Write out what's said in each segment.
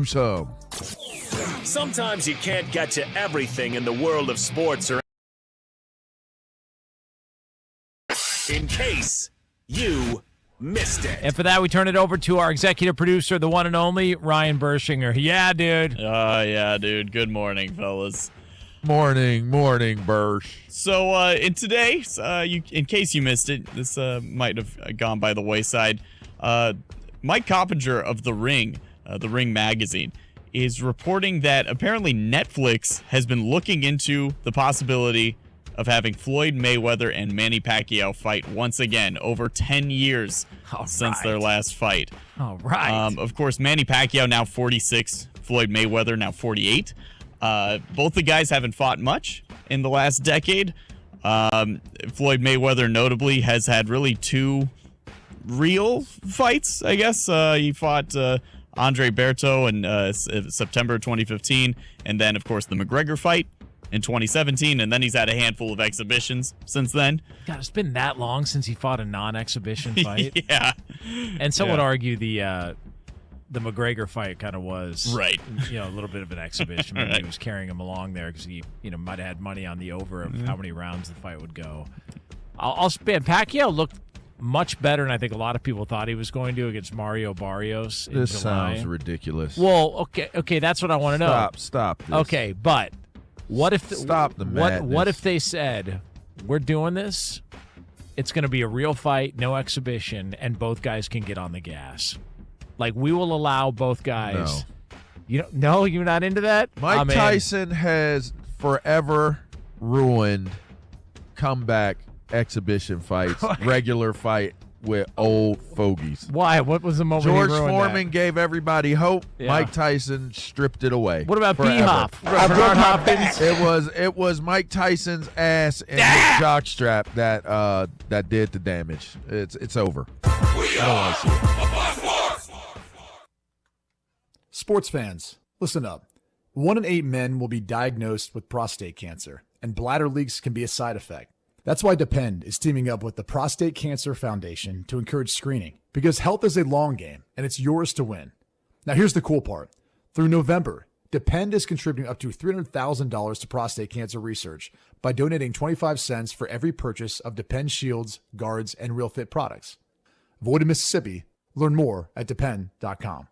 do some. Sometimes you can't get to everything in the world of sports or in case you missed it. And for that, we turn it over to our executive producer, the one and only Ryan Bershinger. Yeah, dude. Yeah, dude. Good morning, fellas. Morning, Bursch. So, in today, in case you missed it, this might have gone by the wayside. Mike Coppinger of The Ring magazine, is reporting that apparently Netflix has been looking into the possibility of having Floyd Mayweather and Manny Pacquiao fight once again over 10 years since their last fight. All right. Of course, Manny Pacquiao now 46, Floyd Mayweather now 48. Both the guys haven't fought much in the last decade. Floyd Mayweather notably has had really two real fights, I guess. He fought Andre Berto in September 2015, and then, of course, the McGregor fight in 2017, and then he's had a handful of exhibitions since then. God, it's been that long since he fought a non-exhibition fight. Yeah. And some would argue the McGregor fight kind of was, right, a little bit of an exhibition. Right. He was carrying him along there because he, might have had money on the over of how many rounds the fight would go. Pacquiao looked much better than I think a lot of people thought he was going to against Mario Barrios in July. This sounds ridiculous. Well, okay, that's what I want to know. Stop this. Okay, but what if stop the madness. What if they said, we're doing this, it's going to be a real fight, no exhibition, and both guys can get on the gas? Like, we will allow both guys. No, you're not into that? Mike Tyson has forever ruined comeback exhibition fights, regular fight with old fogies. Why? What was the moment George he ruined Foreman that? gave everybody hope. Yeah. Mike Tyson stripped it away. What about B-Hop? Bernard Hopkins? It was Mike Tyson's ass and his jockstrap that did the damage. It's over. I don't want to see it. Sports fans, listen up. 1 in 8 men will be diagnosed with prostate cancer, and bladder leaks can be a side effect. That's why Depend is teaming up with the Prostate Cancer Foundation to encourage screening, because health is a long game, and it's yours to win. Now, here's the cool part. Through November, Depend is contributing up to $300,000 to prostate cancer research by donating 25 cents for every purchase of Depend shields, guards, and Real Fit products. Void in Mississippi. Learn more at depend.com.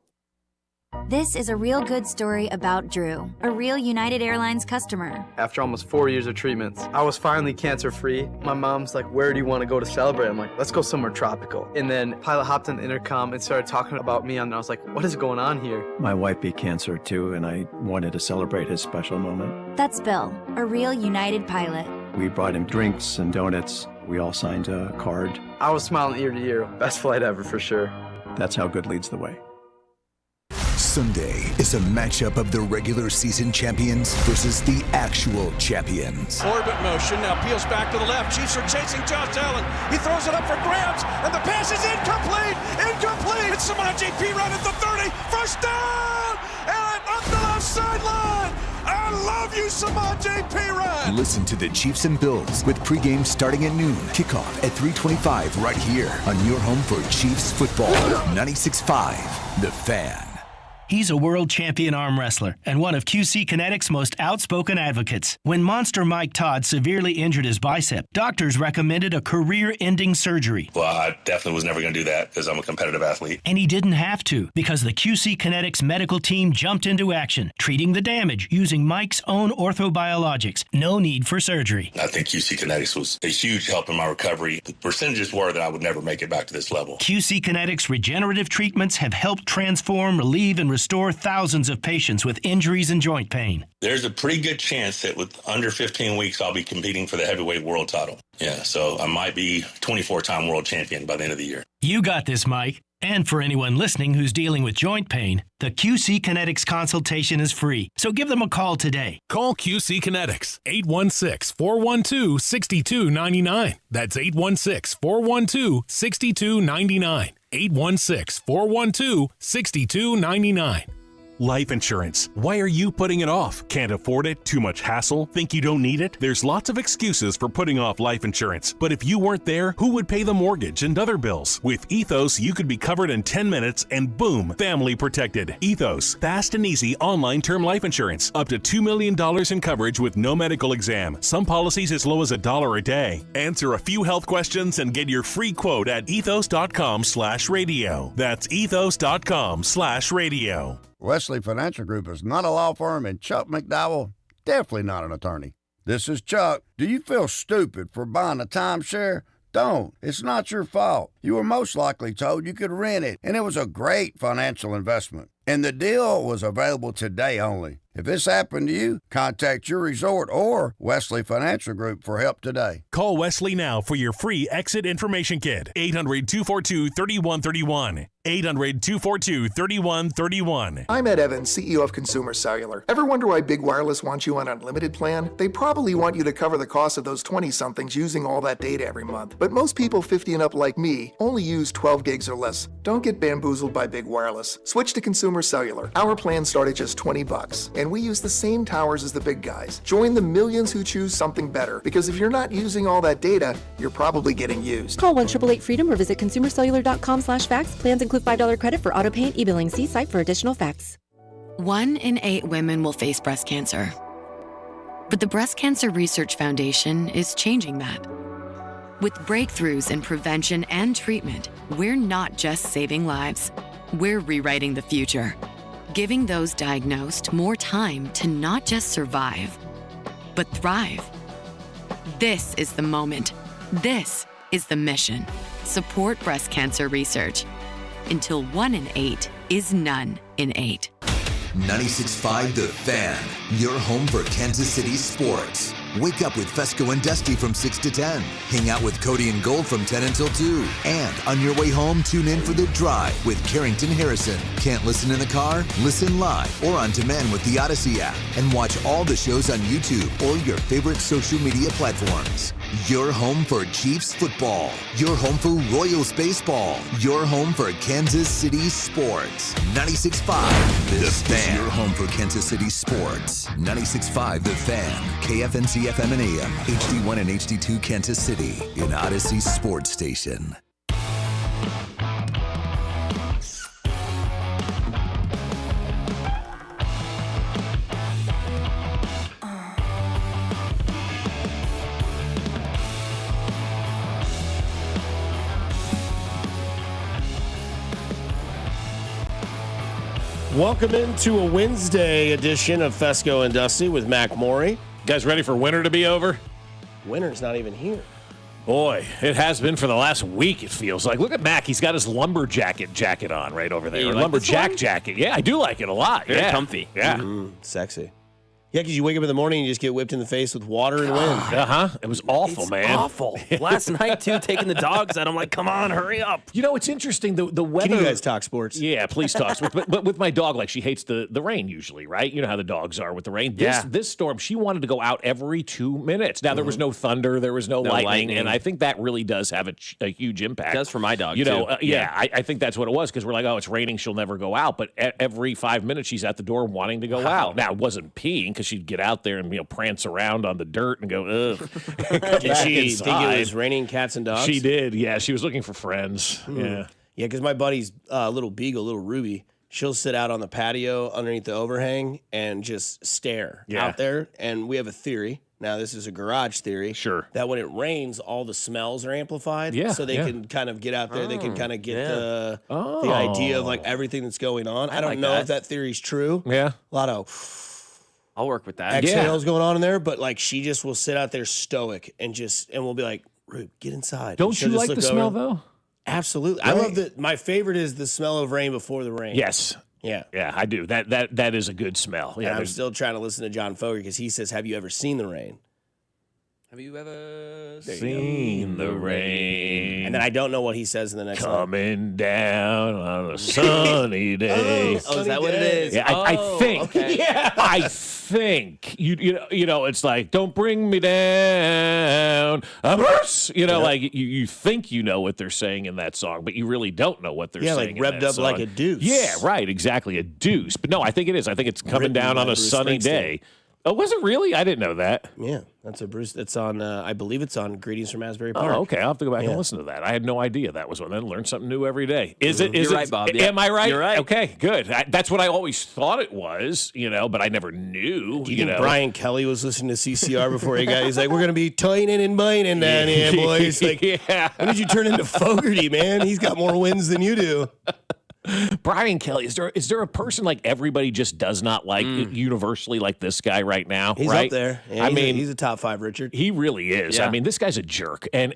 This is a real good story about Drew, a real United Airlines customer. After almost 4 years of treatments, I was finally cancer-free. My mom's like, where do you want to go to celebrate? I'm like, let's go somewhere tropical. And then pilot hopped on the intercom and started talking about me, and I was like, what is going on here? My wife beat cancer too, and I wanted to celebrate his special moment. That's Bill, a real United pilot. We brought him drinks and donuts. We all signed a card. I was smiling ear to ear. Best flight ever for sure. That's how good leads the way. Sunday is a matchup of the regular season champions versus the actual champions. Orbit motion, now peels back to the left. Chiefs are chasing Josh Allen. He throws it up for grabs, and the pass is incomplete! Incomplete! It's Samaje Perine at the 30. First down! And up the left sideline! I love you, Samaje Perine! Listen to the Chiefs and Bills with pregame starting at noon. Kickoff at 3:25 right here on your home for Chiefs football. 96.5, The Fan. He's a world champion arm wrestler and one of QC Kinetics' most outspoken advocates. When Monster Mike Todd severely injured his bicep, doctors recommended a career-ending surgery. Well, I definitely was never going to do that because I'm a competitive athlete. And he didn't have to, because the QC Kinetics medical team jumped into action, treating the damage using Mike's own orthobiologics. No need for surgery. I think QC Kinetics was a huge help in my recovery. The percentages were that I would never make it back to this level. QC Kinetics regenerative treatments have helped transform, relieve, and restore thousands of patients with injuries and joint pain. There's a pretty good chance that with under 15 weeks, I'll be competing for the heavyweight world title. Yeah, so I might be 24-time world champion by the end of the year. You got this, Mike. And for anyone listening who's dealing with joint pain, the QC Kinetics consultation is free. So give them a call today. Call QC Kinetics, 816-412-6299. That's 816-412-6299. 816-412-6299. life insurance. Why are you putting it off? Can't afford it? Too much hassle? Think you don't need it? There's lots of excuses for putting off life insurance. But if you weren't there, who would pay the mortgage and other bills? With Ethos, you could be covered in 10 minutes and boom, family protected. Ethos, fast and easy online term life insurance. Up to $2 million in coverage with no medical exam. Some policies as low as $1 a day. Answer a few health questions and get your free quote at ethos.com/radio. That's ethos.com/radio. Wesley Financial Group is not a law firm, and Chuck McDowell, definitely not an attorney. This is Chuck. Do you feel stupid for buying a timeshare? Don't. It's not your fault. You were most likely told you could rent it, and it was a great financial investment. And the deal was available today only. If this happened to you, contact your resort or Wesley Financial Group for help today. Call Wesley now for your free exit information kit. 800-242-3131. 800-242-3131. I'm Ed Evans, CEO of Consumer Cellular. Ever wonder why Big Wireless wants you on an unlimited plan? They probably want you to cover the cost of those 20-somethings using all that data every month. But most people 50 and up like me only use 12 gigs or less. Don't get bamboozled by Big Wireless. Switch to Consumer Cellular. Our plans start at just $20, and we use the same towers as the big guys. Join the millions who choose something better, because if you're not using all that data, you're probably getting used. Call 1-888-FREEDOM or visit consumercellular.com/facts. Plans include $5 credit for auto pay and e-billing. See site for additional facts. 1 in 8 women will face breast cancer. But the Breast Cancer Research Foundation is changing that. With breakthroughs in prevention and treatment, we're not just saving lives, we're rewriting the future, giving those diagnosed more time to not just survive, but thrive. This is the moment. This is the mission. Support breast cancer research. Until 1 in 8 is none in 8. 96.5 The Fan, your home for Kansas City sports. Wake up with Fescoe and Dusty from 6 to 10. Hang out with Cody and Gold from 10 until 2. And on your way home, tune in for The Drive with Carrington Harrison. Can't listen in the car? Listen live or on demand with the Odyssey app. And watch all the shows on YouTube or your favorite social media platforms. Your home for Chiefs football. Your home for Royals baseball. Your home for Kansas City sports. 96.5 The Fan. Your home for Kansas City sports. 96.5 The Fan. KFNC FM and AM. HD1 and HD2 Kansas City. An Odyssey sports station. Welcome into a Wednesday edition of Fescoe and Dusty with Mac Morey. Guys ready for winter to be over? Winter's not even here. Boy, it has been for the last week, it feels like. Look at Mac. He's got his lumberjacket jacket on right over there. You Or like lumberjack jacket. Yeah, I do like it a lot. Very yeah. comfy. Yeah. Sexy. Yeah, because you wake up in the morning and you just get whipped in the face with water and wind. Uh-huh. It was awful, man. Awful. Last night, too, taking the dogs out. I'm like, come on, hurry up. You know, it's interesting. The weather. Can you guys talk sports? Yeah, please talk sports. But with my dog, like, she hates the rain usually, right? You know how the dogs are with the rain. This storm, she wanted to go out every 2 minutes. Now, there was no thunder. There was no lightning. And I think that really does have a huge impact. It does for my dog, you know, too. I think that's what it was, because we're like, oh, it's raining. She'll never go out. But every 5 minutes, she's at the door wanting to go out. Now, it wasn't peeing, because she'd get out there and prance around on the dirt and go, ugh. Did she think it was raining cats and dogs? She did, yeah. She was looking for friends. Yeah. Yeah, because my buddy's little beagle, little Ruby, she'll sit out on the patio underneath the overhang and just stare out there. And we have a theory. Now, this is a garage theory. Sure. That when it rains, all the smells are amplified. Yeah. So they can kind of get out there. They can kind of get the idea of like everything that's going on. I don't know if that theory's true. Yeah. A lot of... I'll work with that. Exhales going on in there, but like she just will sit out there stoic and we'll be like, Rube, get inside. Don't you like the smell though? Absolutely. I love that. My favorite is the smell of rain before the rain. Yes. Yeah. Yeah, I do. That is a good smell. Yeah. And I'm still trying to listen to John Foger because he says, have you ever seen the rain? Have you ever seen the rain? And then I don't know what he says in the next coming down on a sunny day. Oh, is that what it is? Yeah, I think. Okay. I think you know it's like don't bring me down, like you think you know what they're saying in that song, but you really don't know what they're saying. Yeah, like revved up song. like a deuce. Yeah, right, exactly, a deuce. But no, I think it is. I think it's coming down on a sunny day. Oh, was it really? I didn't know that. Yeah, that's a Bruce. It's on. I believe it's on Greetings from Asbury Park. Oh, okay. I'll have to go back and listen to that. I had no idea that was one. I learn something new every day. Is it? You're right, Bob. Yeah. Am I right? You're right. Okay, good. That's what I always thought it was, but I never knew. Do you think Brian Kelly was listening to CCR before he got? He's like, we're gonna be tining and biting down here, boys. Like, when did you turn into Fogarty, man? He's got more wins than you do. Brian Kelly, is there a person like everybody just does not like universally like this guy right now? He's right? up there. Yeah, he's a top 5, Richard. He really is. Yeah. I mean, this guy's a jerk. And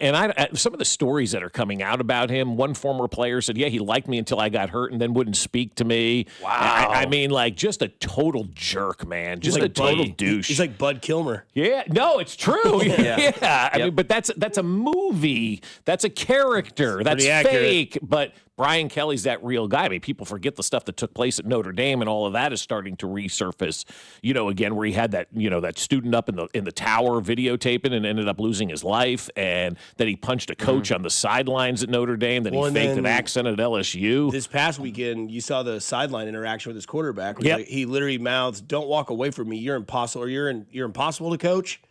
some of the stories that are coming out about him, one former player said, yeah, he liked me until I got hurt and then wouldn't speak to me. Wow. I mean, like, just a total jerk, man. Just a total douche. He's like Bud Kilmer. Yeah, no, it's true. Yeah. I mean, but that's a movie. That's a character. That's fake. But Brian Kelly's that real guy. I mean, people forget the stuff that took place at Notre Dame, and all of that is starting to resurface. Again, where he had that, that student up in the tower videotaping and ended up losing his life, and then he punched a coach on the sidelines at Notre Dame. Then he faked an accent at LSU. This past weekend, you saw the sideline interaction with his quarterback. Like, he literally mouths, "Don't walk away from me. You're impossible. Or you're impossible to coach.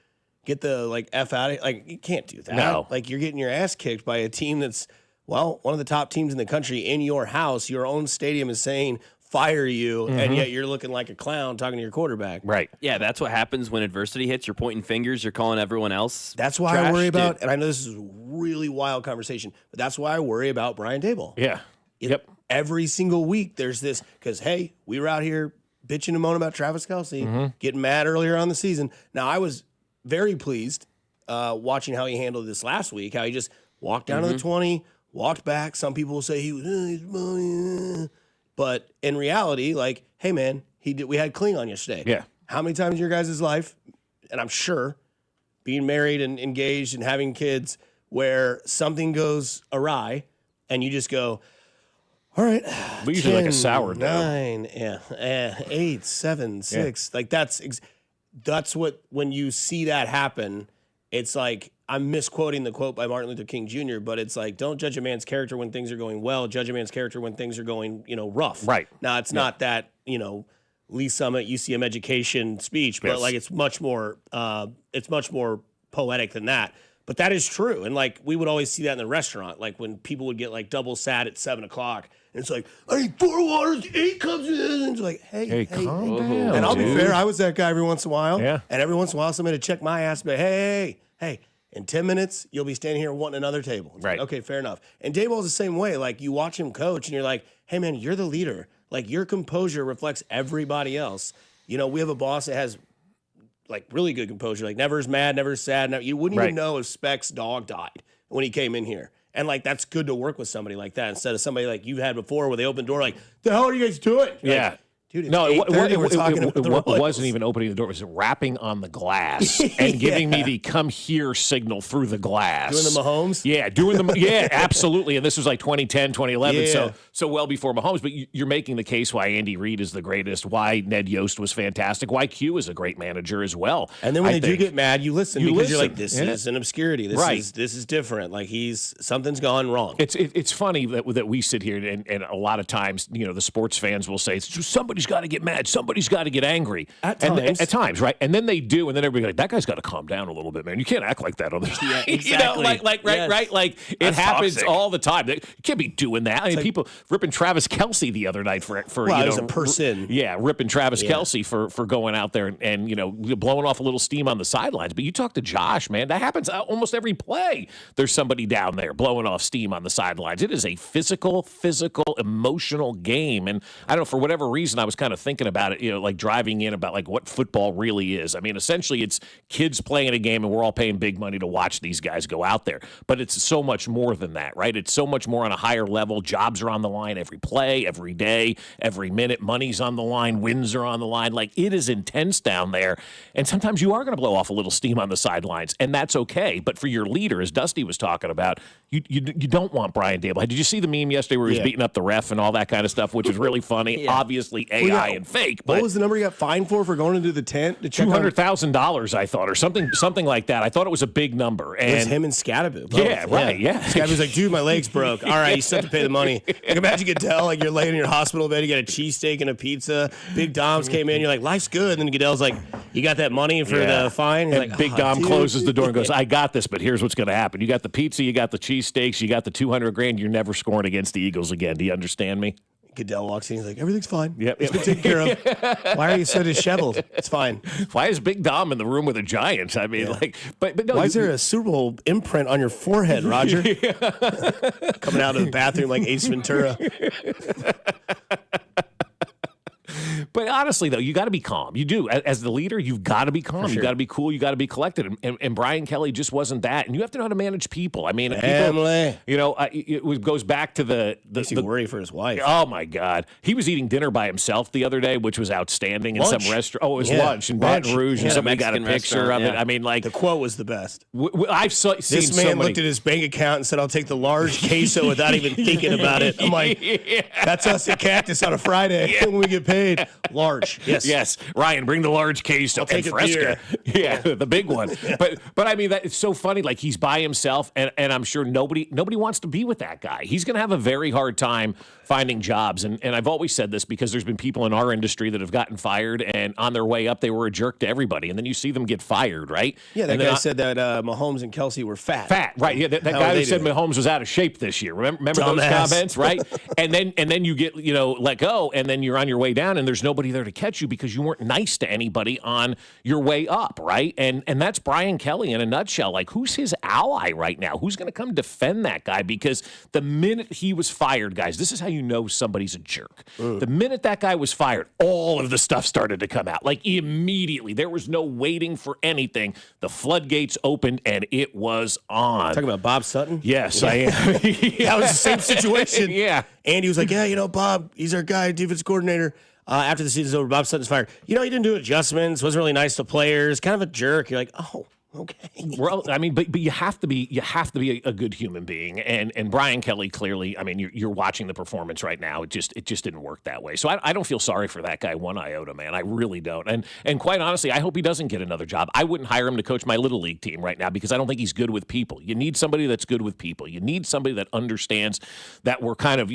Get the F out of it." Like, you can't do that. No. Like, you're getting your ass kicked by a team that's, one of the top teams in the country in your house. Your own stadium is saying, fire you, and yet you're looking like a clown talking to your quarterback. Right. Yeah, that's what happens when adversity hits. You're pointing fingers. You're calling everyone else. That's why I worry about, and I know this is a really wild conversation, but that's why I worry about Brian Daboll. Yeah. Yep. Every single week there's this, because, hey, we were out here bitching and moaning about Travis Kelce, getting mad earlier on the season. Now, I was very pleased watching how he handled this last week, how he just walked down to the 20, walked back. Some people will say he was, but in reality, like, hey man, we had Klingon yesterday. Yeah. How many times in your guys' life, and I'm sure, being married and engaged and having kids, where something goes awry, and you just go, all right, we usually 10, like a sourdough. 9, 8, 7, 6. Like that's what, when you see that happen, it's like, I'm misquoting the quote by Martin Luther King Jr., but it's like, don't judge a man's character when things are going well. Judge a man's character when things are going, rough. Right. Now, it's not that, Lee Summit, UCM education speech, but like it's much more poetic than that. But that is true. And like, we would always see that in the restaurant, like when people would get like double sat at 7 o'clock. And it's like, I need 4 waters, 8 cups. And it's like, hey, calm down, and I'll dude. be fair, I was that guy every once in a while. Yeah. And every once in a while, somebody would check my ass and be, hey, in 10 minutes, you'll be standing here wanting another table. It's right. Like, okay, fair enough. And Daboll's the same way. Like, you watch him coach, and you're like, hey, man, you're the leader. Like, your composure reflects everybody else. We have a boss that has, like, really good composure. Like, never is mad, never is sad. You wouldn't even know if Speck's dog died when he came in here. And, like, that's good to work with somebody like that instead of somebody like you've had before where they open the door like, the hell are you guys doing? You're Yeah. like, dude, no, it wasn't even opening the door. It was rapping on the glass and giving me the come here signal through the glass. Doing the Mahomes? Yeah, yeah, absolutely. And this was like 2010, 2011, Yeah. so well before Mahomes. But you're making the case why Andy Reid is the greatest, why Ned Yost was fantastic, why Q is a great manager as well. And then when they do get mad, you listen because you're like, this Yeah. is an obscurity. This is different. Like something's gone wrong. It's funny that we sit here and a lot of times, the sports fans will say, somebody's got to get mad. Somebody's got to get angry. At times, right? And then they do, and then everybody's like, that guy's got to calm down a little bit, man. You can't act like that on the Yeah, exactly. right? Like, it That's happens toxic. all the time. You can't be doing that. I mean, people ripping Travis Kelce the other night for as a person. Yeah, ripping Travis Kelce for going out there and blowing off a little steam on the sidelines. But you talk to Josh, man, that happens almost every play. There's somebody down there blowing off steam on the sidelines. It is a physical, emotional game. And I don't know, for whatever reason, I was kind of thinking about it, like driving in about like what football really is. I mean, essentially it's kids playing a game and we're all paying big money to watch these guys go out there. But it's so much more than that, right? It's so much more on a higher level. Jobs are on the line every play, every day, every minute. Money's on the line, wins are on the line. Like, it is intense down there. And sometimes you are going to blow off a little steam on the sidelines, and that's okay. But for your leader, as Dusty was talking about, you don't want Brian Daboll. Did you see the meme yesterday where he was beating up the ref and all that kind of stuff, which is really funny? Yeah. Obviously, A, AI and fake. But what was the number he got fined for going into the tent to check $200,000, I thought, or something like that. I thought it was a big number. And it was him and Scadaboo. Yeah, right. Yeah. Scadaboo's like, dude, my leg's broke. All right, you still have to pay the money. Like, imagine Goodell, like you're laying in your hospital bed, you got a cheesesteak and a pizza. Big Dom's came in, you're like, life's good. And then Goodell's like, you got that money for the fine? He's And like, Big oh, Dom dude. closes the door and goes, I got this, but here's what's going to happen. You got the pizza, you got the cheesesteaks, you got the $200,000. You're never scoring against the Eagles again. Do you understand me? Goodell walks in, he's like, everything's fine. Yep. It's been taken care of. Why are you so disheveled? It's fine. Why is Big Dom in the room with the Giants? I mean, but no. Why is there a Super Bowl imprint on your forehead, Roger? Coming out of the bathroom like Ace Ventura. But honestly, though, you got to be calm. You do. As the leader, you've got to be calm. Sure. You got to be cool. You got to be collected. And Brian Kelly just wasn't that. And you have to know how to manage people. I mean, Family. people, it goes back to the worry for his wife. Oh, my God. He was eating dinner by himself the other day, which was outstanding in some restaurant. Oh, it was lunch in Baton Rouge, and somebody got a picture of it. I mean, like. The quote was the best. I've seen this man looked at his bank account and said, I'll take the large queso without even thinking about it. I'm like, that's us at Cactus on a Friday when we get paid. Large. Yes. Ryan, bring the large case I'll take and a Fresca. beer. Yeah, the big one. But I mean, it's so funny. Like, he's by himself, and I'm sure nobody wants to be with that guy. He's going to have a very hard time finding jobs. And I've always said this because there's been people in our industry that have gotten fired, and on their way up, they were a jerk to everybody. And then you see them get fired, right? Yeah, that guy said that Mahomes and Kelsey were fat. Fat, right. Yeah, that guy who said Mahomes was out of shape this year. Remember those comments, right? and then you get, let go, and then you're on your way down, and there's nobody there to catch you because you weren't nice to anybody on your way up, right? And that's Brian Kelly in a nutshell. Like, who's his ally right now? Who's going to come defend that guy? Because the minute he was fired, guys, this is how you know somebody's a jerk. The minute that guy was fired, all of the stuff started to come out. Like, immediately. There was no waiting for anything. The floodgates opened, and it was on. Talking about Bob Sutton? Yes, I am. That was the same situation. Yeah. Andy was like, Bob, he's our guy, defense coordinator. After the season's over, Bob Sutton's fired. He didn't do adjustments, wasn't really nice to players, kind of a jerk. You're like, oh, okay. Well, I mean, but you have to be a good human being, and Brian Kelly clearly. I mean, you're watching the performance right now. It just didn't work that way. So I don't feel sorry for that guy one iota, man. I really don't. And quite honestly, I hope he doesn't get another job. I wouldn't hire him to coach my little league team right now because I don't think he's good with people. You need somebody that's good with people. You need somebody that understands that we're kind of,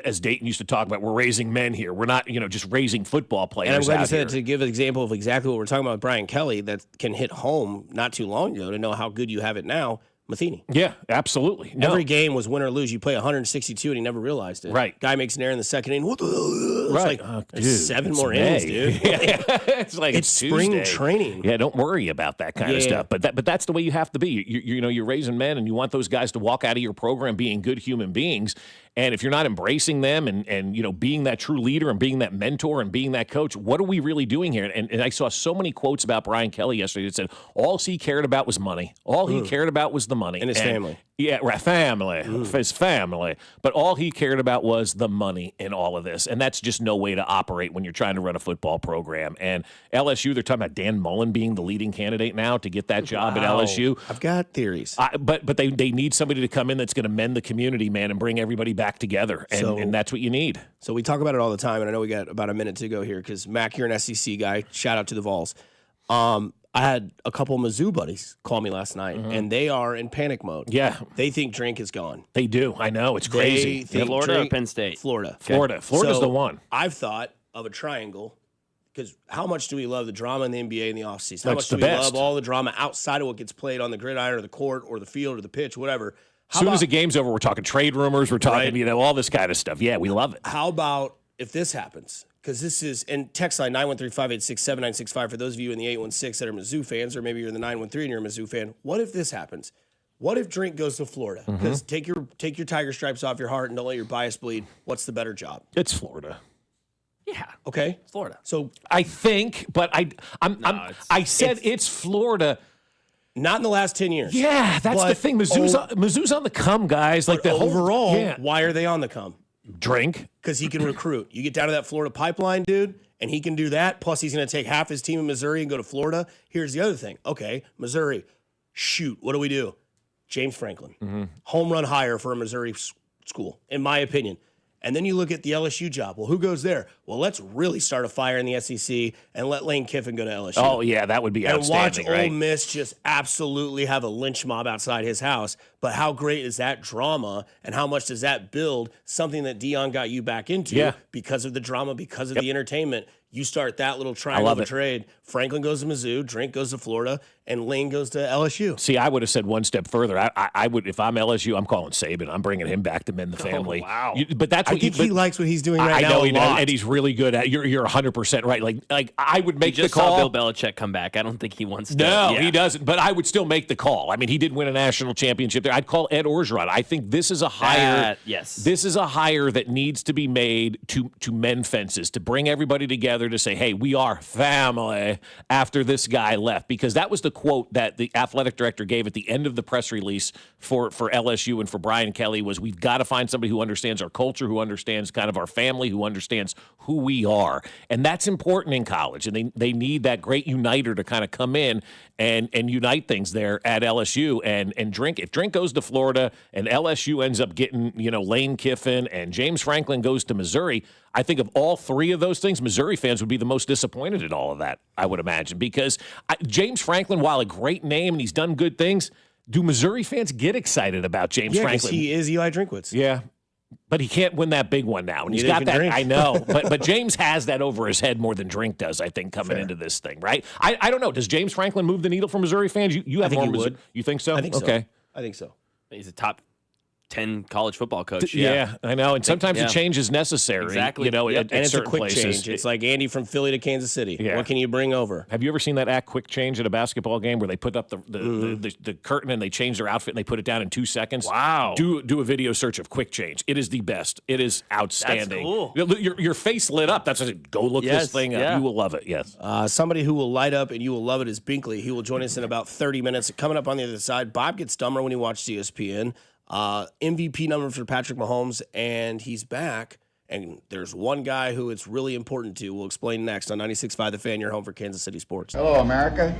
as Dayton used to talk about, we're raising men here. We're not, just raising football players. And I'm glad you out said here. to give an example of exactly what we're talking about with Brian Kelly that can hit home not too long ago to know how good you have it now. Matheny. Yeah, absolutely. Every game was win or lose. You play 162 and he never realized it. Right. Guy makes an error in the second inning. What the? It's Right. like Dude, 7 it's more May. innings, dude. It's like it's spring Tuesday. training. Yeah, don't worry about that kind of Yeah. stuff. But that's the way you have to be. You're raising men, and you want those guys to walk out of your program being good human beings. And if you're not embracing them and being that true leader and being that mentor and being that coach, what are we really doing here? And I saw so many quotes about Brian Kelly yesterday that said all he cared about was money. All he cared about was the money. And his family. Yeah, right, family. His family. But all he cared about was the money in all of this. And that's just no way to operate when you're trying to run a football program. And LSU, they're talking about Dan Mullen being the leading candidate now to get that job at LSU. I've got theories. But they need somebody to come in that's going to mend the community, man, and bring everybody back together. And that's what you need. So we talk about it all the time, and I know we got about a minute to go here because Mac, you're an SEC guy. Shout out to the Vols. I had a couple Mizzou buddies call me last night, and they are in panic mode. Yeah. They think Drink is gone. They do. I know. It's crazy. They think Florida or Penn State? Florida. Florida's So the one. I've thought of a triangle because how much do we love the drama in the NBA in the offseason? How That's much do the we best. love all the drama outside of what gets played on the gridiron or the court or the field or the pitch, whatever? As soon as the game's over, we're talking trade rumors. We're talking, all this kind of stuff. Yeah, we love it. How about if this happens? Because this is, and text line 913-586-7965 for those of you in the 816 that are Mizzou fans, or maybe you're in the 913 and you're a Mizzou fan. What if this happens? What if Drink goes to Florida? Because take your Tiger stripes off your heart and don't let your bias bleed. What's the better job? It's Florida. Yeah. Okay. Florida. So I think, but I said it's Florida. Not in the last 10 years. Yeah, that's the thing. Mizzou's on the come, guys. Like the overall, whole, why are they on the come? Drink. Because he can recruit. You get down to that Florida pipeline, dude, and he can do that. Plus, he's going to take half his team in Missouri and go to Florida. Here's the other thing. Okay, Missouri. Shoot, what do we do? James Franklin. Home run hire for a Missouri school, in my opinion. And then you look at the LSU job. Well, who goes there? Well, let's really start a fire in the SEC and let Lane Kiffin go to LSU. Oh, yeah, that would be outstanding, and watch right? Ole Miss just absolutely have a lynch mob outside his house. But how great is that drama, and how much does that build something that Deion got you back into because of the drama, because of the entertainment? You start that little triangle of a trade. Franklin goes to Mizzou, Drink goes to Florida, and Lane goes to LSU. See, I would have said one step further. I would, if I'm LSU, I'm calling Saban. I'm bringing him back to mend the family. Oh, wow. But that's what I think he likes what he's doing right now. I know, and he's really good at. You're 100% right. Like I would make the call. Saw Bill Belichick come back. I don't think he wants to. No, he doesn't. But I would still make the call. I mean, he did win a national championship there. I'd call Ed Orgeron. I think this is a hire. Yes. This is a hire that needs to be made to mend fences, to bring everybody together, to say, hey, we are family after this guy left. Because that was the quote that the athletic director gave at the end of the press release for LSU and for Brian Kelly was, we've got to find somebody who understands our culture, who understands kind of our family, who understands who we are. And that's important in college. And they need that great uniter to kind of come in and unite things there at LSU. And Drink, if Drink goes to Florida and LSU ends up getting, Lane Kiffin and James Franklin goes to Missouri, I think of all three of those things, Missouri fans would be the most disappointed at all of that, I would imagine. Because James Franklin, while a great name and he's done good things, do Missouri fans get excited about James Franklin? He is Eli Drinkwitz. Yeah. But he can't win that big one now. And he's Neither got can that. Drink. I know. But James has that over his head more than Drink does, I think, coming into this thing, right? I don't know. Does James Franklin move the needle for Missouri fans? You have I think more he would. You think so? I think so. Okay. I think so. He's a top 10 college football coach. Yeah, I know. And sometimes a change is necessary. Exactly. At And it's a certain quick places. change. It's like Andy from Philly to Kansas City. Yeah. What can you bring over? Have you ever seen that quick change at a basketball game where they put up the curtain and they change their outfit and they put it down in 2 seconds? Wow. Do a video search of quick change. It is the best. It is outstanding. That's cool. Your face lit up. That's what go look this thing up. You will love it. Yes. Somebody who will light up and you will love it is Binkley. He will join us in about 30 minutes. Coming up on the other side, Bob gets dumber when he watched ESPN. MVP number for Patrick Mahomes, and he's back. And there's one guy who it's really important to. We'll explain next on 96.5 The Fan, your home for Kansas City sports. Hello, America.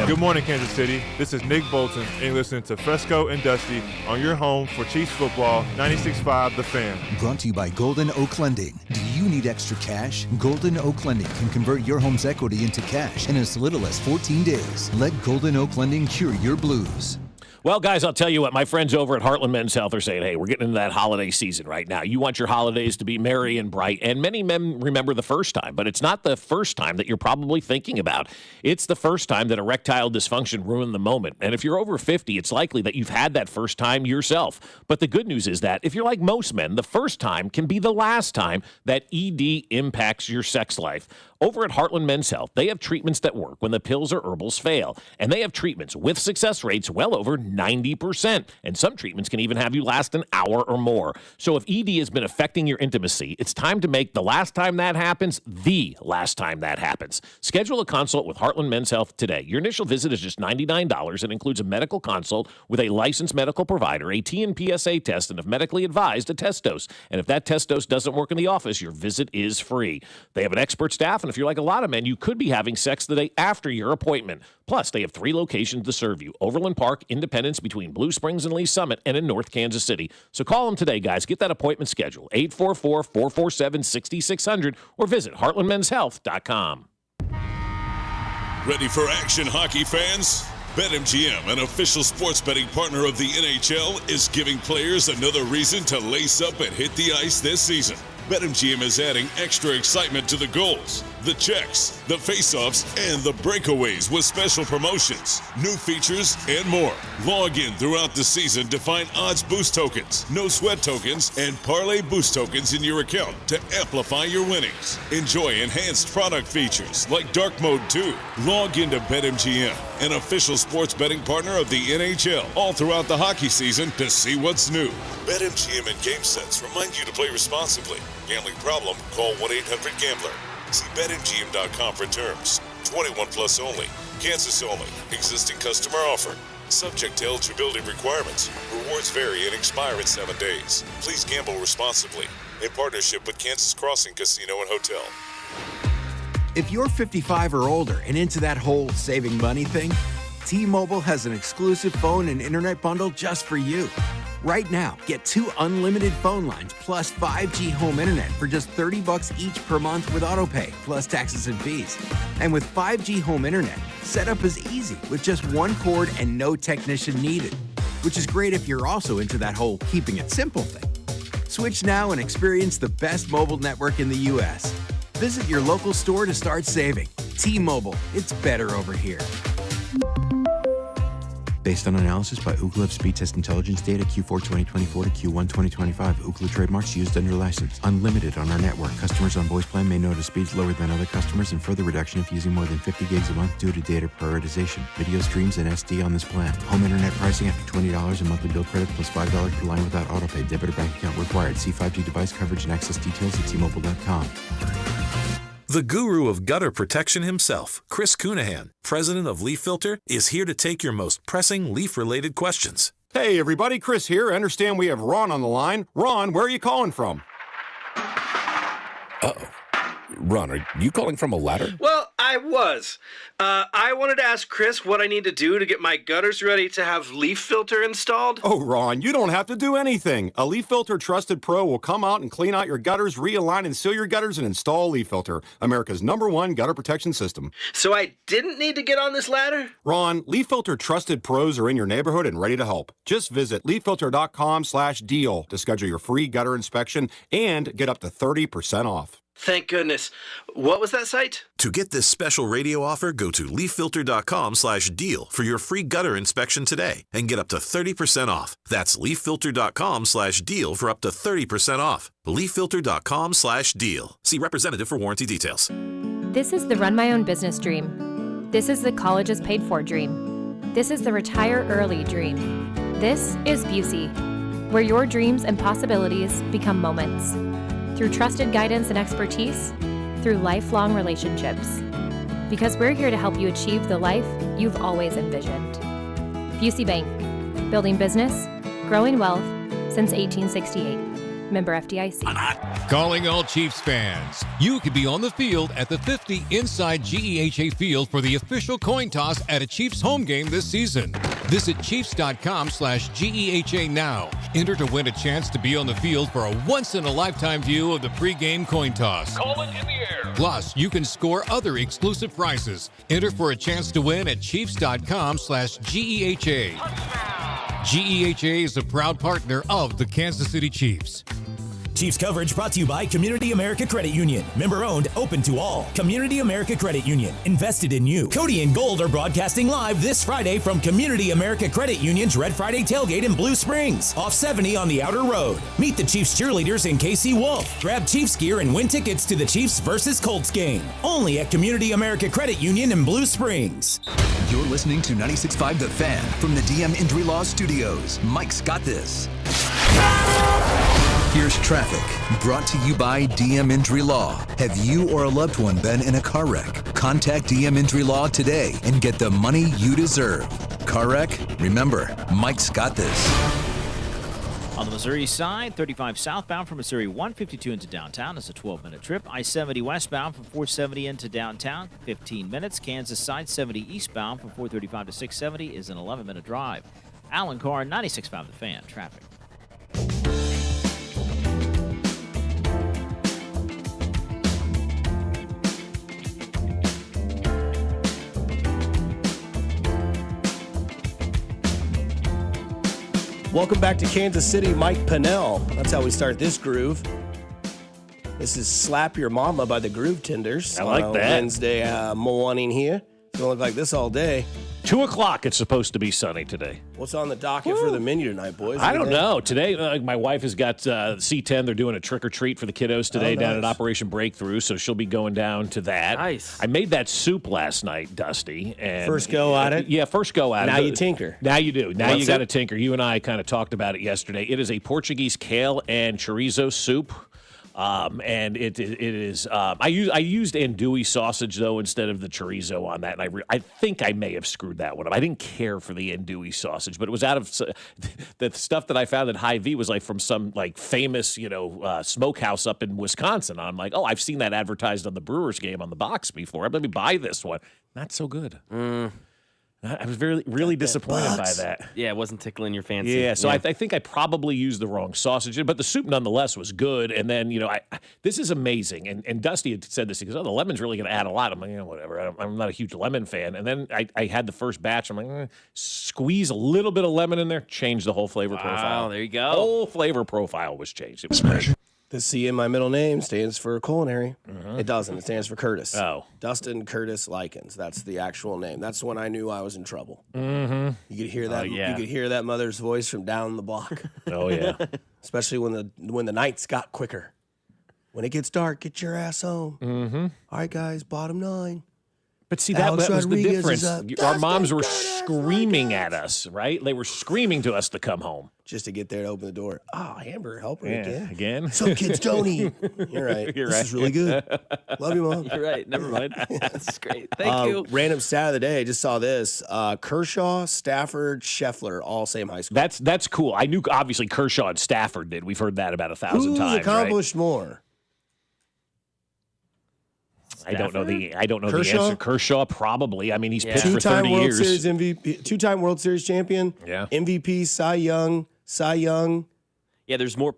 Good morning, Kansas City. This is Nick Bolton, and you're listening to Fescoe and Dusty on your home for Chiefs football, 96.5 The Fan. Brought to you by Golden Oak Lending. Do you need extra cash? Golden Oak Lending can convert your home's equity into cash in as little as 14 days. Let Golden Oak Lending cure your blues. Well, guys, I'll tell you what, my friends over at Heartland Men's Health are saying, hey, we're getting into that holiday season right now. You want your holidays to be merry and bright, and many men remember the first time, but it's not the first time that you're probably thinking about. It's the first time that erectile dysfunction ruined the moment. And if you're over 50, it's likely that you've had that first time yourself. But the good news is that if you're like most men, the first time can be the last time that ED impacts your sex life. Over at Heartland Men's Health, they have treatments that work when the pills or herbals fail. And they have treatments with success rates well over 90%. And some treatments can even have you last an hour or more. So if ED has been affecting your intimacy, it's time to make the last time that happens the last time that happens. Schedule a consult with Heartland Men's Health today. Your initial visit is just $99 and includes a medical consult with a licensed medical provider, a TNPSA test, and if medically advised, a test dose. And if that test dose doesn't work in the office, your visit is free. They have an expert staff, and if you're like a lot of men, you could be having sex the day after your appointment. Plus, they have 3 locations to serve you: Overland Park, Independence between Blue Springs and Lee Summit, and in North Kansas City. So call them today, guys. Get that appointment scheduled, 844-447-6600, or visit heartlandmenshealth.com. Ready for action, hockey fans? BetMGM, an official sports betting partner of the NHL, is giving players another reason to lace up and hit the ice this season. BetMGM is adding extra excitement to the goals, the checks, the face-offs, and the breakaways with special promotions, new features, and more. Log in throughout the season to find odds boost tokens, no sweat tokens, and parlay boost tokens in your account to amplify your winnings. Enjoy enhanced product features like Dark Mode 2. Log into BetMGM, an official sports betting partner of the NHL, all throughout the hockey season to see what's new. BetMGM and GameSense remind you to play responsibly. Gambling problem? Call 1-800-GAMBLER. See BetMGM.com for terms. 21 plus only. Kansas only. Existing customer offer. Subject to eligibility requirements. Rewards vary and expire in 7 days. Please gamble responsibly. In partnership with Kansas Crossing Casino and Hotel. If you're 55 or older and into that whole saving money thing, T-Mobile has an exclusive phone and internet bundle just for you. Right now, get 2 unlimited phone lines plus 5G home internet for just $30 each per month with AutoPay, plus taxes and fees. And with 5G home internet, setup is easy with just one cord and no technician needed, which is great if you're also into that whole keeping it simple thing. Switch now and experience the best mobile network in the U.S. Visit your local store to start saving. T-Mobile, it's better over here. Based on analysis by Ookla of speed test intelligence data Q4 2024 to Q1 2025, Ookla trademarks used under license. Unlimited on our network. Customers on voice plan may notice speeds lower than other customers and further reduction if using more than 50 gigs a month due to data prioritization. Video streams and SD on this plan. Home internet pricing after $20 and monthly bill credit plus $5 per line without autopay. Debit or bank account required. See 5G device coverage and access details at T-Mobile.com. The guru of gutter protection himself, Chris Cunahan, president of Leaf Filter, is here to take your most pressing leaf-related questions. Hey, everybody, Chris here. I understand we have Ron on the line. Ron, where are you calling from? Uh-oh. Ron, are you calling from a ladder? Well, I was. I wanted to ask Chris what I need to do to get my gutters ready to have Leaf Filter installed. Oh, Ron, you don't have to do anything. A Leaf Filter Trusted Pro will come out and clean out your gutters, realign and seal your gutters, and install Leaf Filter, America's #1 gutter protection system. So I didn't need to get on this ladder? Ron, Leaf Filter Trusted Pros are in your neighborhood and ready to help. Just visit leaffilter.com/deal to schedule your free gutter inspection and get up to 30% off. Thank goodness. What was that site? To get this special radio offer, go to leaffilter.com/deal for your free gutter inspection today and get up to 30% off. That's leaffilter.com/deal for up to 30% off. leaffilter.com/deal. See representative for warranty details. This is the run my own business dream. This is the colleges paid for dream. This is the retire early dream. This is Busey, where your dreams and possibilities become moments. Through trusted guidance and expertise, through lifelong relationships. Because we're here to help you achieve the life you've always envisioned. Busey Bank, building business, growing wealth since 1868. Member FDIC. Calling all Chiefs fans. You could be on the field at the 50 inside GEHA Field for the official coin toss at a Chiefs home game this season. Visit Chiefs.com/GEHA now. Enter to win a chance to be on the field for a once-in-a-lifetime view of the pregame coin toss. Call it in the air. Plus, you can score other exclusive prizes. Enter for a chance to win at Chiefs.com/GEHA. GEHA is a proud partner of the Kansas City Chiefs. Chiefs coverage brought to you by Community America Credit Union. Member owned, open to all. Community America Credit Union, invested in you. Cody and Gold are broadcasting live this Friday from Community America Credit Union's Red Friday tailgate in Blue Springs, off 70 on the Outer Road. Meet the Chiefs cheerleaders in KC Wolf. Grab Chiefs gear and win tickets to the Chiefs versus Colts game. Only at Community America Credit Union in Blue Springs. You're listening to 96.5 The Fan from the DM Injury Law Studios. Mike's got this. Here's traffic, brought to you by DM Injury Law. Have you or a loved one been in a car wreck? Contact DM Injury Law today and get the money you deserve. Car wreck? Remember, Mike's got this. On the Missouri side, 35 southbound from Missouri 152 into downtown is a 12-minute trip. I-70 westbound from 470 into downtown, 15 minutes. Kansas side 70 eastbound from 435 to 670 is an 11-minute drive. Alan Carr, 96.5 The Fan, traffic. Welcome back to Kansas City, Mike Pennell. That's how we start this groove. This is Slap Your Mama by the Groove Tenders. I like that. Wednesday morning here. It's going to look like this all day. 2 o'clock, it's supposed to be sunny today. What's on the docket for the menu tonight, boys? I don't know. Today, my wife has got C10. They're doing a trick-or-treat for the kiddos today down at Operation Breakthrough, so she'll be going down to that. Nice. I made that soup last night, Dusty. And First go at it? Yeah, first go at it. Now you tinker. Now you do. Now What's you got to it? tinker. You and I kind of talked about it yesterday. It is a Portuguese kale and chorizo soup. And it is. I used andouille sausage though instead of the chorizo on that, and I think I may have screwed that one up. I didn't care for the andouille sausage, but it was out of the stuff that I found at Hy-Vee was like from some like famous smokehouse up in Wisconsin. I'm like, oh, I've seen that advertised on the Brewers game on the box before. Let me buy this one. Not so good. I was really disappointed by that. Yeah, it wasn't tickling your fancy. Yeah, so I think I probably used the wrong sausage, but the soup nonetheless was good. And then, this is amazing. And Dusty had said this. He goes, the lemon's really going to add a lot. I'm like, whatever. I'm not a huge lemon fan. And then I had the first batch. I'm like, squeeze a little bit of lemon in there, change the whole flavor profile. There you go. Whole flavor profile was changed. It was great. The C in my middle name stands for culinary. It doesn't. It stands for Curtis. Oh. Dustin Curtis Likens. That's the actual name. That's when I knew I was in trouble. Mm-hmm. You could hear that. You could hear that mother's voice from down the block. Oh yeah. Especially when the nights got quicker. When it gets dark, get your ass home. Mm-hmm. All right, guys. Bottom 9. But see, that was the difference. Our moms were screaming at us, right? They were screaming to us to come home. Just to get there to open the door. Oh, hamburger helper again. Some kids don't eat. You're right. This is really good. Love you, Mom. You're right. Never mind. That's great. Thank you. Random stat of the day. I just saw this. Kershaw, Stafford, Scheffler, all same high school. That's cool. I knew, obviously, Kershaw and Stafford did. We've heard that about 1,000 times. Who's accomplished more? I don't know the Kershaw? answer. Kershaw, probably. I mean, he's pitched for 30 Two-time World years. Series MVP, two-time World Series champion. Yeah. MVP, Cy Young. Yeah, there's more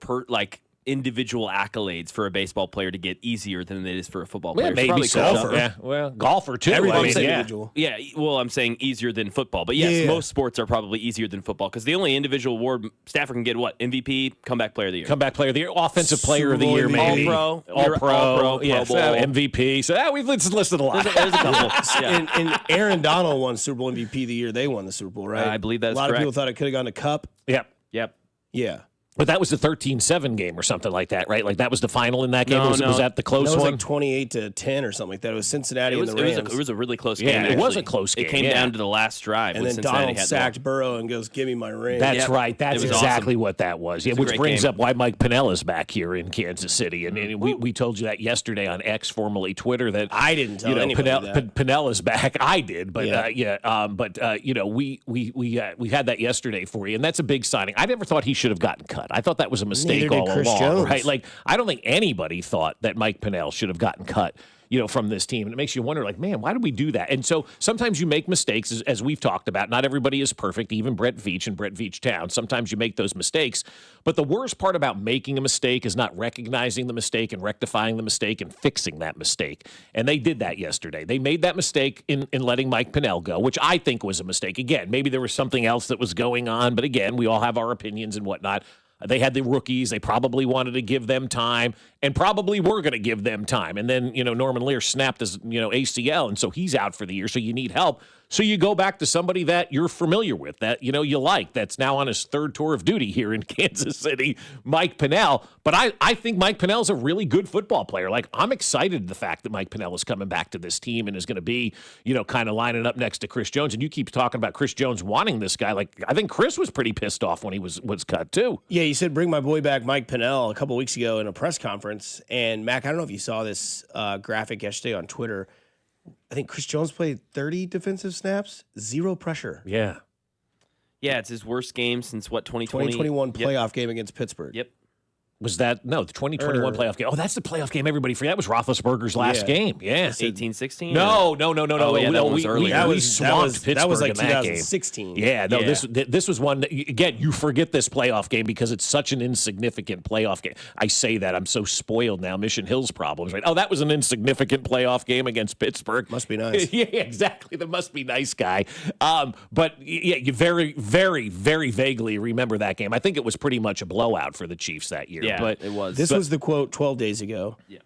individual accolades for a baseball player to get easier than it is for a football player. Yeah, maybe so. Golfer. Yeah, well, golfer too. Individual. Yeah, well, I'm saying easier than football. But yes, most sports are probably easier than football because the only individual award Stafford can get MVP, comeback player of the year. Comeback player of the year, offensive player of the year, maybe. All-pro, Pro MVP. So we've listed a lot. There's a couple. And Aaron Donald won Super Bowl MVP the year they won the Super Bowl, right? I believe that's correct. A lot of people thought it could have gone to Cup. Yep. Yeah. But that was the 13-7 game or something like that, right? Like that was the final in that game? Was that the close one? It was like 28-10 or something like that. It was Cincinnati and the Rams. It was a really close game. Yeah, it was a close game. It came down to the last drive. And then Donald sacked Burrow and goes, give me my ring. That's right. That's exactly what that was. Yeah, which brings up why Mike Pinella's back here in Kansas City. And we told you that yesterday on X, formerly Twitter, that I didn't tell anybody that. Pinella's back. I did, but we had that yesterday for you, and that's a big signing. I never thought he should have gotten cut. I thought that was a mistake all along, right? Like I don't think anybody thought that Mike Pinnell should have gotten cut, from this team. And it makes you wonder, like, man, why did we do that? And so sometimes you make mistakes, as we've talked about. Not everybody is perfect, even Brett Veach and Brett Veach Town. Sometimes you make those mistakes. But the worst part about making a mistake is not recognizing the mistake and rectifying the mistake and fixing that mistake. And they did that yesterday. They made that mistake in letting Mike Pinnell go, which I think was a mistake. Again, maybe there was something else that was going on. But again, we all have our opinions and whatnot. They had the rookies. They probably wanted to give them time and probably were going to give them time. And then, Norman Lear snapped his, ACL, and so he's out for the year, so you need help. So you go back to somebody that you're familiar with, that, you like, that's now on his third tour of duty here in Kansas City, Mike Pinnell. But I think Mike Pinnell's a really good football player. Like, I'm excited the fact that Mike Pinnell is coming back to this team and is going to be, kind of lining up next to Chris Jones. And you keep talking about Chris Jones wanting this guy. Like, I think Chris was pretty pissed off when he was cut, too. Yeah, you said bring my boy back, Mike Pinnell, a couple weeks ago in a press conference. And, Mac, I don't know if you saw this graphic yesterday on Twitter. I think Chris Jones played 30 defensive snaps, 0 pressure. Yeah. Yeah, it's his worst game since, 2020? 2021 playoff game against Pittsburgh. Yep. Was that, the 2021 playoff game? Oh, that's the playoff game everybody forgot. That was Roethlisberger's last game. Yeah. 18-16? No. Oh, yeah, that was early. We swamped Pittsburgh that was like in that 2016. Game. Yeah, no, this was one, that, again, you forget this playoff game because it's such an insignificant playoff game. I say that. I'm so spoiled now. Mission Hill's problems, right? Oh, that was an insignificant playoff game against Pittsburgh. Must be nice. Yeah, exactly. That must be nice, guy. But, yeah, you very, very, very vaguely remember that game. I think it was pretty much a blowout for the Chiefs that year. Yeah, but it was. This was the quote 12 days ago. Yeah.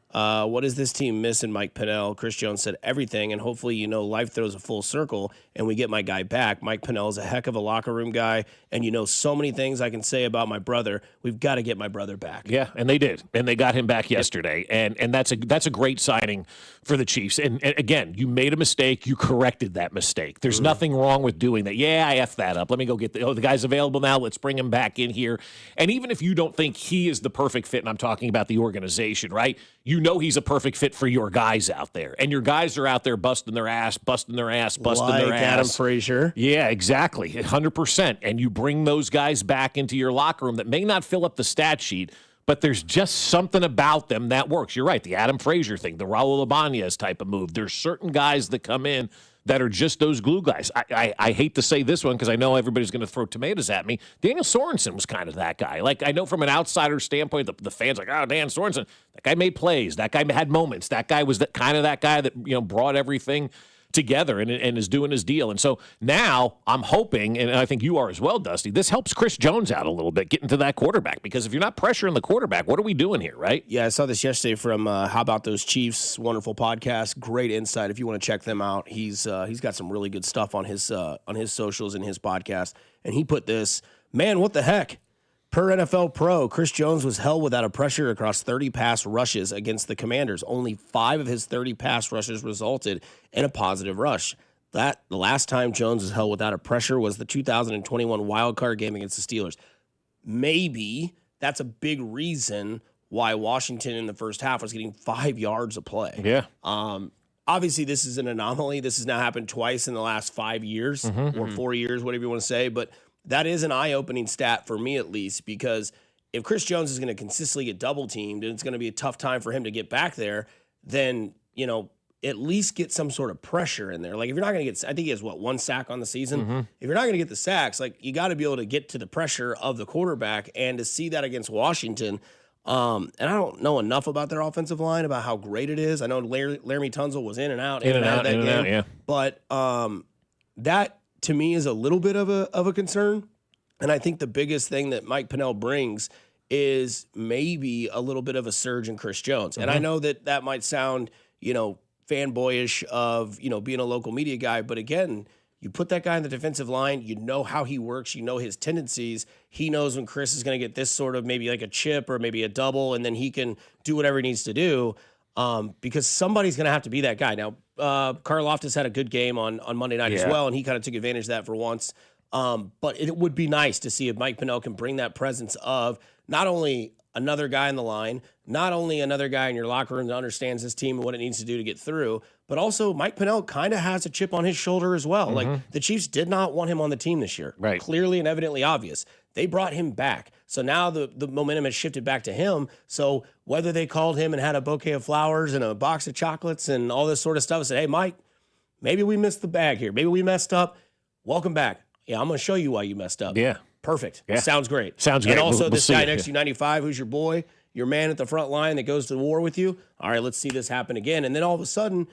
What does this team miss in Mike Pinnell? Chris Jones said everything, and hopefully, life throws a full circle, and we get my guy back. Mike Pinnell is a heck of a locker room guy, and so many things I can say about my brother. We've got to get my brother back. Yeah, and they did, and they got him back yesterday, and that's a great signing for the Chiefs. And again, you made a mistake, you corrected that mistake. There's nothing wrong with doing that. Yeah, I effed that up. Let me go get the guy's available now. Let's bring him back in here. And even if you don't think he is the perfect fit, and I'm talking about the organization, right? He's a perfect fit for your guys out there. And your guys are out there busting their ass. Like Adam Frazier. Yeah, exactly. 100%. And you bring those guys back into your locker room that may not fill up the stat sheet, but there's just something about them that works. You're right, the Adam Frazier thing, the Raul Ibanez type of move. There's certain guys that come in that are just those glue guys. I hate to say this one because I know everybody's going to throw tomatoes at me. Daniel Sorensen was kind of that guy. Like, I know from an outsider standpoint, the fans are like, oh, Dan Sorensen, that guy made plays. That guy had moments. That guy was kind of that guy that, brought everything together and is doing his deal. And so now I'm hoping, and I think you are as well, Dusty, this helps Chris Jones out a little bit, getting to that quarterback, because if you're not pressuring the quarterback, what are we doing here, right? Yeah, I saw this yesterday from How About Those Chiefs, wonderful podcast, great insight. If you want to check them out, he's got some really good stuff on his socials and his podcast, and he put this, man, what the heck? Per NFL Pro, Chris Jones was held without a pressure across 30 pass rushes against the Commanders. Only 5 of his 30 pass rushes resulted in a positive rush. The last time Jones was held without a pressure was the 2021 wild card game against the Steelers. Maybe that's a big reason why Washington in the first half was getting 5 yards a play. Yeah. Obviously, this is an anomaly. This has now happened twice in the last 5 years or 4 years, whatever you want to say. But that is an eye-opening stat for me, at least, because if Chris Jones is going to consistently get double-teamed and it's going to be a tough time for him to get back there, then, at least get some sort of pressure in there. Like, if you're not going to get, I think he has, 1 sack on the season? If you're not going to get the sacks, like, you got to be able to get to the pressure of the quarterback, and to see that against Washington, and I don't know enough about their offensive line, about how great it is. I know Laramie Tunsil was in and out of that game. Yeah. But that, to me, is a little bit of a concern. And I think the biggest thing that Mike Pennell brings is maybe a little bit of a surge in Chris Jones. And I know that might sound, fanboyish of, being a local media guy. But again, you put that guy in the defensive line, you know how he works, you know his tendencies. He knows when Chris is going to get this sort of maybe like a chip or maybe a double, and then he can do whatever he needs to do. Because somebody's going to have to be that guy. Now, Karlaftis had a good game on Monday night as well, and he kind of took advantage of that for once. But it would be nice to see if Mike Pennell can bring that presence of not only another guy in the line, not only another guy in your locker room that understands this team and what it needs to do to get through, but also Mike Pennell kind of has a chip on his shoulder as well. Like, the Chiefs did not want him on the team this year. Right. Clearly and evidently obvious. They brought him back. So now the momentum has shifted back to him. So whether they called him and had a bouquet of flowers and a box of chocolates and all this sort of stuff and said, hey, Mike, maybe we missed the bag here. Maybe we messed up. Welcome back. Yeah, I'm going to show you why you messed up. Yeah. Perfect. Yeah. Sounds great. Sounds great. And also We'll this see guy it. next to you, 95, who's your boy, your man at the front line that goes to war with you. All right, let's see this happen again. And then all of a sudden,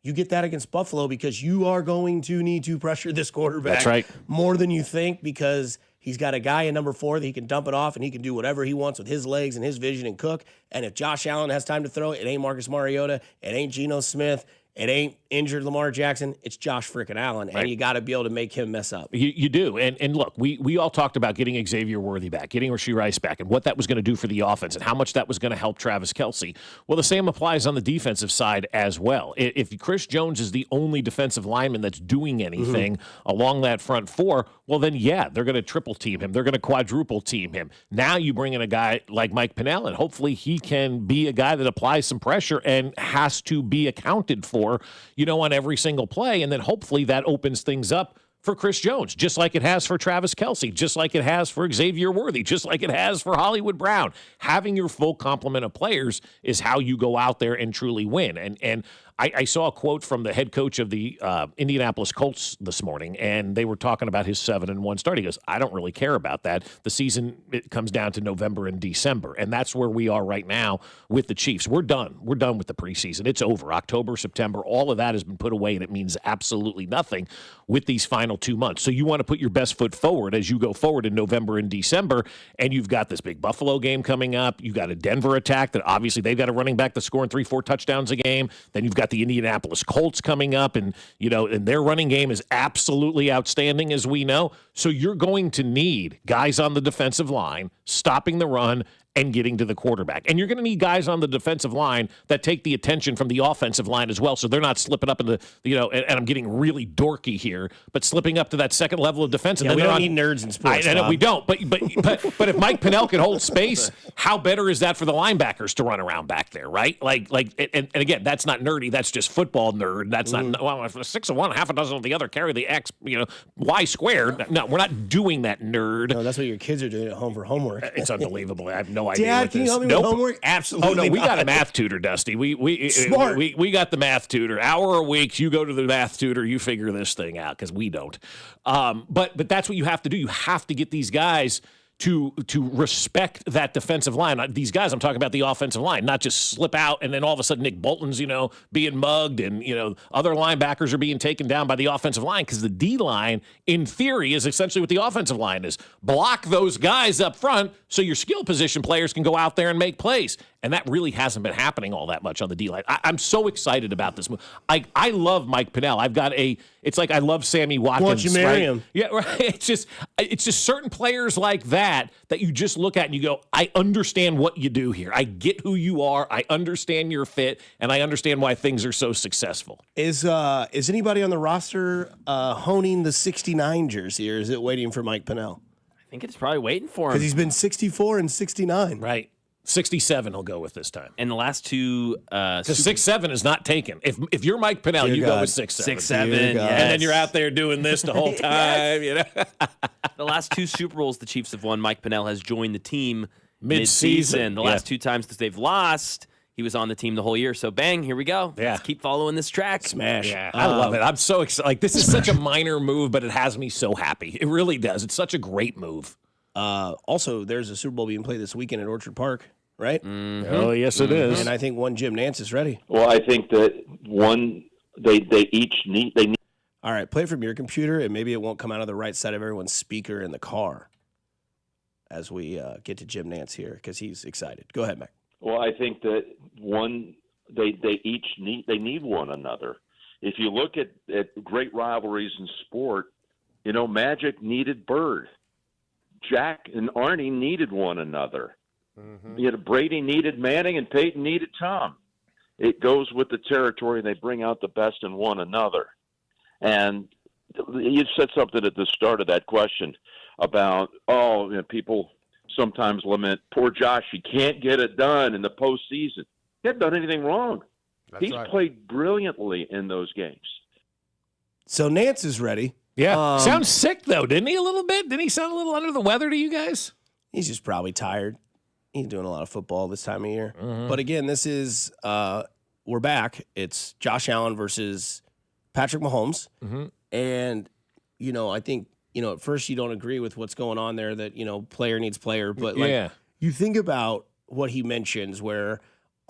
you get that against Buffalo because you are going to need to pressure this quarterback That's right. more than you think, because he's got a guy in number 4 that he can dump it off and he can do whatever he wants with his legs and his vision and cook. And if Josh Allen has time to throw, it ain't Marcus Mariota, it ain't Geno Smith, it ain't injured Lamar Jackson. It's Josh freaking Allen, and you got to be able to make him mess up. You do. And look, we all talked about getting Xavier Worthy back, getting Rashee Rice back, and what that was going to do for the offense and how much that was going to help Travis Kelce. Well, the same applies on the defensive side as well. If Chris Jones is the only defensive lineman that's doing anything along that front 4, well, then, yeah, they're going to triple team him. They're going to quadruple team him. Now you bring in a guy like Mike Pennell, and hopefully he can be a guy that applies some pressure and has to be accounted for, on every single play. And then hopefully that opens things up for Chris Jones, just like it has for Travis Kelce, just like it has for Xavier Worthy, just like it has for Hollywood Brown. Having your full complement of players is how you go out there and truly win. And I saw a quote from the head coach of the Indianapolis Colts this morning, and they were talking about his 7-1 start. He goes, I don't really care about that. The season, it comes down to November and December, and that's where we are right now with the Chiefs. We're done. We're done with the preseason. It's over. October, September, all of that has been put away, and it means absolutely nothing with these final 2 months. So you want to put your best foot forward as you go forward in November and December, and you've got this big Buffalo game coming up. You've got a Denver attack that obviously they've got a running back that's scoring 3-4 touchdowns a game. Then you've got the Indianapolis Colts coming up, and and their running game is absolutely outstanding, as we know. So you're going to need guys on the defensive line stopping the run and getting to the quarterback. And you're going to need guys on the defensive line that take the attention from the offensive line as well, so they're not slipping up into, and I'm getting really dorky here, but slipping up to that second level of defense. And Yeah, then we they're don't need nerds in sports. I know Bob. we don't, but if Mike Pennell can hold space, how better is that for the linebackers to run around back there, right? And again, that's not nerdy. That's just football nerd. That's not, well, 6 of one, half a dozen of the other, carry the X, Y squared. No, we're not doing that, nerd. No, that's what your kids are doing at home for homework. It's unbelievable. I have no no idea. Dad, what can you this. help me with homework? Absolutely. Oh no, we got a not. math tutor, Dusty. Smart. We got the math tutor. Hour a week. You go to the math tutor. You figure this thing out because we don't. But that's what you have to do. You have to get these guys to respect that defensive line. These guys, I'm talking about the offensive line, not just slip out and then all of a sudden Nick Bolton's, being mugged and, other linebackers are being taken down by the offensive line because the D-line, in theory, is essentially what the offensive line is. Block those guys up front so your skill position players can go out there and make plays. And that really hasn't been happening all that much on the D-line. I'm so excited about this move. I love Mike Pennell. It's like I love Sammy Watkins. Why don't you marry him? Yeah, right. It's just certain players like that you just look at and you go, I understand what you do here. I get who you are. I understand your fit, and I understand why things are so successful. Is anybody on the roster honing the 69 jersey, or is it waiting for Mike Pennell? I think it's probably waiting for him. Because he's been 64 and 69. Right. 67 he'll go with this time. And the last two... Because 6'7" is not taken. If you're Mike Pennell, you go with 6'7". 6'7", yes. And then you're out there doing this the whole time. The last two Super Bowls the Chiefs have won, Mike Pennell has joined the team mid-season. The last two times that they've lost, he was on the team the whole year. So bang, here we go. Yeah. Let's keep following this track. Smash. Yeah, I love it. I'm so excited. Like, this is such a minor move, but it has me so happy. It really does. It's such a great move. Also, there's a Super Bowl being played this weekend at Orchard Park, right? Mm-hmm. Oh, yes, it is. And I think one Jim Nance is ready. Well, I think that they each need. All right, play it from your computer, and maybe it won't come out of the right side of everyone's speaker in the car as we get to Jim Nance here because he's excited. Go ahead, Mac. Well, I think that they each need one another. If you look at great rivalries in sport, Magic needed Bird. Jack and Arnie needed one another. Mm-hmm. Brady needed Manning and Peyton needed Tom. It goes with the territory. They bring out the best in one another. And you said something at the start of that question about, people sometimes lament, poor Josh, he can't get it done in the postseason. He hasn't done anything wrong. He's played brilliantly in those games. So Nance is ready. Yeah. Sounds sick, though, didn't he, a little bit? Didn't he sound a little under the weather to you guys? He's just probably tired. He's doing a lot of football this time of year. Mm-hmm. But again, this is, we're back. It's Josh Allen versus Patrick Mahomes. Mm-hmm. And, I think, at first you don't agree with what's going on there that, player needs player. But, you think about what he mentions where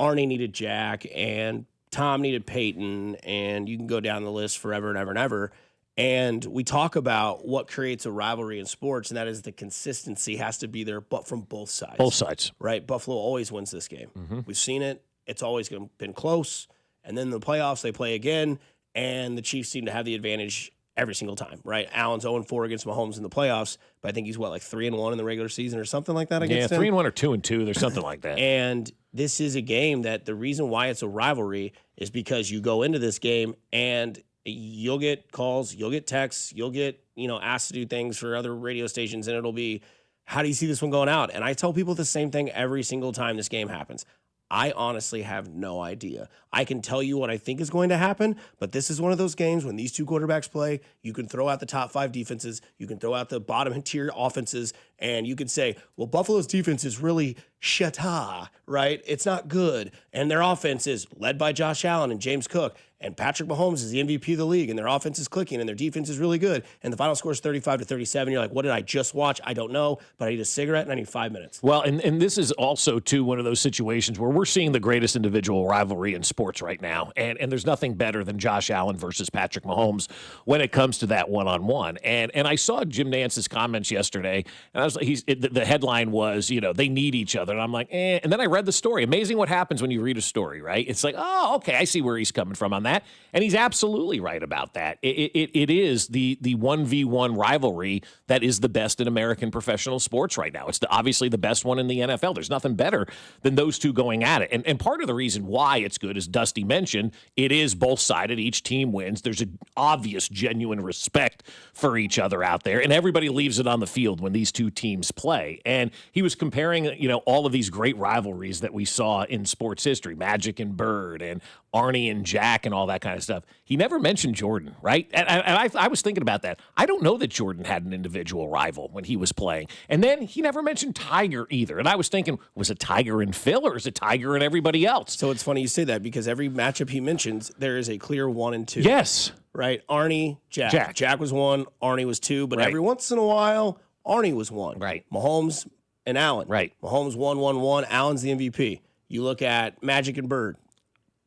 Arnie needed Jack and Tom needed Peyton, and you can go down the list forever and ever and ever. And we talk about what creates a rivalry in sports, and that is the consistency has to be there, but from both sides. Both sides. Right? Buffalo always wins this game. Mm-hmm. We've seen it. It's always been close. And then in the playoffs, they play again, and the Chiefs seem to have the advantage every single time, right? Allen's 0-4 against Mahomes in the playoffs, but I think he's, 3-1 in the regular season or something like that against him? 3-1 or 2-2. There's something like that. And this is a game that the reason why it's a rivalry is because you go into this game and you'll get calls, you'll get texts, you'll get, asked to do things for other radio stations, and it'll be, how do you see this one going out? And I tell people the same thing every single time this game happens. I honestly have no idea. I can tell you what I think is going to happen, but this is one of those games when these two quarterbacks play, you can throw out the top 5 defenses, you can throw out the bottom tier offenses, and you can say, well, Buffalo's defense is really shata, right? It's not good. And their offense is led by Josh Allen and James Cook, and Patrick Mahomes is the MVP of the league, and their offense is clicking, and their defense is really good. And the final score is 35-37. You're like, what did I just watch? I don't know, but I need a cigarette and I need 5 minutes. Well, and this is also, too, one of those situations where we're seeing the greatest individual rivalry in sports right now. And there's nothing better than Josh Allen versus Patrick Mahomes when it comes to that one-on-one. And I saw Jim Nance's comments yesterday, and I was the headline was, they need each other. And I'm like, And then I read the story. Amazing what happens when you read a story, right? It's like, oh, okay, I see where he's coming from on that. And he's absolutely right about that. It is the 1v1 rivalry that is the best in American professional sports right now. It's obviously the best one in the NFL. There's nothing better than those two going at it. And part of the reason why it's good, as Dusty mentioned, it is both-sided. Each team wins. There's an obvious, genuine respect for each other out there. And everybody leaves it on the field when these two teams play. And he was comparing, all of these great rivalries that we saw in sports history, Magic and Bird and Arnie and Jack and all that kind of stuff. He never mentioned Jordan, right? And I was thinking about that. I don't know that Jordan had an individual rival when he was playing. And then he never mentioned Tiger either. And I was thinking, was it Tiger and Phil or is it Tiger and everybody else? So it's funny you say that because every matchup he mentions, there is a clear 1 and 2. Yes. Right? Arnie, Jack. Jack was 1, Arnie was 2, but every once in a while, Arnie was 1. Right. Mahomes and Allen. Right. Mahomes 1-1-1. Allen's the MVP. You look at Magic and Bird.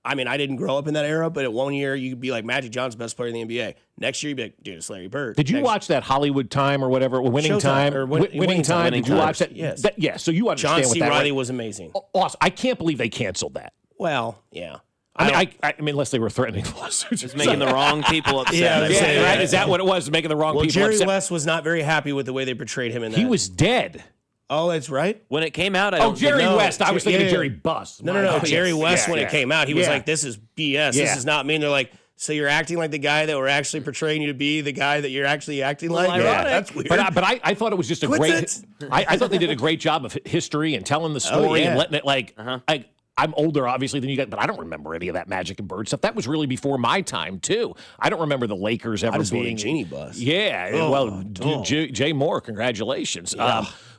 I mean, I didn't grow up in that era, but at one year, you could be like, Magic John's best player in the NBA. Next year, you'd be like, dude, it's Larry Bird. Did you watch that Hollywood Time or whatever, Winning Showtime, Time? or Winning Time. Did you watch that? Yes. Yeah, so you understand John what C. that Reilly right? was amazing. Awesome. I can't believe they canceled that. Well, yeah. I mean, unless they were threatening lawsuits. Just making the wrong people upset. Yeah, right? Is that what it was, making the wrong people Jerry upset? West was not very happy with the way they portrayed him in that. He was dead. Oh, that's right. When it came out, I don't Jerry think- West. I was thinking of Jerry Buss. No. Jerry West, when it came out, he was Yeah. like, this is BS. This is not me. And they're like, so you're acting like the guy that we're actually portraying you to be, the guy that you're actually acting like? Yeah. That's weird. But I thought it was just a great. I thought they did a great job of history and telling the story and letting it I'm older, obviously, than you guys, but I don't remember any of that Magic and Bird stuff. That was really before my time, too. I don't remember the Lakers ever being a genie bus. Yeah, Jay Moore, congratulations.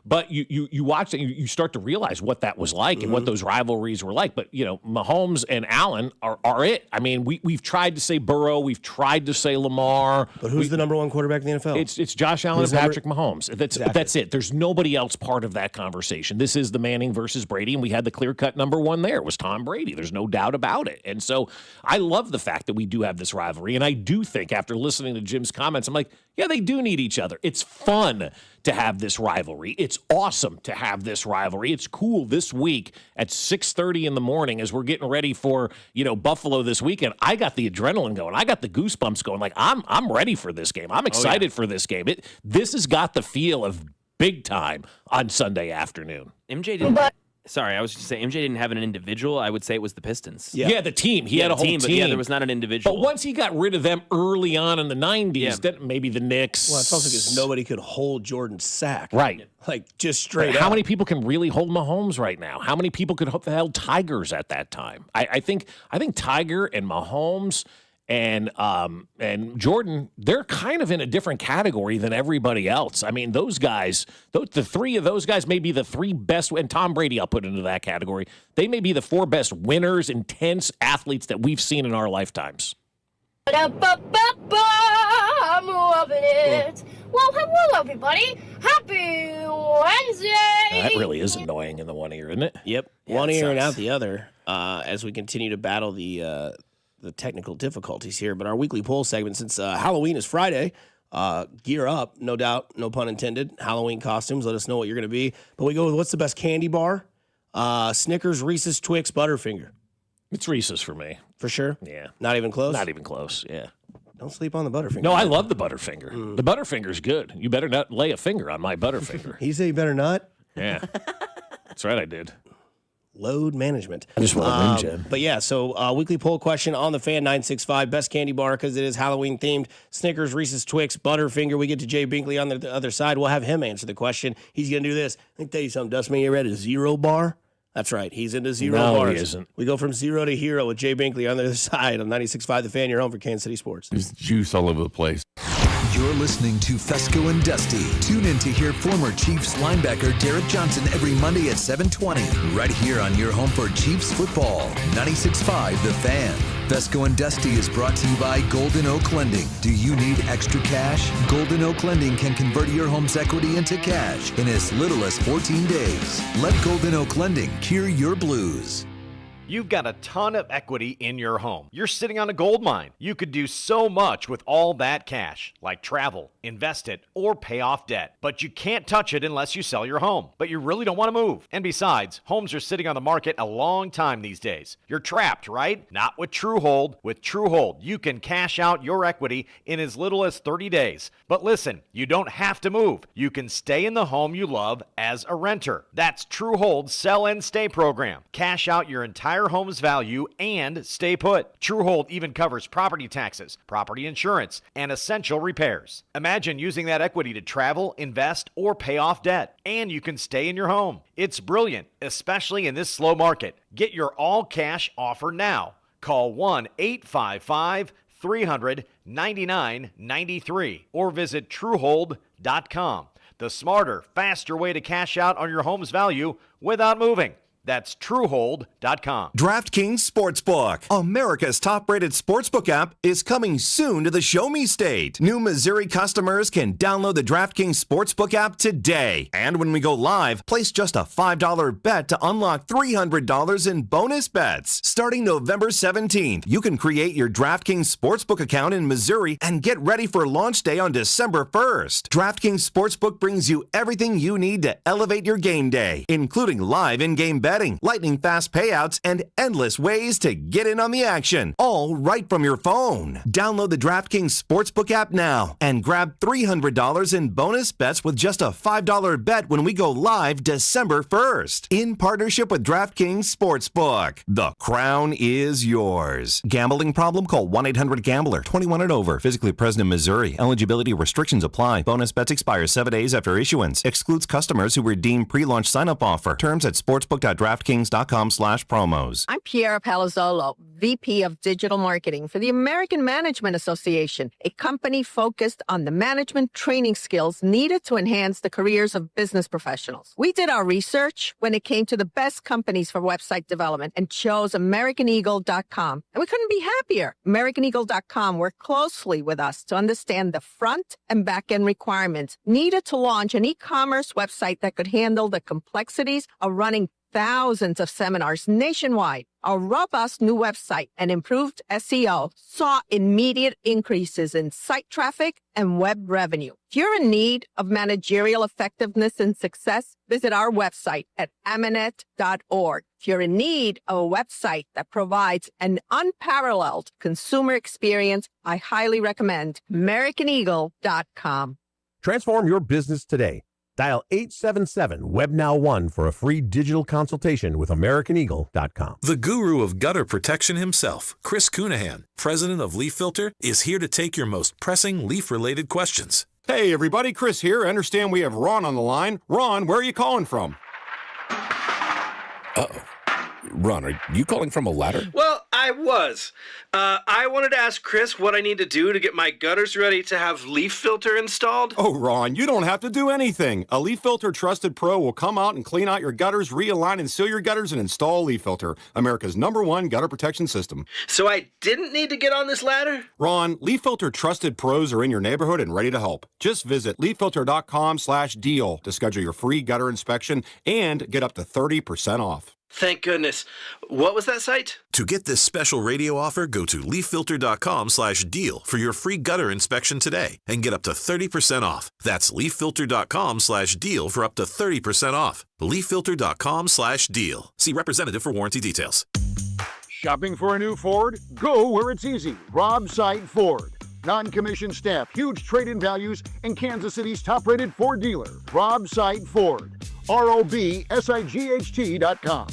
But you watch it, you start to realize what that was like and what those rivalries were like. But, Mahomes and Allen are it. I mean, we've tried to say Burrow. We've tried to say Lamar. But who's the number 1 quarterback in the NFL? It's Josh Allen and Patrick Mahomes. That's it. There's nobody else part of that conversation. This is the Manning versus Brady, and we had the clear-cut number 1 there. It was Tom Brady. There's no doubt about it. And so I love the fact that we do have this rivalry, and I do think after listening to Jim's comments, I'm like, yeah, they do need each other. It's fun to have this rivalry. It's awesome to have this rivalry. It's cool this week at 6:30 in the morning as we're getting ready for, Buffalo this weekend. I got the adrenaline going. I got the goosebumps going. Like, I'm ready for this game. I'm excited for this game. This has got the feel of big time on Sunday afternoon. MJ didn't. Sorry, I was just saying, MJ didn't have an individual. I would say it was the Pistons. Yeah, the team. He had a whole team. But there was not an individual. But once he got rid of them early on in the 90s, then maybe the Knicks. Well, it's also because nobody could hold Jordan's sack. Right. Like, just straight up. How many people can really hold Mahomes right now? How many people could hold Tigers at that time? I think Tiger and Mahomes and Jordan, they're kind of in a different category than everybody else. I mean, those guys, the 3 of those guys may be the 3 best, and Tom Brady I'll put into that category. They may be the 4 best winners, intense athletes that we've seen in our lifetimes. I'm loving it. Well, hello, everybody. Happy Wednesday. That really is annoying in the one ear, isn't it? Yep. One ear and out the other as we continue to battle the technical difficulties here. But our weekly poll segment, since Halloween is Friday, gear up, no doubt, no pun intended. Halloween costumes, let us know what you're going to be. But we go with what's the best candy bar? Snickers, Reese's, Twix, Butterfinger. It's Reese's for me. For sure? Yeah. Not even close? Not even close, yeah. Don't sleep on the Butterfinger. No, I love the Butterfinger. The Butterfinger's good. You better not lay a finger on my Butterfinger. He said you better not? Yeah. That's right, I did. Load management. I just want to win, Jim. But yeah, so weekly poll question on the Fan 965. Best candy bar because it is Halloween themed. Snickers, Reese's, Twix, Butterfinger. We get to Jay Binkley on the other side. We'll have him answer the question. He's going to do this. Let me tell you something, Dustman. You read a zero bar? That's right. He's into zero bars. He isn't. We go from zero to hero with Jay Binkley on the other side on 96.5 The Fan, your home for Kansas City sports. There's juice all over the place. You're listening to Fescoe and Dusty. Tune in to hear former Chiefs linebacker Derek Johnson every Monday at 7:20, right here on your home for Chiefs football. 96.5 The Fan. Fescoe and Dusty is brought to you by Golden Oak Lending. Do you need extra cash? Golden Oak Lending can convert your home's equity into cash in as little as 14 days. Let Golden Oak Lending cure your blues. You've got a ton of equity in your home. You're sitting on a gold mine. You could do so much with all that cash, like travel, invest it, or pay off debt. But you can't touch it unless you sell your home. But you really don't want to move. And besides, homes are sitting on the market a long time these days. You're trapped, right? Not with TrueHold. With TrueHold, you can cash out your equity in as little as 30 days. But listen, you don't have to move. You can stay in the home you love as a renter. That's TrueHold's Sell and Stay program. Cash out your entire home's value and stay put. TrueHold even covers property taxes, property insurance, and essential repairs. Imagine using that equity to travel, invest, or pay off debt, and you can stay in your home. It's brilliant, especially in this slow market. Get your all-cash offer now. Call 1-855-300-9993 or visit Truehold.com. The smarter, faster way to cash out on your home's value without moving. That's Truehold.com. DraftKings Sportsbook, America's top-rated sportsbook app, is coming soon to the Show Me State. New Missouri customers can download the DraftKings Sportsbook app today. And when we go live, place just a $5 bet to unlock $300 in bonus bets. Starting November 17th, you can create your DraftKings Sportsbook account in Missouri and get ready for launch day on December 1st. DraftKings Sportsbook brings you everything you need to elevate your game day, including live in-game betting, lightning-fast payouts, and endless ways to get in on the action, all right from your phone. Download the DraftKings Sportsbook app now and grab $300 in bonus bets with just a $5 bet when we go live December 1st. In partnership with DraftKings Sportsbook, the crown is yours. Gambling problem? Call 1-800-GAMBLER. 21 and over. Physically present in Missouri. Eligibility restrictions apply. Bonus bets expire 7 days after issuance. Excludes customers who redeem pre-launch sign-up offer. Terms at sportsbook.draftkings.com/promos. I'm Piera Palazzolo, VP of Digital Marketing for the American Management Association, a company focused on the management training skills needed to enhance the careers of business professionals. We did our research when it came to the best companies for website development and chose AmericanEagle.com. And we couldn't be happier. AmericanEagle.com worked closely with us to understand the front and back end requirements needed to launch an e-commerce website that could handle the complexities of running thousands of seminars nationwide. Our robust new website and improved SEO saw immediate increases in site traffic and web revenue. If you're in need of managerial effectiveness and success, visit our website at amanet.org. If you're in need of a website that provides an unparalleled consumer experience, I highly recommend AmericanEagle.com. Transform your business today. Dial 877-WEBNOW1 for a free digital consultation with AmericanEagle.com. The guru of gutter protection himself, Chris Cunahan, president of Leaf Filter, is here to take your most pressing leaf-related questions. Hey, everybody, Chris here. I understand we have Ron on the line. Ron, where are you calling from? Uh-oh. Ron, are you calling from a ladder? Well, I was. I wanted to ask Chris what I need to do to get my gutters ready to have Leaf Filter installed. Oh, Ron, you don't have to do anything. A Leaf Filter Trusted Pro will come out and clean out your gutters, realign and seal your gutters, and install Leaf Filter, America's #1 gutter protection system. So I didn't need to get on this ladder? Ron, Leaf Filter Trusted Pros are in your neighborhood and ready to help. Just visit leaffilter.com/deal to schedule your free gutter inspection and get up to 30% off. Thank goodness. What was that site? To get this special radio offer, go to leaffilter.com/deal for your free gutter inspection today and get up to 30% off. That's leaffilter.com/deal for up to 30% off. leaffilter.com/deal. See representative for warranty details. Shopping for a new Ford? Go where it's easy. Rob Sight Ford. Non-commissioned staff, huge trade-in values, and Kansas City's top-rated Ford dealer. Rob Sight Ford. ROBSIGHT.com.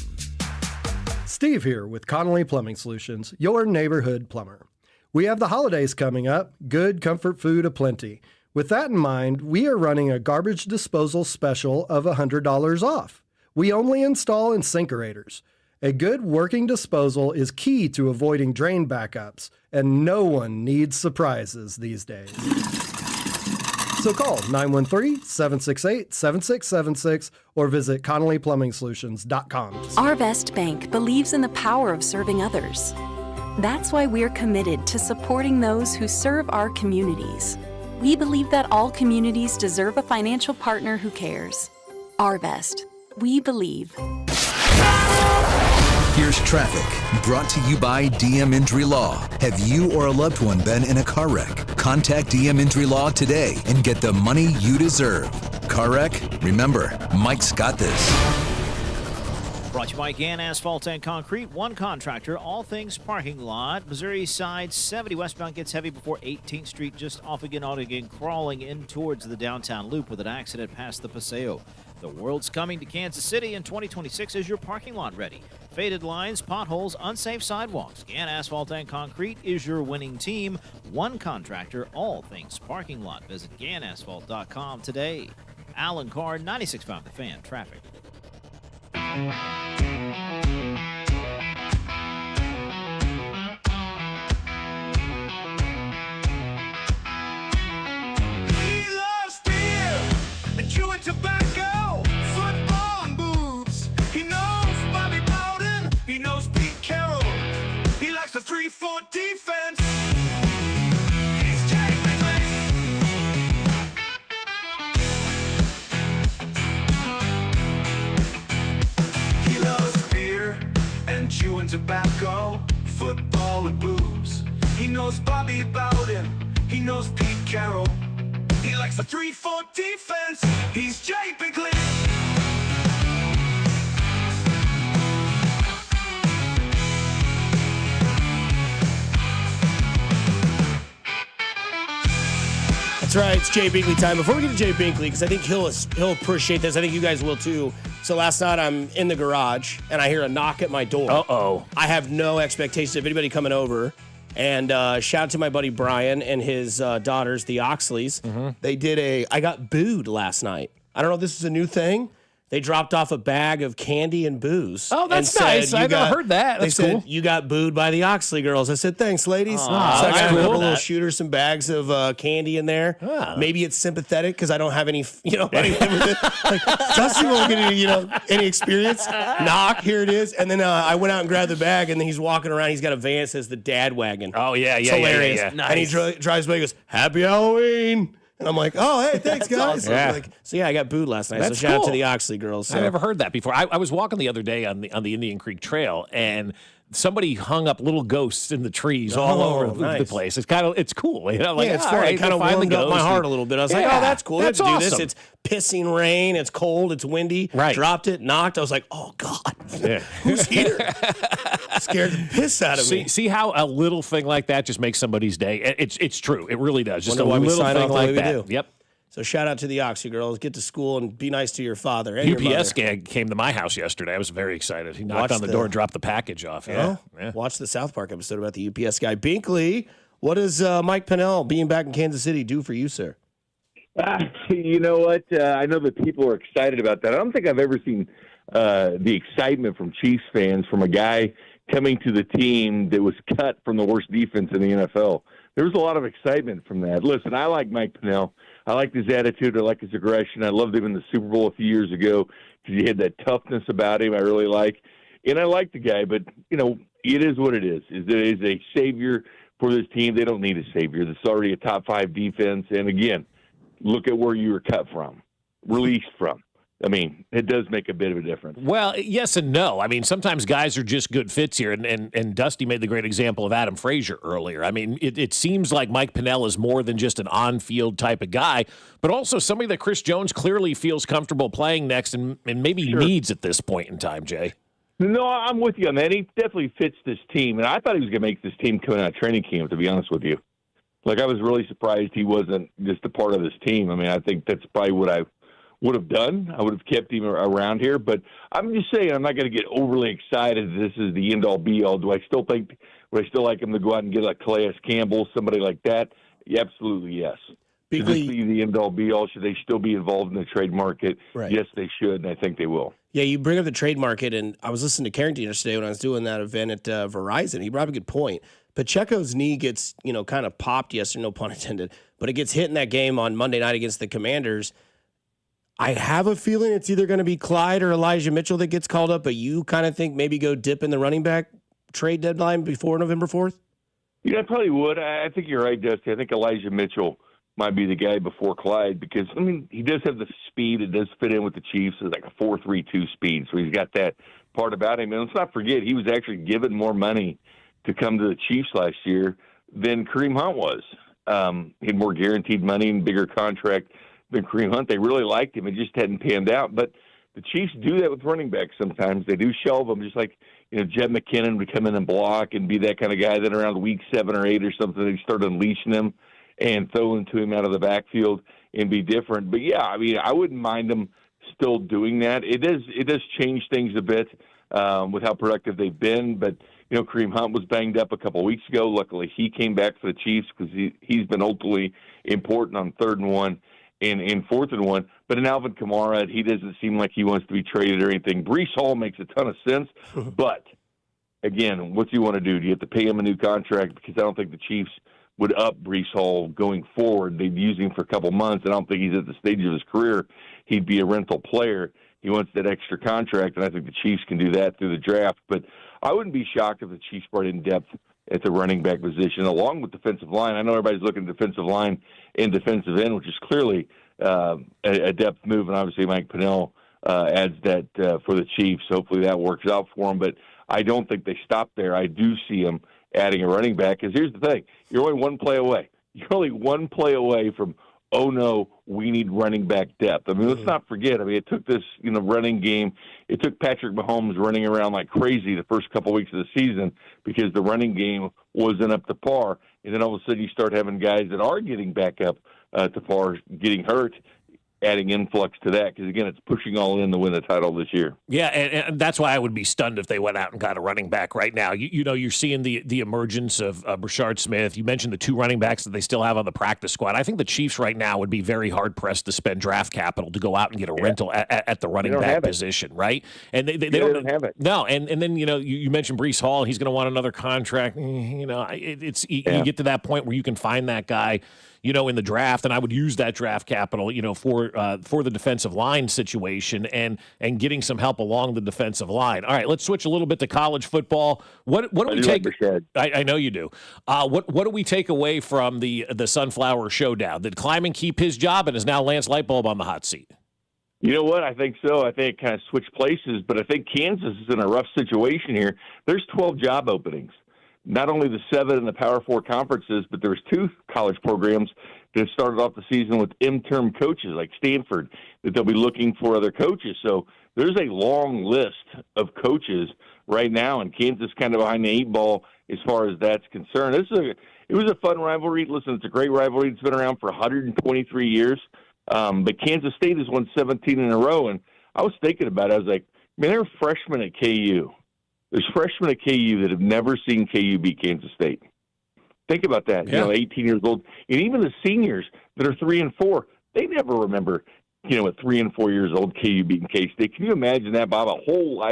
Steve here with Connolly Plumbing Solutions, your neighborhood plumber. We have the holidays coming up, good comfort food aplenty. With that in mind, we are running a garbage disposal special of $100 off. We only install incinerators. A good working disposal is key to avoiding drain backups, and no one needs surprises these days. So call 913-768-7676 or visit ConnollyPlumbingSolutions.com. Arvest Bank believes in the power of serving others. That's why we're committed to supporting those who serve our communities. We believe that all communities deserve a financial partner who cares. Arvest. We believe. Here's traffic, brought to you by DM Injury Law. Have you or a loved one been in a car wreck? Contact DM Injury Law today and get the money you deserve. Car wreck? Remember, Mike's got this. Brought to you by Gann Asphalt and Concrete, one contractor, all things parking lot. Missouri side 70 westbound gets heavy before 18th Street, just off again, on again, crawling in towards the downtown loop with an accident past the Paseo. The world's coming to Kansas City in 2026. Is your parking lot ready? Faded lines, potholes, unsafe sidewalks. Gann Asphalt and Concrete is your winning team. One contractor, all things parking lot. Visit GannAsphalt.com today. Alan Carr, 96.5 The Fan, traffic. likes a 3-4 defense. He's Jay Binkley. That's right. It's Jay Binkley time. Before we get to Jay Binkley, because I think he'll appreciate this. I think you guys will too. So last night I'm in the garage and I hear a knock at my door. Uh-oh. I have no expectations of anybody coming over. And shout out to my buddy Brian and his daughters, the Oxleys. They did I got booed last night. I don't know if this is a new thing. They dropped off a bag of candy and booze. Oh, that's nice. I've never heard that. That's they cool. said, you got booed by the Oxley girls. I said, thanks, ladies. So that's I got cool. a little shooter, some bags of candy in there. Maybe it's sympathetic because I don't have any, money with it. Like, Dusty won't get any experience. Knock, here it is. And then I went out and grabbed the bag, and then he's walking around. He's got a van that says the dad wagon. Oh, yeah, It's yeah, hilarious. yeah. And he drives by and goes, Happy Halloween. And I'm like, oh, hey, thanks, guys. awesome. Yeah. I got booed last night. That's so shout out to cool. the Oxley girls. So. I never heard that before. I was walking the other day on the Indian Creek Trail, and somebody hung up little ghosts in the trees all over the place. It's cool. It's fun. It kind of warmed up my heart a little bit. I was like, oh, that's cool. That's Let's do awesome. this. It's pissing rain. It's cold. It's windy. Right. Dropped it, knocked. I was like, oh, God. Yeah. Who's here? Scared the piss out of me. See how a little thing like that just makes somebody's day? It's true. It really does. Just Wonder why a we little sign thing off the like way we that. do. Yep. So shout out to the Oxy girls. Get to school and be nice to your father and your UPS mother. guy came to my house yesterday. I was very excited. He knocked Watch on the door and dropped the package off. Yeah. Watch the South Park episode about the UPS guy. Binkley, what does Mike Pennell being back in Kansas City do for you, sir? You know what? I know that people are excited about that. I don't think I've ever seen the excitement from Chiefs fans from a guy coming to the team that was cut from the worst defense in the NFL. There was a lot of excitement from that. Listen, I like Mike Pennell. I like his attitude. I like his aggression. I loved him in the Super Bowl a few years ago because he had that toughness about him I really like. And I like the guy, but, it is what it is. It is a savior for this team. They don't need a savior. This is already a top 5 defense. And, again, look at where you were cut from, released from. I mean, it does make a bit of a difference. Well, yes and no. I mean, sometimes guys are just good fits here, and Dusty made the great example of Adam Frazier earlier. I mean, it seems like Mike Pennell is more than just an on-field type of guy, but also somebody that Chris Jones clearly feels comfortable playing next and maybe needs at this point in time, Jay. No, I'm with you on that. He definitely fits this team, and I thought he was going to make this team coming out of training camp, to be honest with you. Like, I was really surprised he wasn't just a part of this team. I mean, I think that's probably what I would have done. I would have kept him around here, but I'm just saying I'm not going to get overly excited. This is the end-all, be-all. Would I still like him to go out and get a Calais Campbell, somebody like that? Yeah, absolutely, yes. Should this be the end-all, be-all? Should they still be involved in the trade market? Right. Yes, they should, and I think they will. Yeah, you bring up the trade market, and I was listening to Carrington yesterday when I was doing that event at Verizon. He brought up a good point. Pacheco's knee gets, kind of popped yesterday, no pun intended, but it gets hit in that game on Monday night against the Commanders. I have a feeling it's either going to be Clyde or Elijah Mitchell that gets called up, but you kind of think maybe go dip in the running back trade deadline before November 4th? Yeah, I probably would. I think you're right, Dusty. I think Elijah Mitchell might be the guy before Clyde because, I mean, he does have the speed. It does fit in with the Chiefs. It's like a 4.32 speed, so he's got that part about him. And let's not forget, he was actually given more money to come to the Chiefs last year than Kareem Hunt was. He had more guaranteed money and bigger contract than Kareem Hunt. They really liked him. It just hadn't panned out. But the Chiefs do that with running backs sometimes. They do shelve them, just like Jed McKinnon would come in and block and be that kind of guy. Then around week 7 or 8 or something, they start unleashing him and throwing to him out of the backfield and be different. But, yeah, I mean, I wouldn't mind them still doing that. It does change things a bit with how productive they've been. But, Kareem Hunt was banged up a couple of weeks ago. Luckily, he came back for the Chiefs because he's been ultimately important on 3rd and 1. In 4th and 1, but in Alvin Kamara, he doesn't seem like he wants to be traded or anything. Breece Hall makes a ton of sense, but again, what do you want to do? Do you have to pay him a new contract? Because I don't think the Chiefs would up Breece Hall going forward. They'd use him for a couple months. I don't think he's at the stage of his career he'd be a rental player. He wants that extra contract, and I think the Chiefs can do that through the draft. But I wouldn't be shocked if the Chiefs brought in depth at the running back position, along with defensive line. I know everybody's looking at defensive line and defensive end, which is clearly a depth move, and obviously Mike Pennell adds that for the Chiefs. Hopefully that works out for them, but I don't think they stop there. I do see them adding a running back, because here's the thing. You're only one play away. You're only one play away from oh no, we need running back depth. I mean, let's not forget. I mean, it took this, running game. It took Patrick Mahomes running around like crazy the first couple weeks of the season because the running game wasn't up to par. And then all of a sudden you start having guys that are getting back up to par, getting hurt, adding influx to that because, again, it's pushing all in to win the title this year. Yeah, and that's why I would be stunned if they went out and got a running back right now. You're seeing the emergence of Brashard Smith. You mentioned the 2 running backs that they still have on the practice squad. I think the Chiefs right now would be very hard-pressed to spend draft capital to go out and get a rental at the running back position, right? And they don't have it. No, and then, you mentioned Breece Hall. He's going to want another contract. You get to that point where you can find that guy in the draft, and I would use that draft capital, for the defensive line situation and getting some help along the defensive line. All right, let's switch a little bit to college football. What do we take? I know you do. What do we take away from the Sunflower Showdown? Did Kleiman keep his job, and is now Lance Lightbulb on the hot seat? You know what? I think so. I think it kind of switched places, but I think Kansas is in a rough situation here. There's 12 job openings. Not only the 7 in the Power 4 conferences, but there's 2 college programs that started off the season with interim coaches like Stanford that they'll be looking for other coaches. So there's a long list of coaches right now, and Kansas kind of behind the 8 ball as far as that's concerned. It was a fun rivalry. Listen, it's a great rivalry. It's been around for 123 years. But Kansas State has won 17 in a row, and I was thinking about it. I was like, man, they're freshmen at KU. There's freshmen at KU that have never seen KU beat Kansas State. Think about that. 18 years old. And even the seniors that are 3 and 4, they never remember, at 3 and 4 years old, KU beating K-State. Can you imagine that, Bob? A whole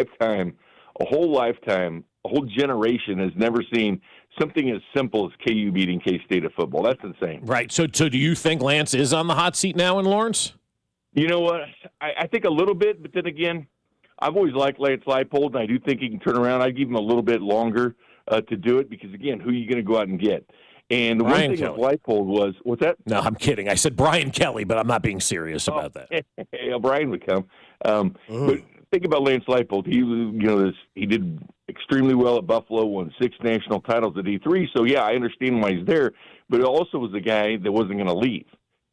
generation has never seen something as simple as KU beating K-State at football. That's insane. Right. So do you think Lance is on the hot seat now in Lawrence? You know what? I think a little bit, but then again, I've always liked Lance Leipold, and I do think he can turn around. I'd give him a little bit longer to do it because, again, who are you going to go out and get? And the Brian one thing Kelly. with Leipold was, what's that? No, I'm kidding. I said Brian Kelly, but I'm not being serious about that. Brian would come. But think about Lance Leipold. He did extremely well at Buffalo, won 6 national titles at D3. So, yeah, I understand why he's there. But it also was a guy that wasn't going to leave.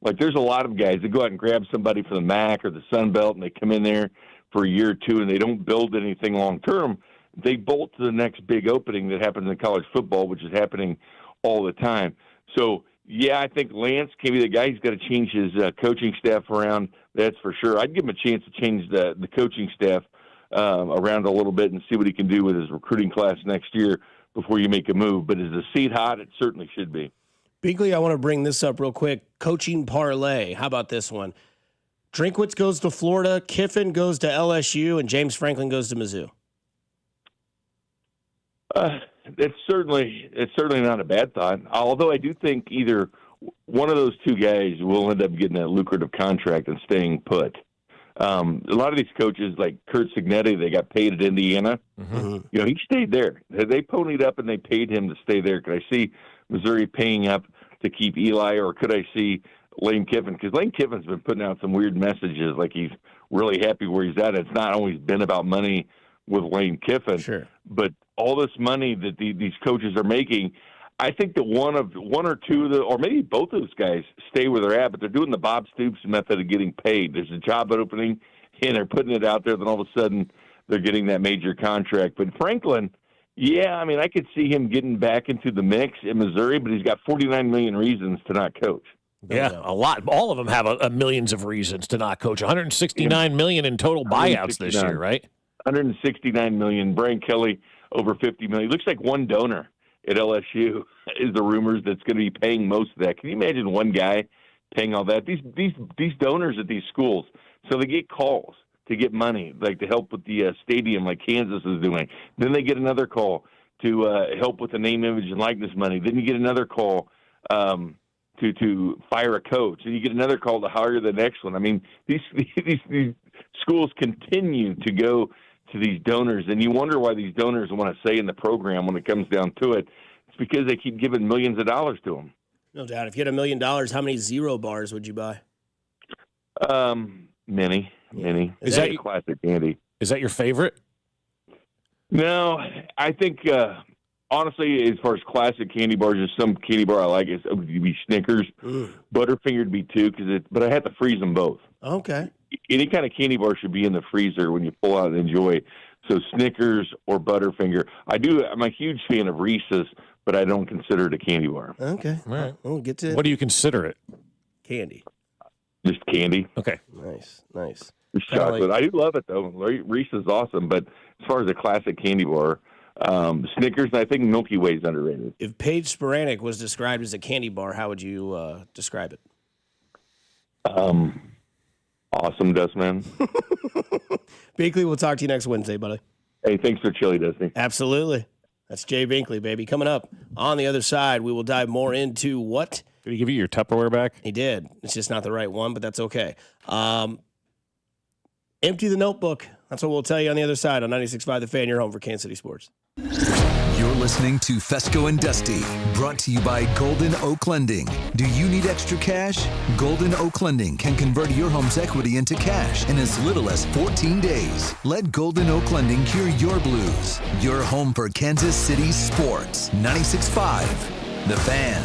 Like, there's a lot of guys that go out and grab somebody from the MAC or the Sun Belt, and they come in there for a year or two, and they don't build anything long-term. They bolt to the next big opening that happens in college football, which is happening all the time. So, yeah, I think Lance can be the guy. He's got to change his coaching staff around, that's for sure. I'd give him a chance to change the coaching staff around a little bit and see what he can do with his recruiting class next year before you make a move. But is the seat hot? It certainly should be. Binkley, I want to bring this up real quick. Coaching parlay. How about this one? Drinkwitz goes to Florida, Kiffin goes to LSU, and James Franklin goes to Mizzou. It's certainly not a bad thought. Although I do think either one of those 2 guys will end up getting a lucrative contract and staying put. A lot of these coaches, like Kurt Signetti, they got paid at Indiana. Mm-hmm. He stayed there. They ponied up and they paid him to stay there. Could I see Missouri paying up to keep Eli, or could I see Lane Kiffin? Because Lane Kiffin's been putting out some weird messages like he's really happy where he's at. It's not always been about money with Lane Kiffin. Sure. But all this money that these coaches are making, I think that one or two of or maybe both of those guys stay where they're at, but they're doing the Bob Stoops method of getting paid. There's a job opening, and they're putting it out there, then all of a sudden they're getting that major contract. But Franklin, yeah, I mean, I could see him getting back into the mix in Missouri, but he's got 49 million reasons to not coach. Yeah, a lot. All of them have a millions of reasons to not coach. 169 million in total buyouts this year, right? 169 million. Brian Kelly over 50 million. Looks like one donor at LSU is the rumors that's going to be paying most of that. Can you imagine one guy paying all that? These donors at these schools, so they get calls to get money, like to help with the stadium, like Kansas is doing. Then they get another call to help with the name, image, and likeness money. Then you get another call to fire a coach, and you get another call to hire the next one. I mean, these schools continue to go to these donors, and you wonder why these donors want to stay in the program when it comes down to it. It's because they keep giving millions of dollars to them. No doubt. If you had $1 million, how many Zero bars would you buy? Many. Is that a classic, Andy? Is that your favorite? No, I think honestly, as far as classic candy bars, there's some candy bar I like. It would be Snickers. Butterfinger would be too, but I have to freeze them both. Okay. Any kind of candy bar should be in the freezer when you pull out and enjoy. So Snickers or Butterfinger. I'm a huge fan of Reese's, but I don't consider it a candy bar. Okay. All right. We'll get to it. What do you consider it? Candy. Just candy. Okay. Nice. It's chocolate. I do love it, though. Reese's is awesome, but as far as a classic candy bar, Snickers, I think Milky Way is underrated. If Paige Sporanic was described as a candy bar, how would you describe it? Awesome, Dustman. Binkley, we'll talk to you next Wednesday, buddy. Hey, thanks for chili, Dusty. Absolutely. That's Jay Binkley, baby. Coming up on the other side, we will dive more into what. Did he give you your Tupperware back? He did. It's just not the right one, but that's okay. Empty the notebook. That's what we'll tell you on the other side on 96.5 The Fan, your home for Kansas City sports. You're listening to Fescoe and Dusty, brought to you by Golden Oak Lending. Do you need extra cash? Golden Oak Lending can convert your home's equity into cash in as little as 14 days. Let Golden Oak Lending cure your blues. Your home for Kansas City sports. 96.5 The Fan.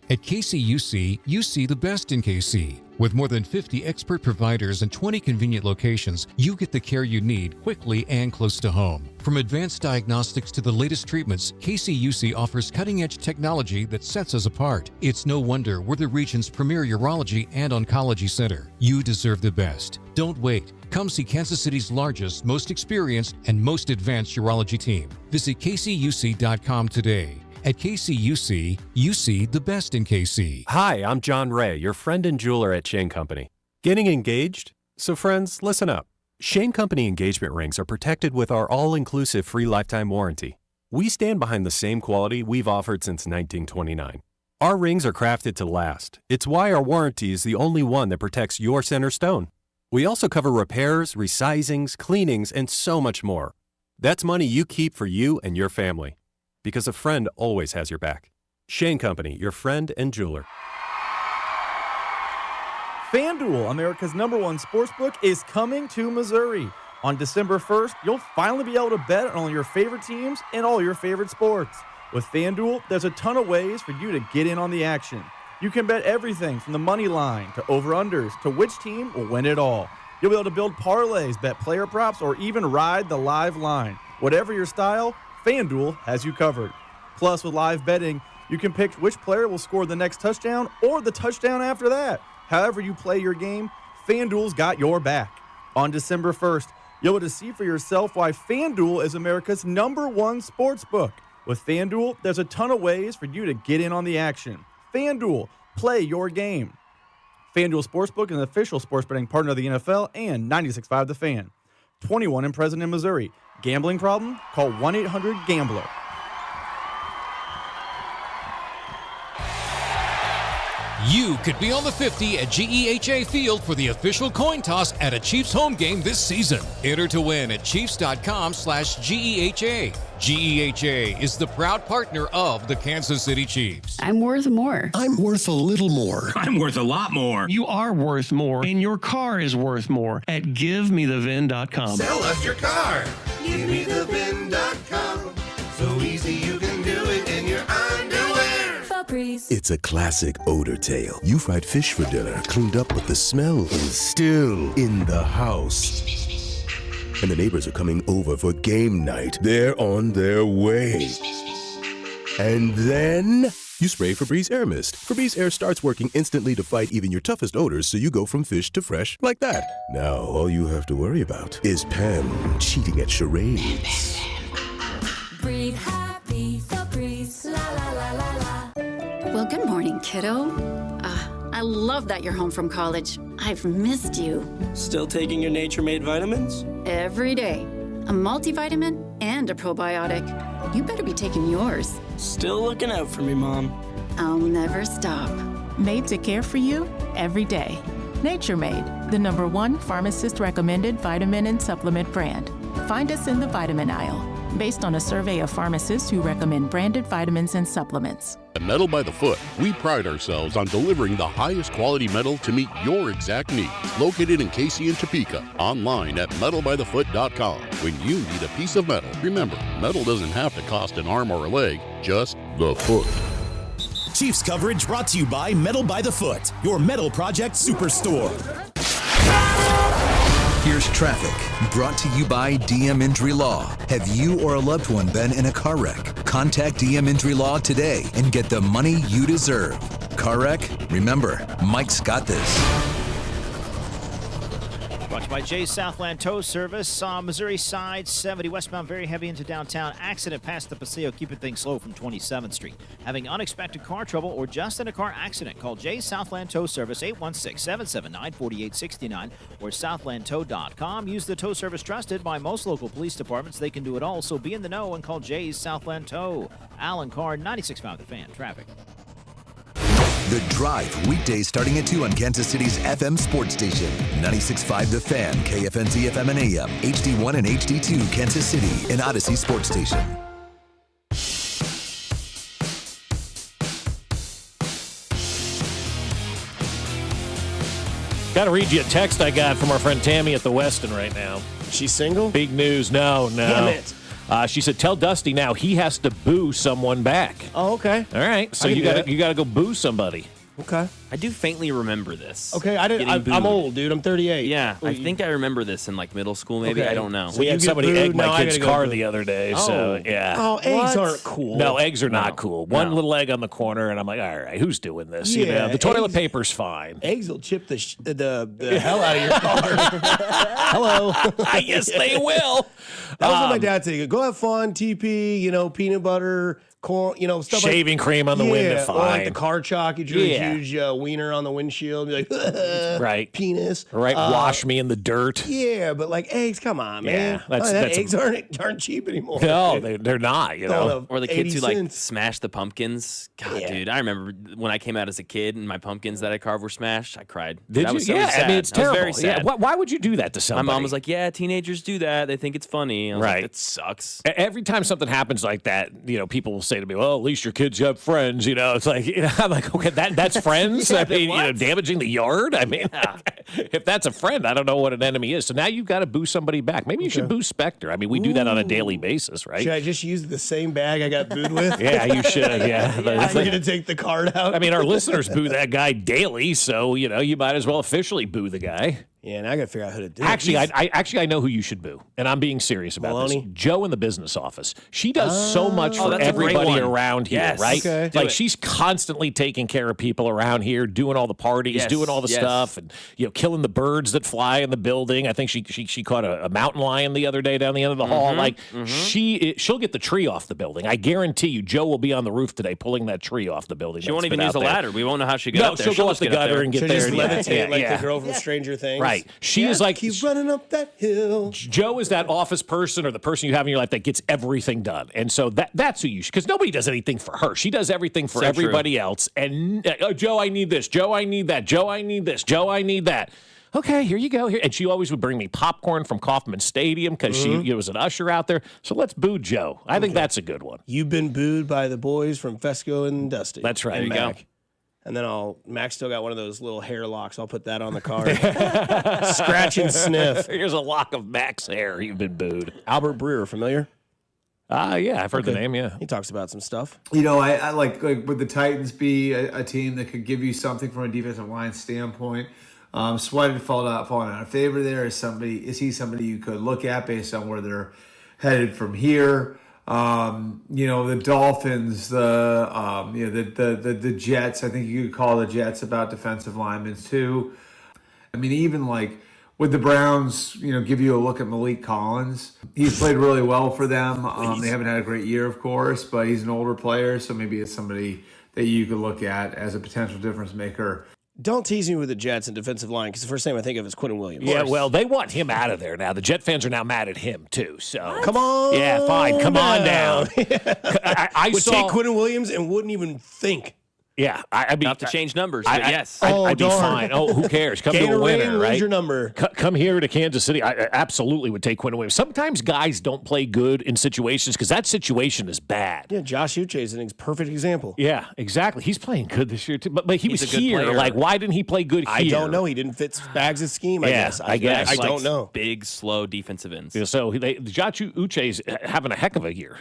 At KCUC, you see the best in KC. With more than 50 expert providers and 20 convenient locations, you get the care you need quickly and close to home. From advanced diagnostics to the latest treatments, KCUC offers cutting-edge technology that sets us apart. It's no wonder we're the region's premier urology and oncology center. You deserve the best. Don't wait. Come see Kansas City's largest, most experienced, and most advanced urology team. Visit kcuc.com today. At KCUC, you see the best in KC. Hi, I'm John Ray, your friend and jeweler at Shane Company. Getting engaged? So friends, listen up. Shane Company engagement rings are protected with our all-inclusive free lifetime warranty. We stand behind the same quality we've offered since 1929. Our rings are crafted to last. It's why our warranty is the only one that protects your center stone. We also cover repairs, resizings, cleanings, and so much more. That's money you keep for you and your family. Because a friend always has your back. Shane Company, your friend and jeweler. FanDuel, America's #1 sportsbook, is coming to Missouri. On December 1st, you'll finally be able to bet on all your favorite teams and all your favorite sports. With FanDuel, there's a ton of ways for you to get in on the action. You can bet everything from the money line to over-unders to which team will win it all. You'll be able to build parlays, bet player props, or even ride the live line. Whatever your style, FanDuel has you covered. Plus, with live betting, you can pick which player will score the next touchdown or the touchdown after that. However you play your game, FanDuel's got your back. On December 1st, you'll be able to see for yourself why FanDuel is America's #1 sportsbook. With FanDuel, there's a ton of ways for you to get in on the action. FanDuel, play your game. FanDuel Sportsbook is an official sports betting partner of the NFL and 96.5 The Fan. 21 and present in Missouri. Gambling problem? Call 1-800-GAMBLER. You could be on the 50 at GEHA Field for the official coin toss at a Chiefs home game this season. Enter to win at Chiefs.com/GEHA. GEHA is the proud partner of the Kansas City Chiefs. I'm worth more. I'm worth a little more. I'm worth a lot more. You are worth more, and your car is worth more at GiveMeTheVin.com. Sell us your car. GiveMeTheVin.com. So easy you can do it in your underwear. It's a classic odor tale. You fried fish for dinner, cleaned up, but the smell is still in the house. And the neighbors are coming over for game night. They're on their way. And then you spray Febreze Air Mist. Febreze Air starts working instantly to fight even your toughest odors, so you go from fish to fresh like that. Now all you have to worry about is Pam cheating at charades. Breathe happy, Febreze, la la la la la. Well, good morning, kiddo. I love that you're home from college. I've missed you. Still taking your Nature Made vitamins? Every day. A multivitamin and a probiotic. You better be taking yours. Still looking out for me, Mom. I'll never stop. Made to care for you every day. Nature Made, the #1 pharmacist-recommended vitamin and supplement brand. Find us in the vitamin aisle. based on a survey of pharmacists who recommend branded vitamins and supplements. At Metal by the Foot, we pride ourselves on delivering the highest quality metal to meet your exact needs. Located in Casey and Topeka, online at metalbythefoot.com. When you need a piece of metal, remember, metal doesn't have to cost an arm or a leg, just the foot. Chiefs coverage brought to you by Metal by the Foot, your metal project superstore. Here's traffic, brought to you by DM Injury Law. Have you or a loved one been in a car wreck? Contact DM Injury Law today and get the money you deserve. Car wreck? Remember, Mike's got this. Brought to you by Jay's Southland Tow Service. Missouri side, 70 westbound, very heavy into downtown. Accident past the Paseo, keeping things slow from 27th Street. Having unexpected car trouble or just in a car accident, call Jay's Southland Tow Service, 816-779-4869 or southlandtow.com. Use the tow service trusted by most local police departments. They can do it all, so be in the know and call Jay's Southland Tow. Alan Carr, 96.5 The Fan. Traffic. The Drive, weekdays starting at 2 on Kansas City's FM sports station. 96.5 The Fan, KFNC FM and AM, HD1 and HD2, Kansas City, and Odyssey Sports Station. Got to read you a text I got from our friend Tammy at the Westin right now. She's single? Big news. No. Damn it. She said, "Tell Dusty now he has to boo someone back." Oh, okay. All right. So you got to go boo somebody. Okay. I do faintly remember this. Okay, I'm old, dude. I'm 38. Yeah, I think I remember this in like middle school, maybe. Okay. I don't know. We had somebody egg my kid's car the other day, so yeah. Oh, eggs aren't cool. No, eggs are not cool. One little egg on the corner, and I'm like, all right, who's doing this? You know, the toilet paper's fine. Eggs will chip the hell out of your car. Hello. Yes, they will. That was what my dad said. Go have fun, TP, peanut butter, corn, stuff shaving cream on the window, fine. Or like the car chalk, you drew a huge wiener on the windshield, be like, right, penis. Right, wash me in the dirt. Yeah, but like eggs, come on, man. That's eggs aren't cheap anymore. No, they're not. You know, or the kids who cents. like smash the pumpkins. God, dude, I remember when I came out as a kid and my pumpkins that I carved were smashed. I cried. Did that you? Was so yeah, sad. I mean it's terrible. Very sad. Yeah. Why would you do that to somebody? My mom was like, "Yeah, teenagers do that. They think it's funny." I was like, "That sucks." Every time something happens like that, people will say to me, "Well, at least your kids have friends." It's like I'm like, okay, that's friends. I mean, damaging the yard. I mean, if that's a friend, I don't know what an enemy is. So now you've got to boo somebody back. Maybe you should boo Spectre. I mean, we do that on a daily basis, right? Should I just use the same bag I got booed with? Yeah, you should. Yeah, I'm going to take the card out. I mean, our listeners boo that guy daily, so you might as well officially boo the guy. Yeah, and I got to figure out who to do it. Actually, I know who you should boo, and I'm being serious about this. Joe in the business office. She does so much for everybody around here, right? Okay. Like she's constantly taking care of people around here, doing all the parties, doing all the stuff, and killing the birds that fly in the building. I think she caught a mountain lion the other day down the end of the hall. Like she'll get the tree off the building. I guarantee you, Joe will be on the roof today pulling that tree off the building. She won't even use a ladder. We won't know how she got up there. She'll go up the gutter and get there. She'll just levitate like the girl from Stranger Things. Right. She is like, keep running up that hill. Joe is that office person or the person you have in your life that gets everything done. And so that's who you should, because nobody does anything for her. She does everything for everybody else. And Joe, I need this. Joe, I need that. Joe, I need this. Joe, I need that. Okay, here you go. Here. And she always would bring me popcorn from Kauffman Stadium because she was an usher out there. So let's boo Joe. I think that's a good one. You've been booed by the boys from Fescoe and Dusty. That's right. There you go. And then Max still got one of those little hair locks. I'll put that on the card. Scratch and sniff. Here's a lock of Max hair. You've been booed. Albert Breer, familiar? Yeah, I've heard the name, yeah. He talks about some stuff. I like would the Titans be a team that could give you something from a defensive line standpoint? Sweat had fallen out of favor there. Is he somebody you could look at based on where they're headed from here? The Dolphins, the Jets. I think you could call the Jets about defensive linemen too. I mean, even like would the Browns, give you a look at Malik Collins? He's played really well for them. They haven't had a great year, of course, but he's an older player, so maybe it's somebody that you could look at as a potential difference maker. Don't tease me with the Jets and defensive line, because the first name I think of is Quentin Williams. Yeah, well, they want him out of there now. The Jet fans are now mad at him, too. So come on. Yeah, fine. Come on down. I would take Quentin Williams and wouldn't even think Yeah, I mean, not to change numbers, but yes. I'd be fine. Oh, who cares? Come to a winner, right? Lose your number. Come here to Kansas City. I absolutely would take Quinn away. Sometimes guys don't play good in situations because that situation is bad. Yeah, Josh Uche is a perfect example. Yeah, exactly. He's playing good this year too, but he was here. Player. Like, why didn't he play good here? I don't know. He didn't fit Spags' scheme. I guess. I guess. I don't know. Big, slow defensive ends. Yeah, so Josh Uche's having a heck of a year.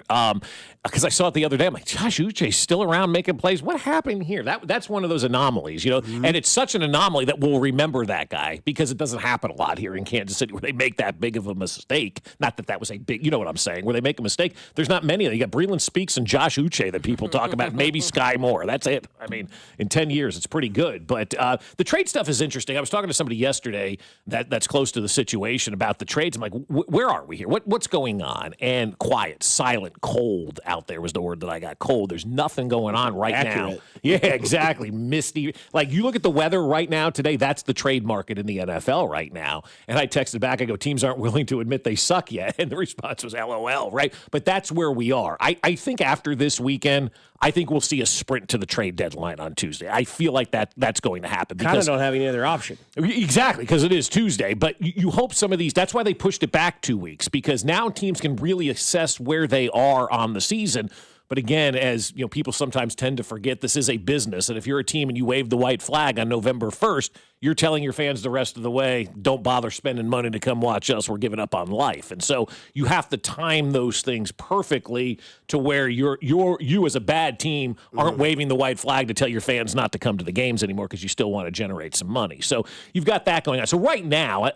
Because I saw it the other day. I'm like, Josh Uche's still around making plays. What happened here? That's one of those anomalies, and it's such an anomaly that we'll remember that guy because it doesn't happen a lot here in Kansas City where they make that big of a mistake. Not that was a big, you know what I'm saying, where they make a mistake. There's not many of them. You got Breland Speaks and Josh Uche that people talk about, maybe Sky Moore. That's it. I mean, in 10 years, it's pretty good. But the trade stuff is interesting. I was talking to somebody yesterday that's close to the situation about the trades. I'm like, where are we here? What's going on? And quiet, silent, cold out there was the word that I got. Cold. There's nothing going on right now. Yeah, exactly. Misty. Like, you look at the weather right now today, that's the trade market in the NFL right now. And I texted back, I go, teams aren't willing to admit they suck yet. And the response was LOL, right? But that's where we are. I think after this weekend, I think we'll see a sprint to the trade deadline on Tuesday. I feel like that's going to happen. Kind of don't have any other option. Exactly, because it is Tuesday. But you hope some of these, that's why they pushed it back 2 weeks, because now teams can really assess where they are on the season. But again, as you know, people sometimes tend to forget this is a business. And if you're a team and you wave the white flag on November 1st, you're telling your fans the rest of the way, don't bother spending money to come watch us. We're giving up on life. And so you have to time those things perfectly to where you as a bad team aren't waving the white flag to tell your fans not to come to the games anymore because you still want to generate some money. So you've got that going on. So right now,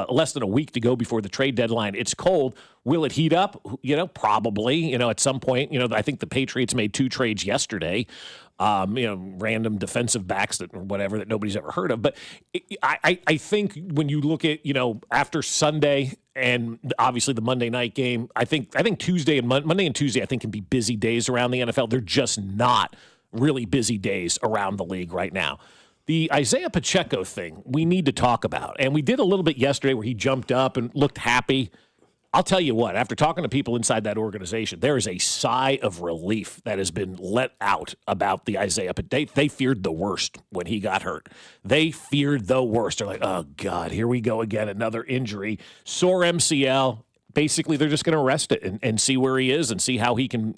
less than a week to go before the trade deadline, it's cold. Will it heat up? Probably. At some point, I think the Patriots made 2 trades yesterday. Random defensive backs that nobody's ever heard of. But I think when you look at, after Sunday and obviously the Monday night game, I think Tuesday and Monday and Tuesday, I think can be busy days around the NFL. They're just not really busy days around the league right now. The Isaiah Pacheco thing we need to talk about. And we did a little bit yesterday where he jumped up and looked happy. I'll tell you what, after talking to people inside that organization, there is a sigh of relief that has been let out about the Isaiah. But they feared the worst when he got hurt. They feared the worst. They're like, oh, God, here we go again, another injury. Sore MCL. Basically, they're just going to rest it and see where he is and see how he can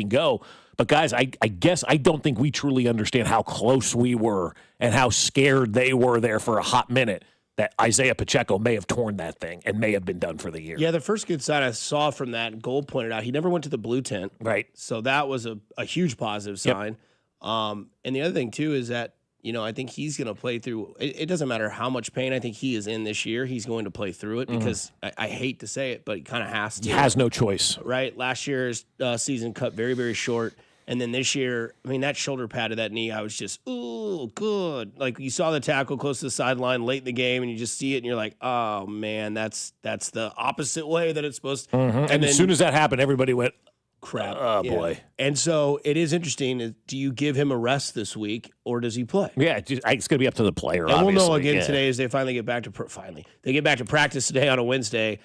go. But, guys, I guess I don't think we truly understand how close we were and how scared they were there for a hot minute that Isaiah Pacheco may have torn that thing and may have been done for the year. Yeah, the first good sign I saw from that, Gold pointed out, he never went to the blue tent. Right. So that was a huge positive sign. Yep. And the other thing, too, is that, I think he's going to play through. It doesn't matter how much pain I think he is in this year. He's going to play through it because I hate to say it, but he kind of has to. He has no choice. Right. Last year's season cut very, very short. And then this year, that shoulder pad of that knee, I was just, ooh, good. Like, you saw the tackle close to the sideline late in the game, and you just see it, and you're like, oh, man, that's the opposite way that it's supposed to. And then, as soon as that happened, everybody went, crap. Oh, boy. And so it is interesting. Do you give him a rest this week, or does he play? Yeah, it's going to be up to the player, and obviously. We'll know again today as they finally get back to They get back to practice today on a Wednesday.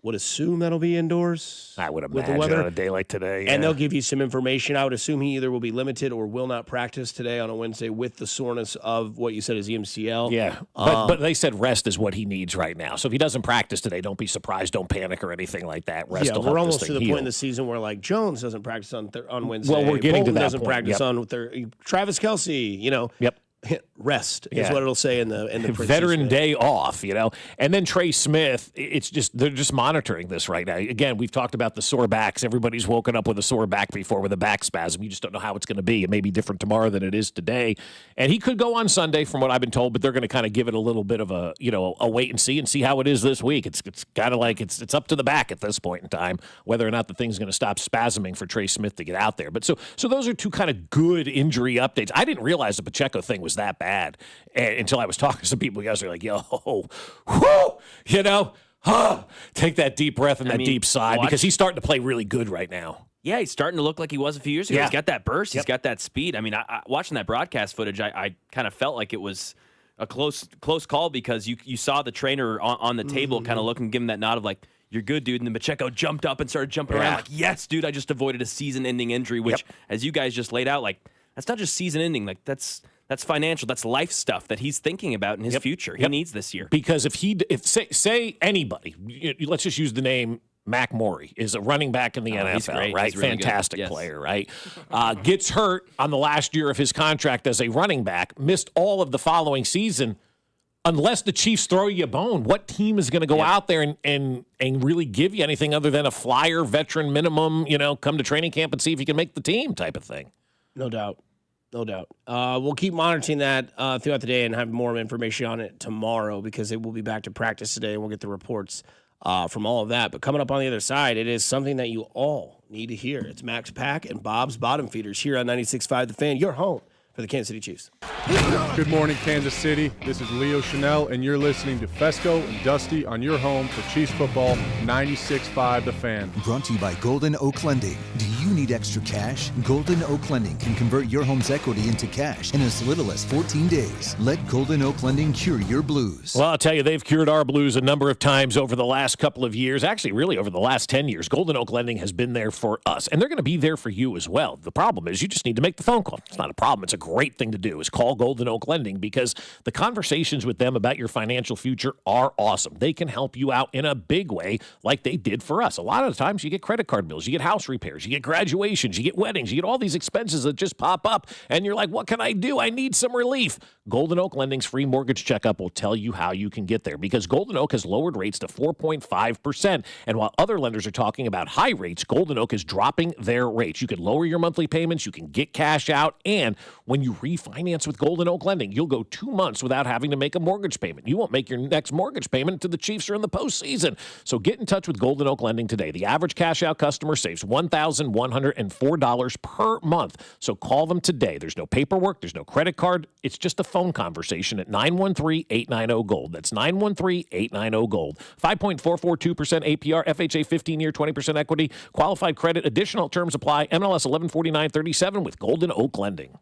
Would assume that'll be indoors. I would imagine with the weather on a day like today. Yeah. And they'll give you some information. I would assume he either will be limited or will not practice today on a Wednesday with the soreness of what you said is MCL. Yeah, but they said rest is what he needs right now. So if he doesn't practice today, don't be surprised. Don't panic or anything like that. Rest will we're help almost this to the thing point heal. in the season where like Jones doesn't practice on Wednesday. Well, we're getting Bolton to that doesn't point. practice on Travis Kelce. Yep. Rest is what it'll say in the veteran day off, and then Trey Smith. It's just they're just monitoring this right now. Again, we've talked about the sore backs. Everybody's woken up with a sore back before with a back spasm. You just don't know how it's going to be. It may be different tomorrow than it is today, and he could go on Sunday, from what I've been told. But they're going to kind of give it a little bit of a wait and see how it is this week. It's kind of like it's up to the back at this point in time whether or not the thing's going to stop spasming for Trey Smith to get out there. But so those are two kind of good injury updates. I didn't realize the Pacheco thing was that bad until I was talking to some people yesterday, like, yo, whoo, take that deep breath and that deep sigh because he's starting to play really good right now. Yeah, he's starting to look like he was a few years ago. Yeah. He's got that burst. He's got that speed. I watching that broadcast footage, I kind of felt like it was a close call because you saw the trainer on the table kind of looking, giving that nod of like, you're good, dude. And then Pacheco jumped up and started jumping around like, yes, dude, I just avoided a season-ending injury, which, as you guys just laid out, like, that's not just season ending. Like that's financial. That's life stuff that he's thinking about in his future. He needs this year. Because if say anybody, let's just use the name Mac Morey, is a running back in the NFL, right? Really fantastic player, right? Gets hurt on the last year of his contract as a running back, missed all of the following season. Unless the Chiefs throw you a bone, what team is going to go out there and really give you anything other than a flyer, veteran minimum, come to training camp and see if you can make the team type of thing? No doubt. No doubt. We'll keep monitoring that throughout the day and have more information on it tomorrow because it will be back to practice today, and we'll get the reports from all of that. But coming up on the other side, it is something that you all need to hear. It's Max Pack and Bob's Bottom Feeders here on 96.5 The Fan, your home for the Kansas City Chiefs. Good morning, Kansas City. This is Leo Chanel, and you're listening to Fescoe and Dusty on your home for Chiefs football, 96.5 The Fan. Brought to you by Golden Oak Lending. Do you need extra cash? Golden Oak Lending can convert your home's equity into cash in as little as 14 days. Let Golden Oak Lending cure your blues. Well, I'll tell you, they've cured our blues a number of times over the last couple of years. Actually, really over the last 10 years. Golden Oak Lending has been there for us, and they're going to be there for you as well. The problem is you just need to make the phone call. It's not a problem. It's a great thing to do is call Golden Oak Lending because the conversations with them about your financial future are awesome. They can help you out in a big way like they did for us. A lot of the times you get credit card bills, you get house repairs, you get graduations, you get weddings, you get all these expenses that just pop up and you're like, what can I do? I need some relief. Golden Oak Lending's free mortgage checkup will tell you how you can get there because Golden Oak has lowered rates to 4.5%. And while other lenders are talking about high rates, Golden Oak is dropping their rates. You can lower your monthly payments, you can get cash out, and when you refinance with Golden Oak Lending, you'll go 2 months without having to make a mortgage payment. You won't make your next mortgage payment until the Chiefs are in the postseason. So get in touch with Golden Oak Lending today. The average cash out customer saves $1,104 per month. So call them today. There's no paperwork. There's no credit card. It's just a phone conversation at 913-890-GOLD. That's 913-890-GOLD. 5.442% APR, FHA 15-year, 20% equity. Qualified credit. Additional terms apply. MLS 114937 with Golden Oak Lending.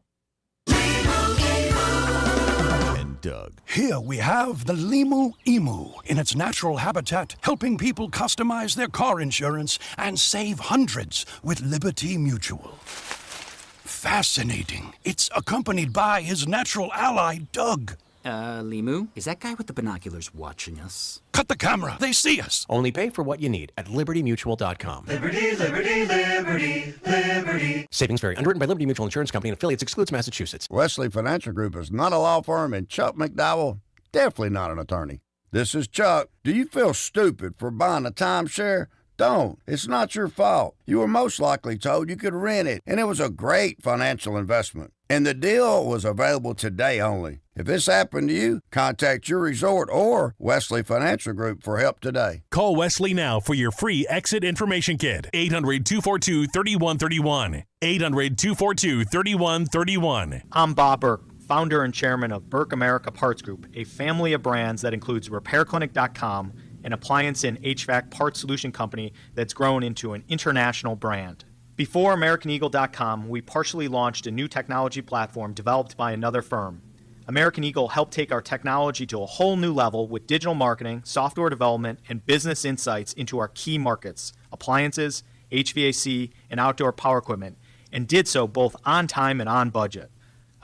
Doug. Here we have the Limu Emu in its natural habitat, helping people customize their car insurance and save hundreds with Liberty Mutual. Fascinating. It's accompanied by his natural ally, Doug. Limu, is that guy with the binoculars watching us? Cut the camera. They see us. Only pay for what you need at libertymutual.com. Liberty, liberty, liberty, liberty. Savings vary. Underwritten by Liberty Mutual Insurance Company and affiliates. Excludes Massachusetts. Wesley Financial Group is not a law firm, and Chuck McDowell, definitely not an attorney. This is Chuck. Do you feel stupid for buying a timeshare? Don't. It's not your fault. You were most likely told you could rent it, and it was a great financial investment. And the deal was available today only. If this happened to you, contact your resort or Wesley Financial Group for help today. Call Wesley now for your free exit information kit. 800-242-3131. 800-242-3131. I'm Bob Burke, founder and chairman of Burke America Parts Group, a family of brands that includes RepairClinic.com, an appliance and HVAC parts solution company that's grown into an international brand. Before AmericanEagle.com, we partially launched a new technology platform developed by another firm. American Eagle helped take our technology to a whole new level with digital marketing, software development, and business insights into our key markets, appliances, HVAC, and outdoor power equipment, and did so both on time and on budget.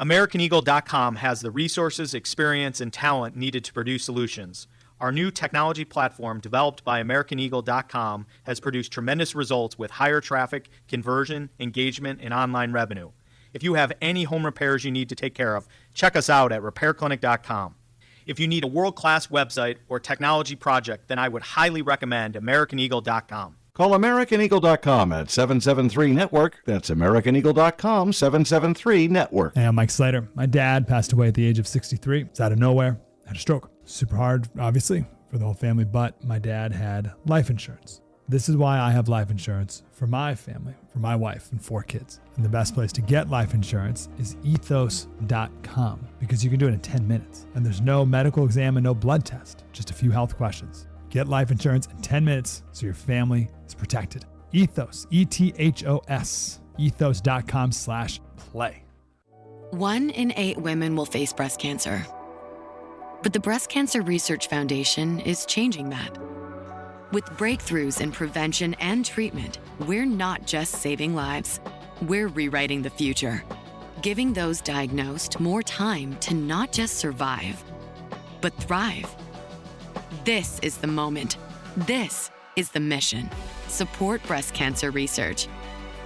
AmericanEagle.com has the resources, experience, and talent needed to produce solutions. Our new technology platform, developed by AmericanEagle.com, has produced tremendous results with higher traffic, conversion, engagement, and online revenue. If you have any home repairs you need to take care of, check us out at RepairClinic.com. If you need a world-class website or technology project, then I would highly recommend AmericanEagle.com. Call AmericanEagle.com at 773-NETWORK. That's AmericanEagle.com, 773-NETWORK. Hey, I'm Mike Slater. My dad passed away at the age of 63. It's out of nowhere. Had a stroke. Super hard, obviously, for the whole family, but my dad had life insurance. This is why I have life insurance for my family, for my wife and 4 kids. And the best place to get life insurance is ethos.com because you can do it in 10 minutes. And there's no medical exam and no blood test, just a few health questions. Get life insurance in 10 minutes so your family is protected. Ethos, E-T-H-O-S, ethos.com/play. 1 in 8 women will face breast cancer. But the Breast Cancer Research Foundation is changing that. With breakthroughs in prevention and treatment, we're not just saving lives, we're rewriting the future. giving those diagnosed more time to not just survive, but thrive. This is the moment. This is the mission. Support breast cancer research.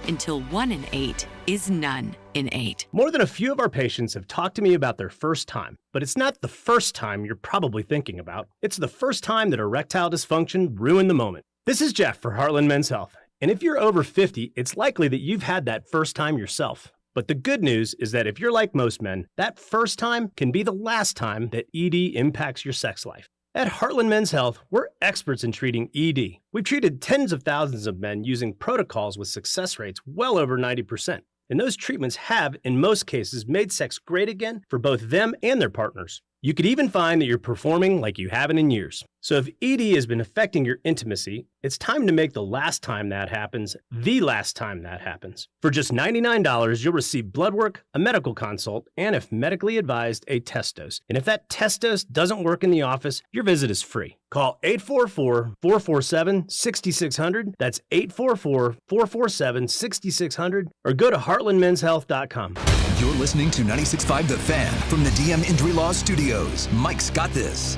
Until 1 in 8 is none in 8. More than a few of our patients have talked to me about their first time, but it's not the first time you're probably thinking about. It's the first time that erectile dysfunction ruined the moment. This is Jeff for Heartland Men's Health. And if you're over 50, it's likely that you've had that first time yourself. But the good news is that if you're like most men, that first time can be the last time that ED impacts your sex life. At Heartland Men's Health, we're experts in treating ED. We've treated tens of thousands of men using protocols with success rates well over 90%. And those treatments have, in most cases, made sex great again for both them and their partners. You could even find that you're performing like you haven't in years. So if ED has been affecting your intimacy, it's time to make the last time that happens the last time that happens. For just $99, you'll receive blood work, a medical consult, and if medically advised, a test dose. And if that test dose doesn't work in the office, your visit is free. Call 844-447-6600. That's 844-447-6600. Or go to heartlandmenshealth.com. You're listening to 96.5 The Fan from the DM Injury Law Studios. Mike's got this.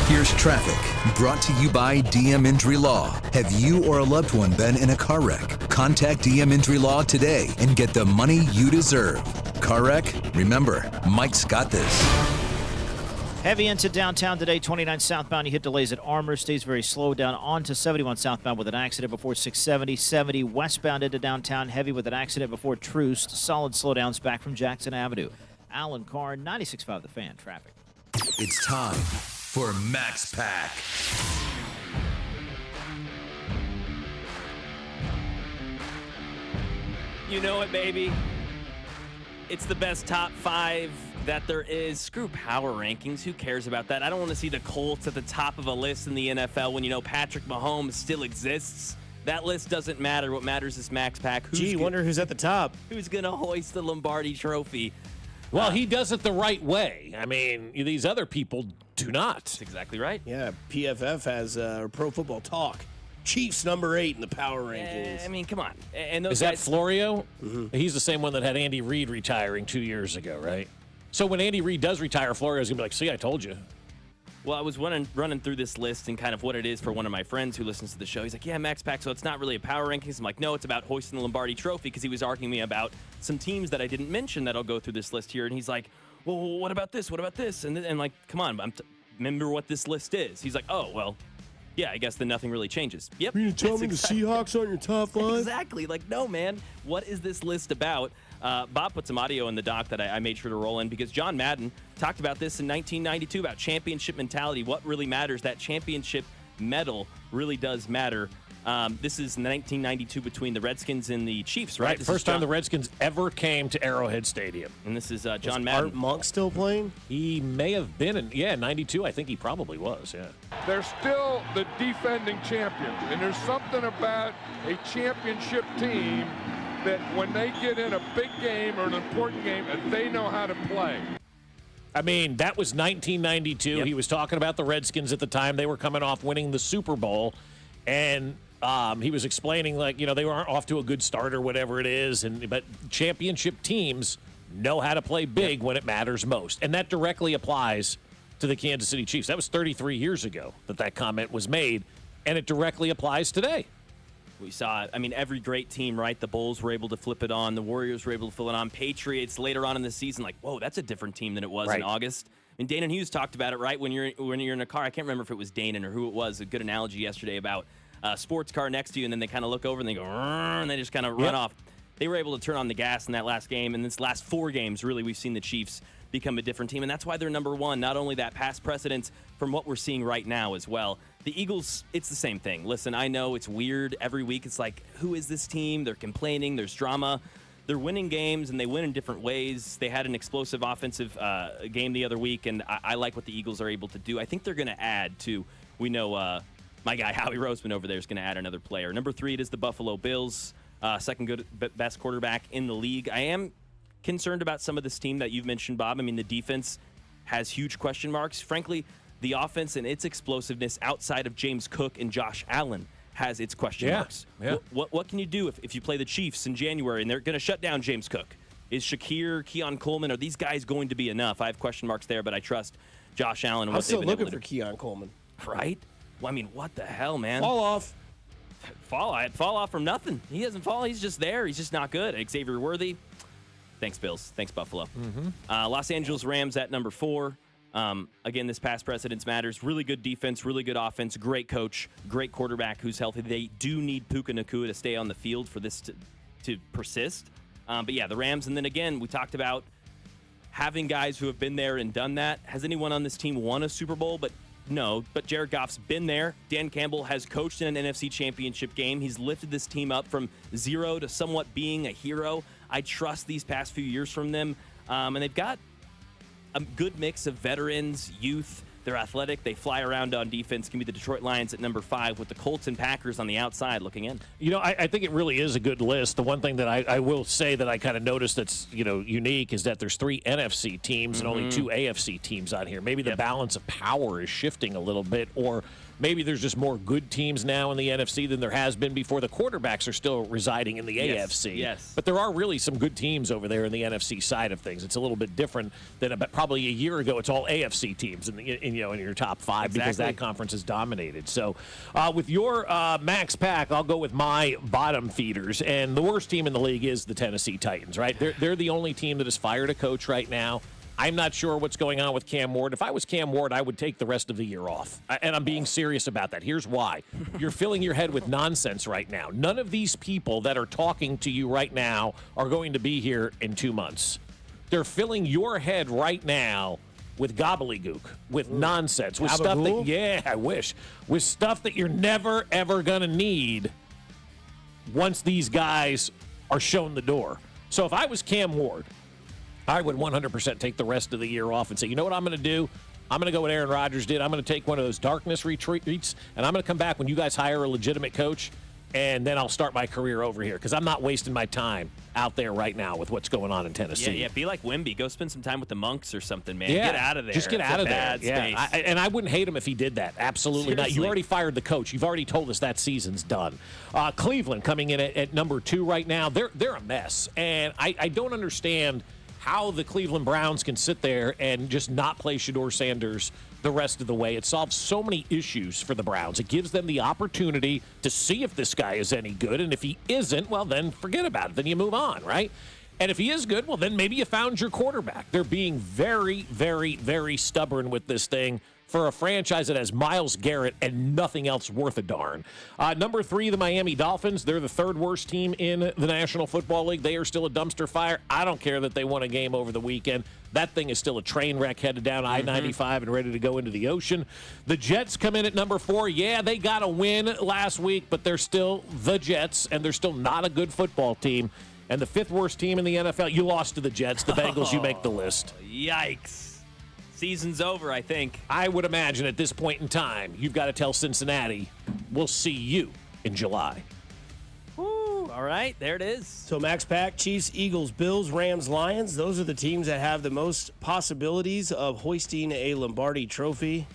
Here's traffic, brought to you by DM Injury Law. Have you or a loved one been in a car wreck? Contact DM Injury Law today and get the money you deserve. Car wreck? Remember, Mike's got this. Heavy into downtown today, 29 southbound. You hit delays at Armour. Stays very slow down onto 71 southbound with an accident before 670. 70 westbound into downtown. Heavy with an accident before Troost. Solid slowdowns back from Jackson Avenue. Alan Carr, 96.5 The Fan. Traffic. It's time for Max Pack. You know it, baby. It's the best top 5 that there is. Screw power rankings. Who cares about that? I don't want to see the Colts at the top of a list in the NFL when you know Patrick Mahomes still exists. That list doesn't matter. What matters is Max Pack. Wonder who's at the top. Who's going to hoist the Lombardi Trophy? Well, he does it the right way. I mean, these other people do not. That's exactly right. Yeah, PFF has Pro Football Talk. Chiefs number 8 in the power rankings. I mean, come on. And those Is that guys, Florio? Mm-hmm. He's the same one that had Andy Reid retiring 2 years ago, right? So when Andy Reid does retire, Florio's going to be like, see, I told you. Well, I was running through this list and kind of what it is for one of my friends who listens to the show. He's like, yeah, Max Pack, so it's not really a power rankings. I'm like, no, it's about hoisting the Lombardi Trophy, because he was arguing me about some teams that I didn't mention that I'll go through this list here. And he's like, well, what about this? What about this? And like, come on, remember what this list is. He's like, oh, well, yeah, I guess then nothing really changes. Yep. You're telling me the Seahawks aren't your top 5? Exactly. Like, no, man. What is this list about? Bob put some audio in the doc that I made sure to roll in, because John Madden talked about this in 1992 about championship mentality. What really matters, that championship medal really does matter. This is 1992 between the Redskins and the Chiefs, right? First time the Redskins ever came to Arrowhead Stadium. And this is John Madden. Art Monk still playing? He may have been in, 92. I think he probably was, yeah. They're still the defending champions, and there's something about a championship team that when they get in a big game or an important game, they know how to play. I mean, that was 1992. Yep. He was talking about the Redskins at the time. They were coming off winning the Super Bowl, and he was explaining, like, they weren't off to a good start or whatever it is, but championship teams know how to play big when it matters most, and that directly applies to the Kansas City Chiefs. That was 33 years ago that comment was made, and it directly applies today. We saw it. I mean, every great team, right? The Bulls were able to flip it on. The Warriors were able to flip it on. Patriots later on in the season, like, whoa, that's a different team than it was in August. And Danon Hughes talked about it, right? When you're in a car, I can't remember if it was Danon or who it was. A good analogy yesterday about a sports car next to you, and then they kind of look over and they go, and they just kind of run off. They were able to turn on the gas in that last game, and this last 4 games, really, we've seen the Chiefs become a different team, and that's why they're number 1. Not only that, past precedence from what we're seeing right now as well. The Eagles, it's the same thing. Listen, I know it's weird. Every week it's like, who is this team? They're complaining. There's drama. They're winning games, and they win in different ways. They had an explosive offensive game the other week, and I like what the Eagles are able to do. I think they're going to add to, we know my guy Howie Roseman over there is going to add another player. Number 3, it is the Buffalo Bills, second best quarterback in the league. I am concerned about some of this team that you've mentioned, Bob. I mean, the defense has huge question marks. Frankly, the offense and its explosiveness outside of James Cook and Josh Allen has its question marks. Yeah. What can you do if you play the Chiefs in January and they're going to shut down James Cook? Is Shakir, Keon Coleman, are these guys going to be enough? I have question marks there, but I trust Josh Allen and I'm what they've still been able looking to for Keon Coleman. Right? Well, I mean, what the hell, man? Fall off. Fall off from nothing. He doesn't fall. He's just there. He's just not good. Xavier Worthy. Thanks, Bills. Thanks, Buffalo. Los Angeles Rams at number 4. Again, this past precedence matters. Really good defense, really good offense, great coach, great quarterback who's healthy. They do need Puka Nacua to stay on the field for this to persist. But yeah, the Rams. And then again, we talked about having guys who have been there and done that. Has anyone on this team won a Super Bowl? But no. But Jared Goff's been there. Dan Campbell has coached in an NFC Championship game. He's lifted this team up from 0 to somewhat being a hero. I trust these past few years from them. And they've got a good mix of veterans, youth. They're athletic. They fly around on defense. Can be the Detroit Lions at number 5 with the Colts and Packers on the outside looking in. You know, I think it really is a good list. The one thing that I will say that I kind of noticed that's, unique is that there's 3 NFC teams and only 2 AFC teams on here. Maybe the balance of power is shifting a little bit, or maybe there's just more good teams now in the NFC than there has been before. The quarterbacks are still residing in the AFC. Yes. But there are really some good teams over there in the NFC side of things. It's a little bit different than about probably a year ago. It's all AFC teams in your top 5 because that conference is dominated. So with your Max Pack, I'll go with my bottom feeders. And the worst team in the league is the Tennessee Titans, right? They're the only team that has fired a coach right now. I'm not sure what's going on with Cam Ward. If I was Cam Ward, I would take the rest of the year off. And I'm being serious about that. Here's why. You're filling your head with nonsense right now. None of these people that are talking to you right now are going to be here in 2 months. They're filling your head right now with gobbledygook, with nonsense, with stuff that, I wish, with stuff that you're never, ever going to need once these guys are shown the door. So if I was Cam Ward, I would 100% take the rest of the year off and say, you know what I'm going to do? I'm going to go what Aaron Rodgers did. I'm going to take one of those darkness retreats, and I'm going to come back when you guys hire a legitimate coach, and then I'll start my career over here because I'm not wasting my time out there right now with what's going on in Tennessee. Yeah, be like Wemby. Go spend some time with the monks or something, man. Yeah, get out of there. Just get out of there. Yeah, and I wouldn't hate him if he did that. Absolutely not. You already fired the coach. You've already told us that season's done. Cleveland coming in at number 2 right now. They're a mess, and I don't understand how the Cleveland Browns can sit there and just not play Shedeur Sanders the rest of the way. It solves so many issues for the Browns. It gives them the opportunity to see if this guy is any good, and if he isn't, well, then forget about it. Then you move on, right? And if he is good, well, then maybe you found your quarterback. They're being very, very, very stubborn with this thing for a franchise that has Myles Garrett and nothing else worth a darn. Number 3, the Miami Dolphins. They're the 3rd worst team in the National Football League. They are still a dumpster fire. I don't care that they won a game over the weekend. That thing is still a train wreck headed down I-95 and ready to go into the ocean. The Jets come in at number 4. Yeah, they got a win last week, but they're still the Jets, and they're still not a good football team. And the 5th worst team in the NFL, you lost to the Jets. The Bengals, you make the list. Yikes. Season's over, I think. I would imagine at this point in time, you've got to tell Cincinnati, we'll see you in July. Woo, all right, there it is. So Max Pack, Chiefs, Eagles, Bills, Rams, Lions. Those are the teams that have the most possibilities of hoisting a Lombardi trophy.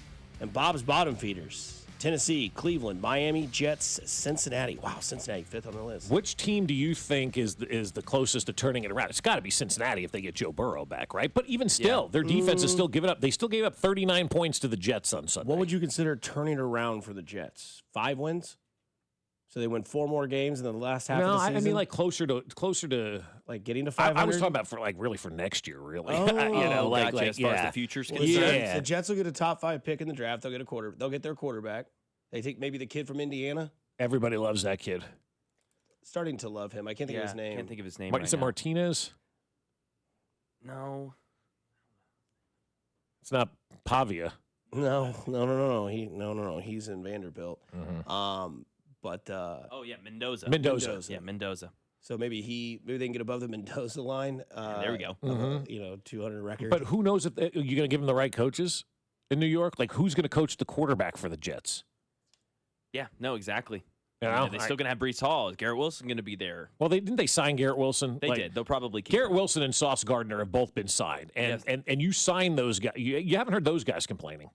And Bob's bottom feeders: Tennessee, Cleveland, Miami, Jets, Cincinnati. Wow, Cincinnati 5th on the list. Which team do you think is the closest to turning it around? It's got to be Cincinnati if they get Joe Burrow back, right? But even still, their defense is still giving up. They still gave up 39 points to the Jets on Sunday. What would you consider turning around for the Jets? 5 wins? So they win 4 more games in the last half of the season? I mean like closer to like getting to 500. I was talking about for next year, really. Oh, gotcha. As far as the future's concerned. Yeah. The Jets will get a top 5 pick in the draft. They'll get their quarterback. They take maybe the kid from Indiana. Everybody loves that kid. Starting to love him. I can't think of his name. Can't think of his name. Is it Martinez? No. It's not Pavia. No. He's in Vanderbilt. Mendoza. Mendoza. Yeah, Mendoza. So maybe they can get above the Mendoza line. There we go. 200 record. But who knows if you're going to give him the right coaches in New York? Like, who's going to coach the quarterback for the Jets? Yeah, no, exactly. They're still going to have Breece Hall. Is Garrett Wilson going to be there? Well, didn't they sign Garrett Wilson? They did. They'll probably keep Garrett him. Wilson and Sauce Gardner have both been signed, and you sign those guys. You haven't heard those guys complaining.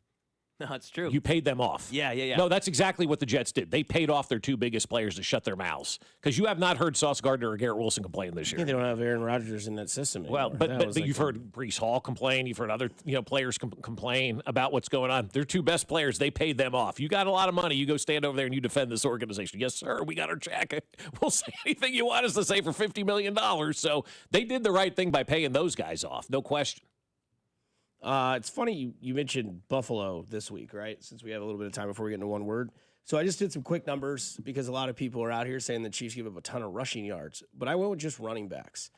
No, it's true. You paid them off. Yeah. No, that's exactly what the Jets did. They paid off their two biggest players to shut their mouths because you have not heard Sauce Gardner or Garrett Wilson complain this year. Yeah, they don't have Aaron Rodgers in that system anymore. Well, but you've heard Breece Hall complain. You've heard other players complain about what's going on. Their two best players, they paid them off. You got a lot of money. You go stand over there and you defend this organization. Yes, sir. We got our check. We'll say anything you want us to say for $50 million. So they did the right thing by paying those guys off. No question. It's funny you mentioned Buffalo this week, right? Since we have a little bit of time before we get into one word. So I just did some quick numbers because a lot of people are out here saying the Chiefs give up a ton of rushing yards. But I went with just running backs.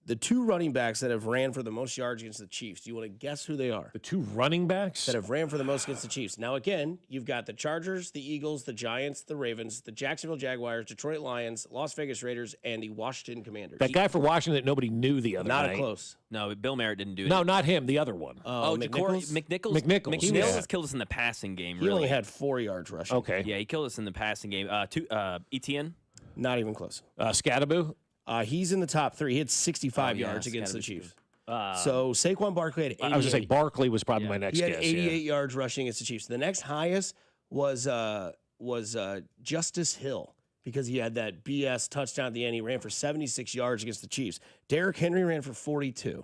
The two running backs that have ran for the most yards against the Chiefs, do you want to guess who they are? The two running backs? That have ran for the most against the Chiefs. Now, again, you've got the Chargers, the Eagles, the Giants, the Ravens, the Jacksonville Jaguars, Detroit Lions, Las Vegas Raiders, and the Washington Commanders. That guy for Washington that nobody knew the other night. Not close. No, Bill Merritt didn't do it. No, not him. The other one. McNichols? McNichols has killed us in the passing game, He only had 4 yards rushing. Okay. Yeah, he killed us in the passing game. Etienne? Not even close. Scattaboo? He's in the top 3. He had 65 yards against the Chiefs. So Saquon Barkley had 88. I was going to say Barkley was probably my next guess. He had 88 yards rushing against the Chiefs. The next highest was Justice Hill because he had that BS touchdown at the end. He ran for 76 yards against the Chiefs. Derrick Henry ran for 42.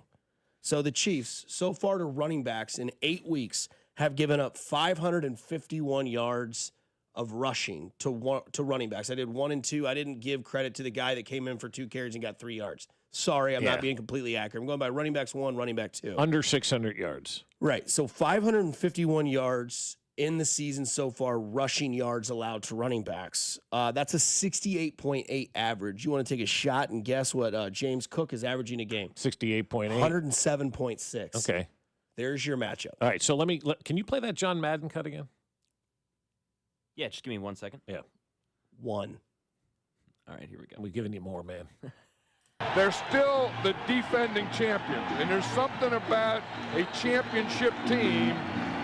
So the Chiefs, so far to running backs in 8 weeks, have given up 551 yards of rushing to running backs. I did 1 and 2. I didn't give credit to the guy that came in for 2 carries and got 3 yards. Sorry, I'm not being completely accurate. I'm going by running backs 1, running back 2. Under 600 yards. Right. So 551 yards in the season so far, rushing yards allowed to running backs. That's a 68.8 average. You want to take a shot and guess what James Cook is averaging a game? 68.8. 107.6. Okay. There's your matchup. All right. So can you play that John Madden cut again? Yeah, just give me 1 second. Yeah. 1. All right, here we go. We're giving you more, man. They're still the defending champions, and there's something about a championship team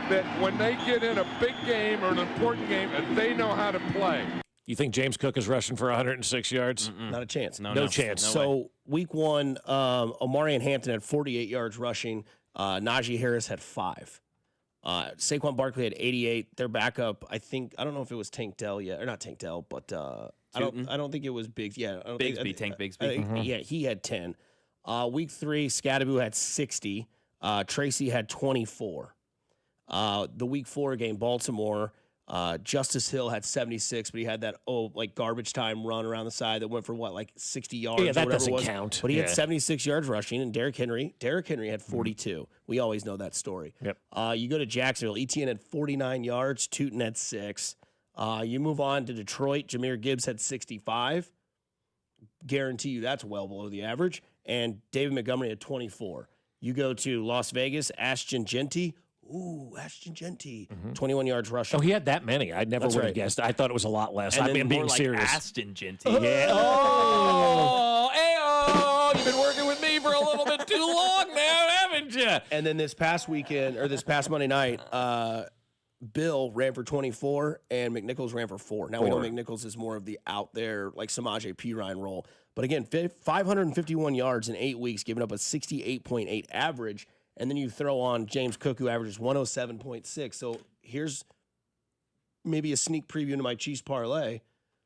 that when they get in a big game or an important game, they know how to play. You think James Cook is rushing for 106 yards? Not a chance. No chance. So week 1, Omarion Hampton had 48 yards rushing. Najee Harris had 5. Saquon Barkley had 88. Their backup, I don't know if it was Tank Dell yet, or not Tank Dell, but I don't think it was Biggs. Yeah, Tank Bigsby. Yeah, he had 10. Week 3, Scattaboo had 60. Tracy had 24. The week 4 game, Baltimore, Justice Hill had 76, but he had that garbage time run around the side that went for 60 yards. Yeah, that or doesn't it was. count. But he had 76 yards rushing, and Derrick Henry had 42. We always know that story. Yep. You go to Jacksonville, Etienne had 49 yards, Tootin had 6. You move on to Detroit, Jahmyr Gibbs had 65. Guarantee you that's well below the average. And David Montgomery had 24. You go to Las Vegas, Ashton Genty. 21 yards rushing. Oh, he had that many. I never would have guessed. I thought it was a lot less. I'm being serious. Aston Genty. Yeah. You've been working with me for a little bit too long now, haven't you? And then this past Monday night, Bill ran for 24 and McNichols ran for 4. Now we know McNichols is more of the out there, like Samaje Perine role. But again, 551 yards in 8 weeks, giving up a 68.8 average. And then you throw on James Cook, who averages 107.6. So here's maybe a sneak preview into my Chiefs parlay.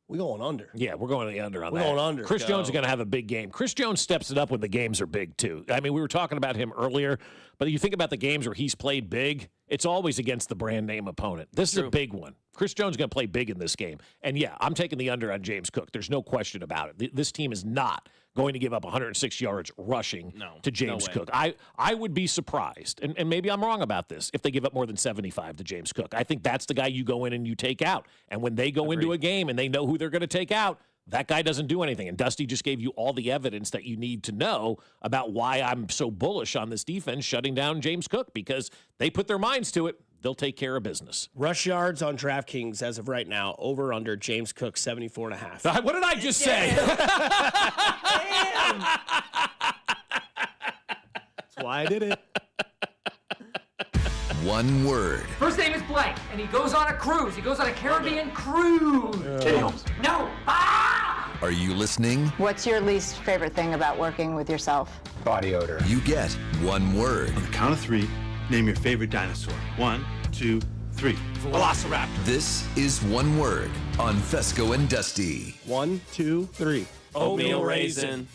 We're going under. Yeah, we're going to the under on that. We're going under. Chris Jones is going to have a big game. Chris Jones steps it up when the games are big, too. I mean, we were talking about him earlier, but you think about the games where he's played big, it's always against the brand name opponent. This is a big one. Chris Jones is going to play big in this game. And, yeah, I'm taking the under on James Cook. There's no question about it. This team is not going to give up 106 yards rushing to James Cook. I would be surprised, and maybe I'm wrong about this, if they give up more than 75 to James Cook. I think that's the guy you go in and you take out. And when they go into a game and they know who they're going to take out, that guy doesn't do anything. And Dusty just gave you all the evidence that you need to know about why I'm so bullish on this defense shutting down James Cook, because they put their minds to it. They'll take care of business. Rush yards on DraftKings as of right now, over under James Cook 74.5. What did I just say? That's why I did it. One word. First name is blank, and he goes on a cruise. He goes on a Caribbean cruise. No. Are you listening? What's your least favorite thing about working with yourself? Body odor. You get one word. On the count of 3, name your favorite dinosaur. 1, 2, 3. Velociraptor. This is One Word on Fescoe and Dusty. 1, 2, 3. Oatmeal raisin.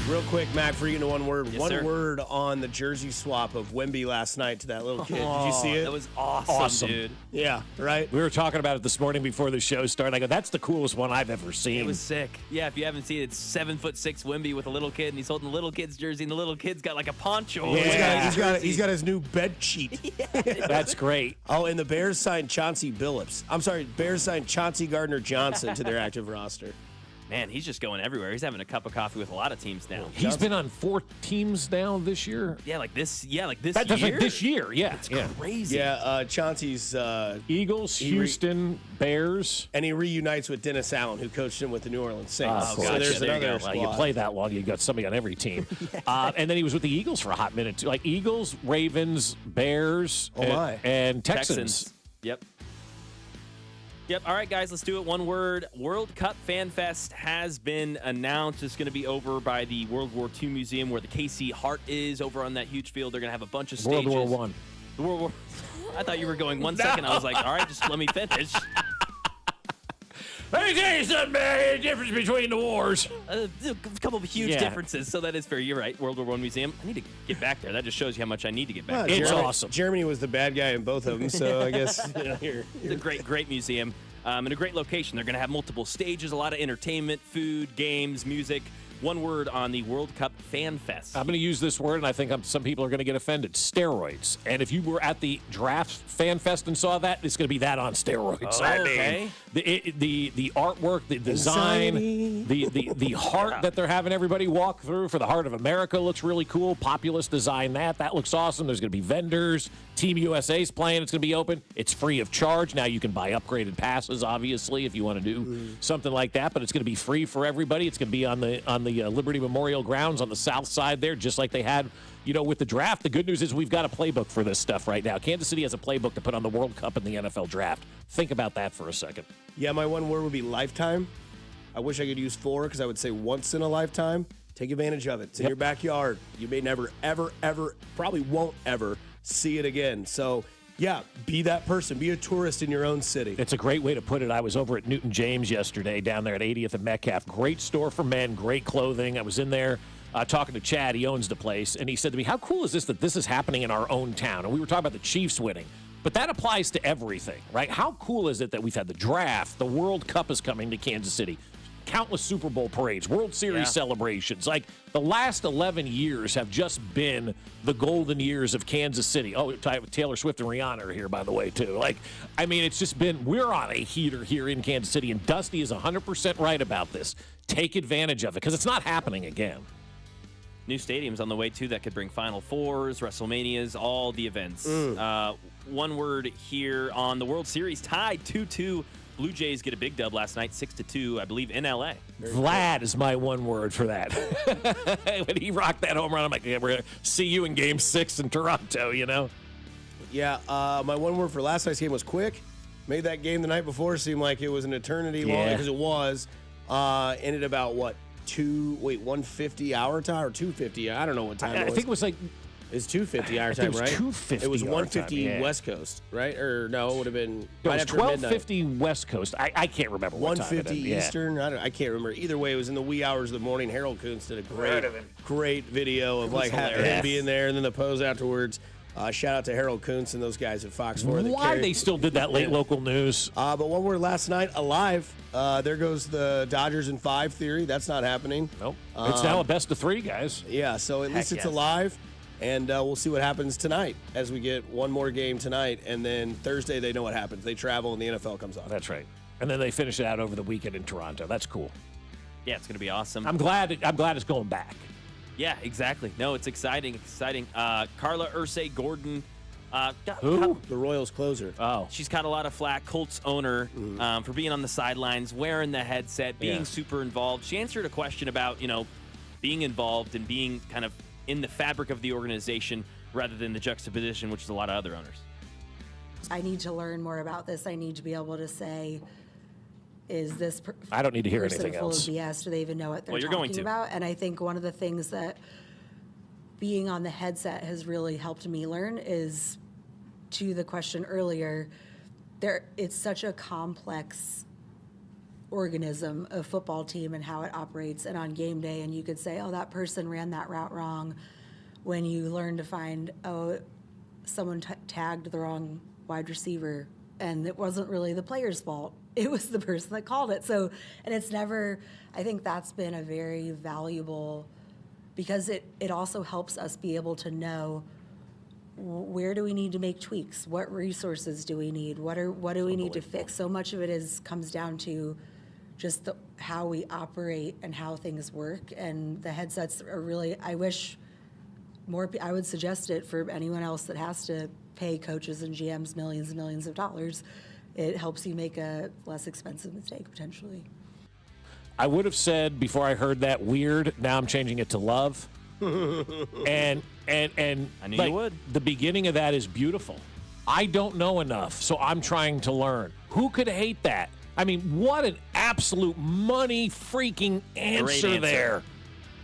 Real quick, Mac, for you to one word. Yes, one sir. word on the jersey swap of Wemby last night to that little kid. Did you see it? That was awesome, dude. Yeah, right? We were talking about it this morning before the show started. I go, that's the coolest one I've ever seen. It was sick. Yeah, if you haven't seen it, it's 7'6" Wemby with a little kid, and he's holding the little kid's jersey, and the little kid's got like a poncho. Yeah. He's got his new bed sheet. That's great. Oh, and the Bears signed Chauncey Billups. I'm sorry, Bears signed Chauncey Gardner-Johnson to their active roster. Man, he's just going everywhere. He's having a cup of coffee with a lot of teams now. He's been on 4 teams now this year. Yeah, like this That's year. like this year, yeah. It's crazy. Yeah, Chauncey's Eagles, Houston, Bears. and he reunites with Dennis Allen, who coached him with the New Orleans Saints. Of course. So there's There you another go. Well, squad. you play that long, you got somebody on every team. And then he was with the Eagles for a hot minute too. Like Eagles, Ravens, Bears, and Texans. Yep. All right, guys, let's do it. One word. World Cup Fan Fest has been announced. It's going to be over by the World War II Museum where the KC Hart is over on that huge field. They're going to have a bunch of stages. World War I. The World War. I thought you were going 1 second. I was like, all right, just let me finish. Let me tell you something, man. The difference between the wars. A couple of huge differences. So that is fair. You're right. World War I Museum. I need to get back there. That just shows you how much I need to get back there. It's awesome. Germany was the bad guy in both of them, so I guess It's a great museum and a great location. They're going to have multiple stages, a lot of entertainment, food, games, music. One word on the World Cup Fan Fest. I'm going to use this word, and I think some people are going to get offended. Steroids. And if you were at the Draft Fan Fest and saw that, it's going to be that on steroids. Oh, okay. The artwork, the design, the heart that they're having everybody walk through for the Heart of America looks really cool. Populous design that looks awesome. There's going to be vendors. Team USA's playing. It's going to be open. It's free of charge. Now you can buy upgraded passes, obviously, if you want to do something like that. But it's going to be free for everybody. It's going to be on the Liberty Memorial grounds on the south side there, just like they had, with the draft. The good news is we've got a playbook for this stuff right now. Kansas City has a playbook to put on the World Cup and the NFL draft. Think about that for a second. Yeah, my one word would be lifetime. I wish I could use 4 because I would say once in a lifetime. Take advantage of it. It's in your backyard. You may never, ever, ever, probably won't ever see it again. So, yeah, be that person. Be a tourist in your own city. It's a great way to put it. I was over at Newton James yesterday down there at 80th and Metcalf. Great store for men, great clothing. I was in there talking to Chad. He owns the place. And he said to me, how cool is this that this is happening in our own town? And we were talking about the Chiefs winning. But that applies to everything, right? How cool is it that we've had the draft, the World Cup is coming to Kansas City, countless Super Bowl parades, World Series celebrations. Like, the last 11 years have just been the golden years of Kansas City. Oh, Taylor Swift and Rihanna are here, by the way, too. Like, I mean, it's just been, we're on a heater here in Kansas City, and Dusty is 100% right about this. Take advantage of it, because it's not happening again. New stadiums on the way, too, that could bring Final Fours, WrestleManias, all the events. One word here on the World Series, tied 2-2. Blue Jays get a big dub last night, 6-2, I believe, in L.A. Vlad is my one word for that. When he rocked that home run, I'm like, yeah, we're going to see you in Game 6 in Toronto, Yeah, my one word for last night's game was quick. Made that game the night before seem like it was an eternity long, because it was. Ended about, 150 hour time or 250? I don't know what time it was. I think it was like... It's 250 our time, right? 250. It was 150 time, West Coast, right? Or no, it would have been it right was after 1250 West Coast. I can't remember what time. 150 Eastern. I can't remember. Either way, it was in the wee hours of the morning. Harold Kuntz did a great video of him being there, and then the pose afterwards. Shout out to Harold Kuntz and those guys at Fox 4. Why they still did that late local news? But one word last night, alive. There goes the Dodgers in 5 theory. That's not happening. Nope. It's now a best of 3, guys. Yeah, so at least it's alive. And we'll see what happens tonight as we get one more game tonight. And then Thursday, they know what happens. They travel and the NFL comes on. That's right. And then they finish it out over the weekend in Toronto. That's cool. Yeah, it's going to be awesome. I'm glad it's going back. Yeah, exactly. No, it's exciting. Carla Ursay Gordon. Who? The Royals closer. Oh. She's caught a lot of flack, Colts owner, for being on the sidelines, wearing the headset, being super involved. She answered a question about, being involved and being kind of in the fabric of the organization rather than the juxtaposition, which is a lot of other owners. I need to learn more about this. I need to be able to say, is this I don't need to hear person anything full else. of BS? Do they even know what they're you're talking going to. about? And I think one of the things that being on the headset has really helped me learn is to the question earlier, it's such a complex organism, a football team and how it operates. And on game day, and you could say, oh, that person ran that route wrong. When you learn to find, oh, someone tagged the wrong wide receiver, and it wasn't really the player's fault. It was the person that called it. So, and it's never, I think that's been a very valuable, because it also helps us be able to know where do we need to make tweaks? What resources do we need? What do we need to fix? So much of it comes down to just how we operate and how things work. And the headsets are really, I wish more, I would suggest it for anyone else that has to pay coaches and GMs millions and millions of dollars. It helps you make a less expensive mistake potentially. I would have said before I heard that weird, now I'm changing it to love. and I knew like, you would. The beginning of that is beautiful. I don't know enough, so I'm trying to learn. Who could hate that? I mean, what an absolute money freaking answer there.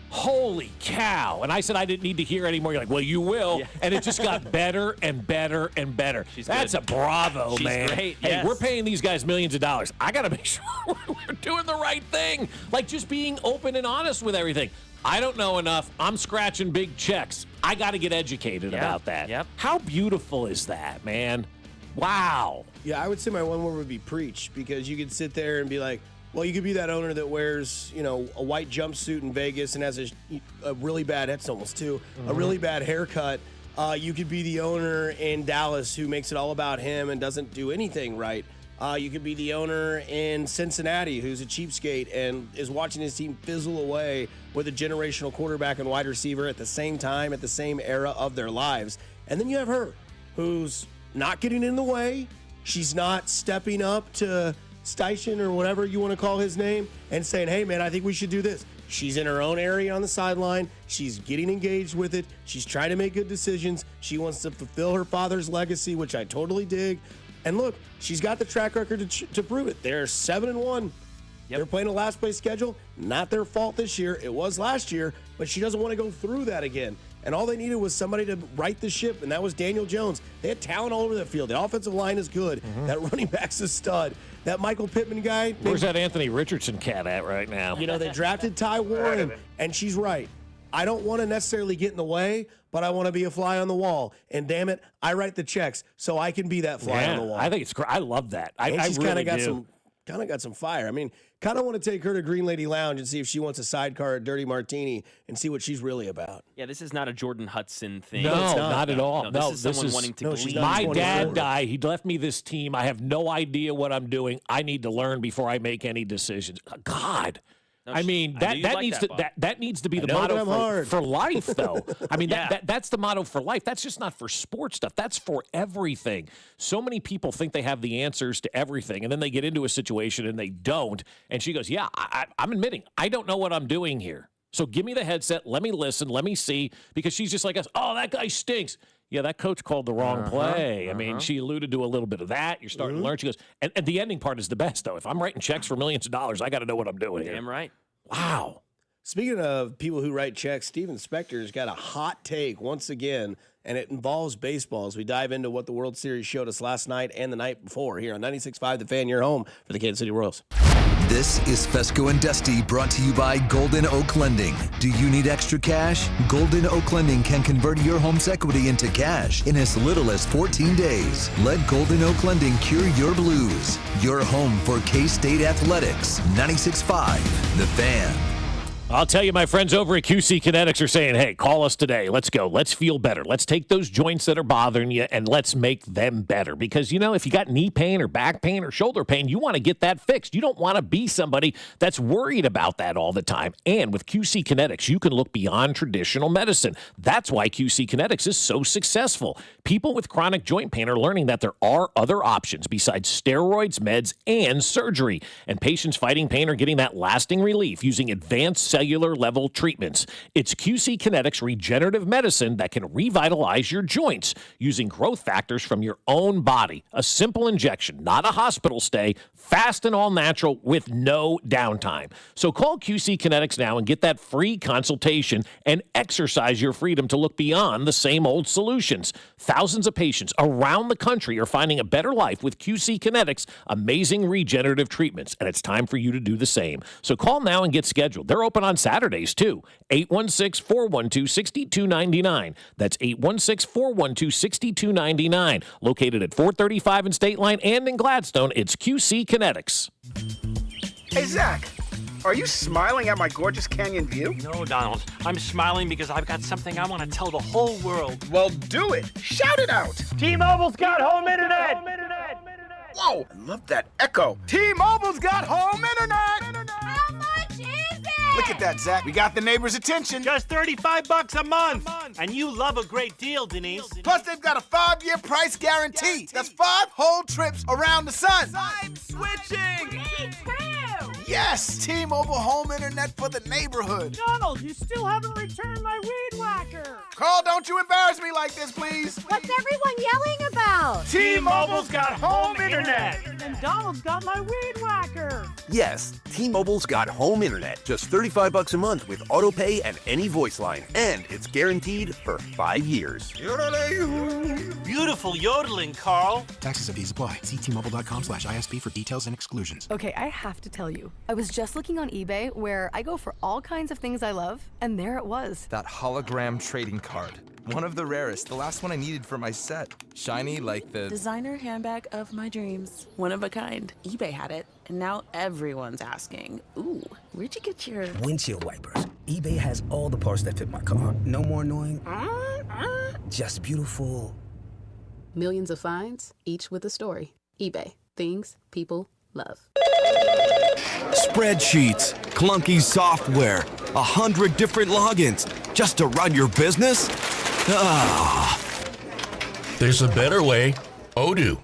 Holy cow. And I said I didn't need to hear anymore. You're like, well, you will. Yeah. And it just got better and better and better. That's a bravo, She's man. Great. Hey, yes. we're paying these guys millions of dollars. I got to make sure we're doing the right thing. Like just being open and honest with everything. I don't know enough. I'm scratching big checks. I got to get educated about that. Yep. How beautiful is that, man? Wow. Yeah, I would say my one word would be preach, because you could sit there and be like, well, you could be that owner that wears, a white jumpsuit in Vegas and has a really bad, that's almost two, a really bad haircut. You could be the owner in Dallas who makes it all about him and doesn't do anything right. You could be the owner in Cincinnati who's a cheapskate and is watching his team fizzle away with a generational quarterback and wide receiver at the same time, at the same era of their lives. And then you have her who's not getting in the way. She's not stepping up to Steichen or whatever you want to call his name and saying, hey, man, I think we should do this. She's in her own area on the sideline. She's getting engaged with it. She's trying to make good decisions. She wants to fulfill her father's legacy, which I totally dig. And look, she's got the track record to prove it. They're 7-1. They're playing a last place schedule. Not their fault this year. It was last year, but she doesn't want to go through that again. And all they needed was somebody to right the ship, and that was Daniel Jones. They had talent all over the field. The offensive line is good. That running back's a stud. That Michael Pittman guy. Where's that Anthony Richardson cat at right now? They drafted Ty Warren, and she's right. I don't want to necessarily get in the way, but I want to be a fly on the wall. And damn it, I write the checks so I can be that fly on the wall. I think it's great. I love that. She's really got some fire. I mean, kind of want to take her to Green Lady Lounge and see if she wants a sidecar at Dirty Martini and see what she's really about. Yeah, this is not a Jordan Hudson thing. No, not at all. No, this is someone wanting to glean. My dad died. He left me this team. I have no idea what I'm doing. I need to learn before I make any decisions. God. I mean, that needs to be the motto for life, though. I mean, that's the motto for life. That's just not for sports stuff. That's for everything. So many people think they have the answers to everything, and then they get into a situation and they don't. And she goes, yeah, I'm admitting, I don't know what I'm doing here. So give me the headset. Let me listen. Let me see. Because she's just like us. Oh, that guy stinks. Yeah, that coach called the wrong play. I mean, she alluded to a little bit of that. You're starting to learn. She goes, and the ending part is the best, though. If I'm writing checks for millions of dollars, I got to know what I'm doing here. Damn right. Wow. Speaking of people who write checks, Steven Spector's got a hot take once again, and it involves baseball as we dive into what the World Series showed us last night and the night before here on 96.5 The Fan, your home for the Kansas City Royals. This is Fescoe and Dusty, brought to you by Golden Oak Lending. Do you need extra cash? Golden Oak Lending can convert your home's equity into cash in as little as 14 days. Let Golden Oak Lending cure your blues. Your home for K-State Athletics. 96.5 The Fan. I'll tell you, my friends over at QC Kinetics are saying, hey, call us today. Let's go. Let's feel better. Let's take those joints that are bothering you and let's make them better. Because, if you got knee pain or back pain or shoulder pain, you want to get that fixed. You don't want to be somebody that's worried about that all the time. And with QC Kinetics, you can look beyond traditional medicine. That's why QC Kinetics is so successful. People with chronic joint pain are learning that there are other options besides steroids, meds, and surgery. And patients fighting pain are getting that lasting relief using advanced cellular level treatments. It's QC Kinetics regenerative medicine that can revitalize your joints using growth factors from your own body. A simple injection, not a hospital stay, fast and all natural with no downtime. So call QC Kinetics now and get that free consultation and exercise your freedom to look beyond the same old solutions. Thousands of patients around the country are finding a better life with QC Kinetics' amazing regenerative treatments, and it's time for you to do the same. So call now and get scheduled. They're open on Saturdays, too. 816-412-6299. That's 816-412-6299. Located at 435 in State Line and in Gladstone, it's QC Kinetics. Hey, Zach, are you smiling at my gorgeous canyon view? No, Donald. I'm smiling because I've got something I want to tell the whole world. Well, do it. Shout it out. T-Mobile's got home internet. Whoa, I love that echo. T-Mobile's got home internet. How much is it? Look at that, Zach. We got the neighbor's attention. Just $35 a month. And you love a great deal, Denise. Plus, they've got a 5-year price guarantee. That's 5 whole trips around the sun. I'm switching. Me too. Yes, T-Mobile home internet for the neighborhood. Donald, you still haven't returned my weed whacker. Carl, don't you embarrass me like this, please. What's everyone yelling about? T-Mobile's got home internet. And Donald's got my weed whacker. Yes, T-Mobile's got home internet. Just $35 a month with auto pay and any voice line. And it's guaranteed for 5 years. Beautiful yodeling, Carl. Taxes and fees apply. See T-Mobile.com/ISP for details and exclusions. Okay, I have to tell you. I was just looking on eBay where I go for all kinds of things I love, and there it was. That hologram trading card. One of the rarest. The last one I needed for my set. Shiny like the... designer handbag of my dreams. One of a kind. eBay had it, and now everyone's asking, ooh, where'd you get your... windshield wipers. eBay has all the parts that fit my car. No more annoying. Just beautiful. Millions of finds, each with a story. eBay. Things people love. Spreadsheets, clunky software, 100 different logins just to run your business? Ah. There's a better way. Odoo.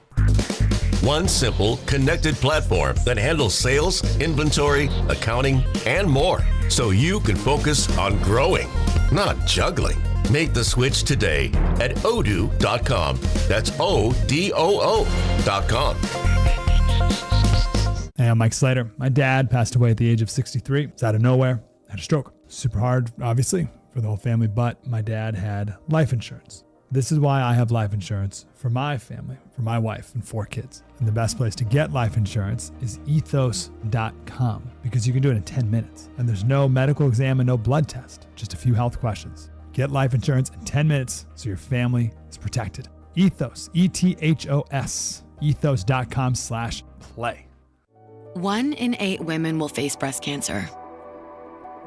One simple, connected platform that handles sales, inventory, accounting, and more, so you can focus on growing, not juggling. Make the switch today at odoo.com. That's ODOO.com. Hey, I'm Mike Slater. My dad passed away at the age of 63. It's out of nowhere. Had a stroke. Super hard, obviously, for the whole family, but my dad had life insurance. This is why I have life insurance for my family, for my wife and 4 kids. And the best place to get life insurance is ethos.com, because you can do it in 10 minutes. And there's no medical exam and no blood test, just a few health questions. Get life insurance in 10 minutes so your family is protected. Ethos, ETHOS, ethos.com/play. 1 in 8 women will face breast cancer.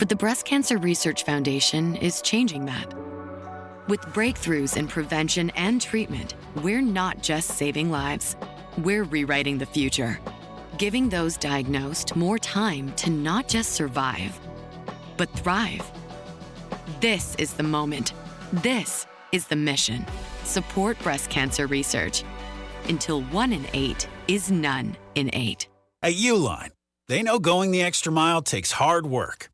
But the Breast Cancer Research Foundation is changing that. With breakthroughs in prevention and treatment, we're not just saving lives, we're rewriting the future, giving those diagnosed more time to not just survive, but thrive. This is the moment. This is the mission. Support breast cancer research. Until 1 in 8 is none in 8. At Uline, they know going the extra mile takes hard work.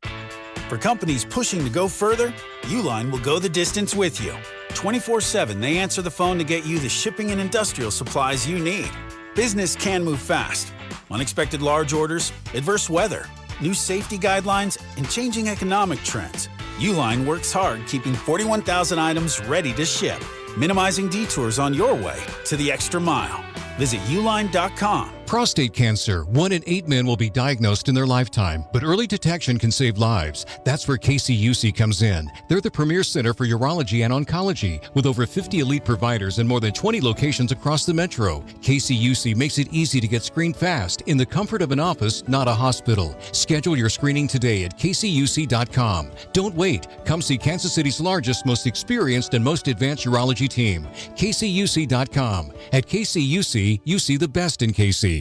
For companies pushing to go further, Uline will go the distance with you. 24/7, they answer the phone to get you the shipping and industrial supplies you need. Business can move fast. Unexpected large orders, adverse weather, new safety guidelines, and changing economic trends. Uline works hard keeping 41,000 items ready to ship, minimizing detours on your way to the extra mile. Visit uline.com. Prostate cancer. 1 in 8 men will be diagnosed in their lifetime, but early detection can save lives. That's where KCUC comes in. They're the premier center for urology and oncology, with over 50 elite providers and more than 20 locations across the metro. KCUC makes it easy to get screened fast in the comfort of an office, not a hospital. Schedule your screening today at kcuc.com. Don't wait. Come see Kansas City's largest, most experienced, and most advanced urology team. kcuc.com. At KCUC, you see the best in KC.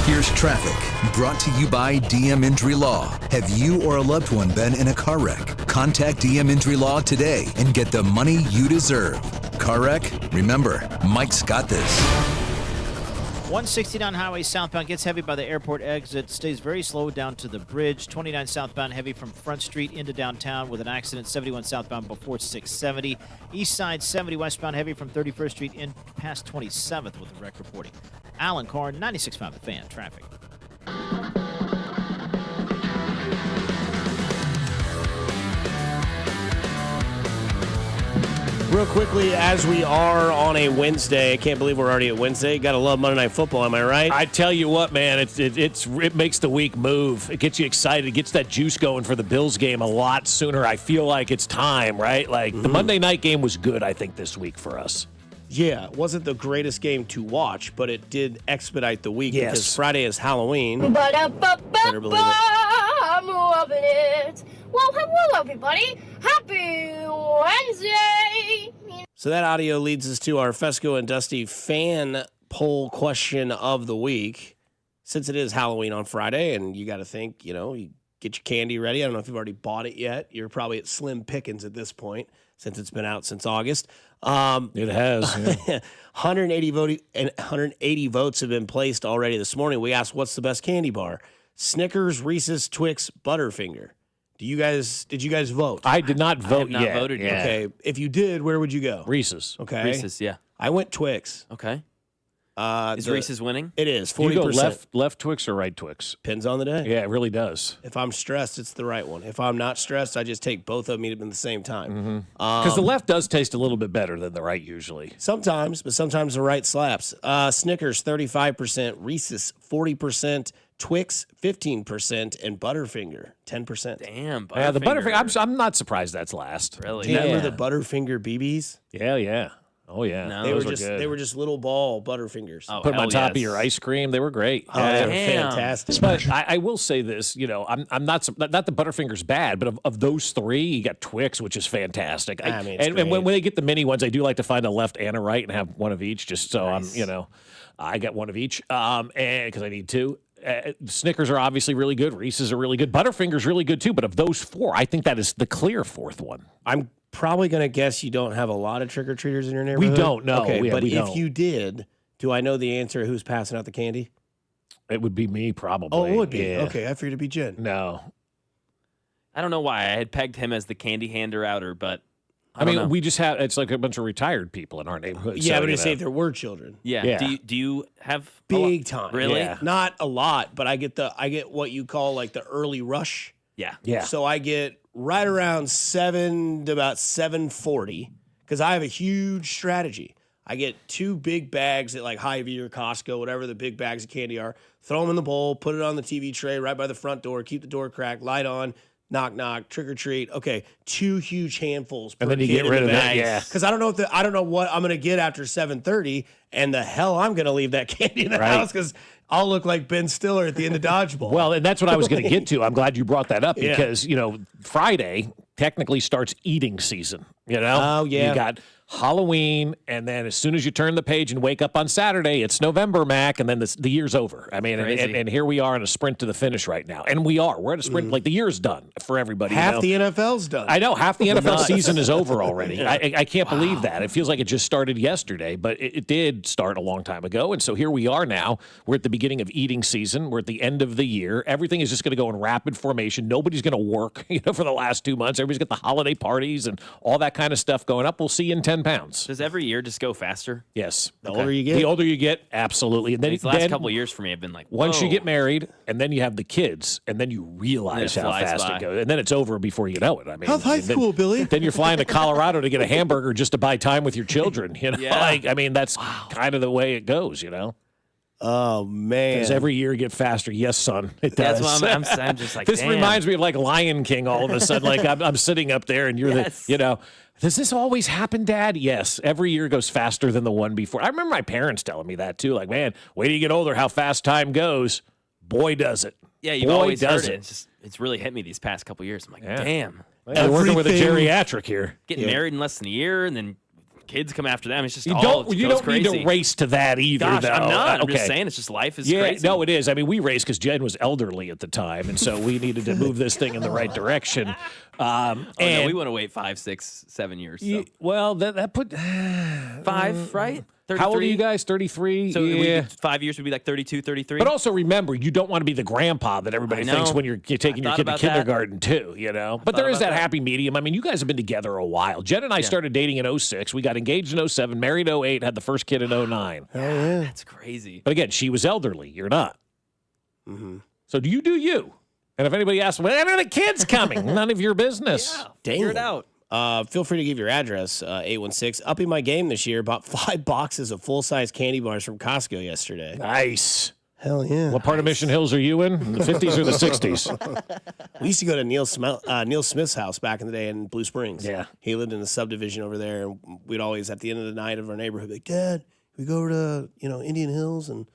Here's traffic, brought to you by DM Injury Law. Have you or a loved one been in a car wreck? Contact DM Injury Law today and get the money you deserve. Car wreck? Remember, Mike's got this. 169 highway southbound gets heavy by the airport exit, stays very slow down to the bridge. 29 southbound heavy from Front Street into downtown with an accident. 71 southbound before 670. East side 70 westbound heavy from 31st Street in past 27th with the wreck reporting. Alan Carr, 96.5 The Fan, traffic. Real quickly, as we are on a Wednesday, I can't believe we're already at Wednesday. Gotta love Monday Night Football, am I right? I tell you what, man, it makes the week move. It gets you excited. It gets that juice going for the Bills game a lot sooner. I feel like it's time, right? Like the Monday night game was good, I think, this week for us. Yeah, it wasn't the greatest game to watch, but it did expedite the week Yes. because Friday is Halloween. Better believe it. I'm loving it. Well, hello, everybody. Happy Wednesday. So that audio leads us to our Fescoe and Dusty fan poll question of the week. Since it is Halloween on Friday, and you got to think, you get your candy ready. I don't know if you've already bought it yet. You're probably at slim pickings at this point since it's been out since August. It has. Yeah. 180 votes have been placed already this morning. We asked, what's the best candy bar? Snickers, Reese's, Twix, Butterfinger. Did you guys vote? I did not vote I have not yet. voted yet. Okay. If you did, where would you go? Reese's. Okay. Reese's, yeah. I went Twix. Okay. Is Reese's winning? It is, 40%. Do you go left Twix or right Twix? Depends on the day. Yeah, it really does. If I'm stressed, it's the right one. If I'm not stressed, I just take both of them, eat them at the same time. Because the left does taste a little bit better than the right usually. Sometimes, but sometimes the right slaps. Snickers, 35%. Reese's, 40%. Twix, 15%. And Butterfinger, 10%. Damn, Butterfinger. Yeah, the Butterfinger, I'm not surprised that's last. Really? Do you remember the Butterfinger BBs? Yeah. Oh, yeah. No. They were just little ball Butterfingers. Oh, Put them on hell top of yes. your ice cream. They were great. Oh, they were Damn. fantastic. But I will say this, I'm not the Butterfinger's bad, but of those three, you got Twix, which is fantastic. And when they get the mini ones, I do like to find a left and a right and have one of each, just so Nice. I get one of each, and because I need two. Snickers are obviously really good. Reese's are really good. Butterfinger's really good too. But of those four, I think that is the clear fourth one. I'm probably going to guess you don't have a lot of trick-or-treaters in your neighborhood. We don't, no. Okay, Yeah, but we if don't. you did, do I know the answer who's passing out the candy? It would be me, probably. Oh, it would be. Yeah. Okay, I figured it'd be Jen. No. I don't know why I had pegged him as the candy hander outer, but I mean, we just have, it's like a bunch of retired people in our neighborhood. Yeah, so, but you say if there were children. yeah. Do you have Big time. Really? Yeah. Not a lot, but I get what you call like the early rush. Yeah. Yeah. So I get right around 7 to about 7:40 because I have a huge strategy. I get 2 big bags at like Hy-Vee or Costco, whatever the big bags of candy are. Throw them in the bowl, put it on the TV tray right by the front door, keep the door cracked, light on, knock, knock, trick or treat. Okay, 2 huge handfuls per And then you kid get in rid the of that, bag. yeah. Because I don't know what I'm gonna get after 7:30, and the hell I'm gonna leave that candy in the Right. house because I'll look like Ben Stiller at the end of Dodgeball. Well, and that's what I was going to get to. I'm glad you brought that up Yeah. because, Friday technically starts eating season, Oh, yeah. You got Halloween, and then as soon as you turn the page and wake up on Saturday, it's November, Mac, and then the year's over. I mean, and here we are in a sprint to the finish right now. And we're at a sprint, like the year's done for everybody. Half the NFL's done. I know, half the NFL Nuts. season is over already. I can't believe that. It feels like it just started yesterday, but it did start a long time ago. And so here we are now. We're at the beginning of eating season. We're at the end of the year. Everything is just going to go in rapid formation. Nobody's going to work, for the last 2 months. Everybody's got the holiday parties and all that kind of stuff going up. We'll see you in 10 pounds. Does every year just go faster? Yes. The older you get. The older you get, absolutely. And then These last couple of years for me have been like, once you whoa. get married, and then you have the kids, and then you realize It how flies fast by. it goes. And then it's over before you know it. I mean, How's high and then- school, Billy? Then you're flying to Colorado to get a hamburger just to buy time with your children. Yeah. That's kind of the way it goes, Oh, man. Because every year you get faster. Yes, son, it does. That's what I'm just like, This damn. reminds me of like Lion King all of a sudden. Like I'm sitting up there and you're Yes. does this always happen, Dad? Yes. Every year goes faster than the one before. I remember my parents telling me that too. Like, man, wait till you get older, how fast time goes. Boy, does it. Yeah, you've Boy, always does heard it. It's really hit me these past couple of years. I'm like, Yeah. damn. We're working with a Everything- geriatric here. Getting married in less than a year, and then kids come after them. It's just You all don't goes need crazy. to race to that either, Gosh, though. I'm not. I'm Okay. just saying it's just life is Yeah, crazy. no, it is. I mean, we raced because Jen was elderly at the time, and so we needed to move this thing in the right direction. Oh, and no, we want to wait 5, 6, 7 years. So. well, that put 5, right? How old are you guys? 33? So 5 years would be like 32, 33. But also remember, you don't want to be the grandpa that everybody thinks when you're taking your kid to kindergarten too, you know? But there is that happy medium. I mean, you guys have been together a while. Jen and I started dating in 06. We got engaged in 07, married 08, had the first kid in 09. Oh, yeah. That's crazy. But again, she was elderly. You're not. Mm-hmm. So do you. And if anybody asks, when are the kids coming? None of your business. Figure it out. Feel free to give your address, 816. Upping my game this year. Bought 5 boxes of full-size candy bars from Costco yesterday. Nice. Hell yeah. What part of Mission Hills are you in? The 50s or the 60s? We used to go to Neil Smith's house back in the day in Blue Springs. Yeah. He lived in a subdivision over there, and we'd always, at the end of the night of our neighborhood, be like, Dad, we go over to, Indian Hills and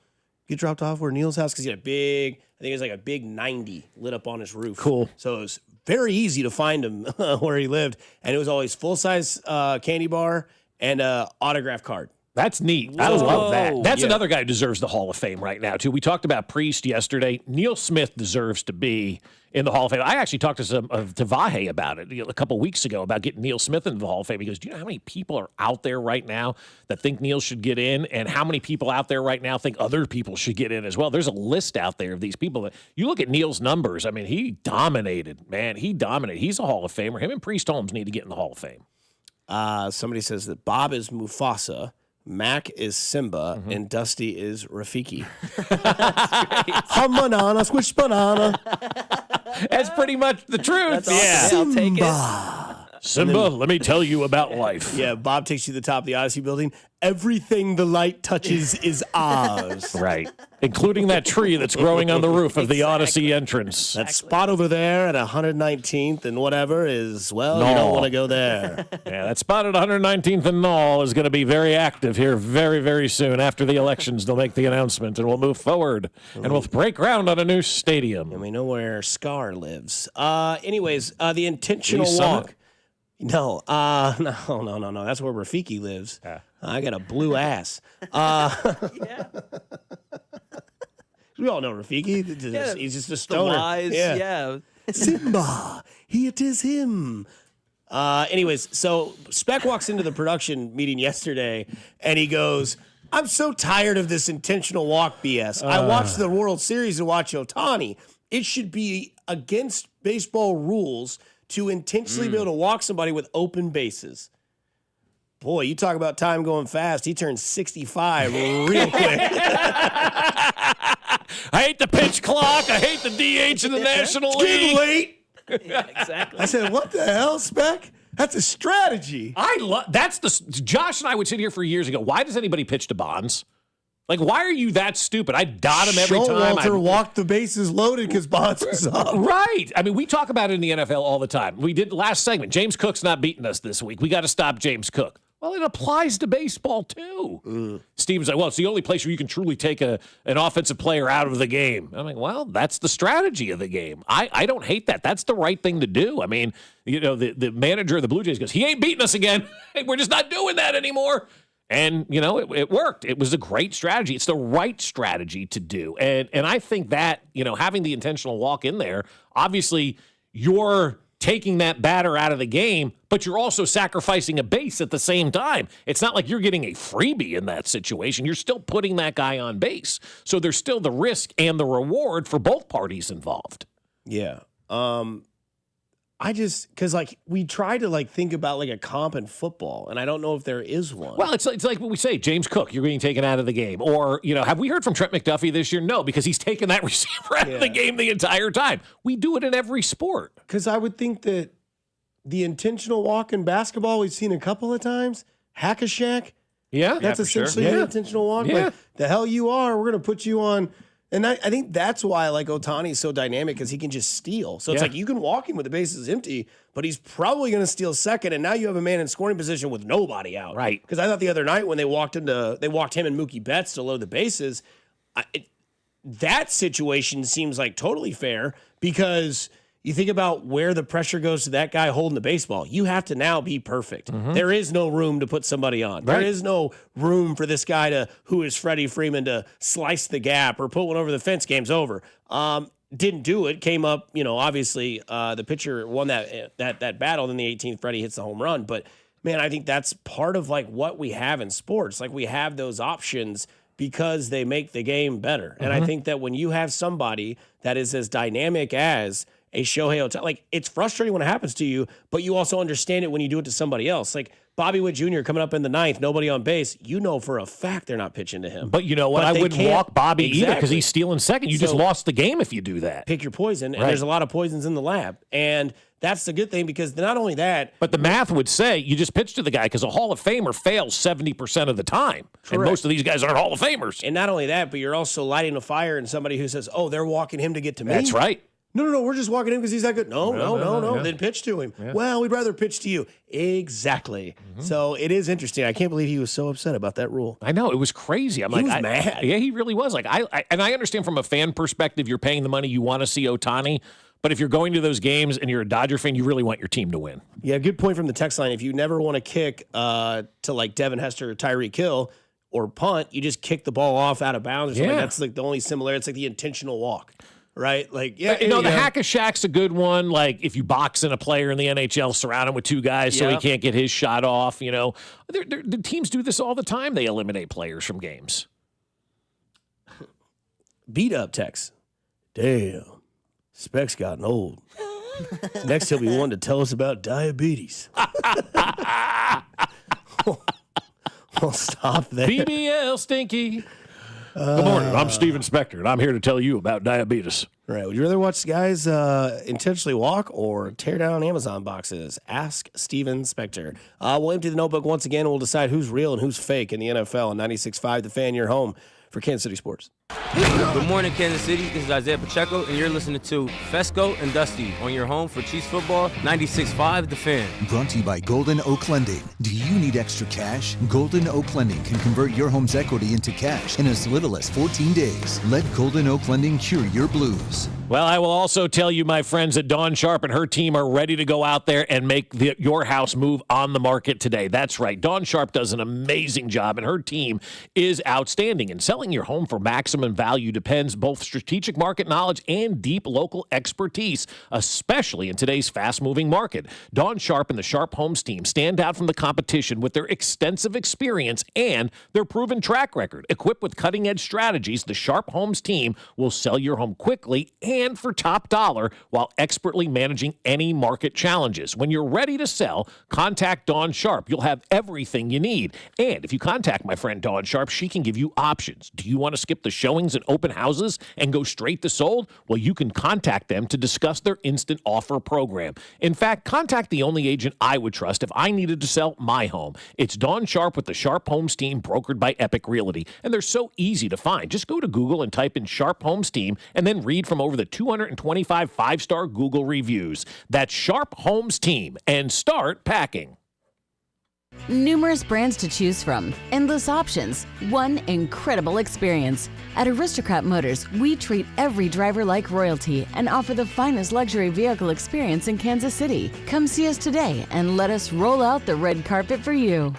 get dropped off where Neil's house, because he had I think it was like a big 90 lit up on his roof. Cool. So it was very easy to find him where he lived, and it was always full-size candy bar and autograph card. That's neat. I love that. That's another guy who deserves the Hall of Fame right now, too. We talked about Priest yesterday. Neil Smith deserves to be in the Hall of Fame. I actually talked to Vahe about it a couple weeks ago about getting Neil Smith into the Hall of Fame. He goes, do you know how many people are out there right now that think Neil should get in, and how many people out there right now think other people should get in as well? There's a list out there of these people. That you look at Neil's numbers. I mean, he dominated, man. He dominated. He's a Hall of Famer. Him and Priest Holmes need to get in the Hall of Fame. Somebody says that Bob is Mufasa, Mac is Simba, and Dusty is Rafiki. Hum banana, squish banana. That's pretty much the truth. Simba. I'll take it. Simba, let me tell you about life. Yeah, Bob takes you to the top of the Odyssey building. Everything the light touches is ours. Right. Including that tree that's growing on the roof of the Odyssey entrance. That spot over there at 119th and whatever is, well, you don't want to go there. Yeah, that spot at 119th and Knoll is going to be very active here very, very soon. After the elections, they'll make the announcement, and we'll move forward. And we'll break ground on a new stadium. And we know where Scar lives. Anyways, the intentional East walk. Summit? No, no. That's where Rafiki lives. Yeah. I got a blue ass. We all know Rafiki. He's just a stoner. Wise, yeah. Simba, it is him. Anyways, so Speck walks into the production meeting yesterday, and he goes, I'm so tired of this intentional walk BS. I watched the World Series to watch Ohtani. It should be against baseball rules to intentionally be able to walk somebody with open bases. Boy, you talk about time going fast. He turned 65 real quick. I hate the pitch clock. I hate the DH in the National It's getting League. late. Yeah, exactly. I said, what the hell, Speck? That's a strategy. Josh and I would sit here for years ago. Why does anybody pitch to Bonds? Like, why are you that stupid? I dot him every time. Walter walked the bases loaded because Bonds was up. Right. I mean, we talk about it in the NFL all the time. We did last segment. James Cook's not beating us this week. We got to stop James Cook. Well, it applies to baseball, too. Steven's like, well, it's the only place where you can truly take an offensive player out of the game. I'm like, well, that's the strategy of the game. I don't hate that. That's the right thing to do. I mean, the manager of the Blue Jays goes, he ain't beating us again. We're just not doing that anymore. And, it worked. It was a great strategy. It's the right strategy to do. And I think that, having the intentional walk in there, obviously you're taking that batter out of the game, but you're also sacrificing a base at the same time. It's not like you're getting a freebie in that situation. You're still putting that guy on base. So there's still the risk and the reward for both parties involved. Yeah. Because we try to think about a comp in football, and I don't know if there is one. Well, it's like what we say, James Cook, you're being taken out of the game. Or, have we heard from Trent McDuffie this year? No, because he's taken that receiver out of the game the entire time. We do it in every sport. Because I would think that the intentional walk in basketball we've seen a couple of times. Hack-a-Shack. Yeah. That's essentially the intentional walk. Yeah. The hell you are, we're going to put you on. And I think that's why Ohtani's so dynamic, because he can just steal. So it's you can walk him with the bases empty, but he's probably going to steal second. And now you have a man in scoring position with nobody out. Right. Because I thought the other night when they walked him and Mookie Betts to load the bases, that situation seems like totally fair, because you think about where the pressure goes to that guy holding the baseball. You have to now be perfect. There is no room to put somebody on. There is no room for this guy who is Freddie Freeman, to slice the gap or put one over the fence. Game's over. Didn't do it. Came up, obviously the pitcher won that battle. Then the 18th, Freddie hits the home run. But Man, I think that's part of like what we have in sports. Like we have those options because they make the game better. And I think that when you have somebody that is as dynamic as a Shohei Ohtani, like it's frustrating when it happens to you, but you also understand it when you do it to somebody else. Like Bobby Witt Jr. coming up in the 9th, nobody on base. You know for a fact they're not pitching to him. But you know what? I wouldn't walk Bobby either because he's stealing second. You just lost the game if you do that. Pick your poison, and there's a lot of poisons in the lab. And that's the good thing because not only that. But the math would say you just pitch to the guy because a Hall of Famer fails 70% of the time. Correct. And most of these guys aren't Hall of Famers. And not only that, but you're also lighting a fire in somebody who says, oh, they're walking him to get to me. That's right. No, we're just walking him because he's that good. No. Yeah. Then pitch to him. Yeah. Well, we'd rather pitch to you. Exactly. So it is interesting. I can't believe he was so upset about that rule. I know. It was crazy. He was mad. Yeah, he really was. Like I understand from a fan perspective, you're paying the money, you want to see Ohtani. But if you're going to those games and you're a Dodger fan, you really want your team to win. Yeah, good point from the text line. If you never want to kick to like Devin Hester or Tyreek Hill or punt, you just kick the ball off out of bounds or something. That's like the only similarity. It's like the intentional walk. Right? Like, yeah. The hack-a-shack's a good one. Like, if you box in a player in the NHL, surround him with two guys so he can't get his shot off, The teams do this all the time. They eliminate players from games. Beat up text. Damn. Specs gotten old. Next he'll be one to tell us about diabetes. Well, stop there. BBL Stinky. Good morning. I'm Steven Spector, and I'm here to tell you about diabetes. Right. Would you rather watch guys intentionally walk or tear down Amazon boxes? Ask Steven Spector. We'll empty the notebook once again, and we'll decide who's real and who's fake in the NFL on 96.5 The Fan, your home for Kansas City Sports. Good morning, Kansas City. This is Isaiah Pacheco, and you're listening to Fescoe and Dusty on your home for Chiefs football, 96.5 The Fan. Brought to you by Golden Oak Lending. Do you need extra cash? Golden Oak Lending can convert your home's equity into cash in as little as 14 days. Let Golden Oak Lending cure your blues. Well, I will also tell you, my friends, that Dawn Sharp and her team are ready to go out there and make your house move on the market today. That's right. Dawn Sharp does an amazing job, and her team is outstanding. And selling your home for maximum value depends both strategic market knowledge and deep local expertise, especially in today's fast-moving market. Dawn Sharp and the Sharp Homes team stand out from the competition with their extensive experience and their proven track record. Equipped with cutting-edge strategies, the Sharp Homes team will sell your home quickly and for top dollar while expertly managing any market challenges. When you're ready to sell, contact Dawn Sharp. You'll have everything you need. And if you contact my friend Dawn Sharp, she can give you options. Do you want to skip the showings and open houses and go straight to sold? Well, you can contact them to discuss their instant offer program. In fact, contact the only agent I would trust if I needed to sell my home. It's Dawn Sharp with the Sharp Homes team, brokered by Epic Realty. And they're so easy to find. Just go to Google and type in Sharp Homes team and then read from over the 225 five-star Google reviews. That's Sharp Homes team, and start packing. Numerous brands to choose from, endless options, one incredible experience. At Aristocrat Motors, we treat every driver like royalty and offer the finest luxury vehicle experience in Kansas City. Come see us today and let us roll out the red carpet for you.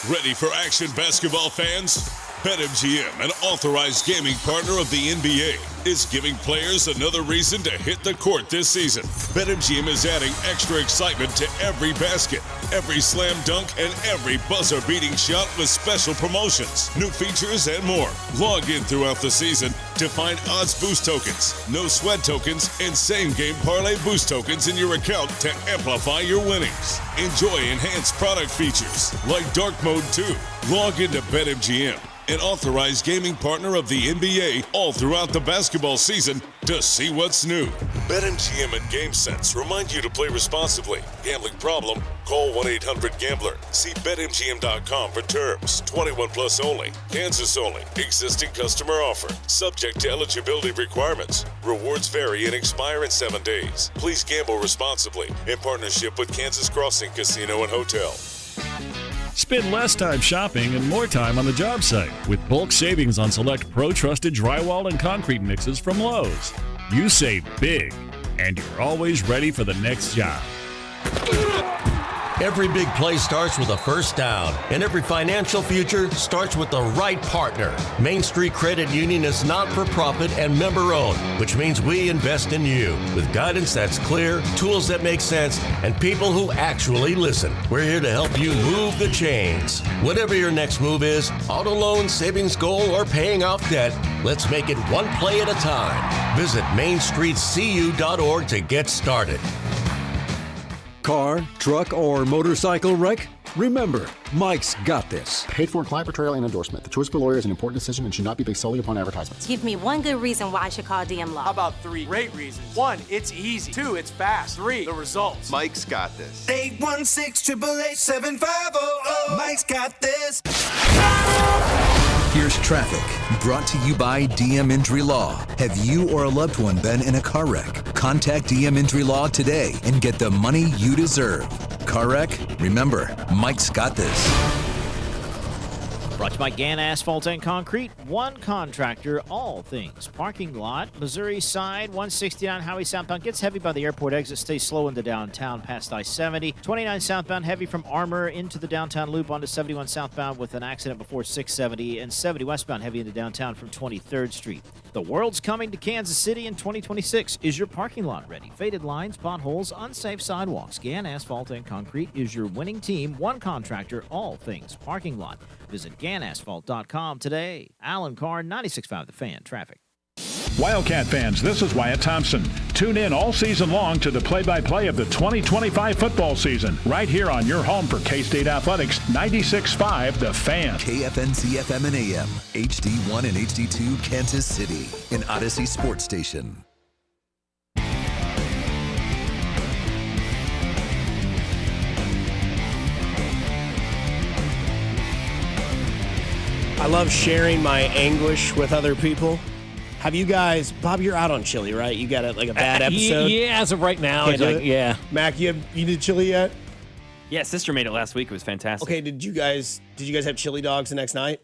Ready for action, basketball fans? BetMGM, an authorized gaming partner of the NBA, is giving players another reason to hit the court this season. BetMGM is adding extra excitement to every basket, every slam dunk, and every buzzer-beating shot with special promotions, new features, and more. Log in throughout the season to find odds boost tokens, no sweat tokens, and same-game parlay boost tokens in your account to amplify your winnings. Enjoy enhanced product features like Dark Mode 2. Log into BetMGM, an authorized gaming partner of the NBA, all throughout the basketball season to see what's new. BetMGM and GameSense remind you to play responsibly. Gambling problem? Call 1-800-GAMBLER. See BetMGM.com for terms. 21 plus only. Kansas only. Existing customer offer. Subject to eligibility requirements. Rewards vary and expire in 7 days. Please gamble responsibly in partnership with Kansas Crossing Casino and Hotel. Spend less time shopping and more time on the job site with bulk savings on select pro-trusted drywall and concrete mixes from Lowe's. You save big, and you're always ready for the next job. Every big play starts with a first down, and every financial future starts with the right partner. Main Street Credit Union is not-for-profit and member-owned, which means we invest in you with guidance that's clear, tools that make sense, and people who actually listen. We're here to help you move the chains. Whatever your next move is, auto loan, savings goal, or paying off debt, let's make it one play at a time. Visit MainStreetCU.org to get started. Car, truck, or motorcycle wreck? Remember, Mike's got this. Paid for client portrayal and endorsement. The choice of a lawyer is an important decision and should not be based solely upon advertisements. Give me one good reason why I should call DM Law. How about 3 great reasons? 1, it's easy. 2, it's fast. 3, the results. Mike's got this. 816-888-7500. Mike's got this. Here's traffic, brought to you by DM Injury Law. Have you or a loved one been in a car wreck? Contact DM Injury Law today and get the money you deserve. Car wreck? Remember, Mike's got this. Brought to you by Gann Asphalt and Concrete. One contractor, all things. Parking lot, Missouri side, 169 highway southbound. Gets heavy by the airport exit. Stays slow into downtown past I-70. 29 southbound, heavy from Armour into the downtown loop onto 71 southbound with an accident before 670. And 70 westbound, heavy into downtown from 23rd Street. The world's coming to Kansas City in 2026. Is your parking lot ready? Faded lines, potholes, unsafe sidewalks. Gann Asphalt and Concrete is your winning team. One contractor, all things parking lot. Visit GannAsphalt.com today. Alan Carr, 96.5 The Fan. Traffic. Wildcat fans, this is Wyatt Thompson. Tune in all season long to the play-by-play of the 2025 football season, right here on your home for K-State Athletics, 96.5 The Fan. KFNC FM and AM, HD1 and HD2, Kansas City, an Odyssey Sports Station. I love sharing my anguish with other people. Have you guys, Bob, you're out on chili, right? You got a bad episode? Yeah, as of right now. Yeah. Mac, you did chili yet? Yeah, sister made it last week. It was fantastic. Okay, did you guys have chili dogs the next night?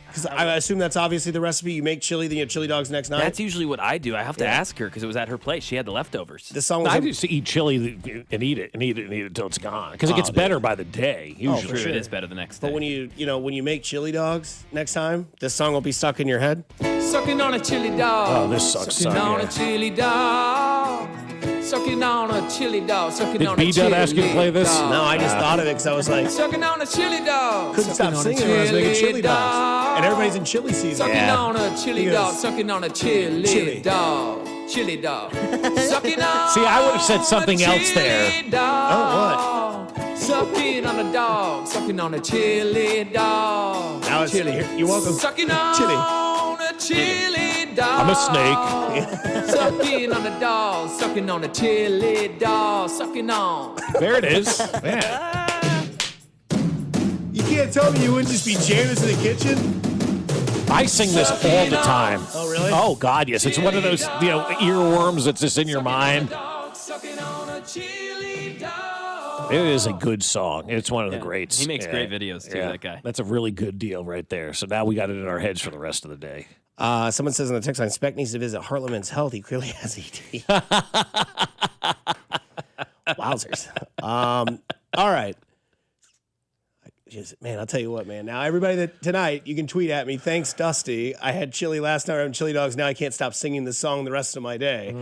Because I assume that's obviously the recipe. You make chili, then you have chili dogs the next night? That's usually what I do. I have to ask her because it was at her place. She had the leftovers. The song was I just eat chili and eat it until it's gone because it gets better by the day. Usually, for sure. It is better the next day. But when you make chili dogs next time, this song will be stuck in your head. Sucking on a chili dog. Oh, this sucks. Sucking on a chili dog. Sucking on a chili dog. Sucking on a chili dog. Did B-Dub ask you to play this? No, I just thought of it because I was like, sucking on a chili dog. Couldn't stop singing when I was making chili dogs. And everybody's in chili season. Sucking on a chili dog. Sucking on a chili dog. Chili dog. Sucking on. See, I would have said something else there. Dog. Oh, what? Sucking on a dog. Sucking on a chili dog. Now it's chili. You're welcome. Sucking on a chili dog. I'm a snake. Sucking on a dog. Sucking on a chili dog. Sucking on. There it is. Yeah. You can't tell me you wouldn't just be jamming in the kitchen? I sing this all the time. Oh, really? Oh, God, yes. It's one of those, earworms that's just in your mind. It is a good song. It's one of the greats. He makes great videos, too, that guy. That's a really good deal right there. So now we got it in our heads for the rest of the day. Someone says on the text line, Speck needs to visit Heartland Men's Health. He clearly has ED. Wowzers. All right. Man, I'll tell you what, man. Now, everybody tonight, you can tweet at me. Thanks, Dusty. I had chili last night. I'm having chili dogs. Now I can't stop singing this song the rest of my day,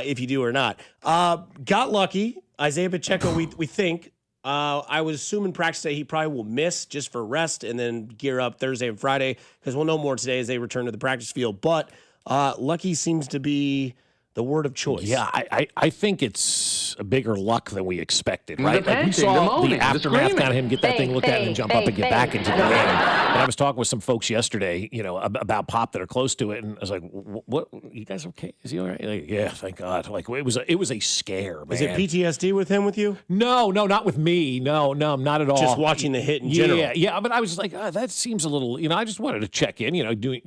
if you do or not. Got lucky. Isaiah Pacheco, we think. I was assuming practice day he probably will miss just for rest and then gear up Thursday and Friday because we'll know more today as they return to the practice field. But lucky seems to be the word of choice. Yeah, I think it's a bigger luck than we expected, right? Like we saw the aftermath, kind of him get that thing looked at and then jump up and get back into the game. And I was talking with some folks yesterday, about Pop that are close to it, and I was like, "What? You guys okay? Is he all right?" Like, yeah, thank God. Like it was a scare, man. Is it PTSD with him with you? No, not with me. No, not at all. Just watching the hit in general. Yeah. But I was like, that seems a little. I just wanted to check in.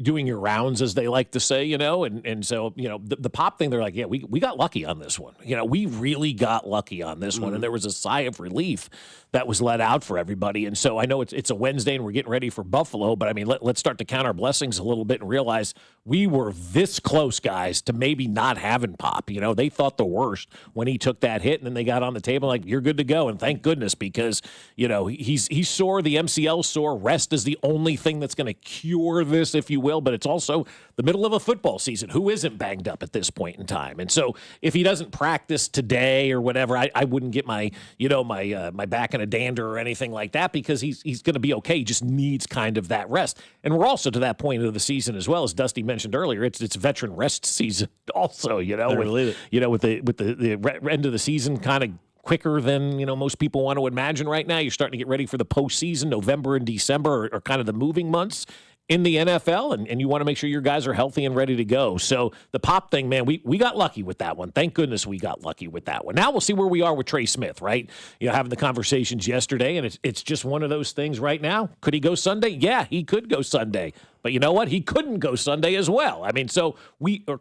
Doing your rounds, as they like to say. And so the Pop thing. they're like, yeah, we got lucky on this one. We really got lucky on this one. And there was a sigh of relief that was let out for everybody. And so I know it's a Wednesday and we're getting ready for Buffalo, but I mean, let's start to count our blessings a little bit and realize we were this close, guys, to maybe not having Pop. They thought the worst when he took that hit, and then they got on the table like, you're good to go. And thank goodness, because, he's sore, the MCL sore. Rest is the only thing that's going to cure this, if you will, but it's also the middle of a football season. Who isn't banged up at this point in time? And so if he doesn't practice today or whatever, I wouldn't get my back in a dander or anything like that, because he's going to be okay. He just needs kind of that rest. And we're also to that point of the season as well, as Dusty mentioned earlier, it's veteran rest season also, with the end of the season kind of quicker than most people want to imagine right now. You're starting to get ready for the postseason. November and December are kind of the moving months in the NFL, and you want to make sure your guys are healthy and ready to go. So the Pop thing, man, we got lucky with that one. Thank goodness we got lucky with that one. Now we'll see where we are with Trey Smith, right? Having the conversations yesterday, and it's just one of those things right now. Could he go Sunday? Yeah, he could go Sunday. But you know what? He couldn't go Sunday as well. I mean, so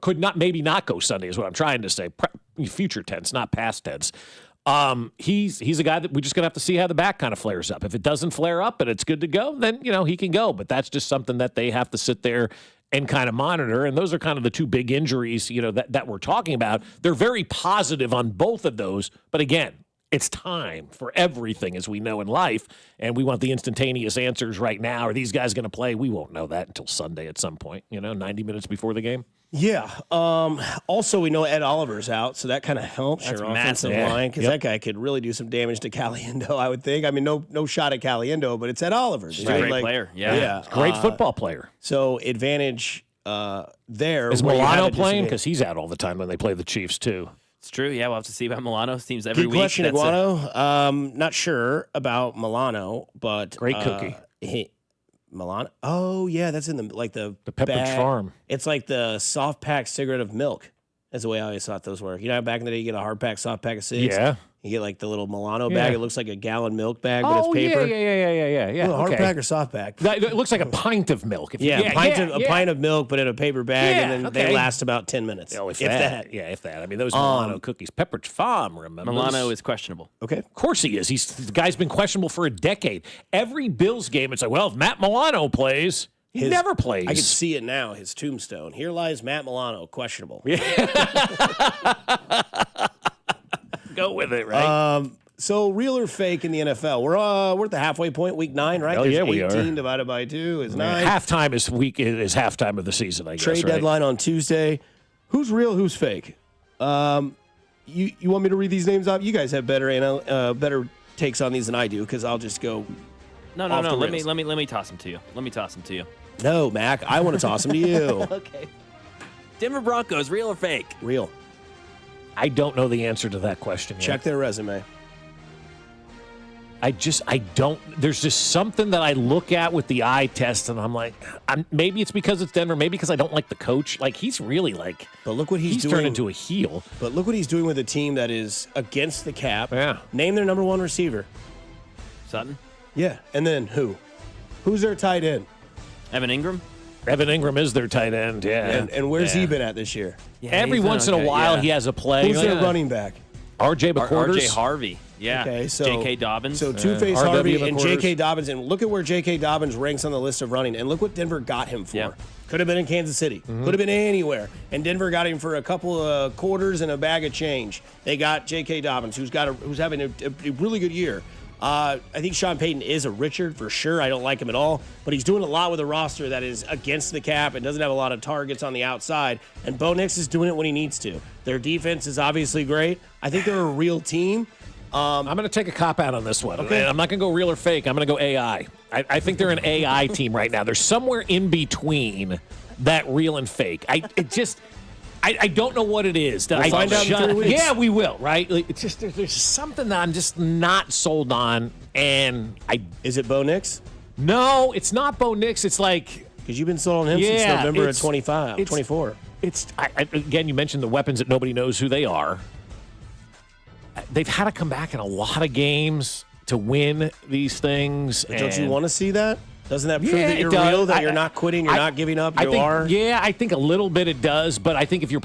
could not go Sunday is what I'm trying to say. Future tense, not past tense. He's a guy that we're just going to have to see how the back kind of flares up. If it doesn't flare up and it's good to go, then, he can go. But that's just something that they have to sit there and kind of monitor. And those are kind of the two big injuries, that we're talking about. They're very positive on both of those. But again, it's time for everything, as we know in life. And we want the instantaneous answers right now. Are these guys going to play? We won't know that until Sunday at some point, 90 minutes before the game. Yeah. Also, we know Ed Oliver's out, so that kind of helps your offensive line, because that guy could really do some damage to Caliendo, I would think. I mean, no shot at Caliendo, but it's Ed Oliver. He's a great player. Yeah. Great football player. So advantage there. Is Milano playing? Because he's out all the time when they play the Chiefs, too. It's true. Yeah, we'll have to see about Milano. Seems every Good week. Question, Iguano. Not sure about Milano, but great cookie. Milano. Oh yeah, that's in the Pepperidge Farm. It's like the soft pack cigarette of milk. That's the way I always thought those were. Back in the day, you get a hard pack, soft pack of cigs. Yeah. You get like the little Milano bag. It looks like a gallon milk bag, but it's paper. Yeah. Hard pack or soft pack? It looks like a pint of milk. A pint of milk, but in a paper bag, and then they last about 10 minutes. Oh, if that. Yeah, if that. I mean, those Milano cookies. Pepperidge Farm, remember? Milano is questionable. Okay. Of course he is. The guy's been questionable for a decade. Every Bills game, it's like, well, if Matt Milano plays, he never plays. I can see it now, his tombstone. Here lies Matt Milano, questionable. Go with it, right? So real or fake in the NFL? We're at the halfway point, week 9, right? Yeah, we are. 18 divided by 2 is 9. Halftime is halftime of the season, I guess. Trade deadline on Tuesday. Who's real? Who's fake? You want me to read these names off? You guys have better takes on these than I do, because I'll just go. No. Let me toss them to you. No, Mac. I want to toss them to you. Okay. Denver Broncos, real or fake? Real. I don't know the answer to that question yet. Check their resume. I don't. There's just something that I look at with the eye test, and I'm like, maybe it's because it's Denver, maybe because I don't like the coach. Like, he's really like, but look what he's doing. Turned into a heel. But look what he's doing with a team that is against the cap. Yeah. Name their number 1 receiver. Sutton. Yeah, and then who? Who's their tight end? Evan Ingram. Evan Ingram is their tight end, yeah. And where's he been at this year? Yeah, every once in a while he has a play. Who's their running back? R.J. McQuarters. R.J. Harvey. Yeah. Okay, so J.K. Dobbins. So Two-Face Harvey and J.K. Dobbins. And look at where J.K. Dobbins ranks on the list of running. And look what Denver got him for. Yep. Could have been in Kansas City. Mm-hmm. Could have been anywhere. And Denver got him for a couple of quarters and a bag of change. They got J.K. Dobbins, who's having a really good year. I think Sean Payton is a Richard for sure. I don't like him at all, but he's doing a lot with a roster that is against the cap and doesn't have a lot of targets on the outside. And Bo Nix is doing it when he needs to. Their defense is obviously great. I think they're a real team. I'm going to take a cop out on this one. Okay. I'm not going to go real or fake. I'm going to go AI. I think they're an AI team right now. They're somewhere in between that real and fake. I don't know what it is. We'll find out in 3 weeks. Yeah, we will, right? Like, it's just there's something that I'm just not sold on. And Is it Bo Nix? No, it's not Bo Nix. It's like, because you've been sold on him since November of 24. Again, you mentioned the weapons that nobody knows who they are. They've had to come back in a lot of games to win these things. But don't you want to see that? Doesn't that prove that you're real, that you're not quitting, you're not giving up, you are? Yeah, I think a little bit it does, but I think if you're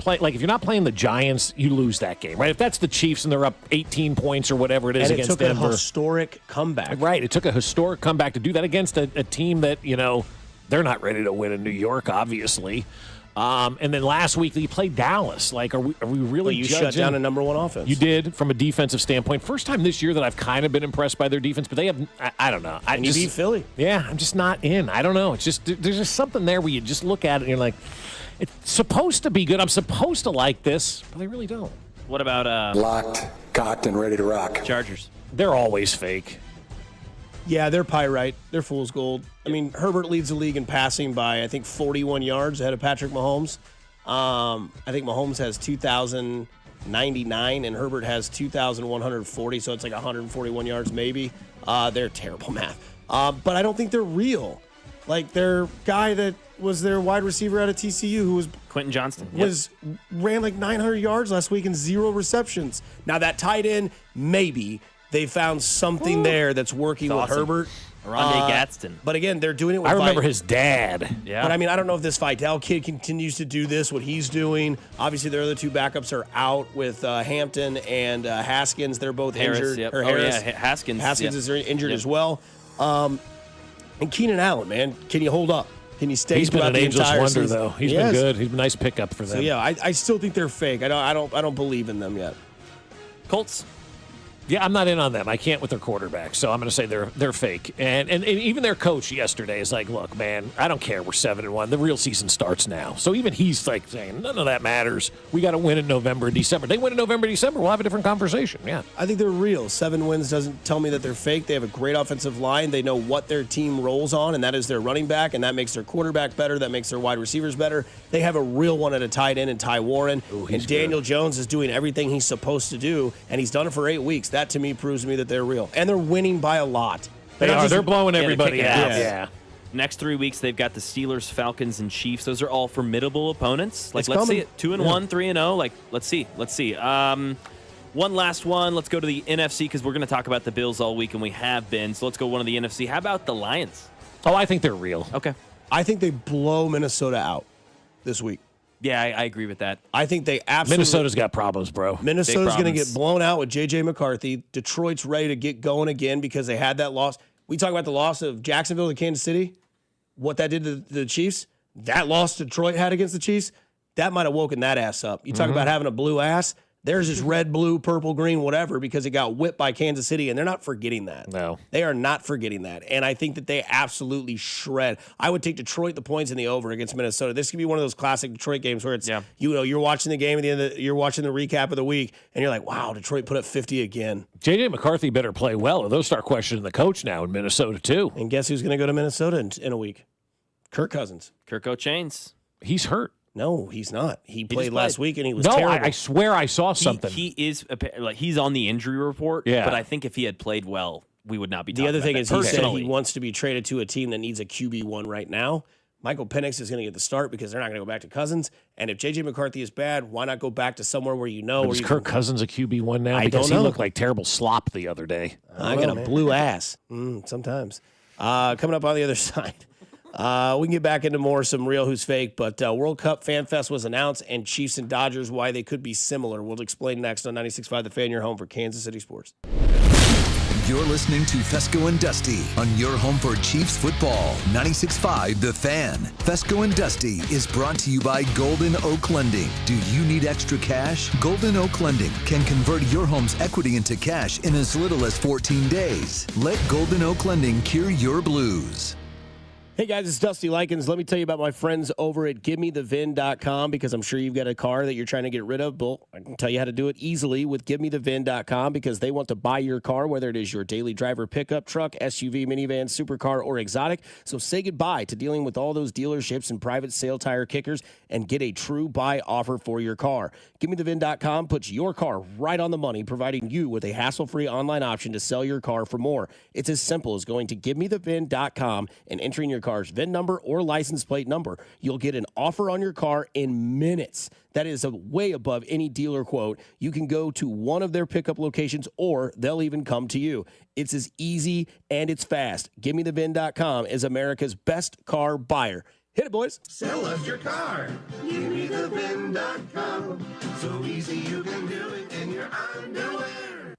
not playing the Giants, you lose that game, right? If that's the Chiefs and they're up 18 points or whatever it is against Denver. And it took a historic comeback. Right, it took a historic comeback to do that against a team that, they're not ready to win in New York, obviously. And then last week they played Dallas. Like, are we really? You shut down a number one offense. You did from a defensive standpoint. First time this year that I've kind of been impressed by their defense, but they have. I don't know. You beat Philly. Yeah, I'm just not in. I don't know. It's just there's just something there where you just look at it and you're like, it's supposed to be good. I'm supposed to like this, but I really don't. What about locked, cocked, and ready to rock? Chargers. They're always fake. Yeah, they're pyrite. They're fool's gold. I mean, Herbert leads the league in passing by, I think, 41 yards ahead of Patrick Mahomes. I think Mahomes has 2,099 and Herbert has 2,140, so it's like 141 yards maybe. They're terrible math. But I don't think they're real. Like, their guy that was their wide receiver out of TCU who was Quentin Johnston. Ran like 900 yards last week and 0 receptions. Now, that tight end, maybe. They found something there that's working with Herbert. Rondé Gadsden. But again, they're doing it with I remember his dad. Yeah. But I mean, I don't know if this Vidal kid continues to do this, what he's doing. Obviously, their other two backups are out with Hampton and Haskins. They're both injured. Yep. Or Harris. Haskins Yep. is injured as well. And Keenan Allen, man, can you hold up? Can you stay? He's been an Angel's wonder, season? though. He's been good. He's been a nice pickup for them. So yeah, I still think they're fake. I don't believe in them yet. Colts. Yeah, I'm not in on them. I can't with their quarterback, so I'm going to say they're fake. And even their coach yesterday is like, look, man, I don't care. We're 7-1. The real season starts now. So even he's like saying, none of that matters. We got to win in November and December. They win in November and December, we'll have a different conversation. Yeah, I think they're real. 7 wins doesn't tell me that they're fake. They have a great offensive line. They know what their team rolls on, and that is their running back, and that makes their quarterback better. That makes their wide receivers better. They have a real one at a tight end in Ty Warren. And Daniel Jones is doing everything he's supposed to do, and he's done it for 8 weeks. That, to me, proves to me that they're real. And they're winning by a lot. They're blowing everybody out. Yeah. Next 3 weeks, they've got the Steelers, Falcons, and Chiefs. Those are all formidable opponents. Like, let's see it. 2-1, 3-0. Like, let's see. One last one. Let's go to the NFC because we're going to talk about the Bills all week, and we have been. So let's go one of the NFC. How about the Lions? Oh, I think they're real. Okay. I think they blow Minnesota out this week. Yeah, I agree with that. I think they absolutely. Minnesota's got problems, bro. Minnesota's going to get blown out with J.J. McCarthy. Detroit's ready to get going again because they had that loss. We talk about the loss of Jacksonville to Kansas City, what that did to the Chiefs. That loss Detroit had against the Chiefs, that might have woken that ass up. You talk about having a blue ass. Theirs is red, blue, purple, green, whatever, because it got whipped by Kansas City, and they're not forgetting that. No. They are not forgetting that. And I think that they absolutely shred. I would take Detroit the points in the over against Minnesota. This could be one of those classic Detroit games where it's, you're watching the game at the end you're watching the recap of the week, and you're like, wow, Detroit put up 50 again. J.J. McCarthy better play well, or they'll start questioning the coach now in Minnesota, too. And guess who's going to go to Minnesota in a week? Kirk Cousins. Kirk O'Chains. He's hurt. No, he's not. He played last week, and he was terrible. I swear I saw something. He is he's on the injury report. Yeah. But I think if he had played well, we would not be talking The other about thing that. is he said he wants to be traded to a team that needs a QB1 right now. Michael Penix is going to get the start because they're not going to go back to Cousins. And if J.J. McCarthy is bad, why not go back to somewhere where you know? Is Kirk Cousins a QB1 now? I Because don't know. he looked like terrible slop the other day. I got a blue ass. Sometimes. Coming up on the other side. We can get back into some real who's fake, but World Cup Fan Fest was announced, and Chiefs and Dodgers, why they could be similar. We'll explain next on 96.5 The Fan, your home for Kansas City sports. You're listening to Fescoe and Dusty on your home for Chiefs football. 96.5 The Fan. Fescoe and Dusty is brought to you by Golden Oak Lending. Do you need extra cash? Golden Oak Lending can convert your home's equity into cash in as little as 14 days. Let Golden Oak Lending cure your blues. Hey guys, it's Dusty Likens. Let me tell you about my friends over at GiveMeTheVin.com because I'm sure you've got a car that you're trying to get rid of. Well, I can tell you how to do it easily with GiveMeTheVin.com because they want to buy your car, whether it is your daily driver pickup truck, SUV, minivan, supercar, or exotic. So say goodbye to dealing with all those dealerships and private sale tire kickers and get a true buy offer for your car. GiveMeTheVin.com puts your car right on the money, providing you with a hassle-free online option to sell your car for more. It's as simple as going to GiveMeTheVin.com and entering your their car's VIN number or license plate number. You'll get an offer on your car in minutes. That is way above any dealer quote. You can go to one of their pickup locations or they'll even come to you. It's as easy and it's fast. GiveMeTheVIN.com is America's best car buyer. Hit it, boys. Sell us your car. GiveMeTheVIN.com. So easy you can do it in your underwear.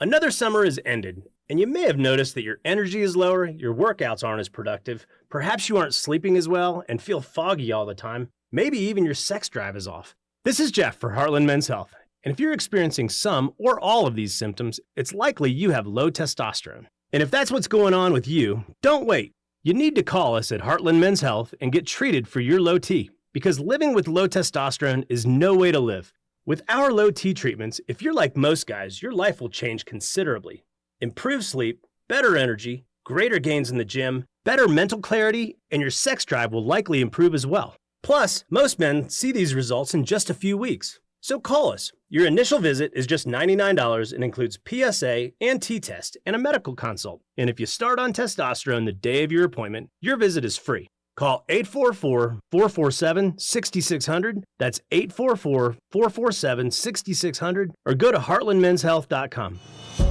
Another summer is ended, and you may have noticed that your energy is lower, your workouts aren't as productive, perhaps you aren't sleeping as well and feel foggy all the time, maybe even your sex drive is off. This is Jeff for Heartland Men's Health, and if you're experiencing some or all of these symptoms, it's likely you have low testosterone. And if that's what's going on with you, don't wait. You need to call us at Heartland Men's Health and get treated for your low T, because living with low testosterone is no way to live. With our low T treatments, if you're like most guys, your life will change considerably. Improved sleep, better energy, greater gains in the gym, better mental clarity, and your sex drive will likely improve as well. Plus, most men see these results in just a few weeks. So call us. Your initial visit is just $99 and includes PSA and T-test and a medical consult. And if you start on testosterone the day of your appointment, your visit is free. Call 844-447-6600. That's 844-447-6600. Or go to heartlandmenshealth.com.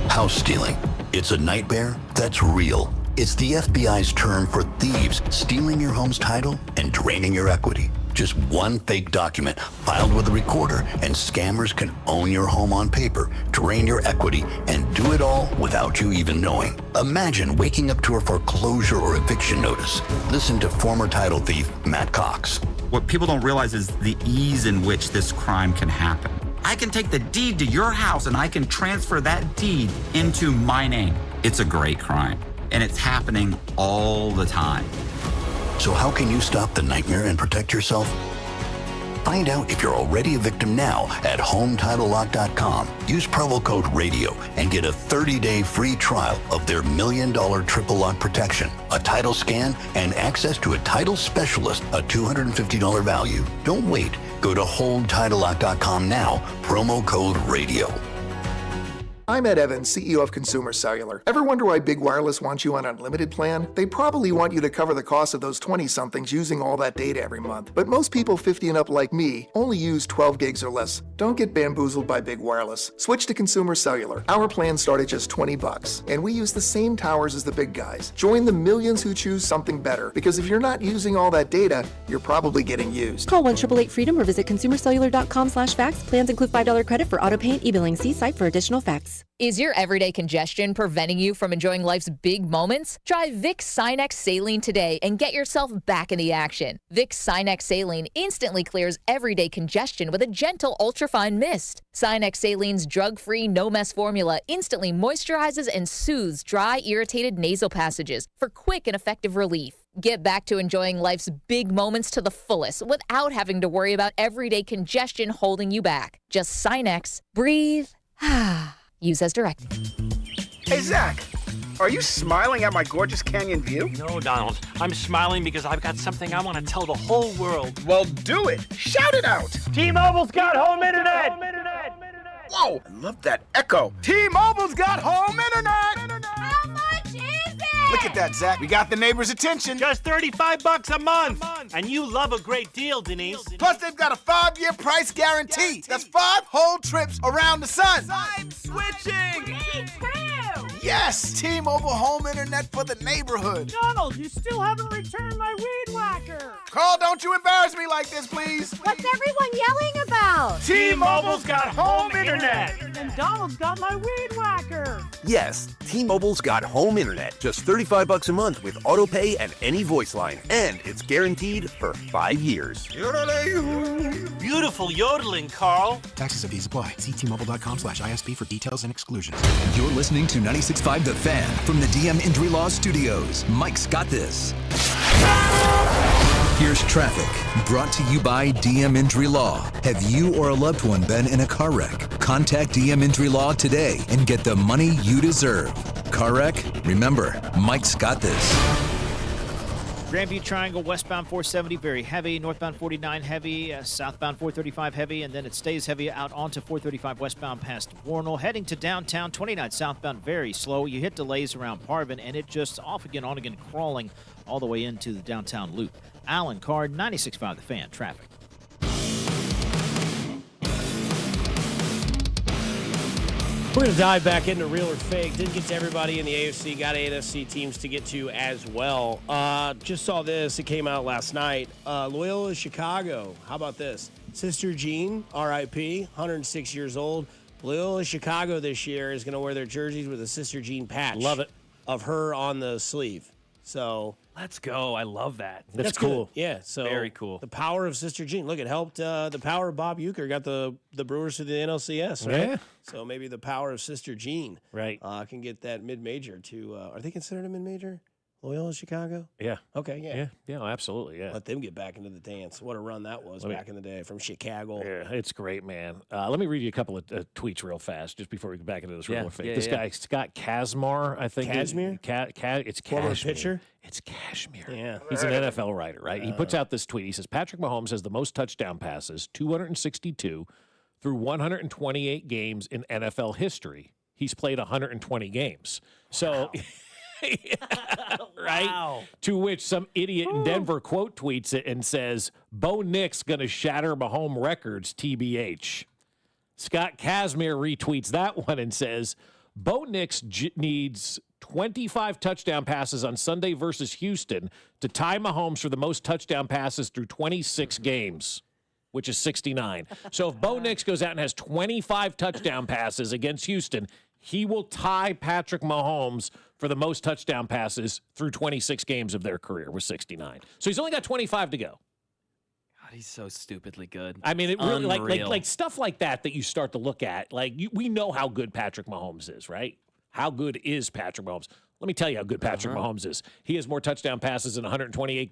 House stealing. It's a nightmare that's real. It's the FBI's term for thieves stealing your home's title and draining your equity. Just one fake document filed with a recorder, and scammers can own your home on paper, drain your equity, and do it all without you even knowing. Imagine waking up to a foreclosure or eviction notice. Listen to former title thief Matt Cox. What people don't realize is the ease in which this crime can happen. I can take the deed to your house and I can transfer that deed into my name. It's a great crime, and it's happening all the time. So how can you stop the nightmare and protect yourself? Find out if you're already a victim now at HomeTitleLock.com. Use promo code RADIO and get a 30-day free trial of their $1 million triple lock protection, a title scan, and access to a title specialist, a $250 value. Don't wait. Go to HoldTitleLock.com now, promo code RADIO. I'm Ed Evans, CEO of Consumer Cellular. Ever wonder why Big Wireless wants you on an unlimited plan? They probably want you to cover the cost of those 20-somethings using all that data every month. But most people 50 and up like me only use 12 gigs or less. Don't get bamboozled by Big Wireless. Switch to Consumer Cellular. Our plans start at just $20, and we use the same towers as the big guys. Join the millions who choose something better, because if you're not using all that data, you're probably getting used. Call 1-888-FREEDOM or visit consumercellular.com/facts. Plans include $5 credit for auto-pay and e-billing. See site for additional facts. Is your everyday congestion preventing you from enjoying life's big moments? Try Vicks Sinex Saline today and get yourself back in the action. Vicks Sinex Saline instantly clears everyday congestion with a gentle ultrafine mist. Sinex Saline's drug-free, no-mess formula instantly moisturizes and soothes dry, irritated nasal passages for quick and effective relief. Get back to enjoying life's big moments to the fullest without having to worry about everyday congestion holding you back. Just Sinex. Breathe. Use as directed. Hey, Zach, are you smiling at my gorgeous canyon view? No, Donald. I'm smiling because I've got something I want to tell the whole world. Well, do it. Shout it out. T-Mobile's got home internet. Whoa, I love that echo. T-Mobile's got home internet. How much is it? Look at that, Zach. We got the neighbor's attention. Just $35 a month. And you love a great deal, Denise. Plus, they've got a 5-year price guarantee. That's 5 whole trips around the sun. I'm switching. Me too. Yes, T-Mobile home internet for the neighborhood. Donald, you still haven't returned my weed whacker. Carl, don't you embarrass me like this, please. What's everyone yelling about? T-Mobile's got home internet. And Donald's got my weed whacker. Yes, T-Mobile's got home internet. Just $35 a month with auto pay and any voice line. And it's guaranteed for 5 years. Beautiful yodeling, Carl. Taxes and fees apply. See T-Mobile.com/ISP for details and exclusions. You're listening to 96.5 The Fan from the DM Injury Law Studios. Mike's got this. Here's traffic, brought to you by DM Injury Law. Have you or a loved one been in a car wreck? Contact DM Injury Law today and get the money you deserve. Car wreck? Remember, Mike's got this. Grandview Triangle, westbound 470, very heavy. Northbound 49, heavy. Southbound 435, heavy. And then it stays heavy out onto 435 westbound past Warnell. Heading to downtown, 29 southbound, very slow. You hit delays around Parvin, and it just off again, on again, crawling all the way into the downtown loop. Alan Card, 96.5 The Fan, traffic. We're going to dive back into real or fake. Didn't get to everybody in the AFC. Got NFC teams to get to as well. Just saw this. It came out last night. Loyola Chicago. How about this? Sister Jean, R.I.P., 106 years old. Loyola Chicago this year is going to wear their jerseys with a Sister Jean patch. Love it. Of her on the sleeve. So let's go. I love that. That's cool. Yeah. So very cool. The power of Sister Jean. Look, it helped. The power of Bob Uecker got the Brewers to the NLCS, right? Yeah. So maybe the power of Sister Jean, right, can get that mid-major to. Are they considered a mid-major? Loyola Chicago. Yeah. Okay. Yeah. Yeah. Absolutely. Yeah. Let them get back into the dance. What a run that was back in the day from Chicago. Yeah, it's great, man. Let me read you a couple of tweets real fast, just before we get back into this real fake. This guy, Scott Kazmar, I think. Kazmir? It's Former Kashmir. pitcher? It's Kashmir. Yeah. He's an NFL writer, right? He puts out this tweet. He says, Patrick Mahomes has the most touchdown passes, 262, through 128 games in NFL history. He's played 120 games. So... Wow. Right? Wow. To which some idiot in Denver quote tweets it and says, Bo Nick's going to shatter Mahomes records, TBH. Scott Kazmir retweets that one and says, Bo Nix needs 25 touchdown passes on Sunday versus Houston to tie Mahomes for the most touchdown passes through 26 games, which is 69. So if Bo Nix goes out and has 25 touchdown passes against Houston, he will tie Patrick Mahomes for the most touchdown passes through 26 games of their career with 69. So he's only got 25 to go. God, he's so stupidly good. I mean, it really like stuff like that you start to look at. Like we know how good Patrick Mahomes is, right? How good is Patrick Mahomes? Let me tell you how good Patrick Mahomes is. He has more touchdown passes in 120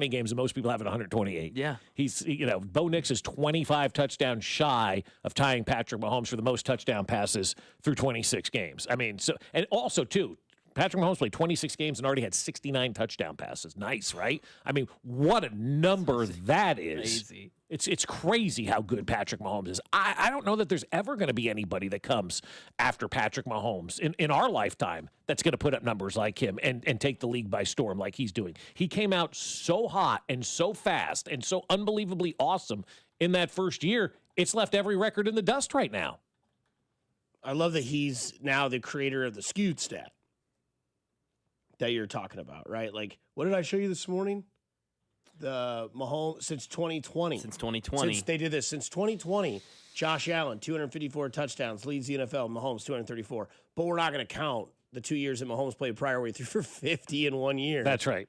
games than most people have in 128. Yeah. He's, Bo Nix is 25 touchdowns shy of tying Patrick Mahomes for the most touchdown passes through 26 games. I mean, and also, too, Patrick Mahomes played 26 games and already had 69 touchdown passes. Nice, right? I mean, what a number that is. Crazy. It's crazy how good Patrick Mahomes is. I don't know that there's ever going to be anybody that comes after Patrick Mahomes in our lifetime that's going to put up numbers like him and take the league by storm like he's doing. He came out so hot and so fast and so unbelievably awesome in that first year. It's left every record in the dust right now. I love that he's now the creator of the skewed stat that you're talking about, right? Like, what did I show you this morning? The Mahomes since 2020. Since 2020. Since they did this. Since 2020, Josh Allen, 254 touchdowns, leads the NFL. Mahomes, 234. But we're not going to count the 2 years that Mahomes played prior where he threw for 50 in 1 year. That's right.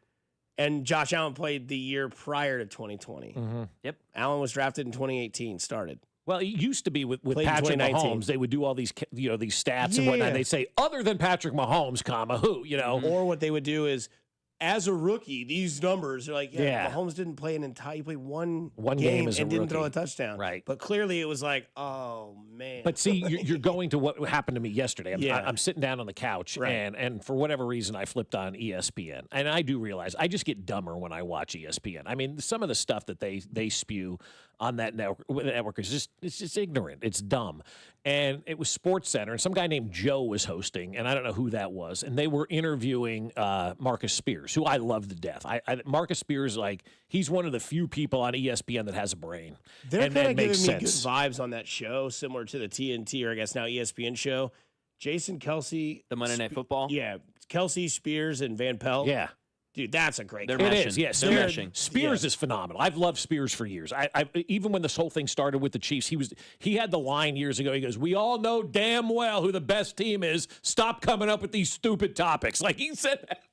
And Josh Allen played the year prior to 2020. Mm-hmm. Yep. Allen was drafted in 2018, started. Well, it used to be with Played Patrick 2019. Mahomes, they would do all these these stats and whatnot. And they'd say, other than Patrick Mahomes, who, Or what they would do is, as a rookie, these numbers are like, Mahomes didn't play he played one game as a and didn't rookie. throw a touchdown. Right. But clearly it was like, oh, man. But see, you're going to what happened to me yesterday. I'm sitting down on the couch, Right. and for whatever reason, I flipped on ESPN. And I do realize I just get dumber when I watch ESPN. I mean, some of the stuff that they spew on that network is just ignorant. It's dumb. And it was Sports Center, and some guy named Joe was hosting, and I don't know who that was. And they were interviewing Marcus Spears, who I love to death. Marcus Spears, he's one of the few people on ESPN that has a brain. They're kind of giving me sense. good vibes on that show, similar to the TNT or I guess now ESPN show. Jason Kelsey. The Monday Night Football? Yeah. Kelsey, Spears, and Van Pelt. Yeah. Dude, that's a great They're game. meshing. It is, yes. They're meshing. Spears is phenomenal. I've loved Spears for years. I even when this whole thing started with the Chiefs, he had the line years ago. He goes, "We all know damn well who the best team is. Stop coming up with these stupid topics." Like he said that.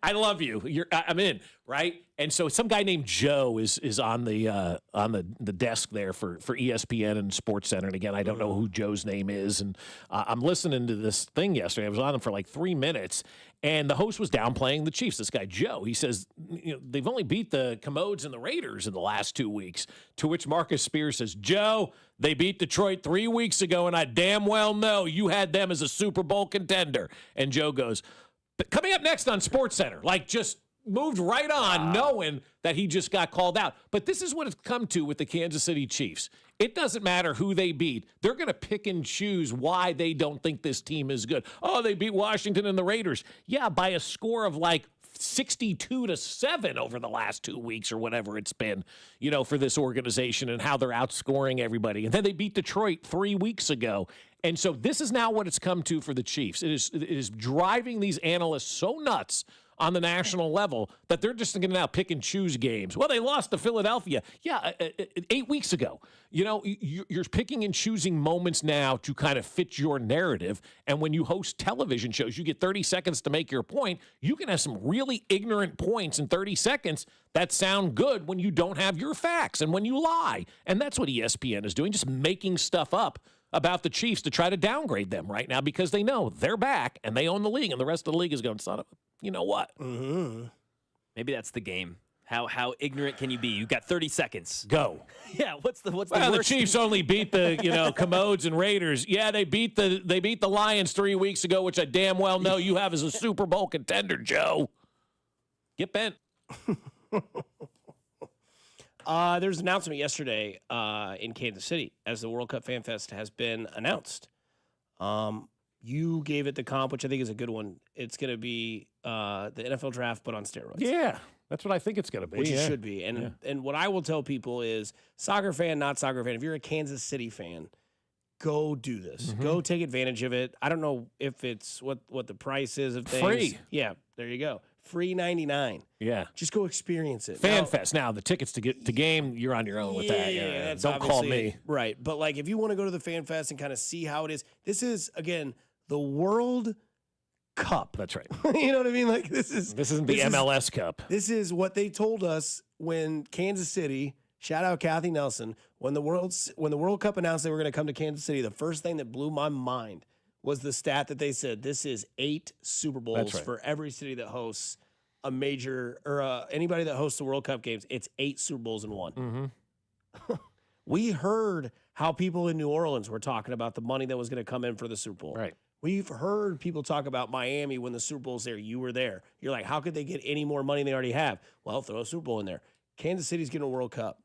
I love you. I'm in, right? And so some guy named Joe is on the desk there for ESPN and Sports Center. And again, I don't know who Joe's name is. And I'm listening to this thing yesterday. I was on him for 3 minutes, and the host was downplaying the Chiefs. This guy Joe, he says, they've only beat the Commodes and the Raiders in the last 2 weeks. To which Marcus Spears says, Joe, they beat Detroit 3 weeks ago, and I damn well know you had them as a Super Bowl contender. And Joe goes, but coming up next on Sports Center, just moved right on knowing that he just got called out. But this is what it's come to with the Kansas City Chiefs. It doesn't matter who they beat. They're going to pick and choose why they don't think this team is good. Oh, they beat Washington and the Raiders. Yeah, by a score of like 62-7 over the last 2 weeks or whatever it's been, for this organization and how they're outscoring everybody. And then they beat Detroit 3 weeks ago. And so this is now what it's come to for the Chiefs. It is driving these analysts so nuts on the national level that they're just going to now pick and choose games. Well, they lost to Philadelphia. Yeah, 8 weeks ago. You're picking and choosing moments now to kind of fit your narrative. And when you host television shows, you get 30 seconds to make your point. You can have some really ignorant points in 30 seconds that sound good when you don't have your facts and when you lie. And that's what ESPN is doing, just making stuff up about the Chiefs to try to downgrade them right now because they know they're back and they own the league and the rest of the league is going, son of a, you know what? Mm-hmm. Maybe that's the game. How ignorant can you be? You got 30 seconds. Go. Yeah. What's the worst? The Chiefs only beat the Commodes and Raiders. Yeah, they beat the Lions 3 weeks ago, which I damn well know you have as a Super Bowl contender, Joe. Get bent. There's an announcement yesterday in Kansas City as the World Cup Fan Fest has been announced. You gave it the comp, which I think is a good one. It's going to be the NFL draft, but on steroids. Yeah, that's what I think it's going to be. Which it should be. And what I will tell people is, soccer fan, not soccer fan, if you're a Kansas City fan, go do this. Mm-hmm. Go take advantage of it. I don't know if it's what the price is of things. Free. Yeah, there you go. Free 99. Yeah. Just go experience it. FanFest. Now, the tickets to get to game, you're on your own with that. Yeah, that's don't call me. Right. But like if you want to go to the FanFest and kind of see how it is, this is again the World Cup. That's right. You know what I mean? Like this isn't the MLS Cup. This is what they told us when Kansas City, shout out Kathy Nelson, when the World Cup announced they were going to come to Kansas City, the first thing that blew my mind was the stat that they said this is 8 Super Bowls for every city that hosts a major or anybody that hosts the World Cup games. It's 8 Super Bowls in one. Mm-hmm. We heard how people in New Orleans were talking about the money that was going to come in for the Super Bowl. Right. We've heard people talk about Miami when the Super Bowl's there. You were there. You're like, how could they get any more money than they already have? Well, throw a Super Bowl in there. Kansas City's getting a World Cup.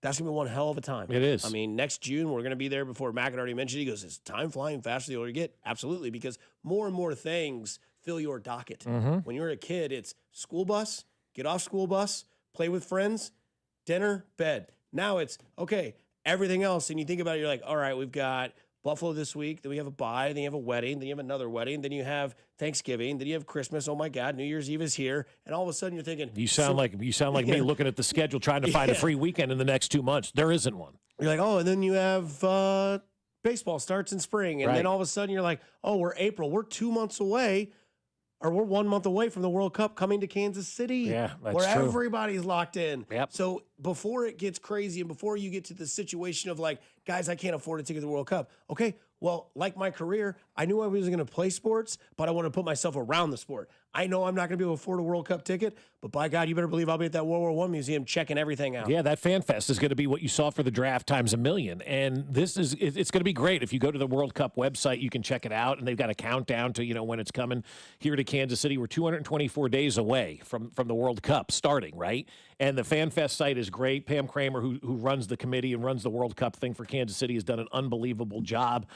That's going to be one hell of a time. It is. I mean, next June, we're going to be there before Mac had already mentioned. He goes, is time flying faster the older you get? Absolutely, because more and more things fill your docket. Mm-hmm. When you're a kid, it's school bus, get off school bus, play with friends, dinner, bed. Now it's, okay, everything else. And you think about it, you're like, all right, we've got Buffalo this week, then we have a bye, then you have a wedding, then you have another wedding, then you have Thanksgiving, then you have Christmas. Oh my God, New Year's Eve is here, and all of a sudden you're thinking, you sound like me looking at the schedule trying to find a free weekend in the next 2 months. There isn't one. You're like, oh, and then you have baseball starts in spring, and then all of a sudden you're like, oh, we're April, we're 2 months away. Or we're 1 month away from the World Cup coming to Kansas City. Yeah, that's where true. Everybody's locked in. Yep. So before it gets crazy and before you get to the situation of like, guys, I can't afford a ticket to the World Cup. Okay, well, like my career, I knew I wasn't going to play sports, but I want to put myself around the sport. I know I'm not going to be able to afford a World Cup ticket, but by God, you better believe I'll be at that World War I museum checking everything out. Yeah, that Fan Fest is going to be what you saw for the draft times a million. And it's going to be great. If you go to the World Cup website, you can check it out. And they've got a countdown to, when it's coming here to Kansas City. We're 224 days away from the World Cup starting, right? And the Fan Fest site is great. Pam Kramer, who runs the committee and runs the World Cup thing for Kansas City, has done an unbelievable job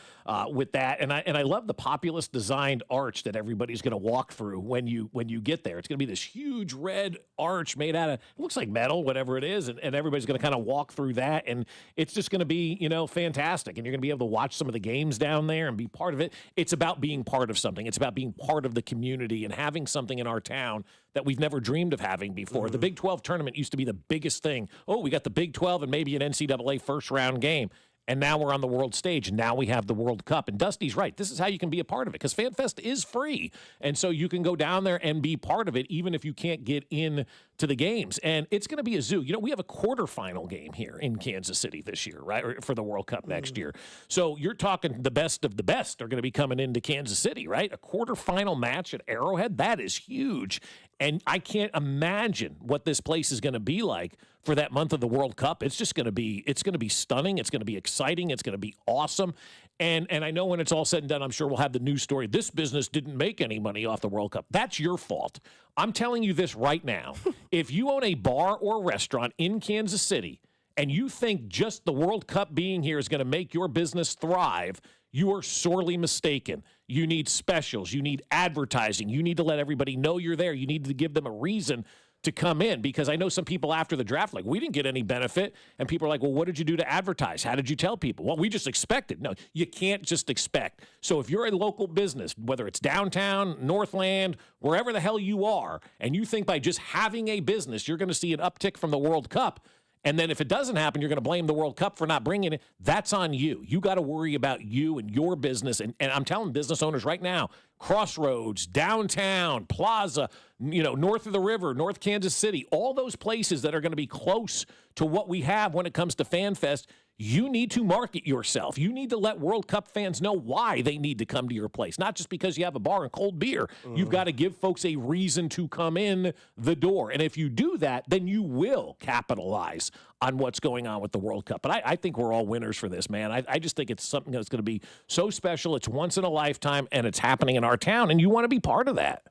with that. And I love the populist designed arch that everybody's going to walk through when you get there. It's going to be this huge red arch made out of, it looks like metal, whatever it is, and everybody's going to kind of walk through that, and it's just going to be, fantastic, and you're going to be able to watch some of the games down there and be part of it. It's about being part of something. It's about being part of the community and having something in our town that we've never dreamed of having before. Mm-hmm. The Big 12 tournament used to be the biggest thing. Oh, we got the Big 12 and maybe an NCAA first-round game. And now we're on the world stage. Now we have the World Cup. And Dusty's right. This is how you can be a part of it because FanFest is free. And so you can go down there and be part of it even if you can't get in to the games. And it's going to be a zoo. We have a quarterfinal game here in Kansas City this year, right, or for the World Cup next year. So you're talking the best of the best are going to be coming into Kansas City, right? A quarterfinal match at Arrowhead, that is huge. And I can't imagine what this place is going to be like for that month of the World Cup. It's just going to be, it's going to be stunning. It's going to be exciting. It's going to be awesome. And I know when it's all said and done, I'm sure we'll have the news story. This business didn't make any money off the World Cup. That's your fault. I'm telling you this right now. If you own a bar or restaurant in Kansas City and you think just the World Cup being here is going to make your business thrive, you are sorely mistaken. You need specials. You need advertising. You need to let everybody know you're there. You need to give them a reason to come in, because I know some people after the draft, like, we didn't get any benefit. And people are like, well, what did you do to advertise? How did you tell people? Well, we just expected. No, you can't just expect. So if you're a local business, whether it's downtown, Northland, wherever the hell you are, and you think by just having a business, you're going to see an uptick from the World Cup, and then if it doesn't happen, you're going to blame the World Cup for not bringing it, that's on you. You got to worry about you and your business. And I'm telling business owners right now, Crossroads, downtown, Plaza, north of the river, North Kansas City, all those places that are going to be close to what we have when it comes to FanFest, you need to market yourself. You need to let World Cup fans know why they need to come to your place, not just because you have a bar and cold beer. You've got to give folks a reason to come in the door. And if you do that, then you will capitalize on what's going on with the World Cup. But I think we're all winners for this, man. I just think it's something that's going to be so special. It's once in a lifetime, and it's happening in our town, and you want to be part of that.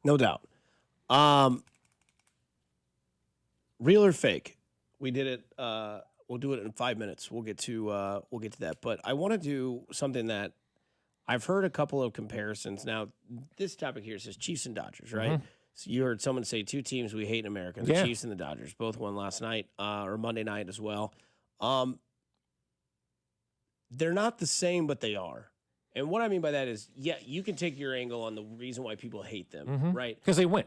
No doubt. Real or fake? We did it. We'll do it in 5 minutes. We'll get to that. But I want to do something that I've heard a couple of comparisons. Now, this topic here says Chiefs and Dodgers, right? Mm-hmm. So you heard someone say two teams we hate in America, the Chiefs and the Dodgers. Both won last night or Monday night as well. They're not the same, but they are. And what I mean by that is, you can take your angle on the reason why people hate them, right? Because they win.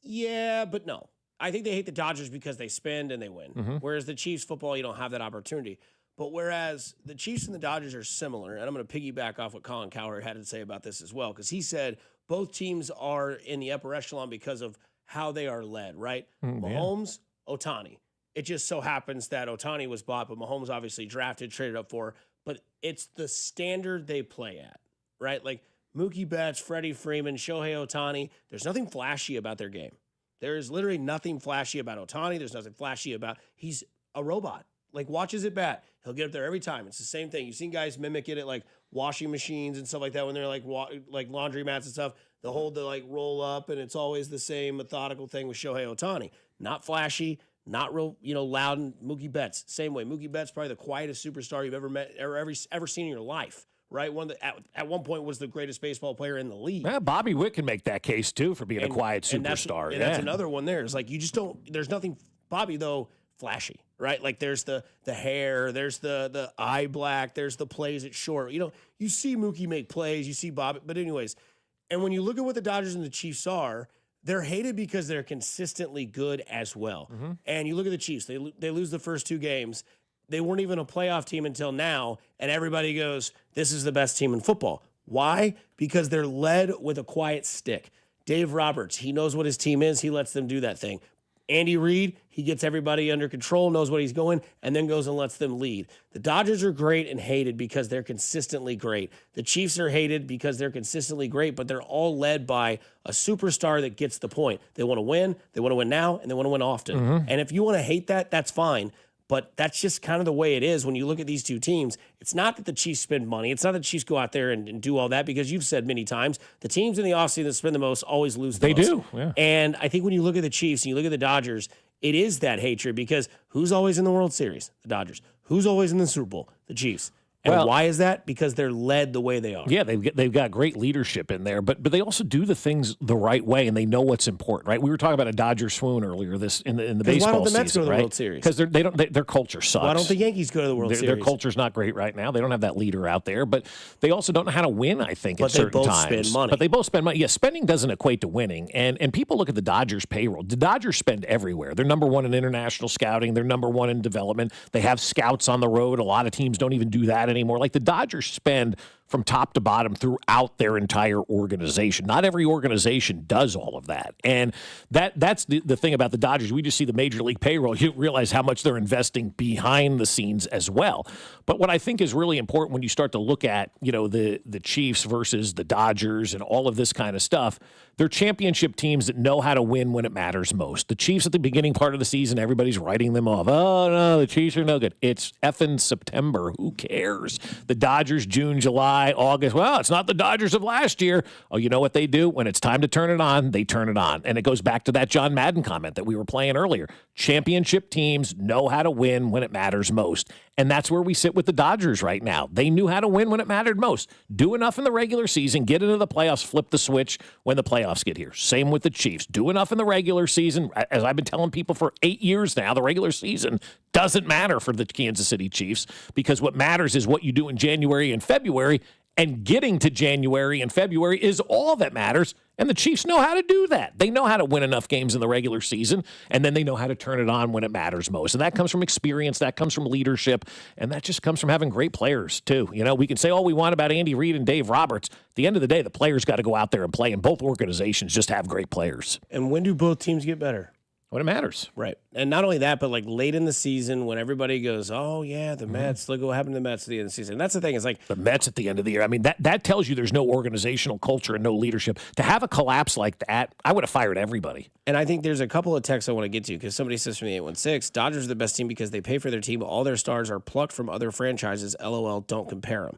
Yeah, but no. I think they hate the Dodgers because they spend and they win. Whereas the Chiefs football, you don't have that opportunity. But whereas the Chiefs and the Dodgers are similar, and I'm going to piggyback off what Colin Cowherd had to say about this as well, because he said both teams are in the upper echelon because of how they are led, right? Mahomes, Ohtani. It just so happens that Ohtani was bought, but Mahomes obviously drafted, traded up for. But it's the standard they play at, right? Like Mookie Betts, Freddie Freeman, Shohei Ohtani. There's nothing flashy about their game. There is literally nothing flashy about Ohtani. There's nothing flashy about – he's a robot. Like, watches it bat. He'll get up there every time. It's the same thing. You've seen guys mimic it at, like, washing machines and stuff like that when they're, like laundry mats and stuff. They'll hold the, like, roll up, and it's always the same methodical thing with Shohei Ohtani. Not flashy, not real, loud. And Mookie Betts, same way. Mookie Betts probably the quietest superstar you've ever met or ever seen in your life. Right, one that at one point was the greatest baseball player in the league. Yeah, Bobby Witt can make that case too for being a quiet superstar. And that's another one there. It's like you just don't. There's nothing. Bobby though flashy, right? Like there's the hair, there's the eye black, there's the plays at short. You see Mookie make plays, you see Bobby. But anyways, and when you look at what the Dodgers and the Chiefs are, they're hated because they're consistently good as well. And you look at the Chiefs; they lose the first two games. They weren't even a playoff team until now, and everybody goes, this is the best team in football. Why? Because they're led with a quiet stick. Dave Roberts, he knows what his team is. He lets them do that thing. Andy Reid, he gets everybody under control, knows what he's going, and then goes and lets them lead. The Dodgers are great and hated because they're consistently great. The Chiefs are hated because they're consistently great, but they're all led by a superstar that gets the point. They want to win now, and they want to win often. And if you want to hate that, that's fine. But that's just kind of the way it is when you look at these two teams. It's not that the Chiefs spend money. It's not that the Chiefs go out there and do all that, because you've said many times, the teams in the offseason that spend the most always lose the most. They do, yeah. And I think when you look at the Chiefs and you look at the Dodgers, it is that hatred, because who's always in the World Series? The Dodgers. Who's always in the Super Bowl? The Chiefs. And why is that? Because they're led the way they are. Yeah, they've got great leadership in there, but they also do the things the right way, and they know what's important, right? We were talking about a Dodger swoon earlier in the baseball season, why don't the Mets go to the right? World Series? Because their culture sucks. Why don't the Yankees go to the World Series? Their culture's not great right now. They don't have that leader out there, but they also don't know how to win, I think, at certain times. But they both spend money. But they both spend money. Yeah, spending doesn't equate to winning, and people look at the Dodgers' payroll. The Dodgers spend everywhere. They're number one in international scouting. They're number one in development. They have scouts on the road. A lot of teams don't even do that anymore. Like the Dodgers spend from top to bottom throughout their entire organization. Not every organization does all of that. And that's the thing about the Dodgers. We just see the major league payroll. You realize how much they're investing behind the scenes as well. But what I think is really important when you start to look at, the Chiefs versus the Dodgers and all of this kind of stuff, they're championship teams that know how to win when it matters most. The Chiefs at the beginning part of the season, everybody's writing them off. Oh, no, the Chiefs are no good. It's effing September. Who cares? The Dodgers, June, July, August. Well, it's not the Dodgers of last year. Oh, you know what they do? When it's time to turn it on, they turn it on. And it goes back to that John Madden comment that we were playing earlier. Championship teams know how to win when it matters most. And that's where we sit with the Dodgers right now. They knew how to win when it mattered most. Do enough in the regular season, get into the playoffs, flip the switch when the playoffs get here. Same with the Chiefs. Do enough in the regular season. As I've been telling people for 8 years now, the regular season doesn't matter for the Kansas City Chiefs because what matters is what you do in January and February, and getting to January and February is all that matters. And the Chiefs know how to do that. They know how to win enough games in the regular season, and then they know how to turn it on when it matters most. And that comes from experience. That comes from leadership. And that just comes from having great players, too. We can say all we want about Andy Reid and Dave Roberts. At the end of the day, the players got to go out there and play, and both organizations just have great players. And when do both teams get better? When it matters. Right. And not only that, but like late in the season when everybody goes, oh, yeah, the Mets, look what happened to the Mets at the end of the season. And that's the thing. Is like the Mets at the end of the year. I mean, that tells you there's no organizational culture and no leadership. To have a collapse like that, I would have fired everybody. And I think there's a couple of texts I want to get to because somebody says from the 816, Dodgers are the best team because they pay for their team. All their stars are plucked from other franchises. LOL, don't compare them.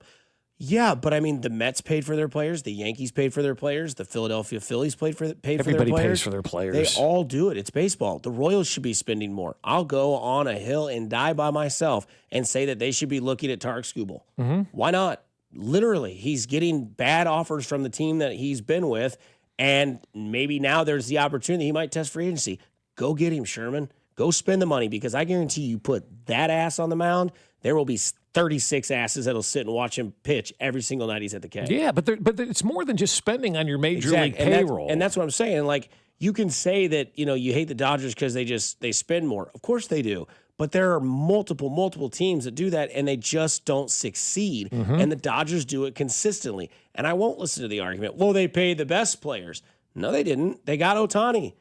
Yeah, but I mean, the Mets paid for their players. The Yankees paid for their players. The Philadelphia Phillies paid for their players. Everybody pays for their players. They all do it. It's baseball. The Royals should be spending more. I'll go on a hill and die by myself and say that they should be looking at Tarek Skubal. Mm-hmm. Why not? Literally, he's getting bad offers from the team that he's been with, and maybe now there's the opportunity he might test free agency. Go get him, Sherman. Go spend the money because I guarantee you put that ass on the mound, there will be 36 asses that'll sit and watch him pitch every single night he's at the K. Yeah, but it's more than just spending on your major league payroll. And that's what I'm saying. Like, you can say that, you hate the Dodgers because they spend more. Of course they do. But there are multiple teams that do that, and they just don't succeed. Mm-hmm. And the Dodgers do it consistently. And I won't listen to the argument, well, they paid the best players. No, they didn't. They got Ohtani.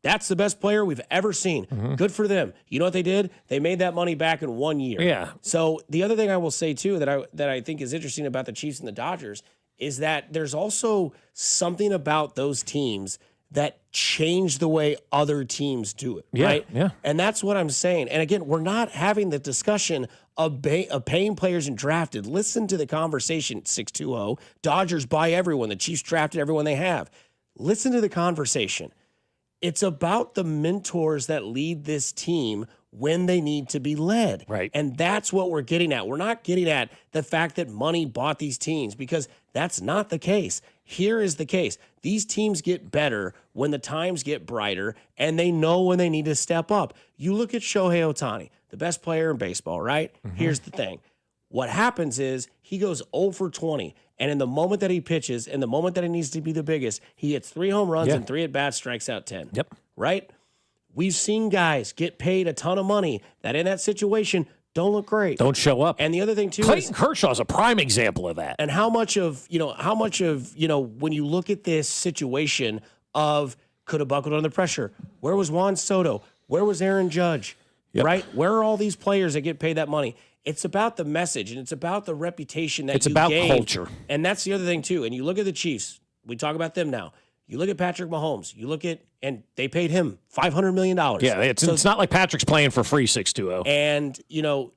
That's the best player we've ever seen. Mm-hmm. Good for them. You know what they did? They made that money back in 1 year. Yeah. So the other thing I will say, too, that I think is interesting about the Chiefs and the Dodgers is that there's also something about those teams that change the way other teams do it, right? Yeah. And that's what I'm saying. And again, we're not having the discussion of paying players and drafted. Listen to the conversation, 620. Dodgers buy everyone. The Chiefs drafted everyone they have. Listen to the conversation. It's about the mentors that lead this team when they need to be led. Right. And that's what we're getting at. We're not getting at the fact that money bought these teams because that's not the case. Here is the case. These teams get better when the times get brighter and they know when they need to step up. You look at Shohei Ohtani, the best player in baseball, right? Mm-hmm. Here's the thing. What happens is he goes 0 for 20. And in the moment that he pitches, in the moment that he needs to be the biggest, he hits 3 home runs and 3 at-bats, strikes out 10. Yep. Right? We've seen guys get paid a ton of money that in that situation don't look great. Don't show up. And the other thing, too, Clayton Kershaw's a prime example of that. And how much of, when you look at this situation of could have buckled under pressure, where was Juan Soto? Where was Aaron Judge? Yep. Right? Where are all these players that get paid that money? It's about the message, and it's about the reputation that it's you about gain. culture. And that's the other thing, too. And you look at the Chiefs. We talk about them now. You look at Patrick Mahomes. You look at, and they paid him $500 million. Yeah, it's not like Patrick's playing for free 620. And,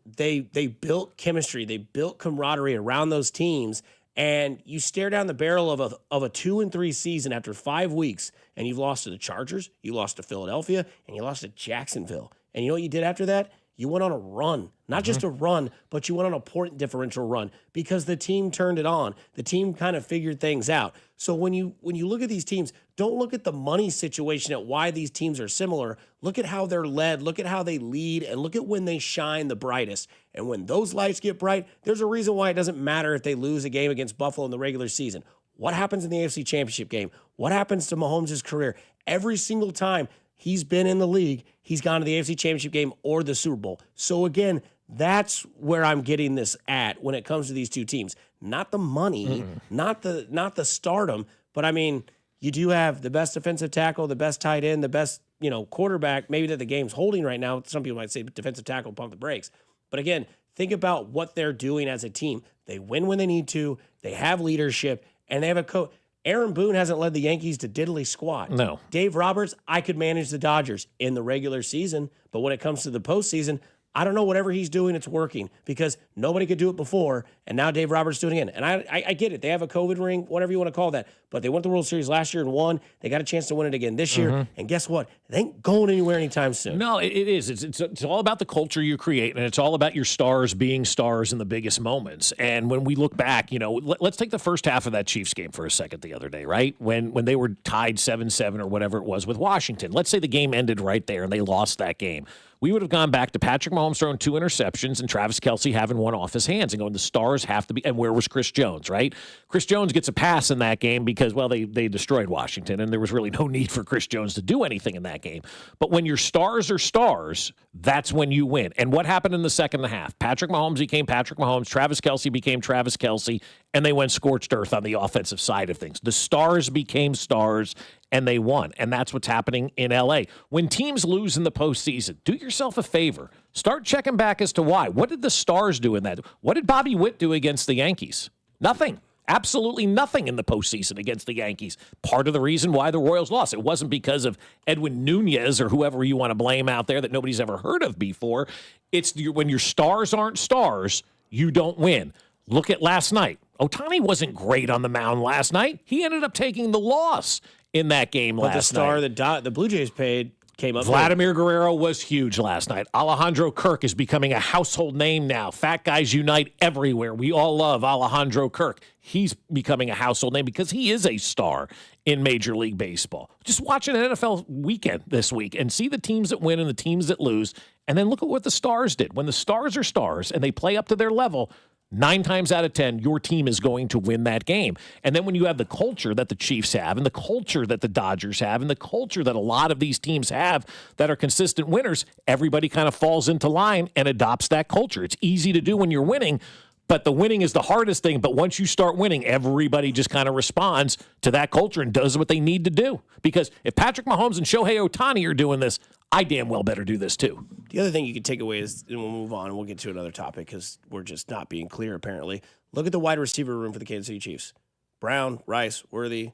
they built chemistry. They built camaraderie around those teams. And you stare down the barrel of a 2-3 season after 5 weeks, and you've lost to the Chargers, you lost to Philadelphia, and you lost to Jacksonville. And you know what you did after that? You went on a run, not just a run, but you went on a point differential run because the team turned it on. The team kind of figured things out. So when you look at these teams, don't look at the money situation at why these teams are similar. Look at how they're led, look at how they lead, and look at when they shine the brightest. And when those lights get bright, there's a reason why it doesn't matter if they lose a game against Buffalo in the regular season. What happens in the AFC Championship game? What happens to Mahomes' career? Every single time he's been in the league, he's gone to the AFC Championship game or the Super Bowl. So again, That's where I'm getting this at when it comes to these two teams. Not the money, not the stardom, but I mean, you do have the best defensive tackle, the best tight end, the best, quarterback, maybe that the game's holding right now. Some people might say defensive tackle, pump the brakes. But again, think about what they're doing as a team. They win when they need to. They have leadership, and they have a coach. Aaron Boone hasn't led the Yankees to diddly squat. No. Dave Roberts, I could manage the Dodgers in the regular season, but when it comes to the postseason, I don't know, whatever he's doing, it's working because nobody could do it before, and now Dave Roberts doing it again. And I get it. They have a COVID ring, whatever you want to call that, but they won the World Series last year and won. They got a chance to win it again this year, and guess what? They ain't going anywhere anytime soon. No, it is. It's all about the culture you create, and it's all about your stars being stars in the biggest moments. And when we look back, let's take the first half of that Chiefs game for a second the other day, right? When they were tied 7-7 or whatever it was with Washington. Let's say the game ended right there and they lost that game. We would have gone back to Patrick Mahomes throwing 2 interceptions and Travis Kelce having one off his hands and going, the stars have to be, and where was Chris Jones, right? Chris Jones gets a pass in that game because, well, they destroyed Washington and there was really no need for Chris Jones to do anything in that game. But when your stars are stars, that's when you win. And what happened in the second half? Patrick Mahomes became Patrick Mahomes, Travis Kelce became Travis Kelce, and they went scorched earth on the offensive side of things. The stars became stars, and they won. And that's what's happening in L.A. When teams lose in the postseason, do yourself a favor. Start checking back as to why. What did the stars do in that? What did Bobby Witt do against the Yankees? Nothing. Absolutely nothing in the postseason against the Yankees. Part of the reason why the Royals lost. It wasn't because of Edwin Nunez or whoever you want to blame out there that nobody's ever heard of before. It's when your stars aren't stars, you don't win. Look at last night. Ohtani wasn't great on the mound last night. He ended up taking the loss in that game last night. But the star that the Blue Jays paid came up. Vladimir Guerrero was huge last night. Alejandro Kirk is becoming a household name now. Fat guys unite everywhere. We all love Alejandro Kirk. He's becoming a household name because he is a star in Major League Baseball. Just watch an NFL weekend this week and see the teams that win and the teams that lose, and then look at what the stars did. When the stars are stars and they play up to their level, 9 times out of 10, your team is going to win that game. And then when you have the culture that the Chiefs have and the culture that the Dodgers have and the culture that a lot of these teams have that are consistent winners, everybody kind of falls into line and adopts that culture. It's easy to do when you're winning, but the winning is the hardest thing. But once you start winning, everybody just kind of responds to that culture and does what they need to do. Because if Patrick Mahomes and Shohei Ohtani are doing this, I damn well better do this too. The other thing you can take away is, and we'll move on and we'll get to another topic because we're just not being clear apparently. Look at the wide receiver room for the Kansas City Chiefs. Brown, Rice, Worthy,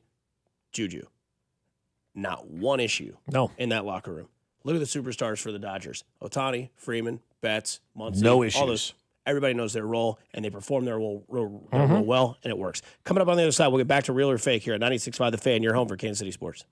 Juju. Not one issue in that locker room. Look at the superstars for the Dodgers. Ohtani, Freeman, Betts, Muncy. No issues. All those. Everybody knows their role, and they perform their role well, and it works. Coming up on the other side, we'll get back to Real or Fake here at 96.5 The Fan, your home for Kansas City sports.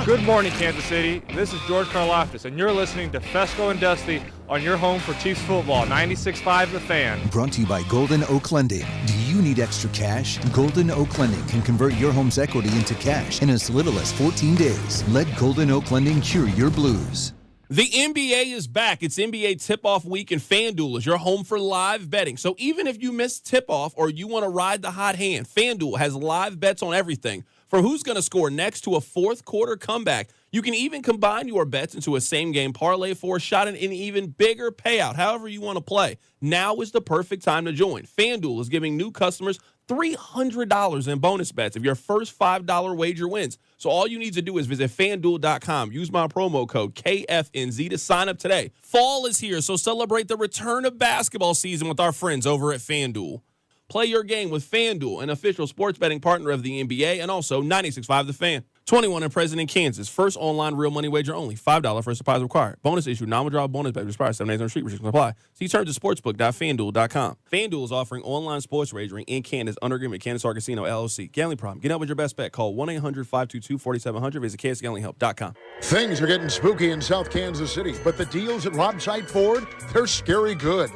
Good morning, Kansas City. This is George Karlaftis, and you're listening to Fescoe and Dusty on your home for Chiefs football, 96.5 The Fan. Brought to you by Golden Oak Lending. Do you need extra cash? Golden Oak Lending can convert your home's equity into cash in as little as 14 days. Let Golden Oak Lending cure your blues. The NBA is back. It's NBA tip-off week, and FanDuel is your home for live betting. So even if you miss tip-off or you want to ride the hot hand, FanDuel has live bets on everything. For who's going to score next to a fourth-quarter comeback. You can even combine your bets into a same-game parlay for a shot at an even bigger payout, however you want to play. Now is the perfect time to join. FanDuel is giving new customers $300 in bonus bets if your first $5 wager wins. So all you need to do is visit FanDuel.com. Use my promo code KFNZ to sign up today. Fall is here, so celebrate the return of basketball season with our friends over at FanDuel. Play your game with FanDuel, an official sports betting partner of the NBA, and also 96.5 The Fan. 21 and present in Kansas. First online real money wager only. $5 first deposit required. Bonus issue. Non-withdrawal bonus bet expires 7 days on street. Restrictions apply. See terms at sportsbook.fanduel.com. FanDuel is offering online sports wagering in Kansas under agreement with Kansas Star Casino, LLC. Gambling problem. Get out with your best bet. Call 1-800-522-4700. Visit kansasgamblinghelp.com. Things are getting spooky in South Kansas City, but the deals at Rob Side Ford, they're scary good.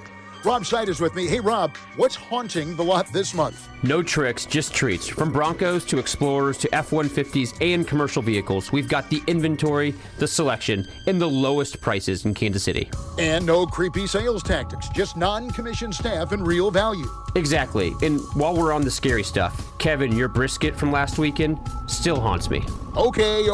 Rob Side is with me. Hey, Rob, what's haunting the lot this month? No tricks, just treats. From Broncos to Explorers to F-150s and commercial vehicles, we've got the inventory, the selection, and the lowest prices in Kansas City. And no creepy sales tactics, just non-commissioned staff and real value. Exactly. And while we're on the scary stuff, Kevin, your brisket from last weekend still haunts me. Okay,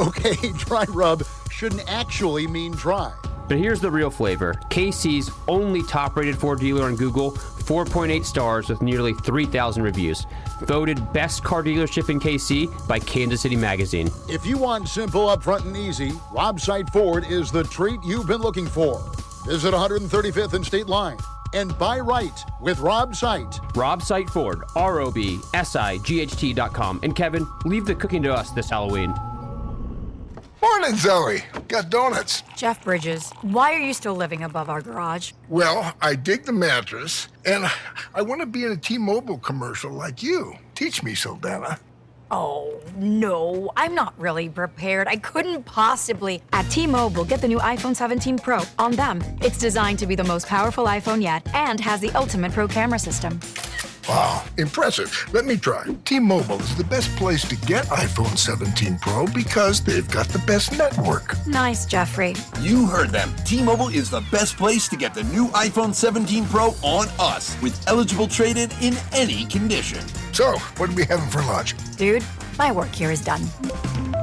dry rub shouldn't actually mean dry. But here's the real flavor. KC's only top-rated Ford dealer on Google, 4.8 stars with nearly 3,000 reviews. Voted best car dealership in KC by Kansas City Magazine. If you want simple, upfront, and easy, Rob Sight Ford is the treat you've been looking for. Visit 135th and State Line and buy right with Rob Sight. Rob Sight Ford, ROBSIGHT.com. And Kevin, leave the cooking to us this Halloween. Morning, Zoe. Got donuts. Jeff Bridges, why are you still living above our garage? Well, I dig the mattress, and I want to be in a T-Mobile commercial like you. Teach me, Saldana. Oh, no, I'm not really prepared. I couldn't possibly. At T-Mobile, get the new iPhone 17 Pro on them. It's designed to be the most powerful iPhone yet and has the ultimate pro camera system. Wow, impressive. Let me try. T-Mobile is the best place to get iPhone 17 Pro because they've got the best network. Nice, Jeffrey. You heard them. T-Mobile is the best place to get the new iPhone 17 Pro on us with eligible trade-in in any condition. So, what are we having for lunch? Dude, my work here is done.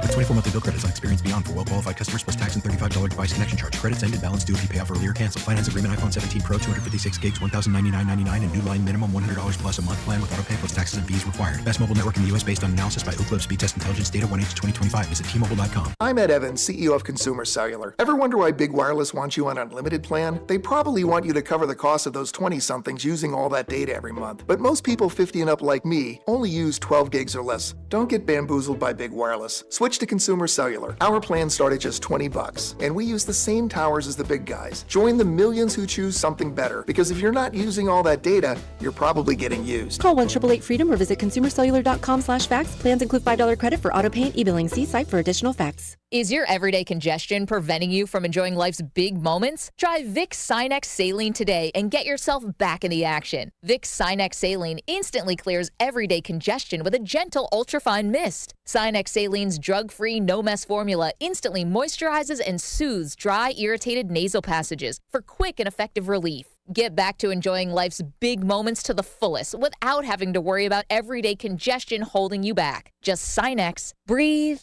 The 24-monthly bill credits on experience beyond for well-qualified customers plus tax and $35 device connection charge. Credits ended. Balance due if you pay off earlier. Cancel. Finance agreement. iPhone 17 Pro, 256 gigs, $1,099.99, and new line minimum $100 plus a month plan with auto pay plus taxes and fees required. Best mobile network in the U.S. based on analysis by Ookla Speed Test Intelligence Data 1H 2025. Visit T-Mobile.com. I'm Ed Evans, CEO of Consumer Cellular. Ever wonder why Big Wireless wants you on an unlimited plan? They probably want you to cover the cost of those 20-somethings using all that data every month. But most people 50 and up like me only use 12 gigs or less. Don't get bamboozled by Big Wireless. Switch to Consumer Cellular. Our plans start at just $20, and we use the same towers as the big guys. Join the millions who choose something better, because if you're not using all that data, you're probably getting used. Call 1-888-FREEDOM or visit consumercellular.com/facts. Plans include $5 credit for auto pay and e-billing. See site for additional facts. Is your everyday congestion preventing you from enjoying life's big moments? Try Vicks Sinex Saline today and get yourself back in the action. Vicks Sinex Saline instantly clears everyday congestion with a gentle ultrafine mist. Sinex Saline's drug-free, no-mess formula instantly moisturizes and soothes dry, irritated nasal passages for quick and effective relief. Get back to enjoying life's big moments to the fullest without having to worry about everyday congestion holding you back. Just Sinex, breathe,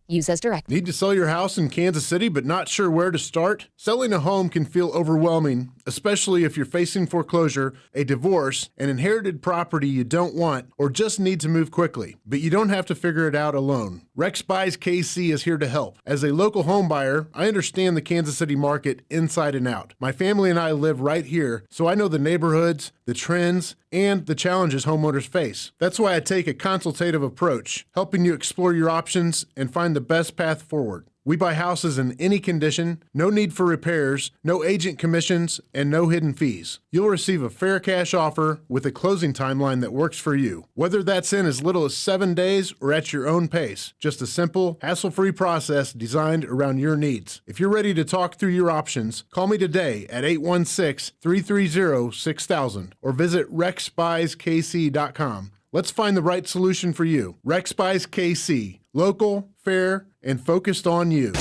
use as directed. Need to sell your house in Kansas City but not sure where to start? Selling a home can feel overwhelming, especially if you're facing foreclosure, a divorce, an inherited property you don't want, or just need to move quickly. But you don't have to figure it out alone. Rex Buys KC is here to help. As a local home buyer, I understand the Kansas City market inside and out. My family and I live right here, so I know the neighborhoods, the trends, and the challenges homeowners face. That's why I take a consultative approach, helping you explore your options and find the best path forward. We buy houses in any condition, no need for repairs, no agent commissions, and no hidden fees. You'll receive a fair cash offer with a closing timeline that works for you. Whether that's in as little as 7 days or at your own pace, just a simple, hassle-free process designed around your needs. If you're ready to talk through your options, call me today at 816-330-6000 or visit rexbuyskc.com. Let's find the right solution for you. Rex Buys KC. Local, fair, and focused on you.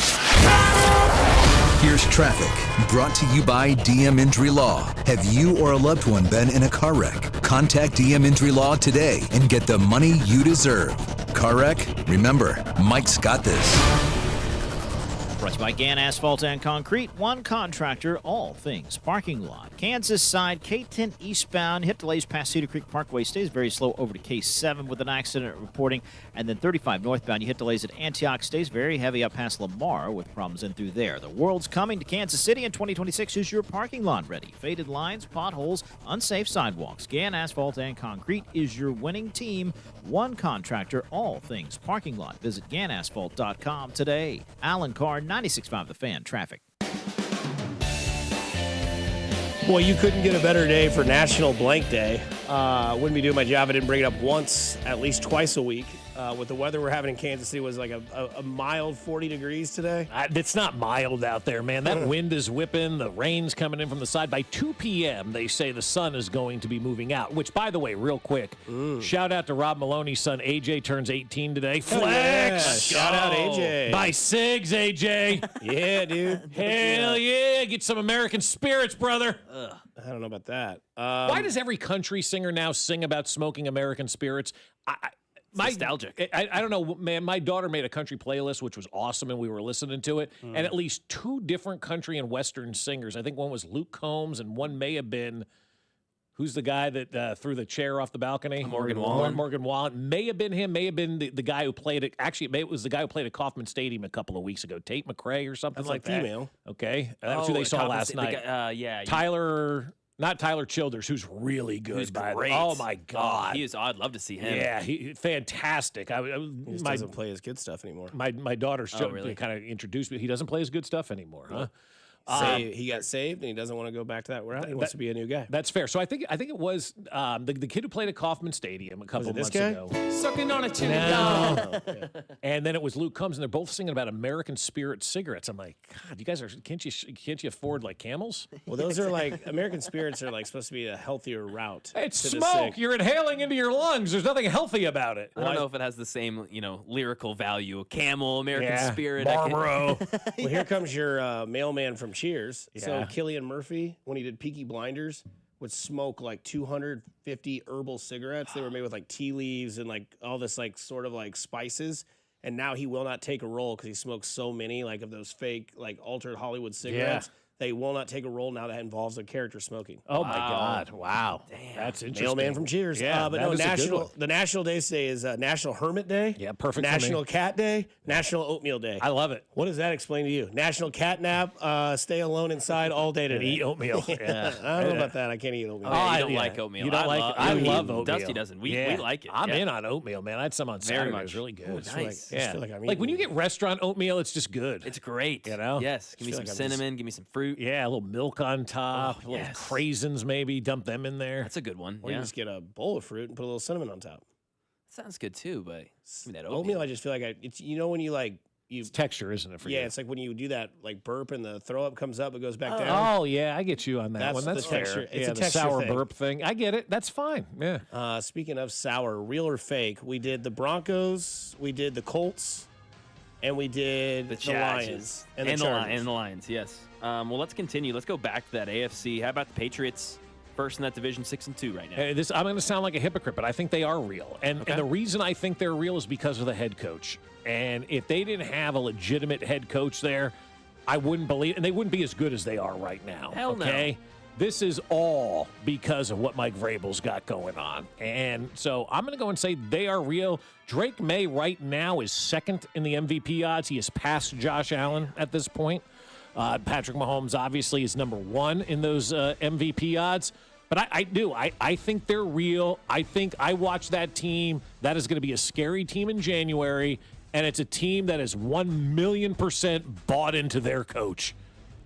Here's traffic, brought to you by DM Injury Law. Have you or a loved one been in a car wreck? Contact DM Injury Law today and get the money you deserve. Car wreck? Remember, Mike's got this. Brought to you by Gann Asphalt and Concrete. One contractor, all things parking lot. Kansas side, K10 eastbound. Hit delays past Cedar Creek Parkway. Stays very slow over to K7 with an accident reporting. And then 35 northbound, you hit delays at Antioch. Stays very heavy up past Lamar with problems in through there. The world's coming to Kansas City in 2026. Is your parking lot ready? Faded lines, potholes, unsafe sidewalks. Gann Asphalt and Concrete is your winning team. One contractor, all things parking lot. Visit GannAsphalt.com today. Alan Carr, 96.5 The Fan. Traffic. Boy, you couldn't get a better day for National Blank Day. Wouldn't be doing my job. I didn't bring it up once, at least twice a week. With the weather we're having in Kansas City, was like a mild 40 degrees today. It's not mild out there, man. That wind is whipping. The rain's coming in from the side. By 2 p.m., they say the sun is going to be moving out, which, by the way, real quick, shout out to Rob Maloney's son, AJ, turns 18 today. Flex! Yeah. Shout out, AJ. Buy cigs, AJ. Yeah, dude. Hell yeah. Get some American spirits, brother. I don't know about that. Why does every country singer now sing about smoking American spirits? nostalgic. I don't know, man. My daughter made a country playlist, which was awesome, and we were listening to it. And at least 2 different country and Western singers. I think one was Luke Combs, and one may have been, who's the guy that threw the chair off the balcony? Morgan Wallen. Morgan Wallen. May have been him. May have been the guy who played it. Actually, it was the guy who played at Kauffman Stadium a couple of weeks ago. Tate McRae or something like that. female. Okay. That's who they saw last night. Yeah. Not Tyler Childers, who's really good. Who's great. Oh, my God. I'd love to see him. Yeah, fantastic. He just doesn't play his good stuff anymore. My daughter's really? kind of introduced me. He doesn't play his good stuff anymore, huh? He got saved, and he doesn't want to go back to that route. He wants to be a new guy. That's fair. So I think it was the kid who played at Kauffman Stadium a couple of months ago. Sucking on a chili No. And then it was Luke Combs, and they're both singing about American Spirit cigarettes. I'm like, God, you guys can't you afford like Camels? Well, those are like American Spirits are like supposed to be a healthier route. It's to the smoke. sick. You're inhaling into your lungs. There's nothing healthy about it. I don't know if it has the same, lyrical value. Camel, American Spirit, Marlboro. Well, here comes your mailman from Cheers. Yeah. So Cillian Murphy, when he did Peaky Blinders, would smoke like 250 herbal cigarettes. They were made with like tea leaves and like all this like sort of like spices. And now he will not take a roll because he smokes so many like of those fake like altered Hollywood cigarettes. They will not take a roll now that involves a character smoking. Oh my God! Wow, that's interesting. Mailman from Cheers. Yeah, but that no, is a good one. the national day today is National Hermit Day. Yeah, perfect for me. National Cat Day. National Oatmeal Day. I love it. What does that explain to you? National Cat Nap. Stay alone inside all day And today. eat oatmeal. Yeah. I don't know about that. I can't eat oatmeal. You don't like oatmeal. You don't like it? I love oatmeal. Dusty doesn't. We like it. I'm in on oatmeal, man. I had some on Saturday. It was really good. Ooh, nice. Yeah. feel like I'm Like when you eating- get restaurant oatmeal, it's just good. It's great. You know? Yes. Give me some like I'm cinnamon. Give me some fruit. Yeah, a little milk on top, little yes. craisins maybe, dump them in there. That's a good one. Or you just get a bowl of fruit and put a little cinnamon on top. Sounds good too, but give me that Oatmeal, oatmeal. I just feel like it's when you like you It's texture, isn't it, for you? it's like when you do that like burp and the throw up comes up, it goes back down. Oh, yeah, I get you on that That's one. That's the fair. texture. It's yeah, a the texture sour thing. burp thing. I get it. That's fine. Yeah. Speaking of sour, real or fake, we did the Broncos, we did the Colts, and we did the Lions and the Chargers. and the Lions. Yes. Well, let's continue. Let's go back to that AFC. How about the Patriots? First in that division, 6-2 right now. I'm going to sound like a hypocrite, but I think they are real. And the reason I think they're real is because of the head coach. And if they didn't have a legitimate head coach there, I wouldn't believe, and they wouldn't be as good as they are right now. Hell no. Okay? This is all because of what Mike Vrabel's got going on. And so I'm going to go and say they are real. Drake May right now is second in the MVP odds. He has passed Josh Allen at this point. Patrick Mahomes obviously is number 1 in those MVP odds. But I think they're real. I think I watched that team. That is going to be a scary team in January. And it's a team that is 1,000,000% bought into their coach.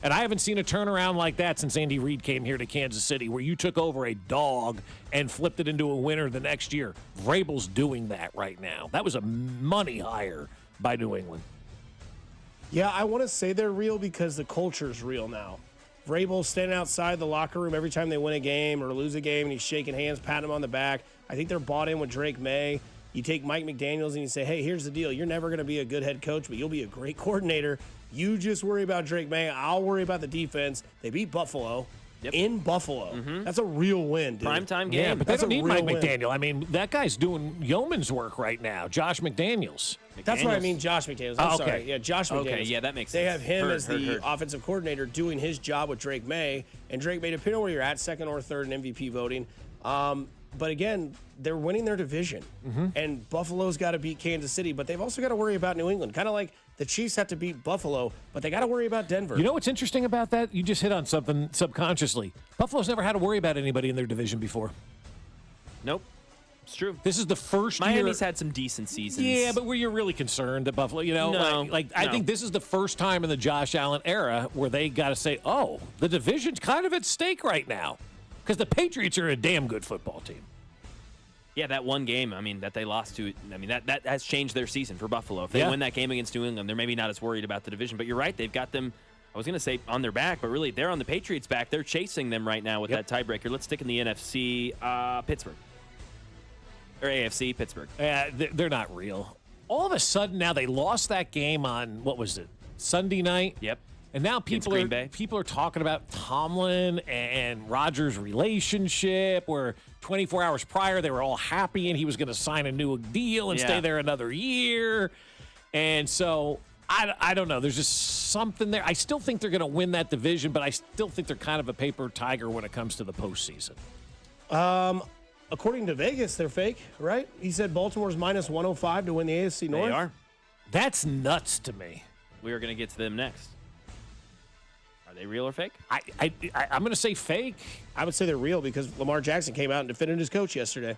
And I haven't seen a turnaround like that since Andy Reid came here to Kansas City, where you took over a dog and flipped it into a winner the next year. Vrabel's doing that right now. That was a money hire by New England. Yeah, I want to say they're real because the culture's real now. Vrabel standing outside the locker room every time they win a game or lose a game, and he's shaking hands, patting him on the back. I think they're bought in with Drake May. You take Mike McDaniels and you say, hey, here's the deal. You're never going to be a good head coach, but you'll be a great coordinator. You just worry about Drake May. I'll worry about the defense. They beat Buffalo. In Buffalo. That's a real win, dude. Primetime game. Yeah, but they That's don't a need real Mike win. McDaniel. I mean, that guy's doing yeoman's work right now. Josh McDaniels. That's what I mean, Josh McDaniels. I'm okay. sorry. Yeah, Josh McDaniels. Okay, yeah, that makes They sense. have him Heard, as the heard. offensive coordinator doing his job with Drake May. And Drake May, depending on where you're at, second or third in MVP voting. But again, they're winning their division. And Buffalo's got to beat Kansas City, but they've also got to worry about New England. Kind of like the Chiefs have to beat Buffalo, but they got to worry about Denver. You know what's interesting about that? You just hit on something subconsciously. Buffalo's never had to worry about anybody in their division before. Nope. It's true. This is the first Miami's year. had some decent seasons. Yeah, but where you're really concerned that Buffalo, No, I no. think this is the first time in the Josh Allen era where they got to say, oh, the division's kind of at stake right now. Because the Patriots are a damn good football team. Yeah, that one game, that they lost to, that has changed their season for Buffalo. If they win that game against New England, they're maybe not as worried about the division. But you're right, they've got them, I was going to say on their back, but really they're on the Patriots' back. They're chasing them right now with that tiebreaker. Let's stick in the NFC, Pittsburgh. Or AFC, Pittsburgh. They're not real. All of a sudden now they lost that game on, what was it, Sunday night? Yep. And now Green Bay. people are talking about Tomlin and Rodgers' relationship, where 24 hours prior, they were all happy, and he was going to sign a new deal and stay there another year. And so I don't know. There's just something there. I still think they're going to win that division, but I still think they're kind of a paper tiger when it comes to the postseason. According to Vegas, they're fake, right? He said Baltimore's minus 105 to win the AFC North. They are. That's nuts to me. We are going to get to them next. Are they real or fake? I'm going to say fake. I would say they're real because Lamar Jackson came out and defended his coach yesterday.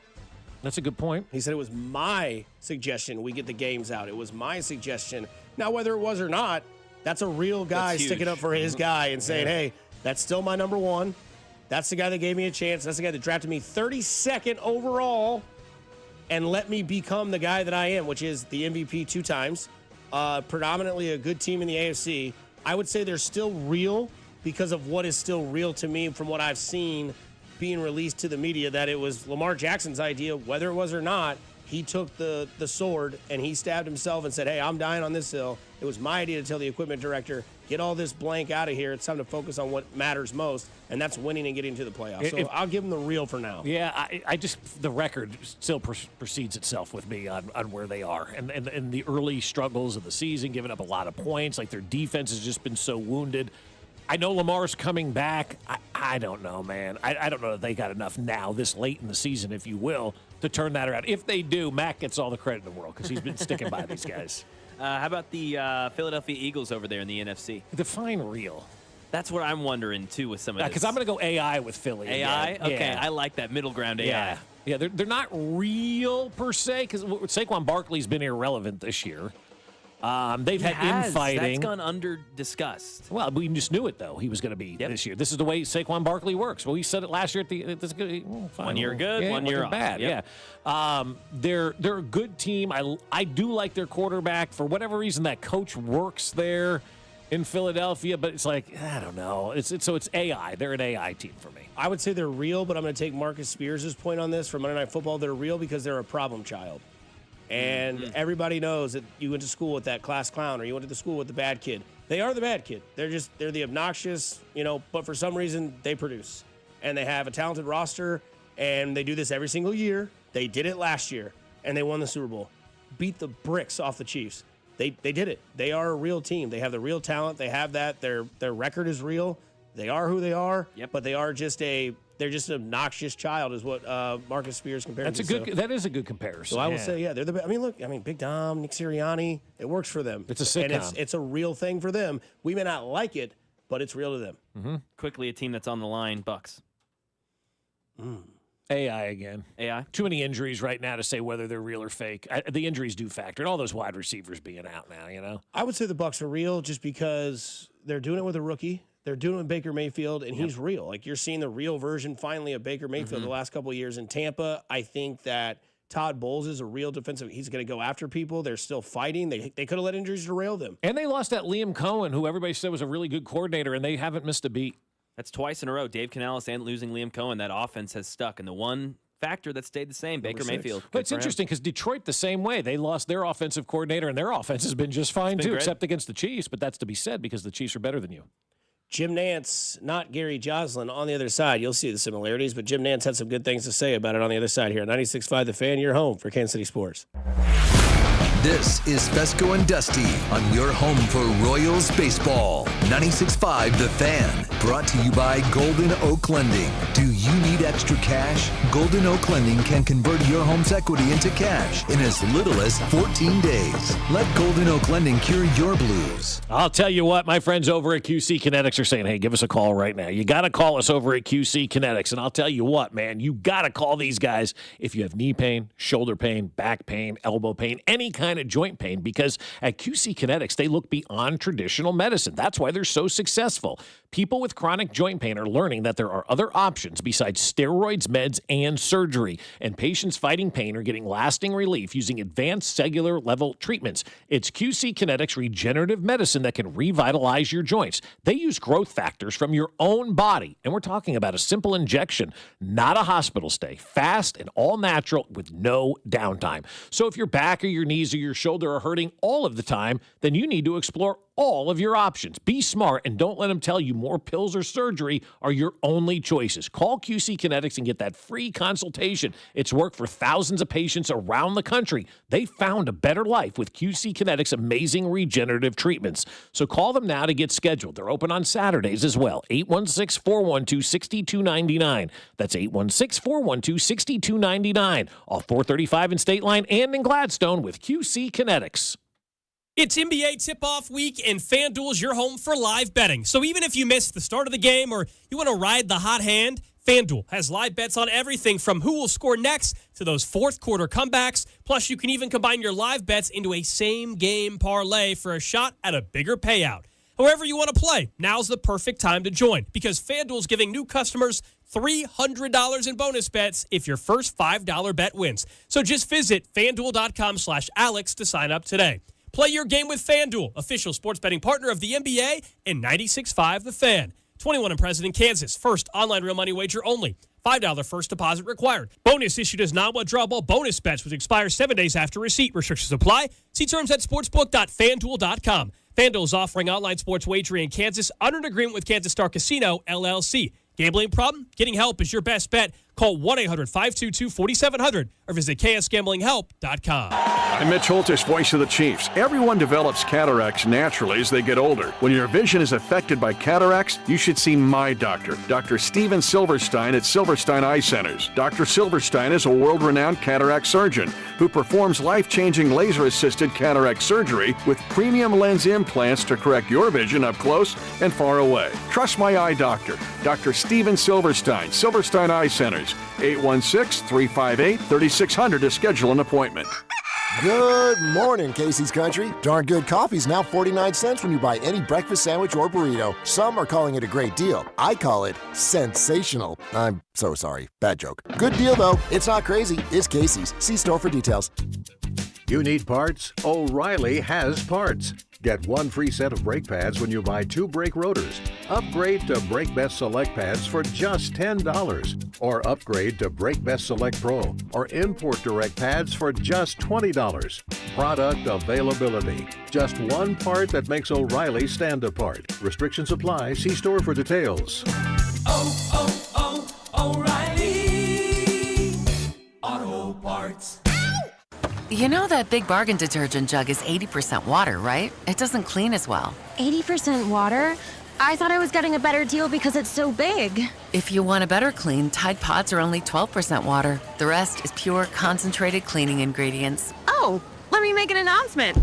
That's a good point. He said it was my suggestion we get the games out. It was my suggestion. Now, whether it was or not, that's a real guy sticking up for his guy and saying, hey, that's still my number one. That's the guy that gave me a chance. That's the guy that drafted me 32nd overall and let me become the guy that I am, which is the MVP 2 times. Predominantly a good team in the AFC. I would say they're still real because of what is still real to me from what I've seen being released to the media, that it was Lamar Jackson's idea, whether it was or not. He took the sword and he stabbed himself and said, hey, I'm dying on this hill. It was my idea to tell the equipment director, get all this blank out of here. It's time to focus on what matters most, and that's winning and getting to the playoffs. So I'll give them the real for now. Yeah, I just, the record still precedes itself with me on where they are. And the early struggles of the season, giving up a lot of points, like their defense has just been so wounded. I know Lamar's coming back. I don't know, man. I don't know if they got enough now, this late in the season, if you will, to turn that around. If they do, Mac gets all the credit in the world because he's been sticking by these guys. How about the Philadelphia Eagles over there in the NFC? Define real. That's what I'm wondering, too, with some of this. Because I'm going to go AI with Philly. AI? Again. Okay, Yeah. I like that middle ground AI. Yeah, they're not real per se because Saquon Barkley's been irrelevant this year. They've had infighting. That's gone under discussed. Well, we just knew it, though. He was going to be this year. This is the way Saquon Barkley works. Well, we said it last year at the fine. 1 year good, 1 year off. Bad. Yep. Yeah. They're a good team. I do like their quarterback. For whatever reason, that coach works there in Philadelphia, but it's like, I don't know. So it's AI. They're an AI team for me. I would say they're real, but I'm going to take Marcus Spears' point on this from Monday Night Football. They're real because they're a problem child. And everybody knows that you went to school with that class clown or you went to school with the bad kid. They are the bad kid. They're the obnoxious, but for some reason they produce. And they have a talented roster, and they do this every single year. They did it last year, and they won the Super Bowl. Beat the bricks off the Chiefs. They did it. They are a real team. They have the real talent. They have that. Their record is real. They are who they are, but they are just they're just an obnoxious child, is what Marcus Spears compared to. That is a good comparison. So I will say, they're the best. Big Dom, Nick Sirianni, it works for them. It's a sitcom. And it's a real thing for them. We may not like it, but it's real to them. Mm-hmm. Quickly, a team that's on the line, Bucks. AI again. AI? Too many injuries right now to say whether they're real or fake. The injuries do factor, and all those wide receivers being out now, I would say the Bucks are real just because they're doing it with a rookie. They're doing it with Baker Mayfield, and he's real. Like, you're seeing the real version, finally, of Baker Mayfield the last couple of years in Tampa. I think that Todd Bowles is a real defensive. He's going to go after people. They're still fighting. They could have let injuries derail them. And they lost that Liam Cohen, who everybody said was a really good coordinator, and they haven't missed a beat. That's twice in a row. Dave Canales and losing Liam Cohen. That offense has stuck. And the one factor that stayed the same, Baker Mayfield. But it's interesting because Detroit the same way. They lost their offensive coordinator, and their offense has been just fine, too, except against the Chiefs. But that's to be said because the Chiefs are better than you. Jim Nantz, not Gary Joslin, on the other side. You'll see the similarities, but Jim Nantz had some good things to say about it on the other side here. 96.5 The Fan, your home for Kansas City sports. This is Fescoe and Dusty on your home for Royals baseball. 96.5 The Fan, brought to you by Golden Oak Lending. Do you need extra cash? Golden Oak Lending can convert your home's equity into cash in as little as 14 days. Let Golden Oak Lending cure your blues. I'll tell you what, my friends over at QC Kinetics are saying, hey, give us a call right now. You got to call us over at QC Kinetics. And I'll tell you what, man, you got to call these guys if you have knee pain, shoulder pain, back pain, elbow pain, any kind of joint pain, because at QC Kinetics, they look beyond traditional medicine. That's why they're so successful. People with chronic joint pain are learning that there are other options besides steroids, meds, and surgery. And patients fighting pain are getting lasting relief using advanced cellular level treatments. It's QC Kinetics regenerative medicine that can revitalize your joints. They use growth factors from your own body. And we're talking about a simple injection, not a hospital stay. Fast and all natural with no downtime. So if your back or your knees or your shoulder are hurting all of the time, then you need to explore all of your options. Be smart and don't let them tell you more pills or surgery are your only choices. Call QC Kinetics and get that free consultation. It's worked for thousands of patients around the country. They found a better life with QC Kinetics' amazing regenerative treatments. So call them now to get scheduled. They're open on Saturdays as well. 816-412-6299. That's 816-412-6299. Off 435 in State Line and in Gladstone with QC Kinetics. It's NBA tip-off week, and FanDuel's your home for live betting. So even if you missed the start of the game or you want to ride the hot hand, FanDuel has live bets on everything from who will score next to those fourth-quarter comebacks. Plus, you can even combine your live bets into a same-game parlay for a shot at a bigger payout. However you want to play, now's the perfect time to join because FanDuel's giving new customers $300 in bonus bets if your first $5 bet wins. So just visit FanDuel.com/Alex to sign up today. Play your game with FanDuel, official sports betting partner of the NBA and 96.5 The Fan. 21 and present in Kansas. First online real money wager only. $5 first deposit required. Bonus issued as non-withdrawable bonus bets which expire 7 days after receipt. Restrictions apply. See terms at sportsbook.fanduel.com. FanDuel is offering online sports wagering in Kansas under an agreement with Kansas Star Casino, LLC. Gambling problem? Getting help is your best bet. Call 1-800-522-4700 or visit ksgamblinghelp.com. I'm Mitch Holtis, voice of the Chiefs. Everyone develops cataracts naturally as they get older. When your vision is affected by cataracts, you should see my doctor, Dr. Steven Silverstein at Silverstein Eye Centers. Dr. Silverstein is a world-renowned cataract surgeon who performs life-changing laser-assisted cataract surgery with premium lens implants to correct your vision up close and far away. Trust my eye doctor, Dr. Steven Silverstein, Silverstein Eye Centers, 816-358-3600 to schedule an appointment. Good morning, Casey's Country. Darn good coffee's now 49 cents when you buy any breakfast sandwich or burrito. Some are calling it a great deal. I call it sensational. I'm so sorry. Bad joke. Good deal, though. It's not crazy. It's Casey's. See store for details. You need parts? O'Reilly has parts. Get one free set of brake pads when you buy 2 brake rotors. Upgrade to Brake Best Select pads for just $10. Or upgrade to Brake Best Select Pro or Import Direct pads for just $20. Product availability. Just one part that makes O'Reilly stand apart. Restrictions apply. See store for details. O'Reilly Auto Parts. You know that Big Bargain detergent jug is 80% water, right? It doesn't clean as well. 80% water? I thought I was getting a better deal because it's so big. If you want a better clean, Tide Pods are only 12% water. The rest is pure, concentrated cleaning ingredients. Oh, let me make an announcement.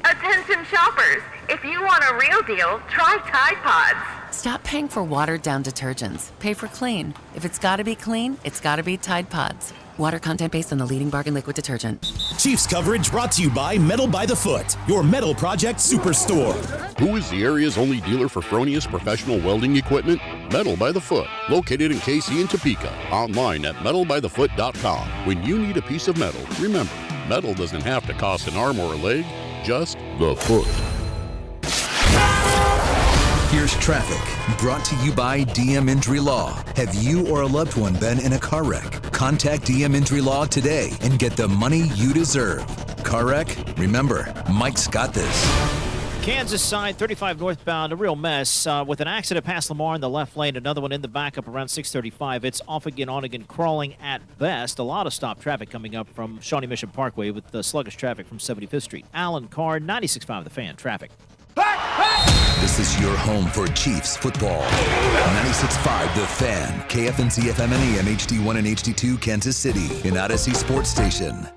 Attention shoppers, if you want a real deal, try Tide Pods. Stop paying for watered-down detergents. Pay for clean. If it's gotta be clean, it's gotta be Tide Pods. Water content based on the leading bargain liquid detergent. Chiefs coverage brought to you by Metal by the Foot, your metal project superstore. Who is the area's only dealer for Fronius professional welding equipment? Metal by the Foot, located in KC and Topeka. Online at metalbythefoot.com. When you need a piece of metal, remember, metal doesn't have to cost an arm or a leg, just the foot. Here's traffic, brought to you by DM Injury Law. Have you or a loved one been in a car wreck? Contact DM Injury Law today and get the money you deserve. Car wreck? Remember, Mike's got this. Kansas side, 35 northbound, a real mess with an accident past Lamar in the left lane, another one in the backup around 635. It's off again, on again, crawling at best. A lot of stop traffic coming up from Shawnee Mission Parkway with the sluggish traffic from 75th Street. Alan Carr, 96.5 The Fan, traffic. This is your home for Chiefs football. 96.5 The Fan, KFNC FM and AM HD1 and HD2 Kansas City, an Odyssey Sports Station.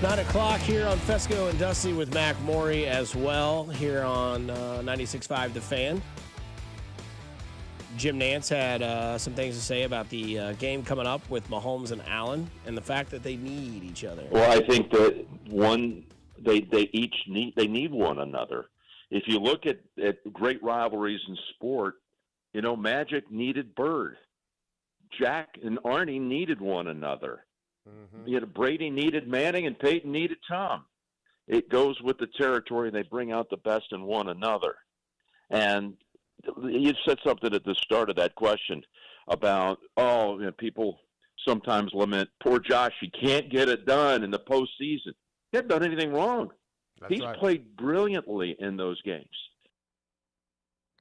Nine o'clock here on Fescoe and Dusty with Mac Morey as well here on 96.5 The Fan. Jim Nance had some things to say about the game coming up with Mahomes and Allen and the fact that they need each other. Well, I think that they each need one another. If you look at great rivalries in sport, you know, Magic needed Bird. Jack and Arnie needed one another. Mm-hmm. You know, Brady needed Manning and Peyton needed Tom. It goes with the territory. They bring out the best in one another. And you said something at the start of that question about, people sometimes lament poor Josh. He can't get it done in the postseason. He hasn't done anything wrong. He's played brilliantly in those games.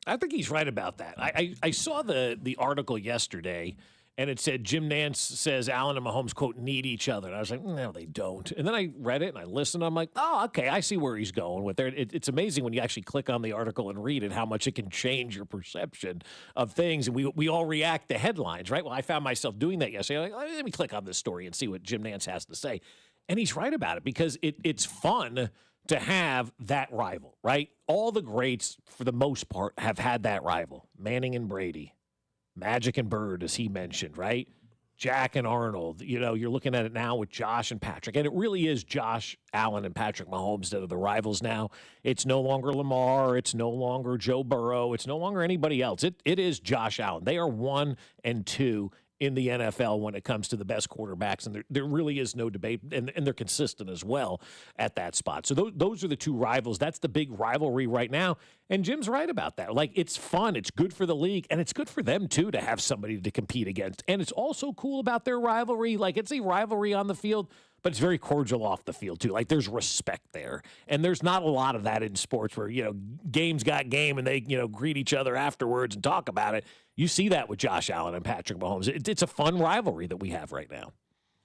I think he's right about that. I saw the article yesterday, and it said Jim Nantz says Allen and Mahomes, quote, need each other. And I was like, no, they don't. And then I read it, and I listened. I'm like, oh, okay, I see where he's going with it. It's amazing when you actually click on the article and read it, how much it can change your perception of things. And we all react to headlines, right? Well, I found myself doing that yesterday. Like, let me click on this story and see what Jim Nantz has to say. And he's right about it, because it's fun to have that rival, right? All the greats, for the most part, have had that rival. Manning and Brady, Magic and Bird, as he mentioned, right? Jack and Arnold. You're looking at it now with Josh and Patrick. And it really is Josh Allen and Patrick Mahomes that are the rivals now. It's no longer Lamar. It's no longer Joe Burrow. It's no longer anybody else. It is Josh Allen. They are 1 and 2 in the NFL when it comes to the best quarterbacks, and there really is no debate, and they're consistent as well at that spot. So those are the two rivals. That's the big rivalry right now, and Jim's right about that. Like, it's fun, it's good for the league, and it's good for them, too, to have somebody to compete against. And it's also cool about their rivalry. Like, it's a rivalry on the field, but it's very cordial off the field, too. Like, there's respect there. And there's not a lot of that in sports where, games got game and they, greet each other afterwards and talk about it. You see that with Josh Allen and Patrick Mahomes. It's a fun rivalry that we have right now.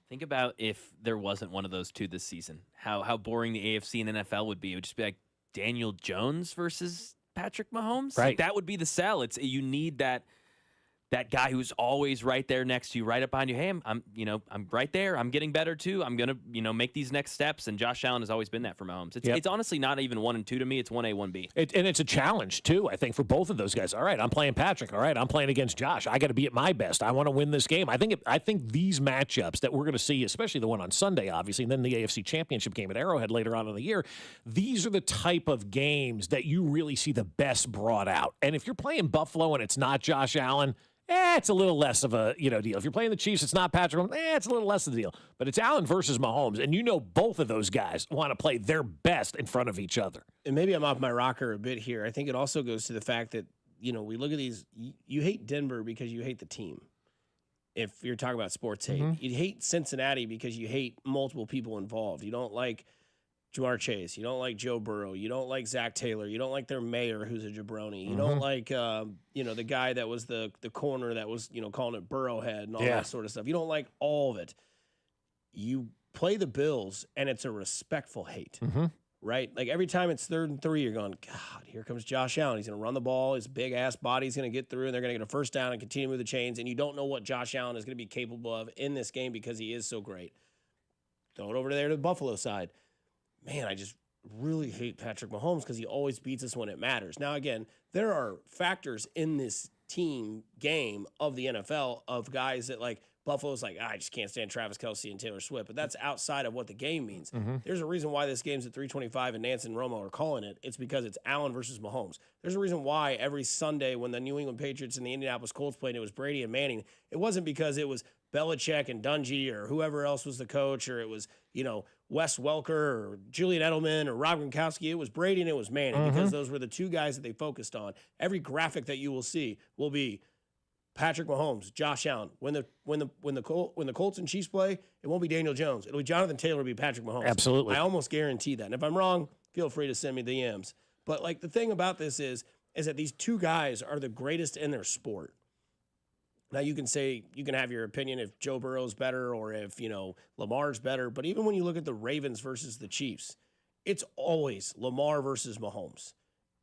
Think about if there wasn't one of those two this season. How boring the AFC and NFL would be. It would just be like Daniel Jones versus Patrick Mahomes. Right. That would be the sell. You need that guy who's always right there next to you, right up behind you. Hey, I'm right there. I'm getting better too. I'm gonna, make these next steps. And Josh Allen has always been that for Mahomes. It's honestly not even 1 and 2 to me. It's 1A, 1B. And it's a challenge too, I think, for both of those guys. All right, I'm playing Patrick. All right, I'm playing against Josh. I got to be at my best. I want to win this game. I think these matchups that we're going to see, especially the one on Sunday, obviously, and then the AFC Championship game at Arrowhead later on in the year, these are the type of games that you really see the best brought out. And if you're playing Buffalo and it's not Josh Allen, it's a little less of a deal. If you're playing the Chiefs, it's not Patrick Mahomes. It's a little less of a deal. But it's Allen versus Mahomes, and both of those guys want to play their best in front of each other. And maybe I'm off my rocker a bit here. I think it also goes to the fact that, we look at these. You hate Denver because you hate the team. If you're talking about sports hate. You hate Cincinnati because you hate multiple people involved. You don't like Jamar Chase. You don't like Joe Burrow. You don't like Zach Taylor. You don't like their mayor, who's a jabroni. You don't like, the guy that was the corner that was, calling it Burrowhead and all that sort of stuff. You don't like all of it. You play the Bills, and it's a respectful hate, right? Like, every time it's 3rd and 3, you're going, God, here comes Josh Allen. He's going to run the ball. His big-ass body's going to get through, and they're going to get a first down and continue to move the chains, and you don't know what Josh Allen is going to be capable of in this game because he is so great. Throw it over there to the Buffalo side. Man, I just really hate Patrick Mahomes because he always beats us when it matters. Now, again, there are factors in this team game of the NFL of guys that, like, Buffalo's like, I just can't stand Travis Kelce and Taylor Swift, but that's outside of what the game means. There's a reason why this game's at 3:25 and Nance and Romo are calling it. It's because it's Allen versus Mahomes. There's a reason why every Sunday when the New England Patriots and the Indianapolis Colts played, it was Brady and Manning. It wasn't because it was Belichick and Dungy or whoever else was the coach, or it was, Wes Welker or Julian Edelman or Rob Gronkowski. It was Brady and it was Manning because those were the two guys that they focused on. Every graphic that you will see will be Patrick Mahomes, Josh Allen. When the Colts and Chiefs play, it won't be Daniel Jones. It'll be Jonathan Taylor, it'll be Patrick Mahomes. Absolutely. I almost guarantee that. And if I'm wrong, feel free to send me DMs. But, like, the thing about this is that these two guys are the greatest in their sport. Now, you can have your opinion if Joe Burrow's better or if, Lamar's better. But even when you look at the Ravens versus the Chiefs, it's always Lamar versus Mahomes.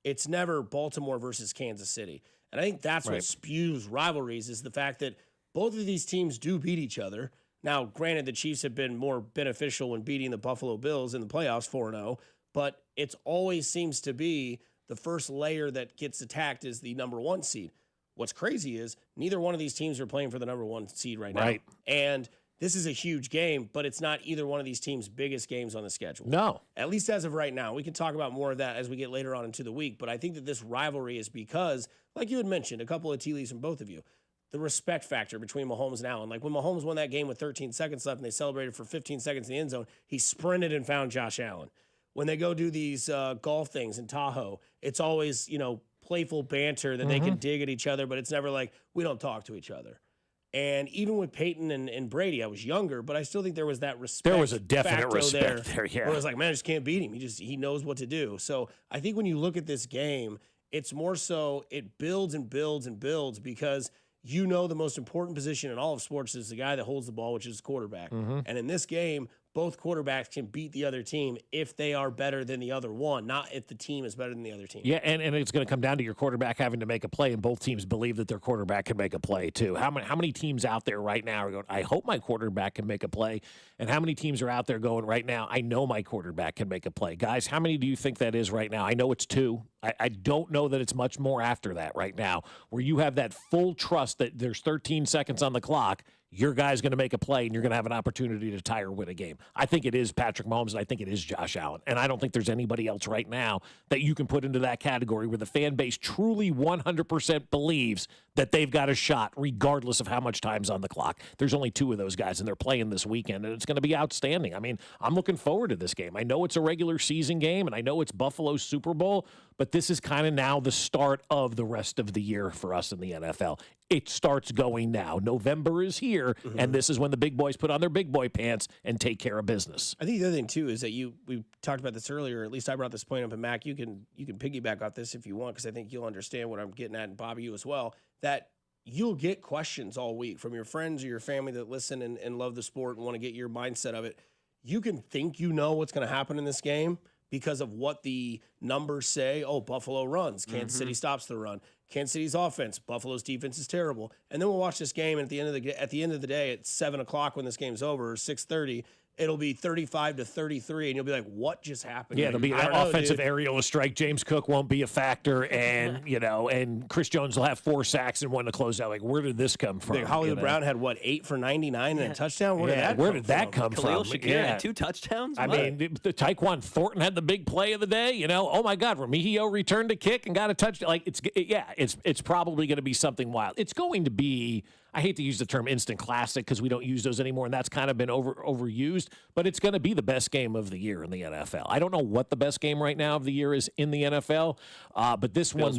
It's never Baltimore versus Kansas City. And I think that's what spews rivalries, is the fact that both of these teams do beat each other. Now, granted, the Chiefs have been more beneficial when beating the Buffalo Bills in the playoffs 4-0, but it always seems to be the first layer that gets attacked is the number 1 seed. What's crazy is neither one of these teams are playing for the number 1 seed right now. And this is a huge game, but it's not either one of these teams' biggest games on the schedule. No. At least as of right now. We can talk about more of that as we get later on into the week, but I think that this rivalry is because, like you had mentioned, a couple of tea leaves from both of you, the respect factor between Mahomes and Allen. Like when Mahomes won that game with 13 seconds left and they celebrated for 15 seconds in the end zone, he sprinted and found Josh Allen. When they go do these golf things in Tahoe, it's always, playful banter that they can dig at each other, but it's never like, we don't talk to each other. And even with Peyton and Brady, I was younger, but I still think there was that respect. There was a definite respect there, Where it was like, man, I just can't beat him. He knows what to do. So I think when you look at this game, it's more so it builds and builds and builds because you know the most important position in all of sports is the guy that holds the ball, which is the quarterback. And in this game, both quarterbacks can beat the other team if they are better than the other one, not if the team is better than the other team. Yeah, and it's going to come down to your quarterback having to make a play, and both teams believe that their quarterback can make a play too. How many teams out there right now are going, I hope my quarterback can make a play? And how many teams are out there going right now, I know my quarterback can make a play? Guys, how many do you think that is right now? I know it's 2. I don't know that it's much more after that right now, where you have that full trust that there's 13 seconds on the clock, your guy's going to make a play, and you're going to have an opportunity to tie or win a game. I think it is Patrick Mahomes, and I think it is Josh Allen. And I don't think there's anybody else right now that you can put into that category where the fan base truly 100% believes that they've got a shot regardless of how much time's on the clock. There's only 2 of those guys, and they're playing this weekend, and it's going to be outstanding. I mean, I'm looking forward to this game. I know it's a regular season game, and I know it's Buffalo's Super Bowl, but this is kind of now the start of the rest of the year for us in the NFL. It starts going now. November is here, and this is when the big boys put on their big boy pants and take care of business. I think the other thing, too, is that we talked about this earlier, or at least I brought this point up, and Mac, you can piggyback off this if you want, because I think you'll understand what I'm getting at, and Bobby, you as well, that you'll get questions all week from your friends or your family that listen and love the sport and want to get your mindset of it. You can think you know what's going to happen in this game because of what the numbers say. Oh, Buffalo runs. Kansas City stops the run. Kansas City's offense. Buffalo's defense is terrible. And then we'll watch this game, and at the end of the day, at 7 o'clock when this game's over, or 6:30, it'll be 35-33, and you'll be like, "What just happened?" Yeah, it'll be an offensive aerial strike. James Cook won't be a factor, and and Chris Jones will have 4 sacks and 1 to close out. Like, where did this come from? Hollywood Brown had 8 for 99 and a touchdown. Where did that come from? Khalil Shakir had 2 touchdowns. I mean, the Tyquan Thornton had the big play of the day. Oh my God, Remigio returned a kick and got a touchdown. Like it's probably going to be something wild. It's going to be. I hate to use the term instant classic because we don't use those anymore, and that's kind of been overused, but it's going to be the best game of the year in the NFL. I don't know what the best game right now of the year is in the NFL, but this Bills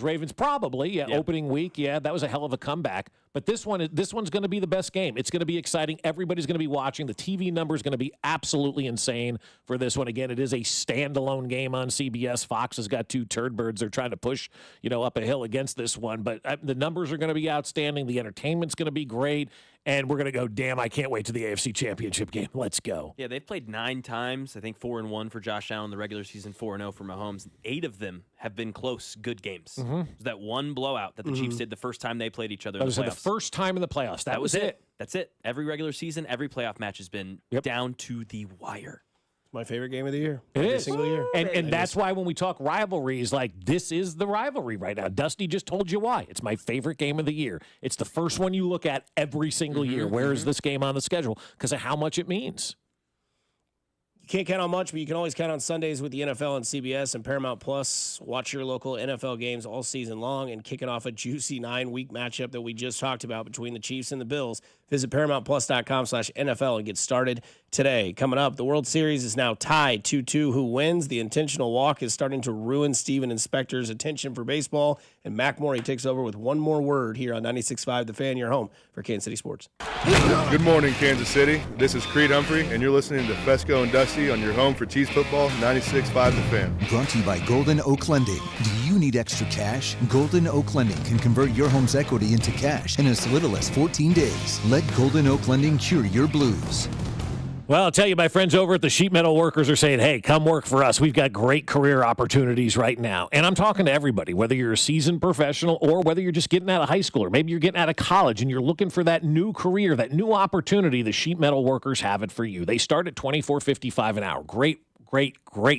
Ravens, probably, opening week, that was a hell of a comeback. But this one's going to be the best game. It's going to be exciting. Everybody's going to be watching. The TV number is going to be absolutely insane for this one. Again, it is a standalone game on CBS. Fox has got 2 turd birds they're trying to push, up a hill against this one. But the numbers are going to be outstanding. The entertainment's going to be great. And we're going to go, damn, I can't wait to the AFC Championship game. Let's go. Yeah, they've played 9 times. I think 4-1 for Josh Allen, the regular season, 4-0 for Mahomes. 8 of them have been close, good games. It was that one blowout that the Chiefs did the first time they played each other in the playoffs. The first time in the playoffs. That was it. That's it. Every regular season, every playoff match has been down to the wire. My favorite game of the year. Every single year. And that's why when we talk rivalries, like this is the rivalry right now. Dusty just told you why. It's my favorite game of the year. It's the first one you look at every single year. Where is this game on the schedule? Because of how much it means. You can't count on much, but you can always count on Sundays with the NFL and CBS and Paramount Plus. Watch your local NFL games all season long and kicking off a juicy 9-week matchup that we just talked about between the Chiefs and the Bills. Visit ParamountPlus.com/NFL and get started today. Coming up, the World Series is now tied 2-2. Who wins? The intentional walk is starting to ruin Steven Inspector's attention for baseball. And Mac Morey takes over with one more word here on 96.5 The Fan, your home for Kansas City Sports. Good morning, Kansas City. This is Creed Humphrey, and you're listening to Fescoe and Dusty on your home for Chiefs football, 96.5 The Fan. Brought to you by Golden Oak Lending. Do you need extra cash? Golden Oak Lending can convert your home's equity into cash in as little as 14 days. Let Golden Oak Lending cure your blues. Well, I'll tell you, my friends over at the Sheet Metal Workers are saying, hey, come work for us. We've got great career opportunities right now. And I'm talking to everybody, whether you're a seasoned professional or whether you're just getting out of high school or maybe you're getting out of college and you're looking for that new career, that new opportunity. The Sheet Metal Workers have it for you. They start at $24.55 an hour. Great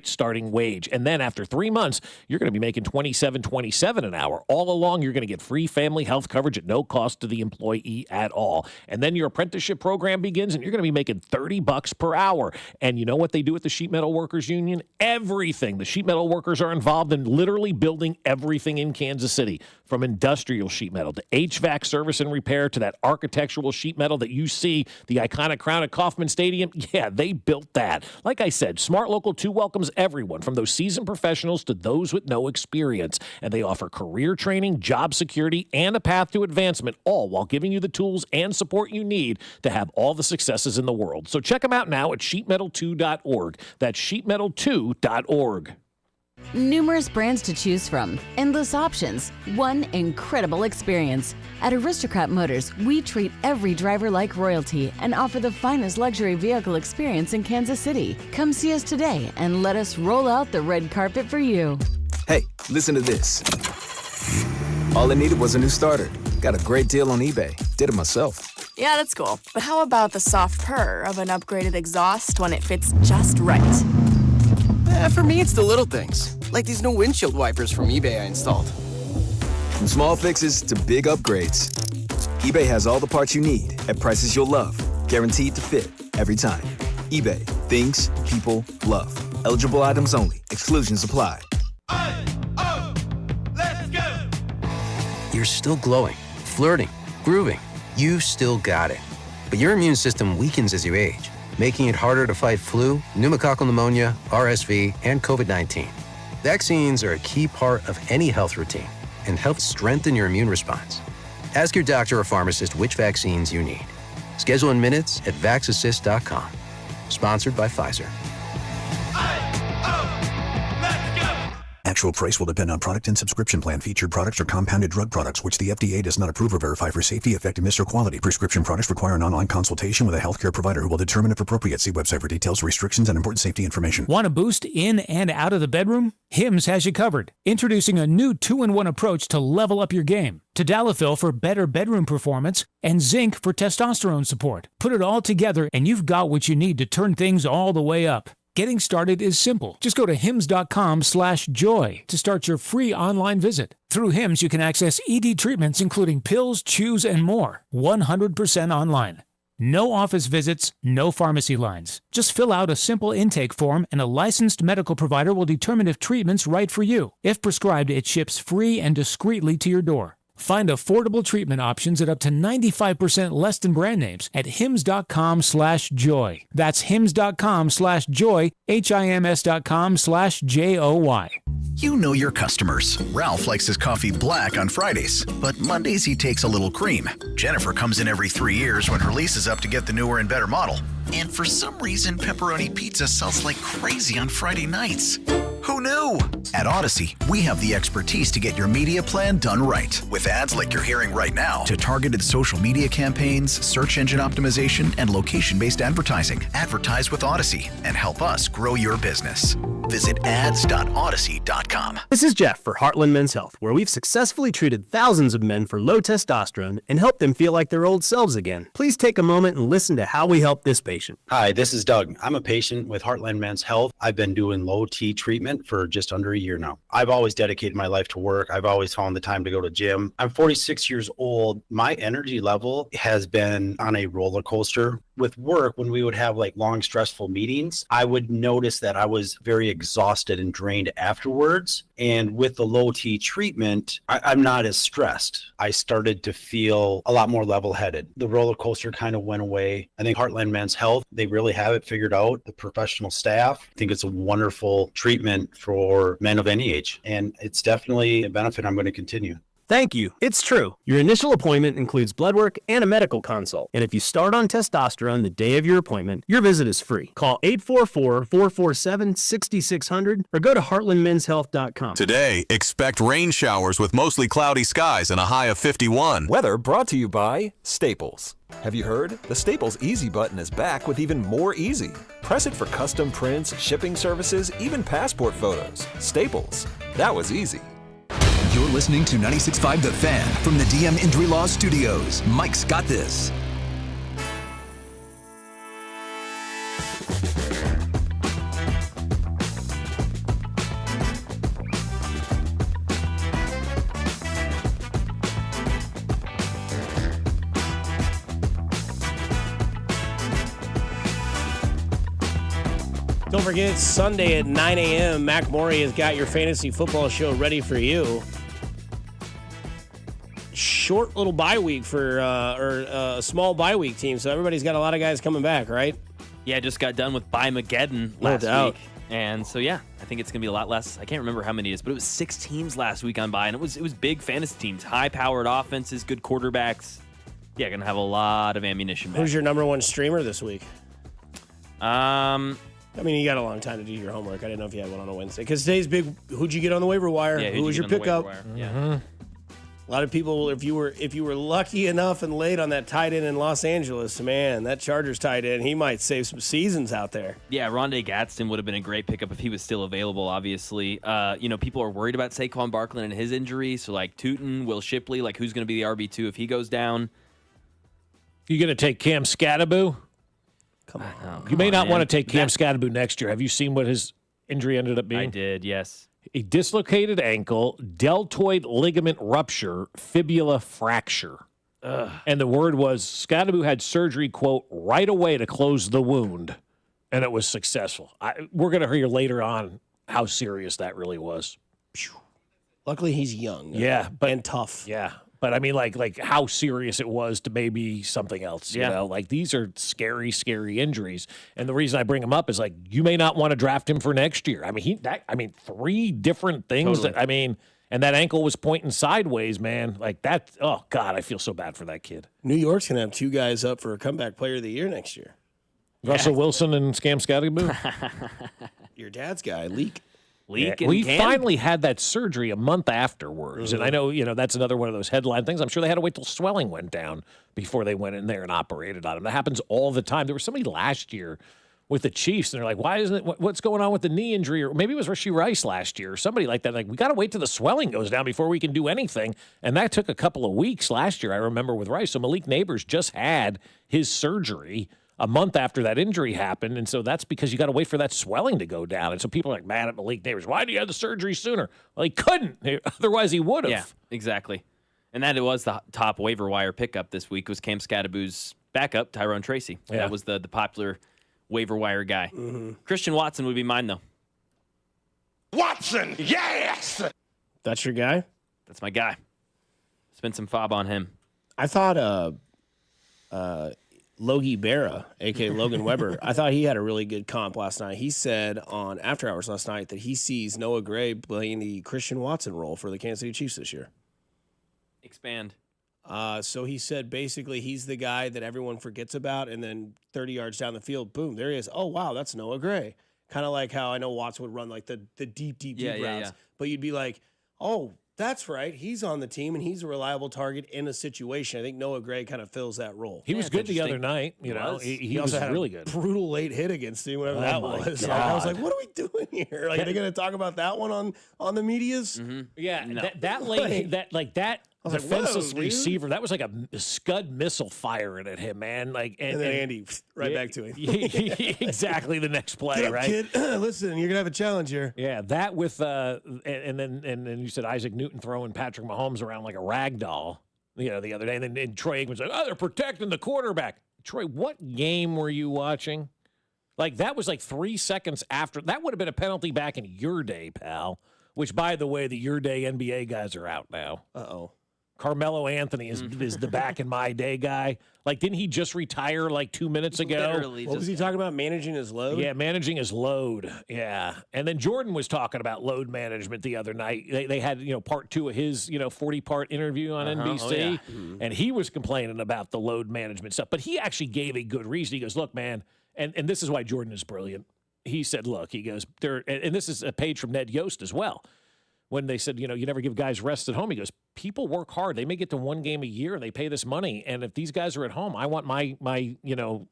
starting wage. And then after 3 months, you're going to be making $27.27 an hour. All along, you're going to get free family health coverage at no cost to the employee at all. And then your apprenticeship program begins, and you're going to be making $30 per hour. And you know what they do at the Sheet Metal Workers Union? Everything. The Sheet Metal Workers are involved in literally building everything in Kansas City, from industrial sheet metal to HVAC service and repair to that architectural sheet metal that you see, the iconic crown at Kauffman Stadium. Yeah, they built that. Like I said, smart local Local 2 welcomes everyone from those seasoned professionals to those with no experience. And they offer career training, job security, and a path to advancement, all while giving you the tools and support you need to have all the successes in the world. So check them out now at sheetmetal2.org. That's sheetmetal2.org. Numerous brands to choose from, endless options, one incredible experience. At Aristocrat Motors, we treat every driver like royalty and offer the finest luxury vehicle experience in Kansas City. Come see us today and let us roll out the red carpet for you. Hey, listen to this. All I needed was a new starter. Got a great deal on eBay. Did it myself. Yeah, that's cool. But how about the soft purr of an upgraded exhaust when it fits just right? For me, it's the little things, like these new windshield wipers from eBay I installed. From small fixes to big upgrades, eBay has all the parts you need at prices you'll love, guaranteed to fit every time. eBay, things people love. Eligible items only. Exclusions apply. Let's go! You're still glowing, flirting, grooving. You still got it. But your immune system weakens as you age, making it harder to fight flu, pneumococcal pneumonia, RSV, and COVID-19. Vaccines are a key part of any health routine and help strengthen your immune response. Ask your doctor or pharmacist which vaccines you need. Schedule in minutes at vaxassist.com. Sponsored by Pfizer. Actual price will depend on product and subscription plan. Featured products are compounded drug products, which the FDA does not approve or verify for safety, effectiveness, or quality. Prescription products require an online consultation with a healthcare provider who will determine if appropriate. See website for details, restrictions, and important safety information. Want a boost in and out of the bedroom? Hims has you covered. Introducing a new 2-in-1 approach to level up your game. Tadalafil for better bedroom performance and zinc for testosterone support. Put it all together and you've got what you need to turn things all the way up. Getting started is simple. Just go to hims.com/joy to start your free online visit. Through Hims, you can access ED treatments including pills, chews, and more. 100% online. No office visits, no pharmacy lines. Just fill out a simple intake form and a licensed medical provider will determine if treatment's right for you. If prescribed, it ships free and discreetly to your door. Find affordable treatment options at up to 95% less than brand names at hims.com/joy. That's hims.com/joy, hims.com/joy. You know your customers. Ralph likes his coffee black on Fridays, but Mondays he takes a little cream. Jennifer comes in every 3 years when her lease is up to get the newer and better model. And for some reason, pepperoni pizza sells like crazy on Friday nights. Who knew? At Odyssey, we have the expertise to get your media plan done right. With ads like you're hearing right now, to targeted social media campaigns, search engine optimization, and location-based advertising. Advertise with Odyssey and help us grow your business. Visit ads.odyssey.com. This is Jeff for Heartland Men's Health, where we've successfully treated thousands of men for low testosterone and helped them feel like their old selves again. Please take a moment and listen to how we help this patient. Hi, this is Doug. I'm a patient with Heartland Men's Health. I've been doing low T treatment for just under a year now. I've always dedicated my life to work. I've always found the time to go to gym. I'm 46 years old. My energy level has been on a roller coaster. With work, when we would have like long, stressful meetings, I would notice that I was very exhausted and drained afterwards. And with the low T treatment, I'm not as stressed. I started to feel a lot more level-headed. The roller coaster kind of went away. I think Heartland Men's Health, they really have it figured out. The professional staff, I think it's a wonderful treatment for men of any age. And it's definitely a benefit I'm going to continue. Thank you. It's true. Your initial appointment includes blood work and a medical consult. And if you start on testosterone the day of your appointment, your visit is free. Call 844-447-6600 or go to heartlandmenshealth.com. Today, expect rain showers with mostly cloudy skies and a high of 51. Weather brought to you by Staples. Have you heard? The Staples Easy button is back with even more easy. Press it for custom prints, shipping services, even passport photos. Staples. That was easy. You're listening to 96.5 The Fan from the DM Injury Law Studios. Mike's got this. Don't forget, Sunday at 9 a.m., Mac Morey has got your fantasy football show ready for you. Short little bye week for a small bye week team, so everybody's got a lot of guys coming back, right? Yeah, just got done with Bye-Mageddon last week. And so, yeah, I think it's going to be a lot less. I can't remember how many it is, but it was 6 teams last week on bye, and it was big fantasy teams, high-powered offenses, good quarterbacks. Yeah, going to have a lot of ammunition back. Who's your number one streamer this week? I mean, you got a long time to do your homework. I didn't know if you had one on a Wednesday. Because today's big, who'd you get on the waiver wire? Yeah, who was your pickup? Yeah. A lot of people, if you were lucky enough and late on that tight end in Los Angeles, man, that Chargers tight end, he might save some seasons out there. Yeah, Rondé Gadsden would have been a great pickup if he was still available, obviously. People are worried about Saquon Barkley and his injury. So, like, Tootin, Will Shipley, like, who's going to be the RB2 if he goes down? You going to take Cam Scatterbo? Come on. You may not want to take Cam Scatterbo next year. Have you seen what his injury ended up being? I did, yes. A dislocated ankle, deltoid ligament rupture, fibula fracture. Ugh. And the word was Scatterbo had surgery, quote, right away to close the wound, and it was successful. We're going to hear later on how serious that really was. Luckily, he's young. Yeah, and tough. Yeah. But I mean, like how serious it was to maybe something else, you know? Like, these are scary, scary injuries. And the reason I bring him up is, like, you may not want to draft him for next year. I mean, 3 different things. Totally. And that ankle was pointing sideways, man. Like, that, oh, God, I feel so bad for that kid. New York's going to have 2 guys up for a comeback player of the year next year. Russell Wilson and Cam Scatterbo. Your dad's guy, Leak. We finally had that surgery a month afterwards. And I know, that's another one of those headline things. I'm sure they had to wait till swelling went down before they went in there and operated on him. That happens all the time. There was somebody last year with the Chiefs, and they're like, why isn't it, what's going on with the knee injury? Or maybe it was Rashee Rice last year or somebody like that. Like, we got to wait till the swelling goes down before we can do anything. And that took a couple of weeks last year, I remember, with Rice. So Malik Neighbors just had his surgery a month after that injury happened, and so that's because you got to wait for that swelling to go down. And so people are like mad at Malik Neighbors. Why do you have the surgery sooner? Well, he couldn't. Otherwise, he would have. Yeah, exactly. And that was the top waiver wire pickup this week was Cam Scatterbo's backup, Tyrone Tracy. Yeah. That was the popular waiver wire guy. Mm-hmm. Christian Watson would be mine, though. Watson, yes! That's your guy? That's my guy. Spend some fob on him. I thought Logie Berra, a.k.a. Logan Weber, I thought he had a really good comp last night. He said on After Hours last night that he sees Noah Gray playing the Christian Watson role for the Kansas City Chiefs this year. Expand. So he said basically he's the guy that everyone forgets about, and then 30 yards down the field, boom, there he is. Oh, wow, that's Noah Gray. Kind of like how I know Watson would run like the deep routes. Yeah. But you'd be like, oh, that's right. He's on the team, and he's a reliable target in a situation. I think Noah Gray kind of fills that role. He was good the other night. He also was had really a good. brutal late hit against him, whatever that was. Like, I was like, what are we doing here? Like, are they going to talk about that one on the medias? Mm-hmm. Yeah, No. that late, that I was like, defenseless whoa, dude. receiver, that was like a Scud missile firing at him, man. Like, And then Andy, back to him. Exactly the next play, Get up, right? kid. Listen, you're gonna have a challenge here. Yeah, that with and then you said Isaac Newton throwing Patrick Mahomes around like a rag doll, the other day, and then Troy Aikman's like, oh, they're protecting the quarterback. Troy, what game were you watching? Like, that was like 3 seconds after. That would have been a penalty back in your day, pal. Which, by the way, the your day NBA guys are out now. Uh-oh. Carmelo Anthony is the back in my day guy. Like, didn't he just retire like 2 minutes ago? Literally What was he talking about? Managing his load? Yeah, managing his load. Yeah. And then Jordan was talking about load management the other night. They had, part 2 of his, 40-part interview on NBC. Oh, yeah. And he was complaining about the load management stuff. But he actually gave a good reason. He goes, look, man, and this is why Jordan is brilliant. He said, look, he goes, and this is a page from Ned Yost as well. When they said, you never give guys rest at home, he goes, people work hard. They may get to 1 game a year and they pay this money. And if these guys are at home, I want my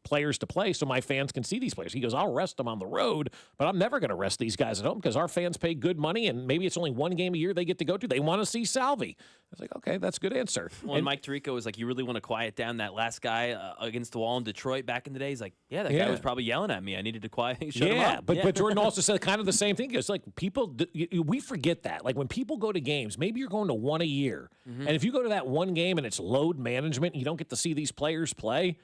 players to play so my fans can see these players. He goes, I'll rest them on the road, but I'm never going to rest these guys at home because our fans pay good money and maybe it's only 1 game a year they get to go to. They want to see Salvi. I was like, okay, that's a good answer. Well, and Mike Tirico was like, you really want to quiet down that last guy against the wall in Detroit back in the day? He's like, yeah, that guy was probably yelling at me. I needed to shut him up. But Jordan also said kind of the same thing. It's like we forget that. Like when people go to games, maybe you're going to 1 a year. Mm-hmm. And if you go to that 1 game and it's load management and you don't get to see these players play,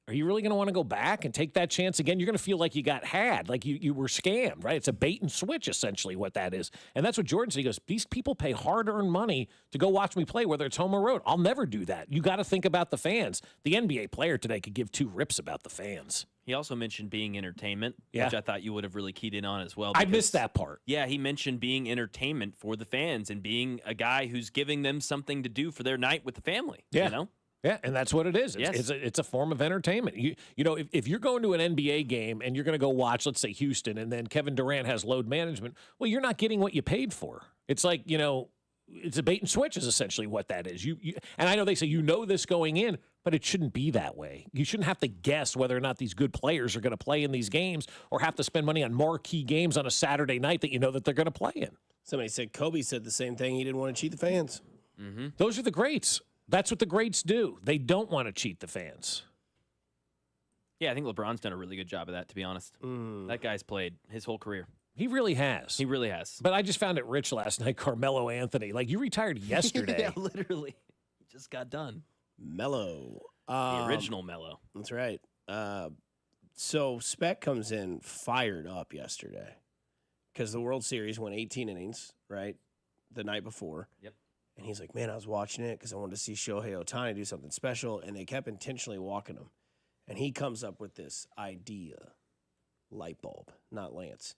are you really going to want to go back and take that chance again? You're going to feel like you got had, like you were scammed, right? It's a bait and switch, essentially, what that is. And that's what Jordan said. He goes, these people pay hard-earned money to go watch me play, whether it's home or road. I'll never do that. You got to think about the fans. The NBA player today could give 2 rips about the fans. He also mentioned being entertainment, Yeah. which I thought you would have really keyed in on as well. I missed that part. Yeah, he mentioned being entertainment for the fans and being a guy who's giving them something to do for their night with the family. Yeah. You know? Yeah, and that's what it is. Yes. It's a form of entertainment. You know, if you're going to an NBA game and you're going to go watch, let's say, Houston, and then Kevin Durant has load management, well, you're not getting what you paid for. It's like, you know, it's a bait and switch is essentially what that is. And I know they say this going in, but it shouldn't be that way. You shouldn't have to guess whether or not these good players are going to play in these games or have to spend money on marquee games on a Saturday night that you know that they're going to play in. Somebody said Kobe said the same thing. He didn't want to cheat the fans. Mm-hmm. Those are the greats. That's what the greats do. They don't want to cheat the fans. Yeah, I think LeBron's done a really good job of that, to be honest. That guy's played his whole career. He really has. He really has. But I just found it rich last night, Carmelo Anthony. Like, you retired yesterday. Yeah, literally. He just got done. Mello. The original Mello. That's right. So Speck comes in fired up yesterday because the World Series went 18 innings, right, the night before. Yep. And he's like, man, I was watching it because I wanted to see Shohei Ohtani do something special, and they kept intentionally walking him. And he comes up with this idea, light bulb, not Lance.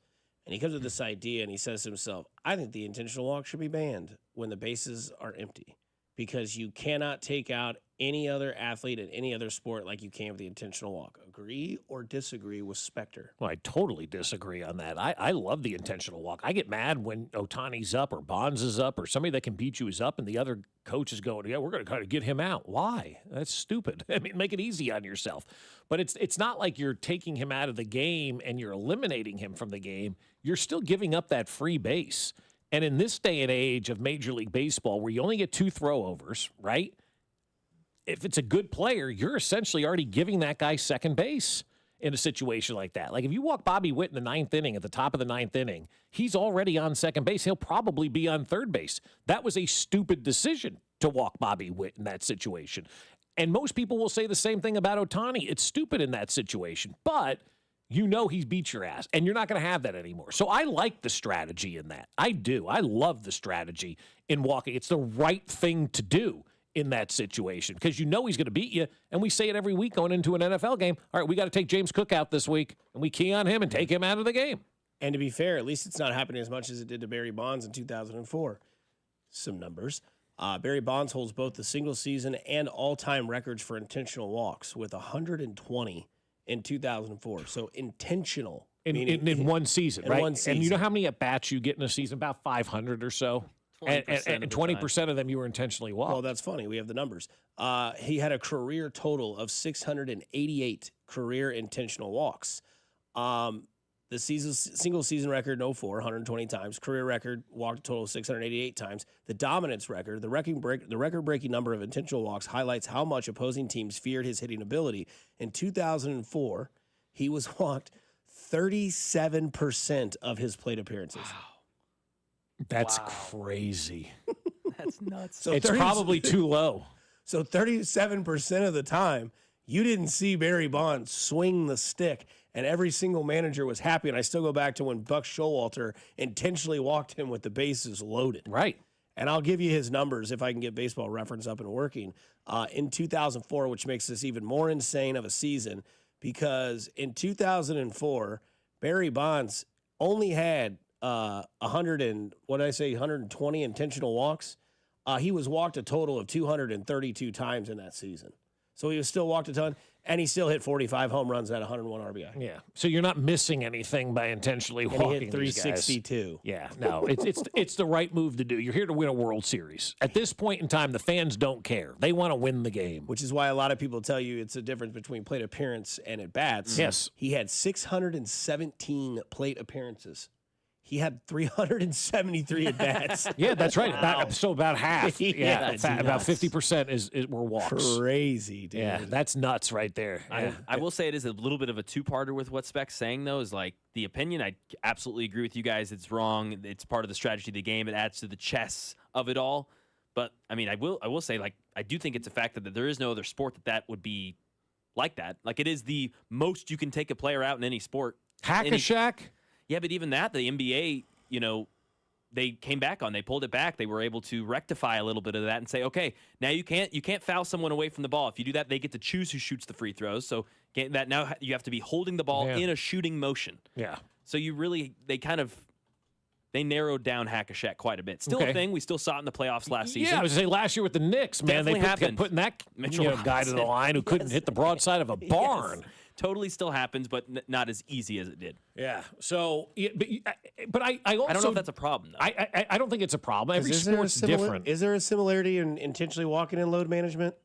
And he comes with this idea, and he says to himself, I think the intentional walk should be banned when the bases are empty because you cannot take out any other athlete in any other sport like you can with the intentional walk. Agree or disagree with Spector? Well, I totally disagree on that. I love the intentional walk. I get mad when Ohtani's up or Bonds is up or somebody that can beat you is up and the other coach is going, yeah, we're going to kind of get him out. Why? That's stupid. I mean, make it easy on yourself. But it's not like you're taking him out of the game and you're eliminating him from the game. You're still giving up that free base. And in this day and age of Major League Baseball where you only get 2 throwovers, right? If it's a good player, you're essentially already giving that guy second base in a situation like that. Like if you walk Bobby Witt in the 9th inning, at the top of the 9th inning, he's already on second base. He'll probably be on third base. That was a stupid decision to walk Bobby Witt in that situation. And most people will say the same thing about Ohtani. It's stupid in that situation, but you know he's beat your ass, and you're not going to have that anymore. So I like the strategy in that. I do. I love the strategy in walking. It's the right thing to do in that situation because you know he's going to beat you, and we say it every week going into an NFL game. All right, we got to take James Cook out this week, and we key on him and take him out of the game. And to be fair, at least it's not happening as much as it did to Barry Bonds in 2004. Some numbers. Barry Bonds holds both the single season and all-time records for intentional walks with 120 in 2004. So intentional. In one season, in right? one season. And you know how many at-bats you get in a season? About 500 or so. 20% And 20% of them you were intentionally walked. Well, that's funny. We have the numbers. He had a career total of 688 career intentional walks. The single season record in 04, 120 times. Career record walked a total of 688 times. The dominance record, the record-breaking number of intentional walks highlights how much opposing teams feared his hitting ability. In 2004, he was walked 37% of his plate appearances. Wow. That's crazy. That's nuts. So it's probably too low. So 37% of the time, you didn't see Barry Bonds swing the stick, and every single manager was happy. And I still go back to when Buck Showalter intentionally walked him with the bases loaded. Right. And I'll give you his numbers if I can get Baseball Reference up and working. In 2004, which makes this even more insane of a season, because in 2004, Barry Bonds only had 120 intentional walks. He was walked a total of 232 times in that season. So he was still walked a ton, and he still hit 45 home runs at 101 RBI. Yeah. So you're not missing anything by intentionally And walking he hit these guys. 362. Yeah. No, it's the right move to do. You're here to win a World Series. At this point in time, the fans don't care. They want to win the game. Which is why a lot of people tell you it's a difference between plate appearance and at bats. Yes. He had 617 plate appearances. He had 373 at bats. Yeah, that's right. About half. Yeah, that's about nuts. 50% were walks. Crazy, dude. Yeah, that's nuts right there. I will say it is a little bit of a two-parter with what Speck's saying, though, is like the opinion. I absolutely agree with you guys. It's wrong. It's part of the strategy of the game. It adds to the chess of it all. But, I mean, I will say, like, I do think it's a fact that there is no other sport that would be like that. Like, it is the most you can take a player out in any sport. Hack-a-Shack? Yeah, but even that, the NBA, they came back on. They pulled it back. They were able to rectify a little bit of that and say, okay, now you can't foul someone away from the ball. If you do that, they get to choose who shoots the free throws. So now you have to be holding the ball in a shooting motion. Yeah. So they narrowed down Hack-a-Shack quite a bit. Still a thing. We still saw it in the playoffs last season. Yeah, I was going to say last year with the Knicks, man. Definitely They kept putting that guy to the line who couldn't hit the broadside of a barn. Yes. Totally still happens, but not as easy as it did. Yeah. So, but I also I don't know if that's a problem, though. I don't think it's a problem. Every sport's different. Is there a similarity in intentionally walking in load management?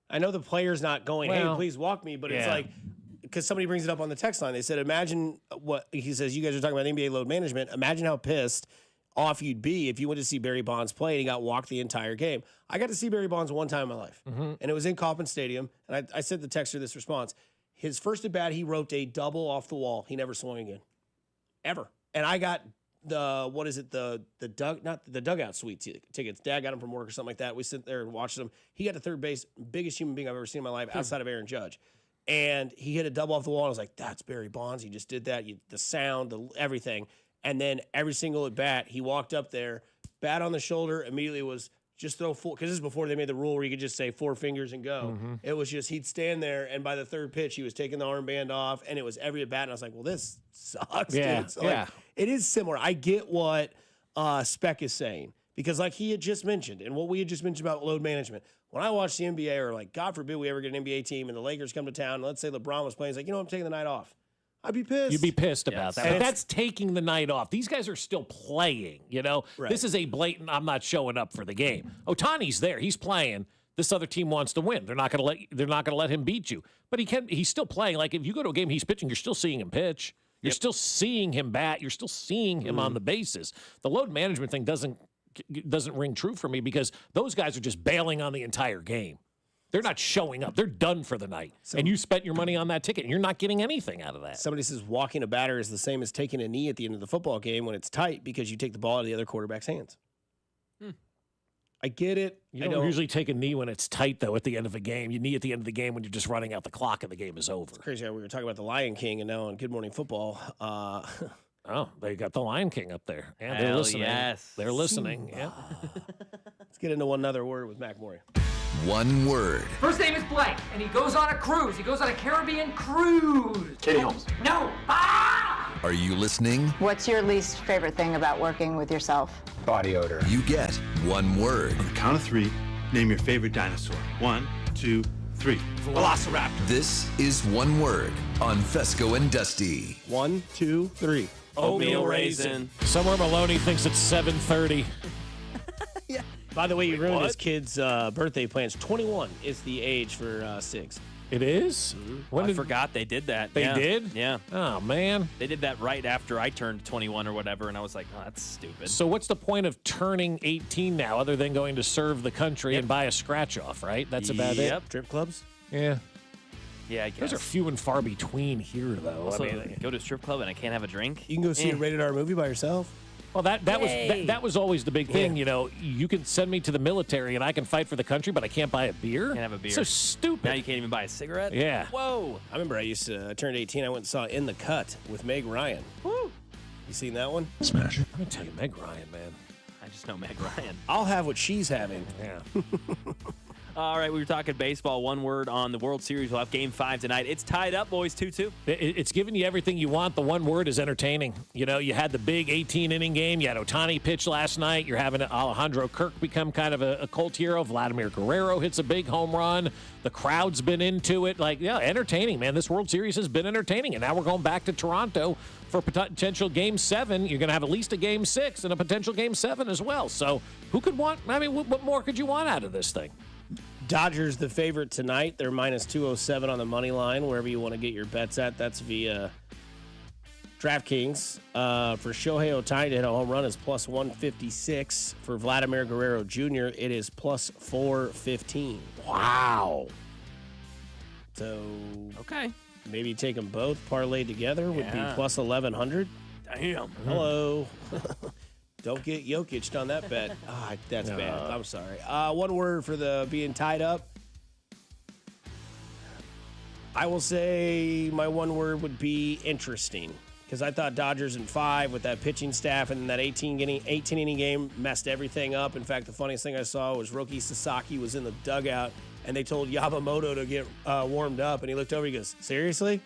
I know the player's not going, hey, please walk me, but it's like, because somebody brings it up on the text line. They said, imagine what he says. You guys are talking about NBA load management. Imagine how pissed off you'd be if you went to see Barry Bonds play and he got walked the entire game. I got to see Barry Bonds one time in my life, and it was in Kauffman Stadium. And I sent the texter this response. His first at bat, he roped a double off the wall. He never swung again, ever. And I got the dugout suite tickets. Dad got them from work or something like that. We sit there and watched them. He got to third base, biggest human being I've ever seen in my life, outside of Aaron Judge. And he hit a double off the wall. I was like, that's Barry Bonds. He just did that. The sound, everything. And then every single at bat, he walked up there, bat on the shoulder, immediately was just throw full, because this is before they made the rule where you could just say 4 fingers and go. It was just, he'd stand there, and by the third pitch, he was taking the armband off, and it was every at bat. And I was like, well, this sucks, dude. So it is similar. I get what Speck is saying, because like he had just mentioned, and what we had just mentioned about load management, when I watch the NBA, or like, God forbid we ever get an NBA team and the Lakers come to town, and let's say LeBron was playing, he's like, I'm taking the night off. I'd be pissed. You'd be pissed about that. But that's taking the night off. These guys are still playing, Right. This is a blatant, I'm not showing up for the game. Ohtani's there. He's playing. This other team wants to win. They're not going to let him beat you. But he's still playing. Like if you go to a game he's pitching, you're still seeing him pitch. You're still seeing him bat. You're still seeing him on the bases. The load management thing doesn't ring true for me because those guys are just bailing on the entire game. They're not showing up. They're done for the night. And you spent your money on that ticket, and you're not getting anything out of that. Somebody says walking a batter is the same as taking a knee at the end of the football game when it's tight because you take the ball out of the other quarterback's hands. I get it. You don't usually take a knee when it's tight, though, at the end of a game. You knee at the end of the game when you're just running out the clock and the game is over. It's crazy how we were talking about the Lion King, and now on Good Morning Football. Oh, they got the Lion King up there. Yeah, they're listening. Yes. They're listening. Yeah. Let's get into one other word with Mac Maury. One word. First name is Blake, and he goes on a cruise. He goes on a Caribbean cruise. Katie Holmes. No. Are you listening? What's your least favorite thing about working with yourself? Body odor. You get one word. On the count of 3, name your favorite dinosaur. 1, 2, 3. Velociraptor. This is one word on Fescoe and Dusty. 1, 2, 3. Oatmeal raisin. Somewhere Maloney thinks it's 7:30. Yeah. By the way, you ruined his kid's birthday plans. 21 is the age for 6. It is? I forgot they did that. They did? Yeah. Oh, man. They did that right after I turned 21 or whatever, and I was like, oh, that's stupid. So what's the point of turning 18 now other than going to serve the country and buy a scratch-off, right? That's about it? Yep. Strip clubs? Yeah. Yeah, I guess. Those are few and far between here, though. Also, go to a strip club and I can't have a drink? You can go see a rated R movie by yourself. Well, that was always the big thing, You can send me to the military and I can fight for the country, but I can't buy a beer. Can't have a beer. So stupid. Now you can't even buy a cigarette. Yeah. Whoa. I remember I turned 18. I went and saw In the Cut with Meg Ryan. Woo. You seen that one? Smash. I'm gonna tell you, Meg Ryan, man. I just know Meg Ryan. I'll have what she's having. Yeah. All right, we were talking baseball. One word on the World Series. We'll have Game 5 tonight. It's tied up, boys, 2-2. It's giving you everything you want. The one word is entertaining. You had the big 18-inning game. You had Ohtani pitch last night. You're having Alejandro Kirk become kind of a cult hero. Vladimir Guerrero hits a big home run. The crowd's been into it. Entertaining, man. This World Series has been entertaining. And now we're going back to Toronto for potential Game 7. You're going to have at least a Game 6 and a potential Game 7 as well. So who could want – what more could you want out of this thing? Dodgers the favorite tonight. They're minus 207 on the money line, wherever you want to get your bets at. That's via DraftKings. For Shohei Ohtani to hit a home run is plus 156. For Vladimir Guerrero Jr., it is plus 415. Wow. So, okay. Maybe take them both parlayed together would be plus 1,100. Damn. Hello. Don't get Jokic on that bet. That's bad. I'm sorry. One word for the being tied up. I will say my one word would be interesting. because I thought Dodgers in 5 with that pitching staff and that 18-inning game messed everything up. In fact, the funniest thing I saw was Roki Sasaki was in the dugout, and they told Yamamoto to get warmed up, and he looked over, he goes, seriously?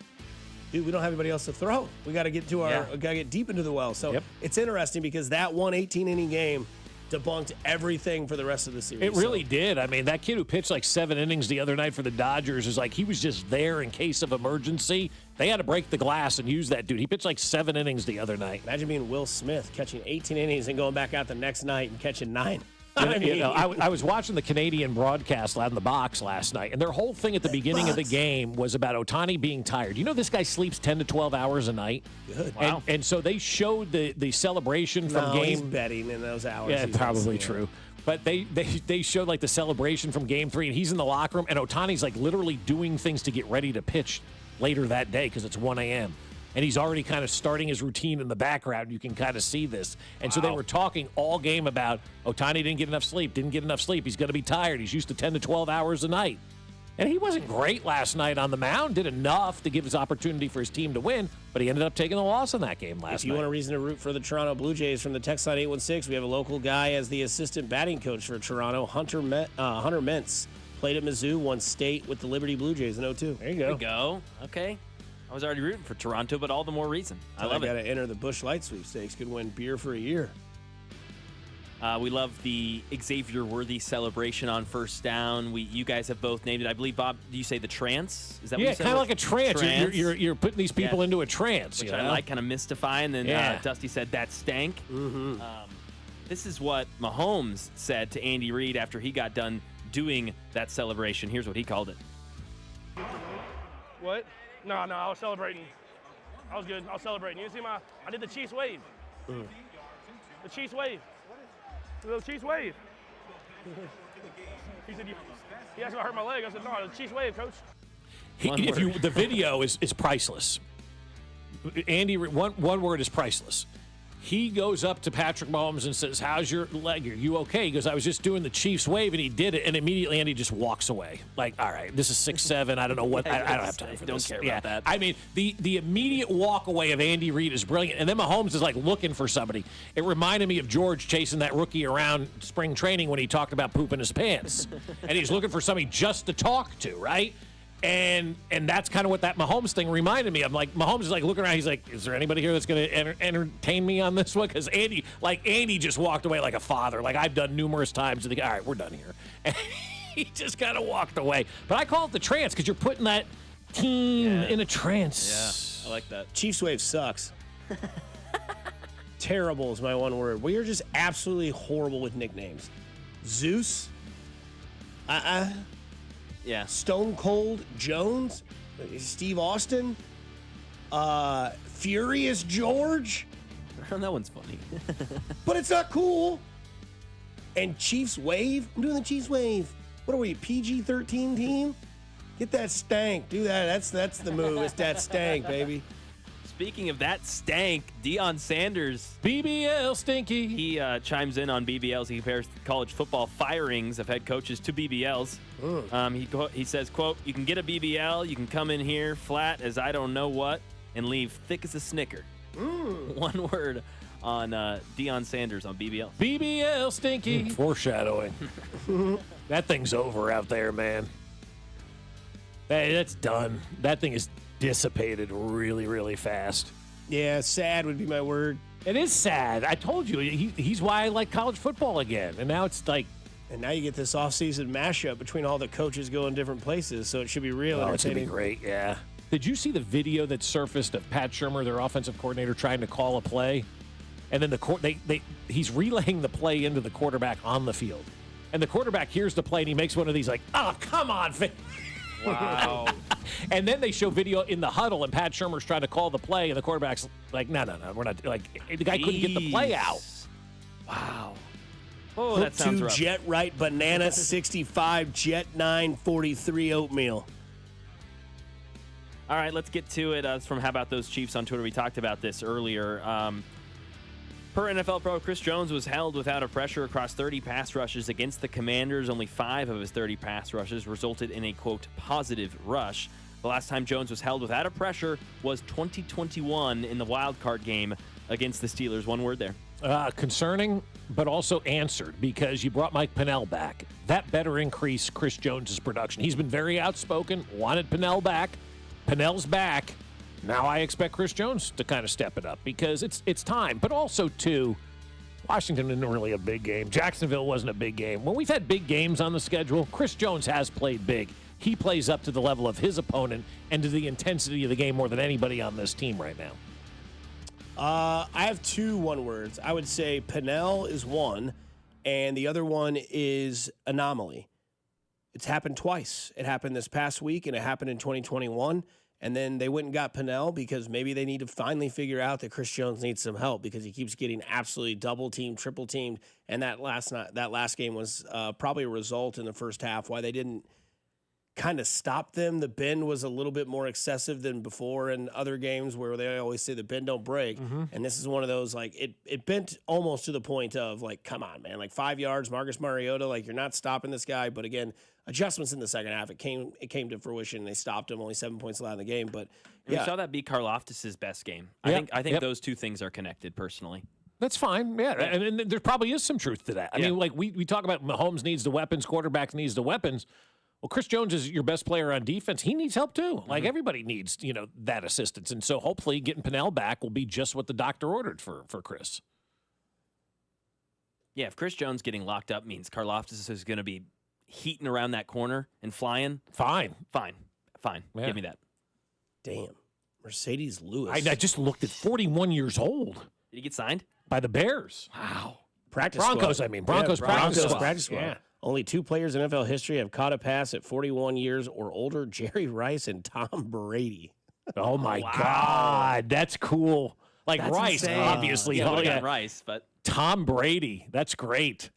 Dude, we don't have anybody else to throw. We got to get deep into the well. So it's interesting because that one 18-inning game debunked everything for the rest of the series. It really did. I mean, that kid who pitched like 7 innings the other night for the Dodgers is like, he was just there in case of emergency. They had to break the glass and use that dude. He pitched like 7 innings the other night. Imagine being Will Smith catching 18 innings and going back out the next night and catching 9. I was watching the Canadian broadcast out in the box last night, and their whole thing at the beginning of the game was about Ohtani being tired. You know, this guy sleeps 10 to 12 hours a night. Good. Wow. And so they showed the celebration from game. He's betting in those hours. Yeah, probably true. But they showed like the celebration from game 3, and he's in the locker room, and Ohtani's like literally doing things to get ready to pitch later that day because it's 1 a.m. And he's already kind of starting his routine in the background. You can kind of see this. And so they were talking all game about Ohtani didn't get enough sleep. He's going to be tired. He's used to 10 to 12 hours a night. And he wasn't great last night on the mound, did enough to give his opportunity for his team to win, but he ended up taking the loss in that game last night. If you want a reason to root for the Toronto Blue Jays from the text line 816, we have a local guy as the assistant batting coach for Toronto, Hunter Mentz. Played at Mizzou, won state with the Liberty Blue Jays in 02. There you There we go. Okay. I was already rooting for Toronto, but all the more reason. I love it. Got to enter the Busch Light sweepstakes. Could win beer for a year. We love the Xavier Worthy celebration on first down. You guys have both named it. I believe, Bob, do you say the trance? Is that what you said? Kind of like a trance. You're putting these people into a trance. Which I like, kind of mystifying. Then Dusty said, that stank. Mm-hmm. This is what Mahomes said to Andy Reid after he got done doing that celebration. Here's what he called it. What? No, I was celebrating. I was good. I was celebrating. You see I did the Chiefs wave. The Chiefs wave. The little Chiefs wave. He said, he asked if I hurt my leg. I said, no, the Chiefs wave, coach. The video is priceless. Andy, one word is priceless. He goes up to Patrick Mahomes and says, how's your leg? Are you okay? He goes, I was just doing the Chiefs wave, and he did it, and immediately Andy just walks away. Like, all right, this is 6'7". I don't know what. I don't have time for this. Don't care about that. I mean, the immediate walk away of Andy Reid is brilliant, and then Mahomes is like looking for somebody. It reminded me of George chasing that rookie around spring training when he talked about pooping his pants, and he's looking for somebody just to talk to, right? And that's kind of what that Mahomes thing reminded me of. Like, Mahomes is like looking around. He's like, is there anybody here that's going to entertain me on this one? Because Andy just walked away like a father. Like I've done numerous times. All right, we're done here. And he just kind of walked away. But I call it the trance because you're putting that team in a trance. Yeah, I like that. Chiefs wave sucks. Terrible is my one word. We are just absolutely horrible with nicknames. Zeus. Yeah. Stone Cold Jones, Steve Austin, Furious George. That one's funny. But it's not cool. And Chiefs wave. I'm doing the Chiefs wave. What are we, PG-13 team? Get that stank. Do that. That's the move. It's that stank, baby. Speaking of that stank, Deion Sanders. BBL stinky. He chimes in on BBLs. He compares college football firings of head coaches to BBLs. He says, quote, you can get a BBL, you can come in here flat as I don't know what, and leave thick as a Snicker. One word on Deion Sanders on BBL. BBL stinky. Foreshadowing. That thing's over out there, man. That's done. That thing is dissipated really, really fast. Yeah, sad would be my word. It is sad. I told you, he's why I like college football again. And now it's like... And now you get this offseason mashup between all the coaches going different places, so it should be real entertaining. It's going to be great, yeah. Did you see the video that surfaced of Pat Shurmur, their offensive coordinator, trying to call a play? And then he's relaying the play into the quarterback on the field. And the quarterback hears the play, and he makes one of these like, oh, come on, wow. And then they show video in the huddle, and Pat Shurmur's trying to call the play, and the quarterback's like, no, we're not. Like, the guy couldn't get the play out. Wow. Oh, that sounds rough. Jet right banana 65, Jet 9 43 oatmeal. All right, let's get to it. It's from How About Those Chiefs on Twitter. We talked about this earlier. Per NFL Pro, Chris Jones was held without a pressure across 30 pass rushes against the Commanders. Only 5 of his 30 pass rushes resulted in a, quote, positive rush. The last time Jones was held without a pressure was 2021 in the wild card game against the Steelers. One word there. Concerning, but also answered, because you brought Mike Pennell back. That better increase Chris Jones' production. He's been very outspoken, wanted Pennell back. Pennell's back. Now I expect Chris Jones to kind of step it up because it's time. But also, too, Washington isn't really a big game. Jacksonville wasn't a big game. When we've had big games on the schedule, Chris Jones has played big. He plays up to the level of his opponent and to the intensity of the game more than anybody on this team right now. I have 2 one-words. I would say Pennell is one, and the other one is anomaly. It's happened twice. It happened this past week, and it happened in 2021. And then they went and got Pennell because maybe they need to finally figure out that Chris Jones needs some help because he keeps getting absolutely double-teamed, triple-teamed. And that last game was probably a result in the first half why they didn't kind of stop them. The bend was a little bit more excessive than before in other games where they always say the bend don't break. Mm-hmm. And this is one of those, like, it bent almost to the point of, like, come on, man. Like, 5 yards, Marcus Mariota, like, you're not stopping this guy. But, again, adjustments in the second half, it came to fruition. They stopped him, only 7 points allowed in the game. But, yeah. We saw that be Karlaftis' best game. Yep. I think those two things are connected, personally. That's fine, yeah. And there probably is some truth to that. I mean, like, we talk about Mahomes needs the weapons, quarterback needs the weapons. Well, Chris Jones is your best player on defense. He needs help, too. Like, everybody needs, that assistance. And so hopefully getting Pennell back will be just what the doctor ordered for Chris. Yeah, if Chris Jones getting locked up means Karlaftis is going to be heating around that corner and flying. Fine. Yeah. Give me that. Damn. Mercedes Lewis. I just looked at 41 years old. Did he get signed? By the Bears. Wow. Broncos practice squad. Yeah. Only 2 players in NFL history have caught a pass at 41 years or older, Jerry Rice and Tom Brady. Oh, my God. That's cool. Like, that's Rice, insane. obviously. Rice, but Tom Brady. That's great.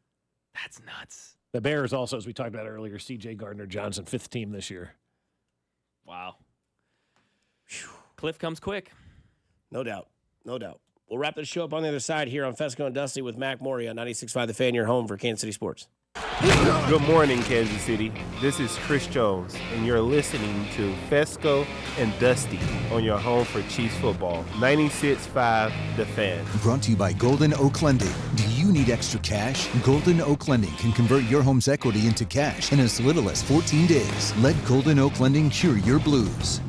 That's nuts. The Bears also, as we talked about earlier, C.J. Gardner-Johnson, 5th team this year. Wow. Cliff comes quick. No doubt. We'll wrap this show up on the other side here on Fescoe and Dusty with Mac Maury on 96.5 The Fan, your home for Kansas City sports. Good morning, Kansas City. This is Chris Jones, and you're listening to Fescoe and Dusty on your home for Chiefs football. 96.5 The Fan. Brought to you by Golden Oak Lending. Do you need extra cash? Golden Oak Lending can convert your home's equity into cash in as little as 14 days. Let Golden Oak Lending cure your blues.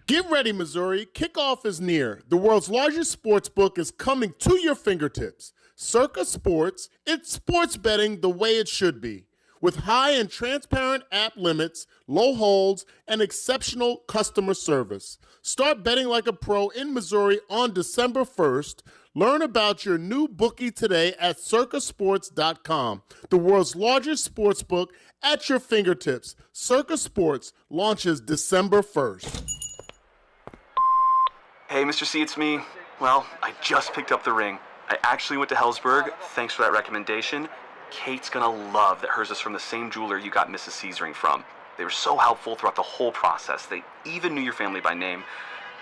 Get ready, Missouri. Kickoff is near. The world's largest sports book is coming to your fingertips. Circa Sports, it's sports betting the way it should be. With high and transparent app limits, low holds, and exceptional customer service. Start betting like a pro in Missouri on December 1st. Learn about your new bookie today at circasports.com. The world's largest sports book at your fingertips. Circa Sports launches December 1st. Hey, Mr. C, it's me. Well, I just picked up the ring. I actually went to Hellsberg. Thanks for that recommendation. Kate's gonna love that hers is from the same jeweler you got Mrs. C's ring from. They were so helpful throughout the whole process. They even knew your family by name,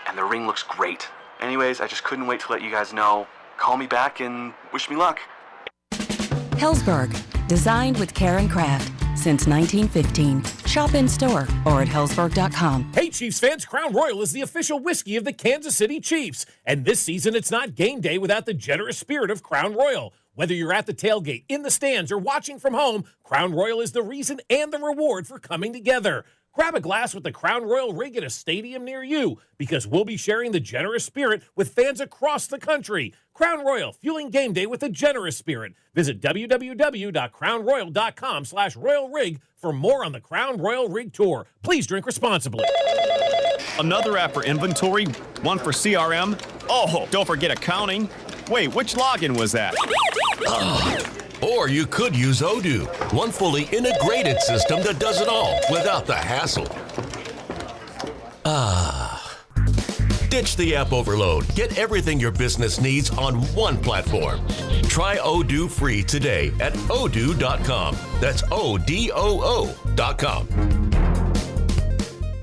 and the ring looks great. Anyways, I just couldn't wait to let you guys know. Call me back and wish me luck. Hellsberg, designed with care and craft since 1915. Shop in store or at hellsberg.com. Hey, Chiefs fans, Crown Royal is the official whiskey of the Kansas City Chiefs. And this season, it's not game day without the generous spirit of Crown Royal. Whether you're at the tailgate, in the stands, or watching from home, Crown Royal is the reason and the reward for coming together. Grab a glass with the Crown Royal rig at a stadium near you, because we'll be sharing the generous spirit with fans across the country. Crown Royal, fueling game day with a generous spirit. Visit www.crownroyal.com/Royal Rig for more on the Crown Royal Rig Tour. Please drink responsibly. Another app for inventory, one for CRM. Oh, don't forget accounting. Wait, which login was that? Or you could use Odoo, one fully integrated system that does it all without the hassle. Ditch the app overload. Get everything your business needs on one platform. Try Odoo free today at odoo.com. That's ODOO.com.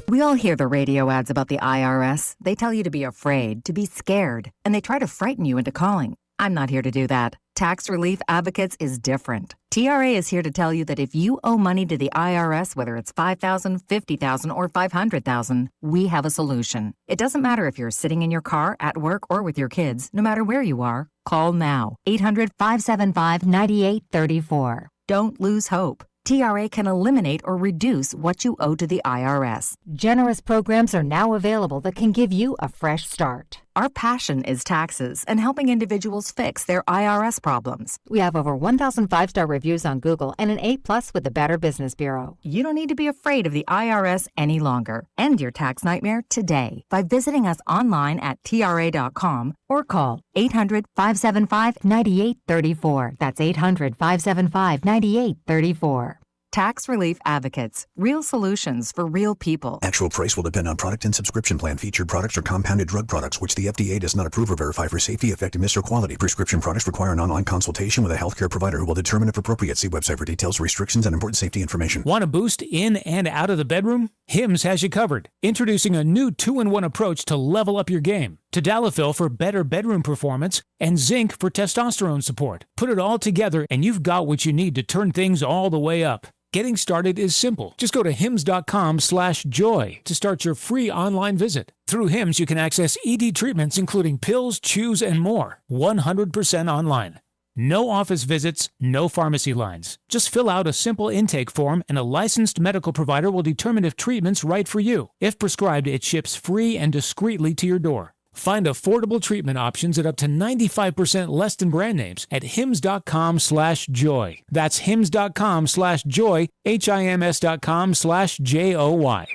We all hear the radio ads about the IRS. They tell you to be afraid, to be scared, and they try to frighten you into calling. I'm not here to do that. Tax Relief Advocates is different. TRA is here to tell you that if you owe money to the IRS, whether it's $5,000, $50,000, or $500,000, we have a solution. It doesn't matter if you're sitting in your car, at work, or with your kids. No matter where you are, call now. 800-575-9834. Don't lose hope. TRA can eliminate or reduce what you owe to the IRS. Generous programs are now available that can give you a fresh start. Our passion is taxes and helping individuals fix their IRS problems. We have over 1,000 5-star reviews on Google and an A+ with the Better Business Bureau. You don't need to be afraid of the IRS any longer. End your tax nightmare today by visiting us online at TRA.com or call 800-575-9834. That's 800-575-9834. Tax Relief Advocates. Real solutions for real people. Actual price will depend on product and subscription plan. Featured products are compounded drug products, which the FDA does not approve or verify for safety, effectiveness, or quality. Prescription products require an online consultation with a healthcare provider who will determine if appropriate. See website for details, restrictions, and important safety information. Want a boost in and out of the bedroom? Hims has you covered. Introducing a new 2-in-1 approach to level up your game. Tadalafil for better bedroom performance and zinc for testosterone support. Put it all together and you've got what you need to turn things all the way up. Getting started is simple. Just go to hims.com/joy to start your free online visit. Through Hims, you can access ED treatments including pills, chews, and more. 100% online. No office visits, no pharmacy lines. Just fill out a simple intake form and a licensed medical provider will determine if treatment's right for you. If prescribed, it ships free and discreetly to your door. Find affordable treatment options at up to 95% less than brand names at hims.com/joy. That's hims.com/joy, HIMS.com/JOY.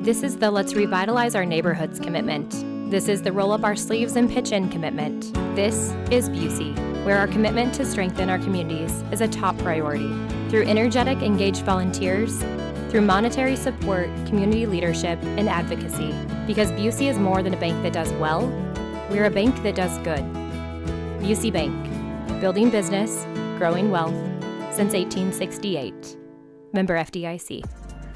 This is the Let's Revitalize Our Neighborhoods commitment. This is the Roll Up Our Sleeves and Pitch In commitment. This is Busey, where our commitment to strengthen our communities is a top priority. Through energetic, engaged volunteers, through monetary support, community leadership, and advocacy. Because Busey is more than a bank that does well, we're a bank that does good. Busey Bank, building business, growing wealth, since 1868. Member FDIC.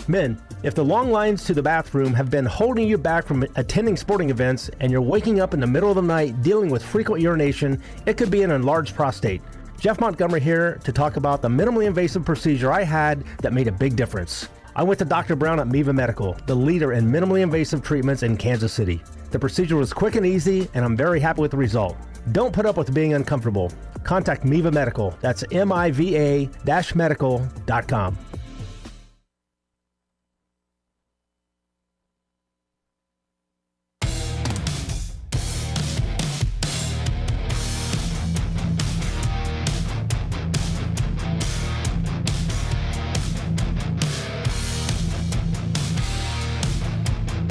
Men, if the long lines to the bathroom have been holding you back from attending sporting events and you're waking up in the middle of the night dealing with frequent urination, it could be an enlarged prostate. Jeff Montgomery here to talk about the minimally invasive procedure I had that made a big difference. I went to Dr. Brown at Miva Medical, the leader in minimally invasive treatments in Kansas City. The procedure was quick and easy, and I'm very happy with the result. Don't put up with being uncomfortable. Contact Miva Medical. That's MIVA-medical.com.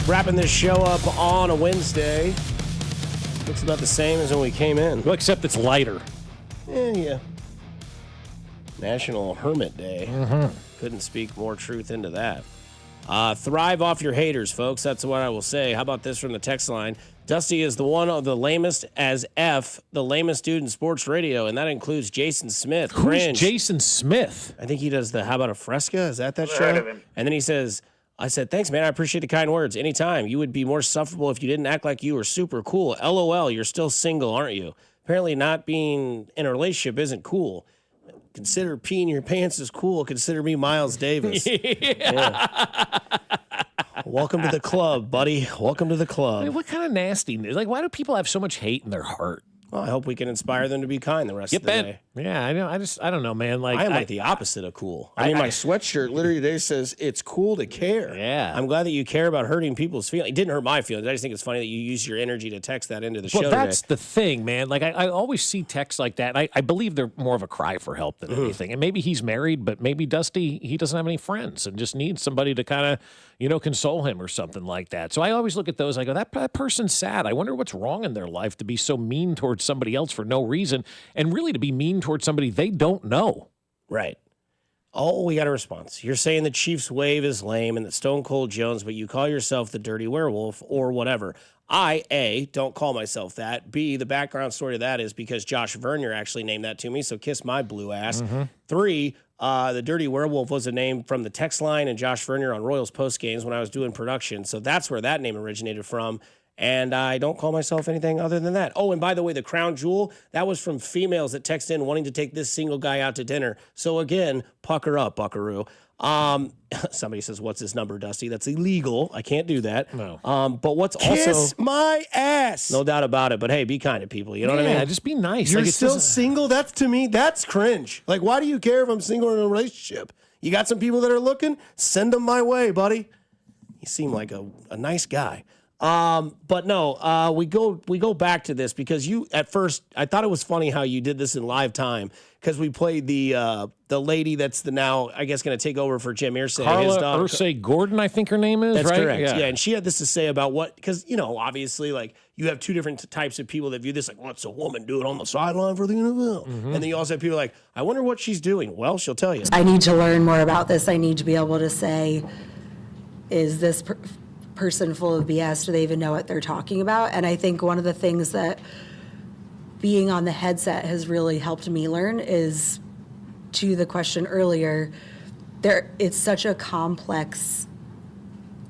Wrapping this show up on a Wednesday. Looks about the same as when we came in. Well, except it's lighter. Yeah. National Hermit Day. Mm-hmm. Couldn't speak more truth into that. Thrive off your haters, folks. That's what I will say. How about this from the text line? Dusty is the one of the lamest as F, the lamest dude in sports radio, and that includes Jason Smith. Who's Cringe. Jason Smith? I think he does the How About a Fresca? Is that Never show? heard of him. And then he says, I said, thanks, man. I appreciate the kind words. Anytime. You would be more sufferable if you didn't act like you were super cool. LOL, you're still single, aren't you? Apparently not being in a relationship isn't cool. Consider peeing your pants is cool. Consider me Miles Davis. Yeah. Welcome to the club, buddy. Welcome to the club. I mean, what kind of nastiness? Like, why do people have so much hate in their heart? Well, I hope we can inspire them to be kind the rest of the day. Yeah, I know. I don't know, man. Like, I am like the opposite of cool. I mean, my sweatshirt literally today says it's cool to care. Yeah. I'm glad that you care about hurting people's feelings. It didn't hurt my feelings. I just think it's funny that you use your energy to text that into the show. Well, that's the thing, man. Like, I always see texts like that. I believe they're more of a cry for help than anything. And maybe he's married, but maybe Dusty, he doesn't have any friends and just needs somebody to kind of, console him or something like that. So I always look at those. I go, that person's sad. I wonder what's wrong in their life to be so mean towards somebody else for no reason, and really to be mean towards somebody they don't know. Right. Oh, we got a response. You're saying the Chiefs wave is lame and that Stone Cold Jones, but you call yourself the Dirty Werewolf or whatever. I, A, don't call myself that. B, the background story of that is because Josh Vernier actually named that to me, so kiss my blue ass. Mm-hmm. 3, the Dirty Werewolf was a name from the text line and Josh Vernier on Royals post games when I was doing production, so that's where that name originated from. And I don't call myself anything other than that. Oh, and by the way, the crown jewel, that was from females that text in wanting to take this single guy out to dinner. So again, pucker up, buckaroo. Somebody says, what's his number, Dusty? That's illegal. I can't do that. No. But what's Kiss my ass. No doubt about it. But hey, be kind to people. You know what I mean? Just be nice. You're Like, still single? That's, to me, that's cringe. Like, why do you care if I'm single or in a relationship? You got some people that are looking? Send them my way, buddy. You seem like a nice guy. But no, we go back to this because you, at first, I thought it was funny how you did this in live time because we played the lady that's now, I guess, going to take over for Jim Irsay. Carla Irsay Gordon, I think her name is, That's right? correct. Yeah, and she had this to say about what, because, obviously, like, you have two different types of people that view this, like, what's a woman doing on the sideline for the NFL? And then you also have people like, I wonder what she's doing. Well, she'll tell you. I need to learn more about this. I need to be able to say, is this person full of BS? Do they even know what they're talking about? And I think one of the things that being on the headset has really helped me learn is, to the question earlier, it's such a complex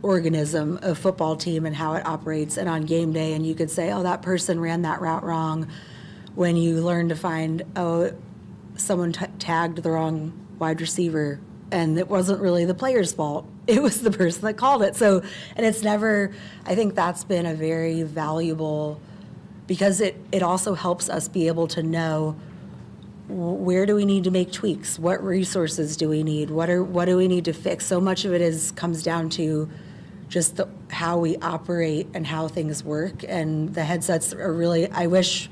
organism, a football team and how it operates. And on game day, and you could say, oh, that person ran that route wrong. When you learn to find, oh, someone tagged the wrong wide receiver, and it wasn't really the player's fault. It was the person that called it. So, and it's never, I think that's been a very valuable, because it also helps us be able to know, where do we need to make tweaks? What resources do we need? What do we need to fix? So much of it comes down to just how we operate and how things work. And the headsets are really, I wish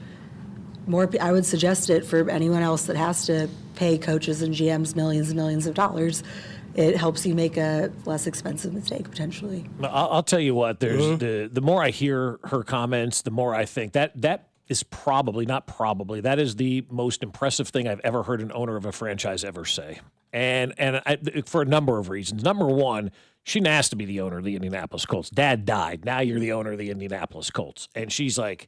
I would suggest it for anyone else that has to pay coaches and GMs millions and millions of dollars. It helps you make a less expensive mistake potentially. I'll tell you what, there's the more I hear her comments, the more I think that is that is the most impressive thing I've ever heard an owner of a franchise ever say. And for a number of reasons. Number one, she didn't ask to be the owner of the Indianapolis Colts. Dad died. Now you're the owner of the Indianapolis Colts. And she's like,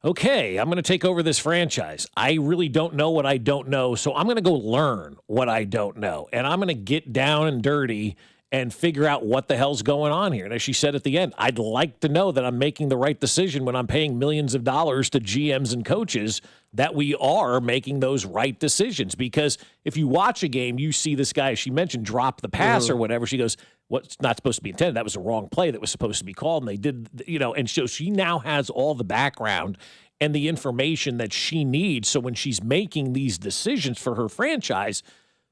okay, I'm going to take over this franchise. I really don't know what I don't know, so I'm going to go learn what I don't know. And I'm going to get down and dirty and figure out what the hell's going on here. And as she said at the end, I'd like to know that I'm making the right decision when I'm paying millions of dollars to GMs and coaches, that we are making those right decisions. Because if you watch a game, you see this guy, she mentioned, drop the pass or whatever. She goes, what's not supposed to be intended? That was a wrong play that was supposed to be called. And they did, and so she now has all the background and the information that she needs. So when she's making these decisions for her franchise,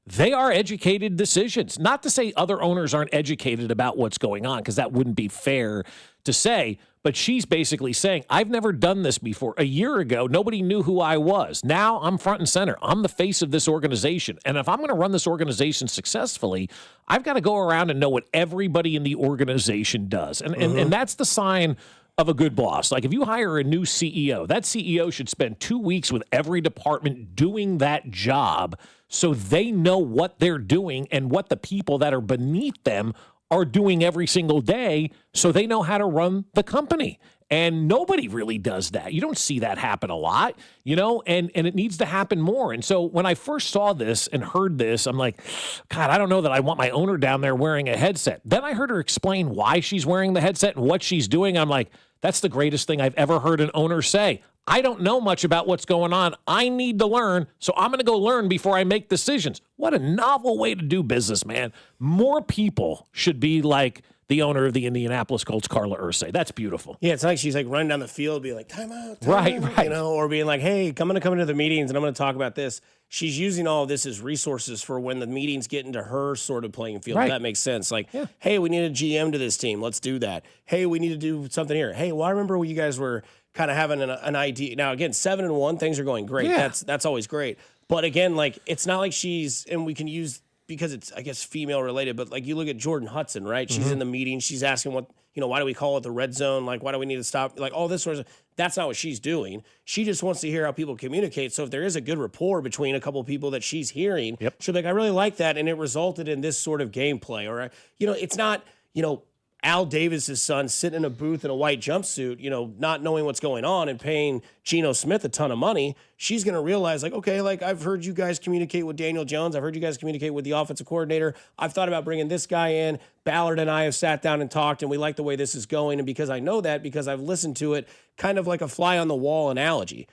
they are educated decisions. Not to say other owners aren't educated about what's going on, because that wouldn't be fair to say. But she's basically saying, I've never done this before. A year ago, nobody knew who I was. Now I'm front and center. I'm the face of this organization. And if I'm going to run this organization successfully, I've got to go around and know what everybody in the organization does. And that's the sign of a good boss. Like, if you hire a new CEO, that CEO should spend 2 weeks with every department doing that job, so they know what they're doing and what the people that are beneath them are doing every single day, so they know how to run the company. And nobody really does that. You don't see that happen a lot, and it needs to happen more. And so when I first saw this and heard this, I'm like, God, I don't know that I want my owner down there wearing a headset. Then I heard her explain why she's wearing the headset and what she's doing. I'm like, that's the greatest thing I've ever heard an owner say. I don't know much about what's going on. I need to learn, so I'm going to go learn before I make decisions. What a novel way to do business, man. More people should be like the owner of the Indianapolis Colts, Carla Irsay. That's beautiful. Yeah, it's like she's like running down the field, being like, time out, right. Or being like, hey, I'm going to come into the meetings and I'm going to talk about this. She's using all of this as resources for when the meetings get into her sort of playing field. Right. That makes sense. Like, hey, we need a GM to this team. Let's do that. Hey, we need to do something here. Hey, well, I remember when you guys were kind of having an idea. Now, again, 7-1, things are going great. Yeah. That's always great. But again, like, it's not like and we can use, because it's, I guess, female related, but like you look at Jordan Hudson, right? She's in the meeting. She's asking why do we call it the red zone? Like, why do we need to stop? Like, all this sort of, that's not what she's doing. She just wants to hear how people communicate. So if there is a good rapport between a couple of people that she's hearing, she'll be like, I really like that. And it resulted in this sort of gameplay. Or, it's not, Al Davis's son sitting in a booth in a white jumpsuit, you know, not knowing what's going on and paying Geno Smith a ton of money, she's going to realize, like, okay, like, I've heard you guys communicate with Daniel Jones. I've heard you guys communicate with the offensive coordinator. I've thought about bringing this guy in. Ballard and I have sat down and talked, and we like the way this is going. And because I know that, because I've listened to it, kind of like a fly on the wall analogy.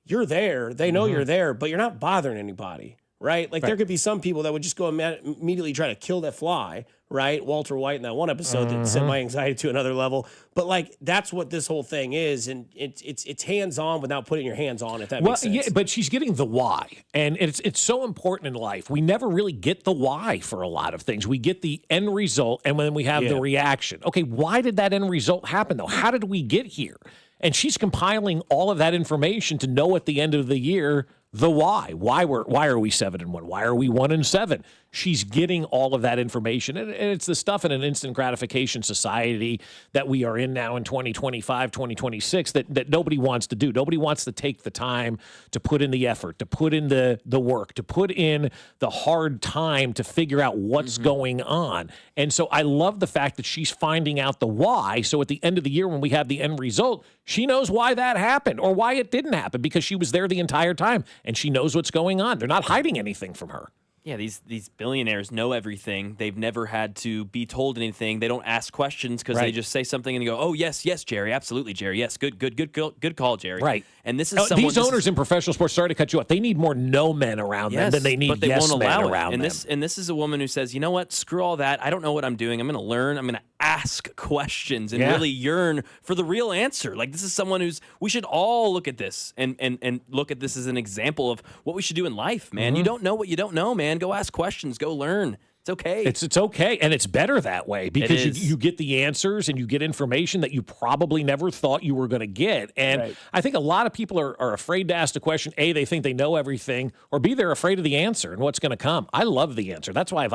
You're there. They know you're there, but you're not bothering anybody, right? Like, there could be some people that would just go immediately try to kill that fly, right? Walter White in that one episode that sent my anxiety to another level. But, like, that's what this whole thing is, and it's hands-on without putting your hands on, if that makes sense. Yeah, but she's getting the why, and it's so important in life. We never really get the why for a lot of things. We get the end result, and then we have the reaction. Okay, why did that end result happen, though? How did we get here? And she's compiling all of that information to know at the end of the year the why. Why are we 7-1? Why are we 1-7? She's getting all of that information. And it's the stuff in an instant gratification society that we are in now in 2025, 2026 that nobody wants to do. Nobody wants to take the time to put in the effort, to put in the work, to put in the hard time to figure out what's going on. And so I love the fact that she's finding out the why. So at the end of the year when we have the end result, she knows why that happened or why it didn't happen because she was there the entire time and she knows what's going on. They're not hiding anything from her. Yeah, these billionaires know everything. They've never had to be told anything. They don't ask questions because they just say something and they go, "Oh yes, Jerry, absolutely, Jerry. Yes, good call, Jerry." Right. And this is someone, these owners in professional sports. Sorry to cut you off. They need more no men around them than they need yes men around them. And this is a woman who says, "You know what? Screw all that. I don't know what I'm doing. I'm going to learn. I'm going to ask questions and really yearn for the real answer." Like this is someone we should all look at this and look at this as an example of what we should do in life, man. You don't know what you don't know, man. Go ask questions. Go learn. It's okay. It's okay, and it's better that way because you get the answers and you get information that you probably never thought you were going to get. And I think a lot of people are afraid to ask the question. A, they think they know everything, or B, they're afraid of the answer and what's going to come. I love the answer. That's why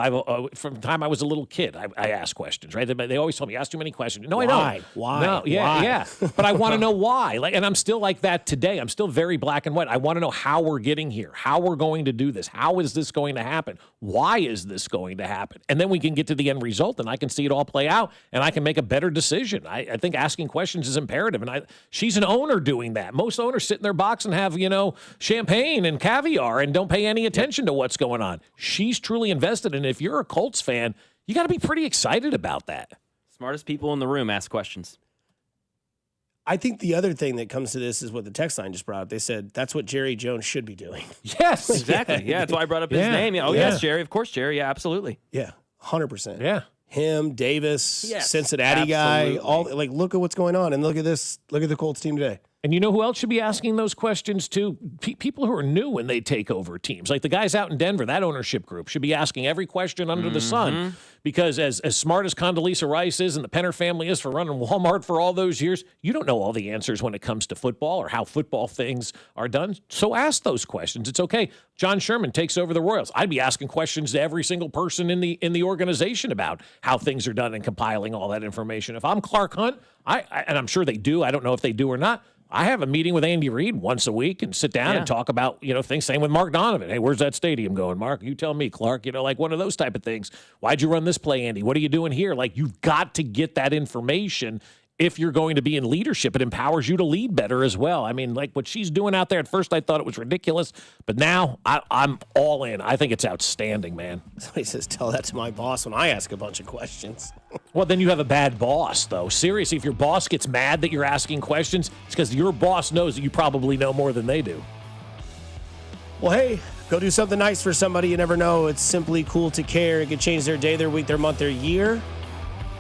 from the time I was a little kid, I ask questions. Right? They always told me, "Ask too many questions." No, I don't. Why? No, yeah. But I want to know why. And I'm still like that today. I'm still very black and white. I want to know how we're getting here, how we're going to do this, how is this going to happen, why is this going to happen, and then we can get to the end result, and I can see it all play out, and I can make a better decision. I think asking questions is imperative, and she's an owner doing that. Most owners sit in their box and have champagne and caviar and don't pay any attention to what's going on. She's truly invested, and if you're a Colts fan, you got to be pretty excited about that. Smartest people in the room ask questions. I think the other thing that comes to this is what the text line just brought up. They said that's what Jerry Jones should be doing. Yes, exactly. Yeah, that's why I brought up his name. Yeah. Oh, yes, Jerry. Of course, Jerry. Yeah, absolutely. Yeah, 100%. Yeah. Him, Davis, Cincinnati guy. All look at what's going on, and look at this. Look at the Colts team today. And you know who else should be asking those questions too? People who are new when they take over teams. Like the guys out in Denver, that ownership group should be asking every question under the sun. Because as smart as Condoleezza Rice is and the Penner family is for running Walmart for all those years, you don't know all the answers when it comes to football or how football things are done. So ask those questions. It's okay. John Sherman takes over the Royals. I'd be asking questions to every single person in the organization about how things are done and compiling all that information. If I'm Clark Hunt, and I'm sure they do, I don't know if they do or not, I have a meeting with Andy Reid once a week and sit down and talk about, things. Same with Mark Donovan. Hey, where's that stadium going, Mark? You tell me, Clark. Like one of those type of things. Why'd you run this play, Andy? What are you doing here? Like, you've got to get that information if you're going to be in leadership. It empowers you to lead better as well. I mean, like what she's doing out there, at first I thought it was ridiculous, but now I'm all in. I think it's outstanding, man. Somebody says, tell that to my boss when I ask a bunch of questions. Well, then you have a bad boss, though. Seriously, if your boss gets mad that you're asking questions, it's because your boss knows that you probably know more than they do. Well, hey, go do something nice for somebody. You never know. It's simply cool to care. It could change their day, their week, their month, their year.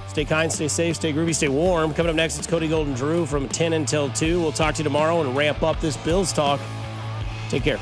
Stay kind, stay safe, stay groovy, stay warm. Coming up next, it's Cody Golden Drew from 10 until 2. We'll talk to you tomorrow and ramp up this Bills talk. Take care.